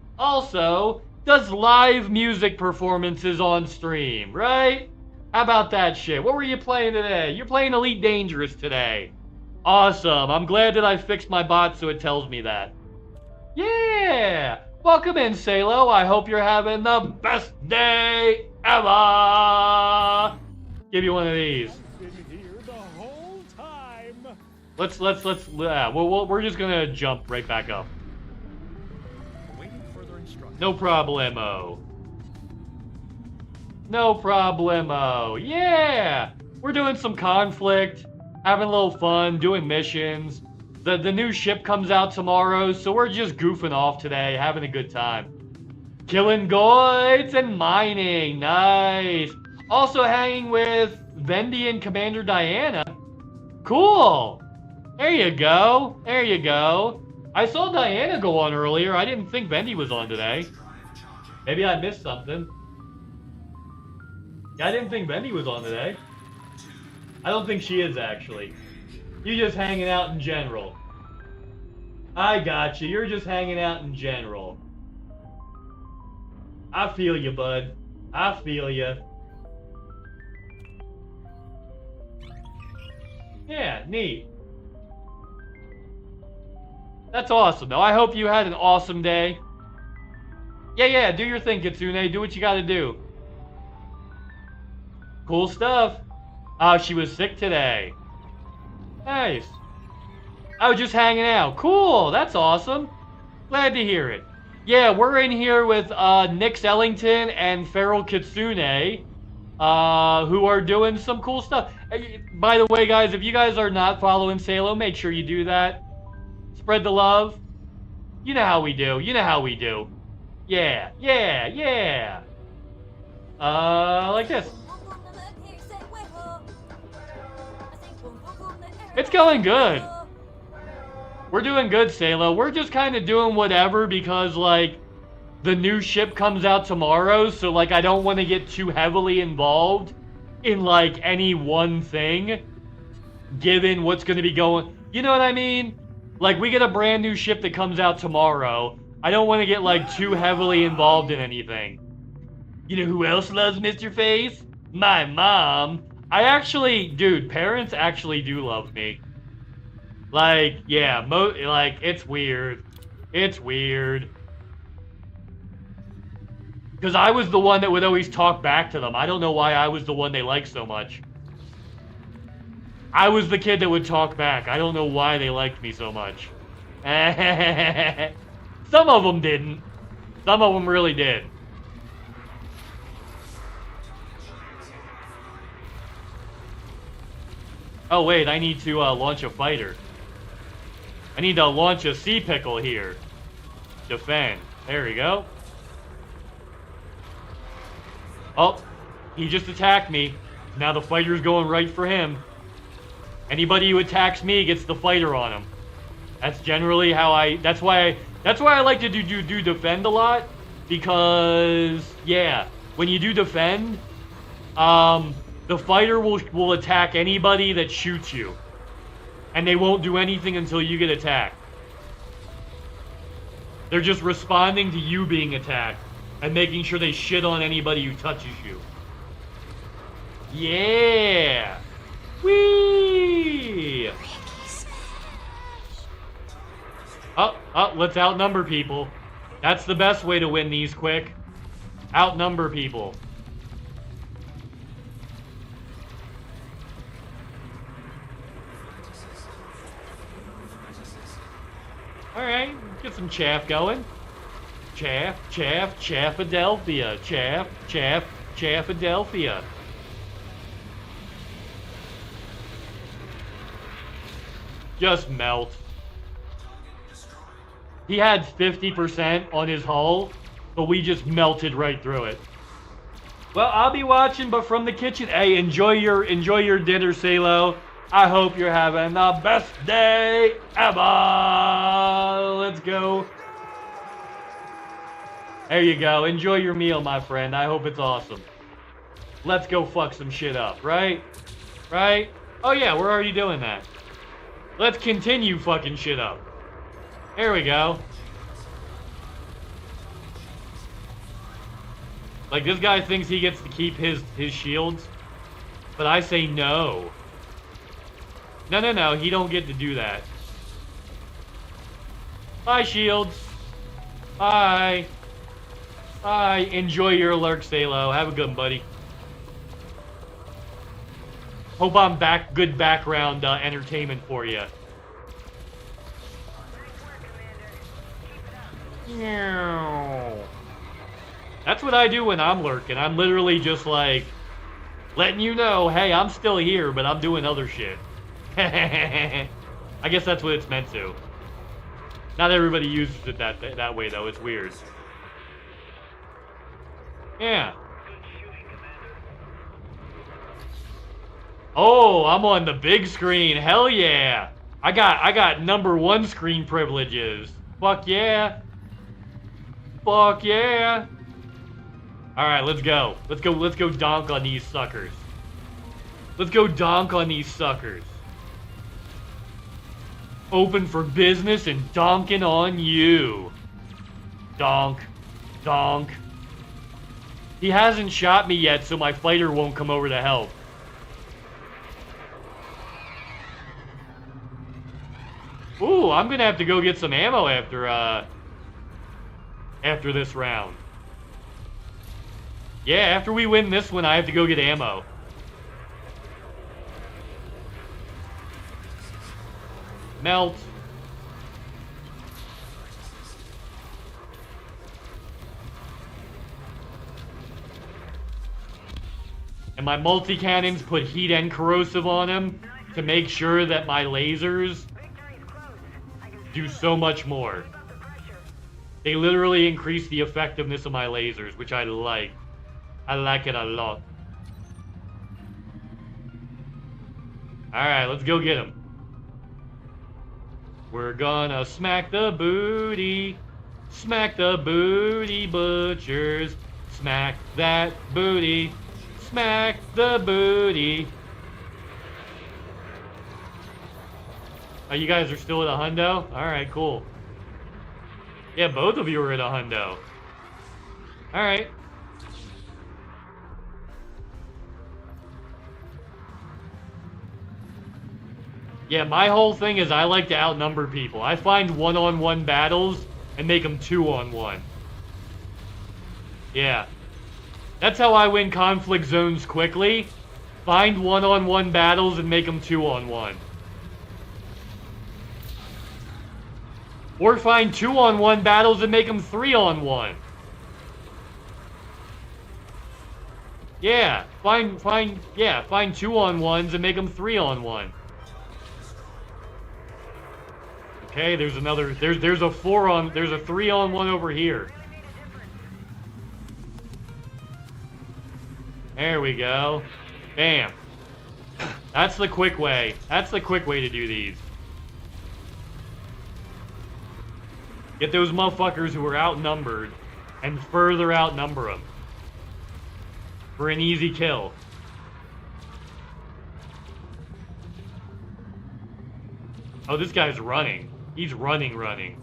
does live music performances on stream, right? How about that shit? What were you playing today? You're playing Elite Dangerous today. Awesome. I'm glad that I fixed my bot so it tells me that. Yeah! Welcome in, Salo. I hope you're having the best day ever! Give you one of these. We're just gonna jump right back up. No problemo. No problemo. Yeah! We're doing some conflict, having a little fun, doing missions. The new ship comes out tomorrow, so we're just goofing off today, having a good time. Killing goids and mining. Nice. Also hanging with Vendi and Commander Diana. Cool. There you go. There you go. I saw Diana go on earlier. I didn't think Vendi was on today. Maybe I missed something. Yeah, I didn't think Vendi was on today. I don't think she is, actually. You're just hanging out in general. I got you. You're just hanging out in general. I feel you, bud. I feel you. Yeah, neat. That's awesome, though. I hope you had an awesome day. Yeah, do your thing, Kitsune. Do what you gotta do. Cool stuff. She was sick today. Nice. I was just hanging out. Cool. That's awesome. Glad to hear it. Yeah, we're in here with Nix Ellington and Feral Kitsune, who are doing some cool stuff. By the way, guys, if you guys are not following Salo, make sure you do that. Spread the love. You know how we do. You know how we do. Yeah. Like this. It's going good. We're doing good, Salo. We're just kind of doing whatever because, like, the new ship comes out tomorrow, so, like, I don't want to get too heavily involved in, like, any one thing, given what's going to be going... You know what I mean? Like, we get a brand new ship that comes out tomorrow. I don't want to get, like, too heavily involved in anything. You know who else loves Mrface? My mom. I actually... Dude, parents actually do love me. Like, yeah, like, it's weird. It's weird. Because I was the one that would always talk back to them. I don't know why I was the one they liked so much. I was the kid that would talk back. I don't know why they liked me so much. Some of them didn't. Some of them really did. Oh, wait, I need to launch a fighter. I need to launch a sea pickle here. Defend. There we go. Oh, he just attacked me. Now the fighter's going right for him. Anybody who attacks me gets the fighter on him. That's generally how I... That's why I like to do defend a lot. Because, yeah, when you do defend, the fighter will attack anybody that shoots you. And they won't do anything until you get attacked. They're just responding to you being attacked and making sure they shit on anybody who touches you. Yeah! Whee! Let's outnumber people. That's the best way to win these quick. Outnumber people. Alright, get some chaff going. Chaff, Chaffadelphia. Chaffadelphia. Just melt. He had 50% on his hull, but we just melted right through it. Well, I'll be watching, but from the kitchen. Hey, enjoy your dinner, Salo. I hope you're having the best day ever. Let's go. There you go. Enjoy your meal, my friend. I hope it's awesome. Let's go fuck some shit up, right? Right? Oh yeah, we're already doing that. Let's continue fucking shit up. There we go. Like, this guy thinks he gets to keep his shields, but I say no. No, he don't get to do that. Bye, shields. Bye. Bye. Enjoy your lurk, Salo. Have a good one, buddy. Hope I'm good background entertainment for you. That's what I do when I'm lurking. I'm literally just like letting you know, hey, I'm still here, but I'm doing other shit. I guess that's what it's meant to. Not everybody uses it that way though. It's weird. Yeah. Oh, I'm on the big screen. Hell yeah. I got #1 screen privileges. Fuck yeah. Fuck yeah. Alright, let's go. Let's go donk on these suckers. Let's go donk on these suckers. Open for business and donking on you. Donk. Donk. He hasn't shot me yet, so my fighter won't come over to help. Ooh, I'm gonna have to go get some ammo after this round. Yeah, after we win this one, I have to go get ammo. Melt. And my multi-cannons put heat and corrosive on him to make sure that my lasers do so much more. They literally increase the effectiveness of my lasers, which I like. I like it a lot. Alright, let's go get him. We're gonna smack the booty. Smack the booty, butchers. Smack that booty. Smack the booty. Oh, you guys are still at a hundo? Alright, cool. Yeah, both of you are at a hundo. Alright. Yeah, my whole thing is I like to outnumber people. I find one-on-one battles and make them 2-on-1. Yeah. That's how I win conflict zones quickly. Find one-on-one battles and make them 2-on-1. Or find 2-on-1 battles and make them 3-on-1. Yeah, find 2-on-1s and make them 3-on-1. Okay, there's another. There's a 4 on. There's a 3 on 1 over here. There we go. Bam. That's the quick way. That's the quick way to do these. Get those motherfuckers who are outnumbered and further outnumber them for an easy kill. Oh, this guy's running. He's running.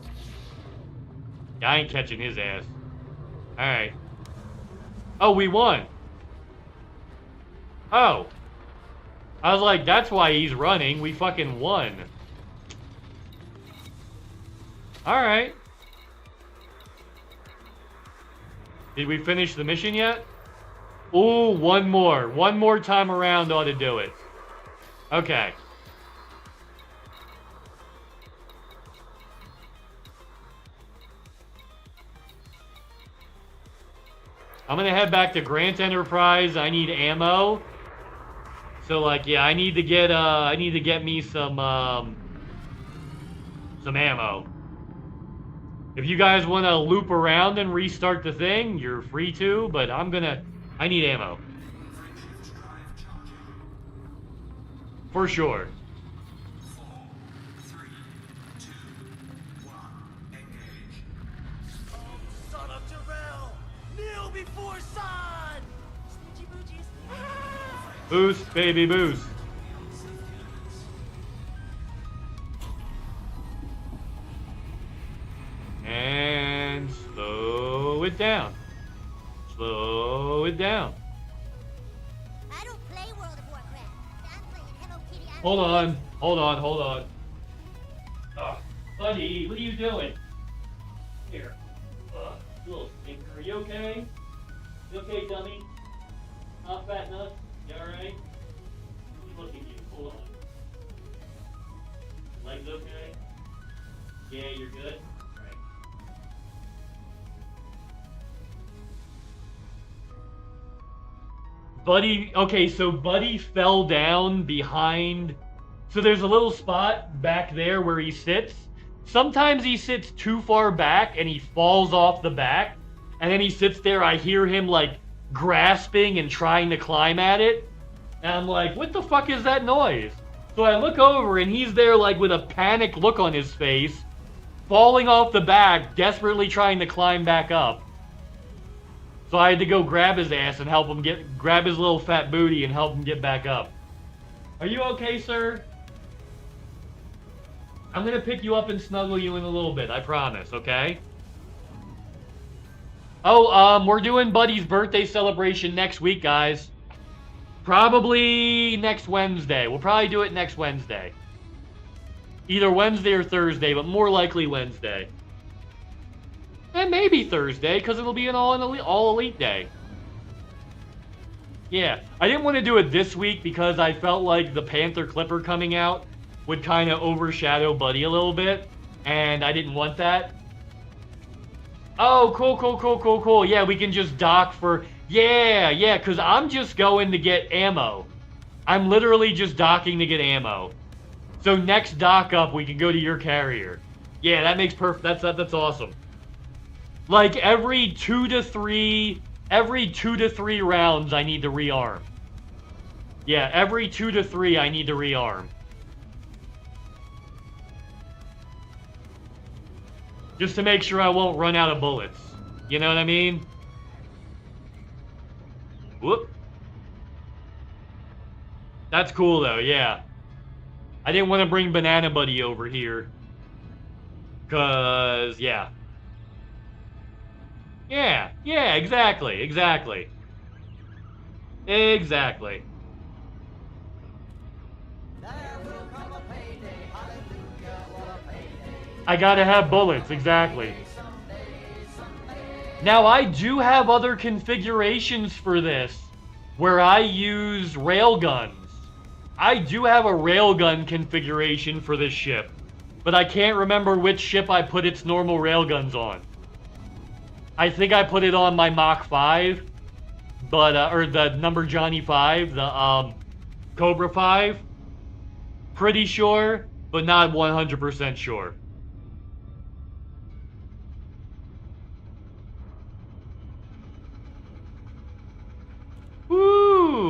Yeah, I ain't catching his ass. Alright. Oh, we won. Oh. I was like, that's why he's running. We fucking won. Alright. Did we finish the mission yet? Ooh, one more. One more time around ought to do it. Okay. I'm gonna head back to Grant Enterprise. I need ammo. So like, yeah, I need to get me some ammo. If you guys want to loop around and restart the thing, you're free to, but I need ammo. For sure. 4, 3, 2, 1, engage. Son of Terrell! Kneel before Son! Snitchy boogies. Boost, baby, boost. And slow it down. Slow it down. I don't play World of Warcraft. I'm playing Hello Kitty. Hold on. Oh, buddy, what are you doing? Here. You little stinker. Are you okay? You okay, dummy? Not fat nuts? You alright? Look at you. Hold on. Legs okay? Yeah, you're good? Alright. Buddy, okay, so Buddy fell down behind. So there's a little spot back there where he sits. Sometimes he sits too far back and he falls off the back. And then he sits there, I hear him like grasping and trying to climb at it. And I'm like, what the fuck is that noise? So I look over and he's there like with a panicked look on his face, falling off the back, desperately trying to climb back up. So I had to go grab his ass and help him grab his little fat booty and help him get back up. Are you okay, sir? I'm gonna pick you up and snuggle you in a little bit, I promise, okay? Oh, we're doing Buddy's birthday celebration next week, guys. Probably next Wednesday. We'll probably do it next Wednesday. Either Wednesday or Thursday, but more likely Wednesday. And maybe Thursday, because it'll be an all elite day. Yeah, I didn't want to do it this week because I felt like the Panther Clipper coming out would kind of overshadow Buddy a little bit, and I didn't want that. Oh, cool. Yeah, we can just dock for... Yeah, because I'm just going to get ammo. I'm literally just docking to get ammo. So next dock up, we can go to your carrier. Yeah, that makes perfect... That's awesome. Like, every 2 to 3 rounds, I need to rearm. Yeah, every 2 to 3, I need to rearm. Just to make sure I won't run out of bullets. You know what I mean? Whoop. That's cool, though, yeah. I didn't want to bring Banana Buddy over here. Because, yeah. Yeah, exactly. I gotta have bullets, exactly. Now, I do have other configurations for this, where I use railguns. I do have a railgun configuration for this ship, but I can't remember which ship I put its normal railguns on. I think I put it on my Mach 5, but, or the number Johnny 5, the, Cobra 5. Pretty sure, but not 100% sure.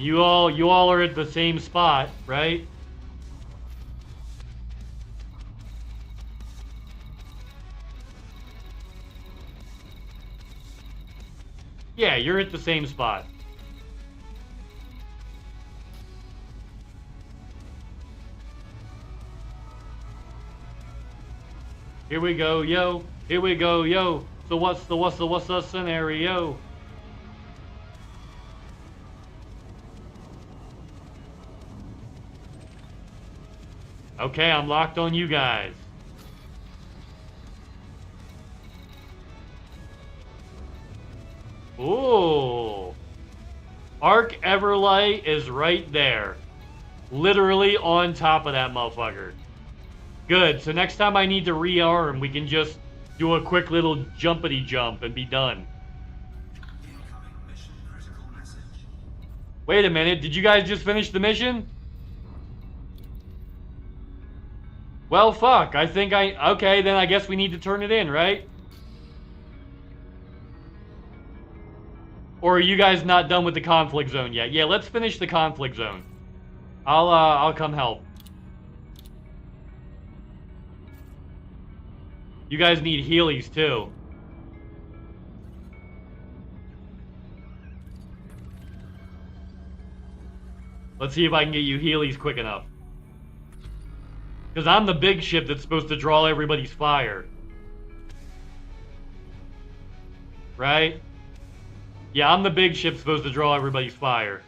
You all are at the same spot, right? Yeah, you're at the same spot. Here we go, yo. Here we go, yo. So what's the scenario? Okay, I'm locked on you guys. Ooh. Arc Everlight is right there. Literally on top of that motherfucker. Good, so next time I need to rearm, we can just do a quick little jumpity jump and be done. Wait a minute, did you guys just finish the mission? Well, fuck, okay, then I guess we need to turn it in, right? Or are you guys not done with the conflict zone yet? Yeah, let's finish the conflict zone. I'll come help. You guys need healies too. Let's see if I can get you healies quick enough. Because I'm the big ship that's supposed to draw everybody's fire. Right? Yeah, I'm the big ship supposed to draw everybody's fire.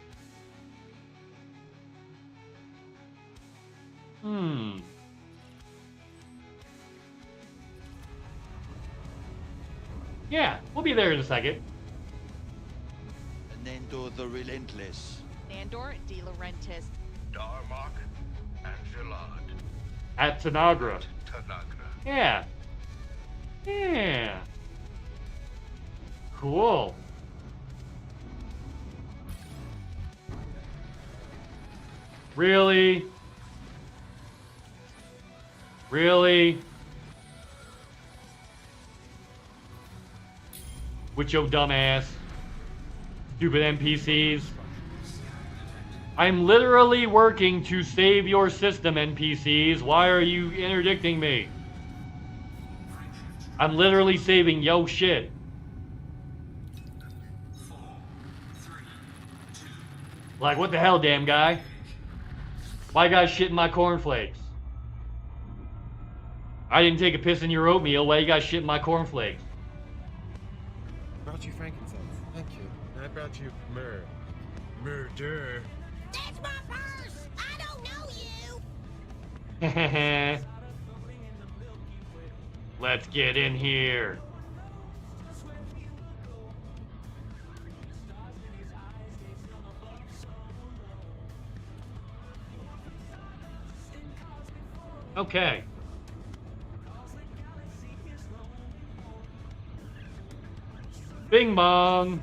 Yeah, we'll be there in a second. Nando the Relentless. Nandor De Laurentiis. Darmok and Jalad. At Tanagra. Tanagra. Yeah. Yeah. Cool. Really? Really? With your dumb ass. Stupid NPCs. I'm literally working to save your system, NPCs. Why are you interdicting me? I'm literally saving yo shit. 4, 3, 2. Like, what the hell, damn guy? Why you got shit in my cornflakes? I didn't take a piss in your oatmeal. Why you got shit in my cornflakes? Brought you frankincense. Thank you. And I brought you myrrh. Murder. That's my purse! I don't know you! Let's get in here. Okay. Bing bong.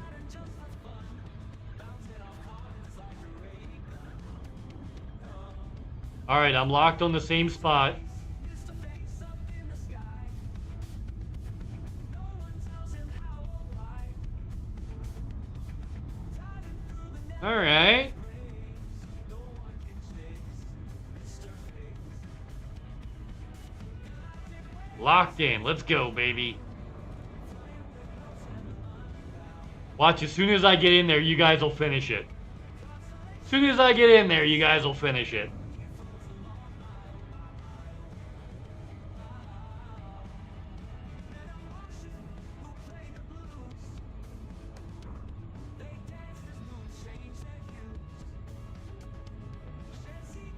All right, I'm locked on the same spot. All right. Locked in. Let's go, baby. Watch, as soon as I get in there, you guys will finish it. As soon as I get in there, you guys will finish it.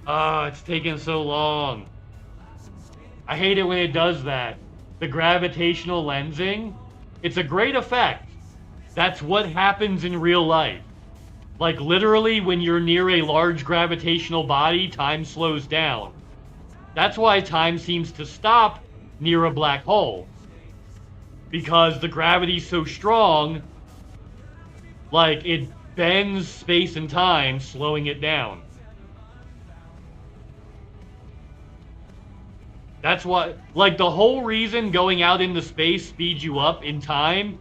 Oh, it's taking so long. I hate it when it does that. The gravitational lensing, it's a great effect. That's what happens in real life. Like literally when you're near a large gravitational body, time slows down. That's why time seems to stop near a black hole. Because the gravity's so strong, like it bends space and time, slowing it down. That's what, like the whole reason going out into space speeds you up in time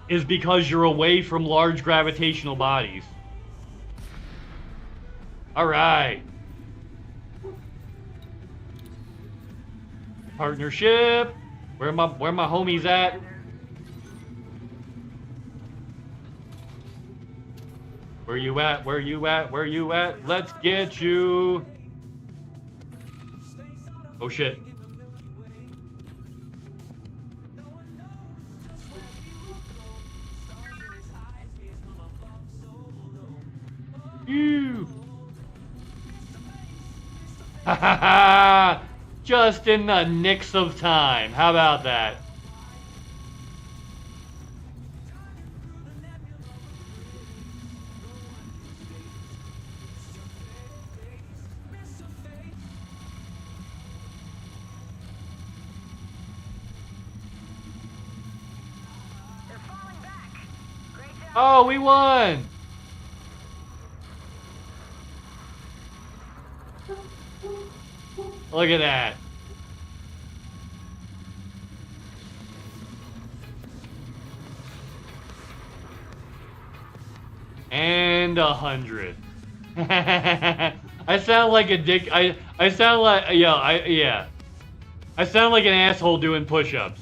is because you're away from large gravitational bodies. All right. Partnership. Where my homies at? Where you at? Where you at? Where you at? Let's get you. Oh shit. You. Ha ha ha! Just in the nicks of time. How about that? Oh, we won! Look at that. And 100. I sound like a dick. I sound like yeah. I sound like an asshole doing push-ups.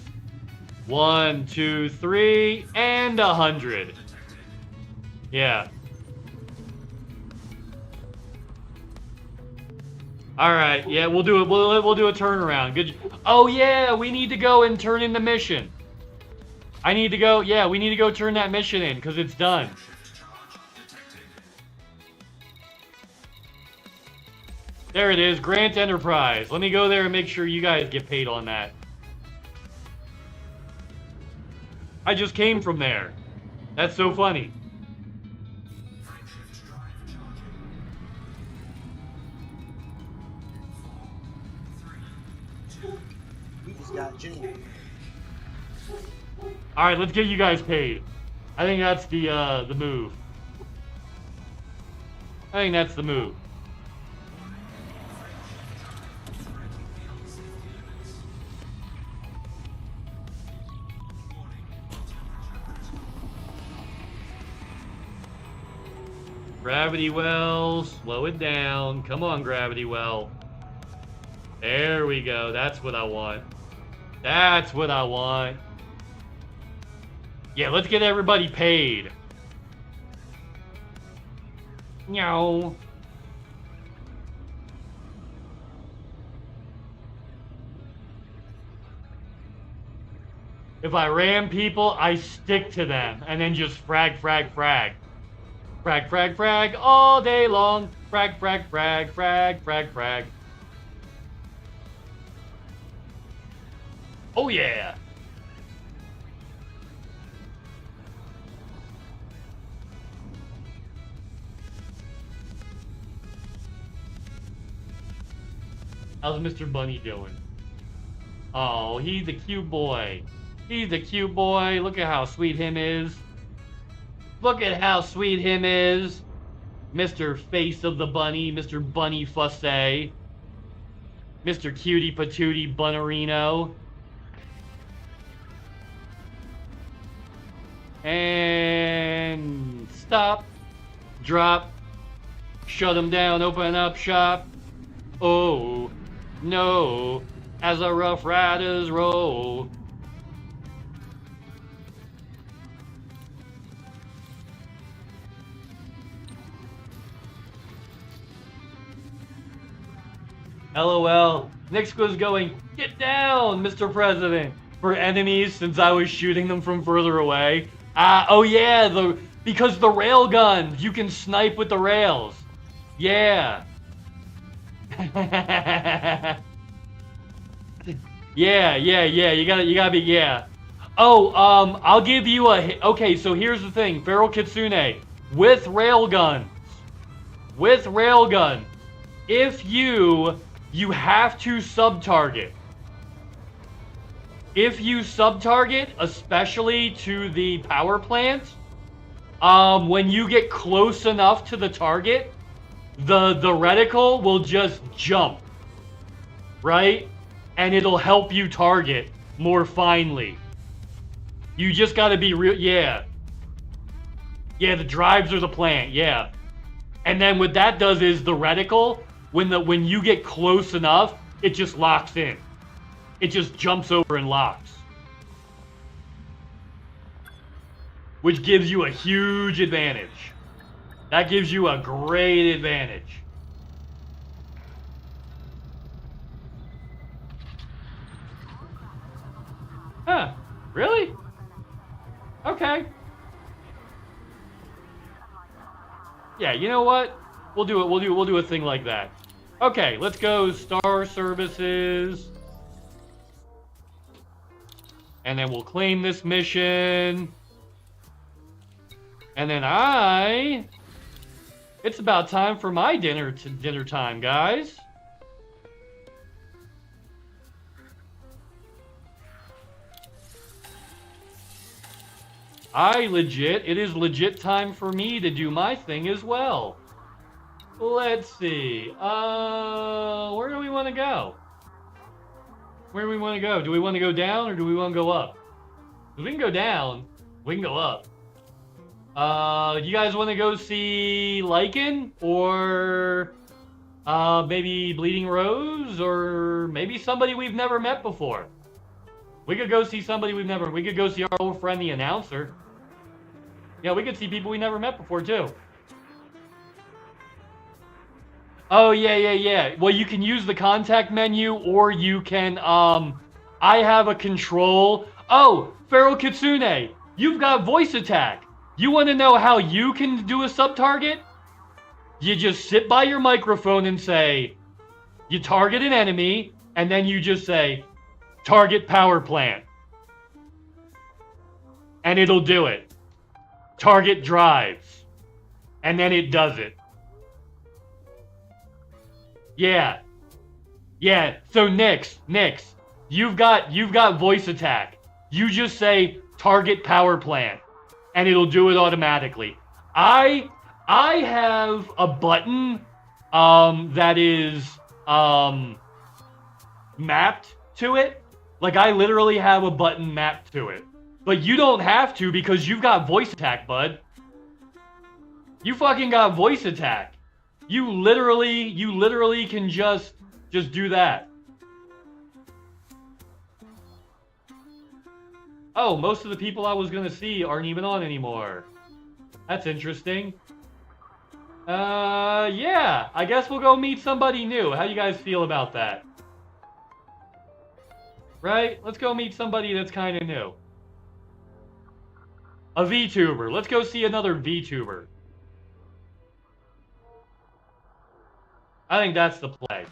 1, 2, 3, and 100. Yeah. All right. Yeah, we'll do it. We'll do a turnaround. Good. Oh yeah, we need to go and turn in the mission. I need to go. Yeah, we need to go turn that mission in because it's done. There it is, Grant Enterprise. Let me go there and make sure you guys get paid on that. I just came from there. That's so funny. We just got jammed. All right, let's get you guys paid. I think that's the move. I think that's the move. Gravity well, slow it down. Come on, gravity well. There we go. That's what I want. That's what I want. Yeah, let's get everybody paid. No. If I ram people, I stick to them and then just frag, frag, frag. Frag, frag, frag all day long. Frag, frag, frag, frag, frag, frag. Oh yeah. How's Mr. Bunny doing? Oh, he's a cute boy. He's a cute boy. Look at how sweet him is. Look at how sweet him is. Mr. Face of the Bunny, Mr. Bunny Fussay. Mr. Cutie Patootie Bunnerino. And stop. Drop. Shut him down, open up shop. Oh, no. As a Rough Riders roll. LOL. Nix was going, get down, Mr. President, for enemies since I was shooting them from further away. Oh yeah, because the rail guns, you can snipe with the rails. Yeah. Yeah, you gotta be, yeah. Oh, I'll give you okay, so here's the thing, Feral Kitsune, with railguns, if you have to sub-target. If you sub-target, especially to the power plant, when you get close enough to the target, the reticle will just jump, right? And it'll help you target more finely. You just gotta be real. Yeah. Yeah, the drives are the plant. Yeah. And then what that does is the reticle, when you get close enough, it just locks in. It just jumps over and locks. Which gives you a huge advantage. That gives you a great advantage. Huh. Really? Okay. Yeah, you know what? We'll do it. We'll do a thing like that. Okay, let's go Star Services. And then we'll claim this mission. And then it's about time for my dinner time, guys. It is legit time for me to do my thing as well. Let's see. Where do we want to go? Where do we want to go? Do we want to go down or do we want to go up? If we can go down, we can go up. You guys want to go see Lycan or maybe Bleeding Rose or maybe somebody we've never met before? We could go see somebody we could go see our old friend the announcer. Yeah, we could see people we never met before too. Oh, yeah. Well, you can use the contact menu or you can, I have a control. Oh, Feral Kitsune, you've got voice attack. You want to know how you can do a sub-target? You just sit by your microphone and say, you target an enemy, and then you just say, target power plant. And it'll do it. Target drives. And then it does it. Yeah. Yeah, so Nyx, you've got voice attack. You just say target power plant and it'll do it automatically. I have a button that is mapped to it. Like I literally have a button mapped to it. But you don't have to because you've got voice attack, bud. You fucking got voice attack. You literally can just do that. Oh, most of the people I was gonna see aren't even on anymore. That's interesting. Yeah, I guess we'll go meet somebody new. How do you guys feel about that? Right? Let's go meet somebody that's kind of new. A VTuber. Let's go see another VTuber. I think that's the play.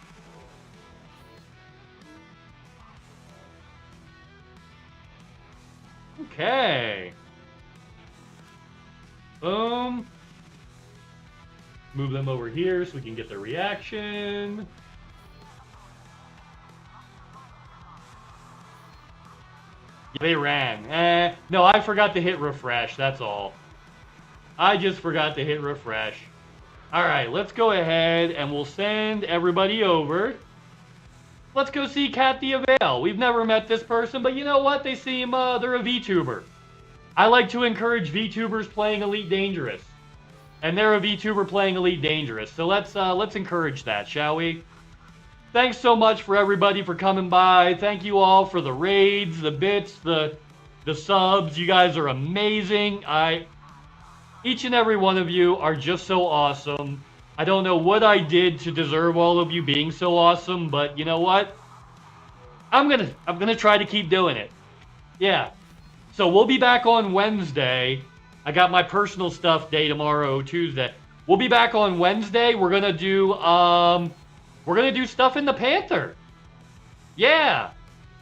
Okay. Boom. Move them over here so we can get the reaction. They ran. No, I forgot to hit refresh, that's all. I just forgot to hit refresh. Alright, let's go ahead and we'll send everybody over. Let's go see Cat the Avail. We've never met this person, but you know what? They seem, they're a VTuber. I like to encourage VTubers playing Elite Dangerous. And they're a VTuber playing Elite Dangerous. So let's encourage that, shall we? Thanks so much for everybody for coming by. Thank you all for the raids, the bits, the subs. You guys are amazing. Each and every one of you are just so awesome. I don't know what I did to deserve all of you being so awesome, but you know what? I'm gonna try to keep doing it. Yeah. So we'll be back on Wednesday. I got my personal stuff day tomorrow, Tuesday. We'll be back on Wednesday. We're gonna do stuff in the Panther. Yeah.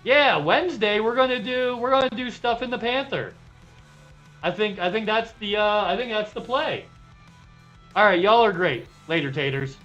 Yeah, Wednesday we're gonna do stuff in the Panther. I think that's the play. All right, y'all are great. Later, taters.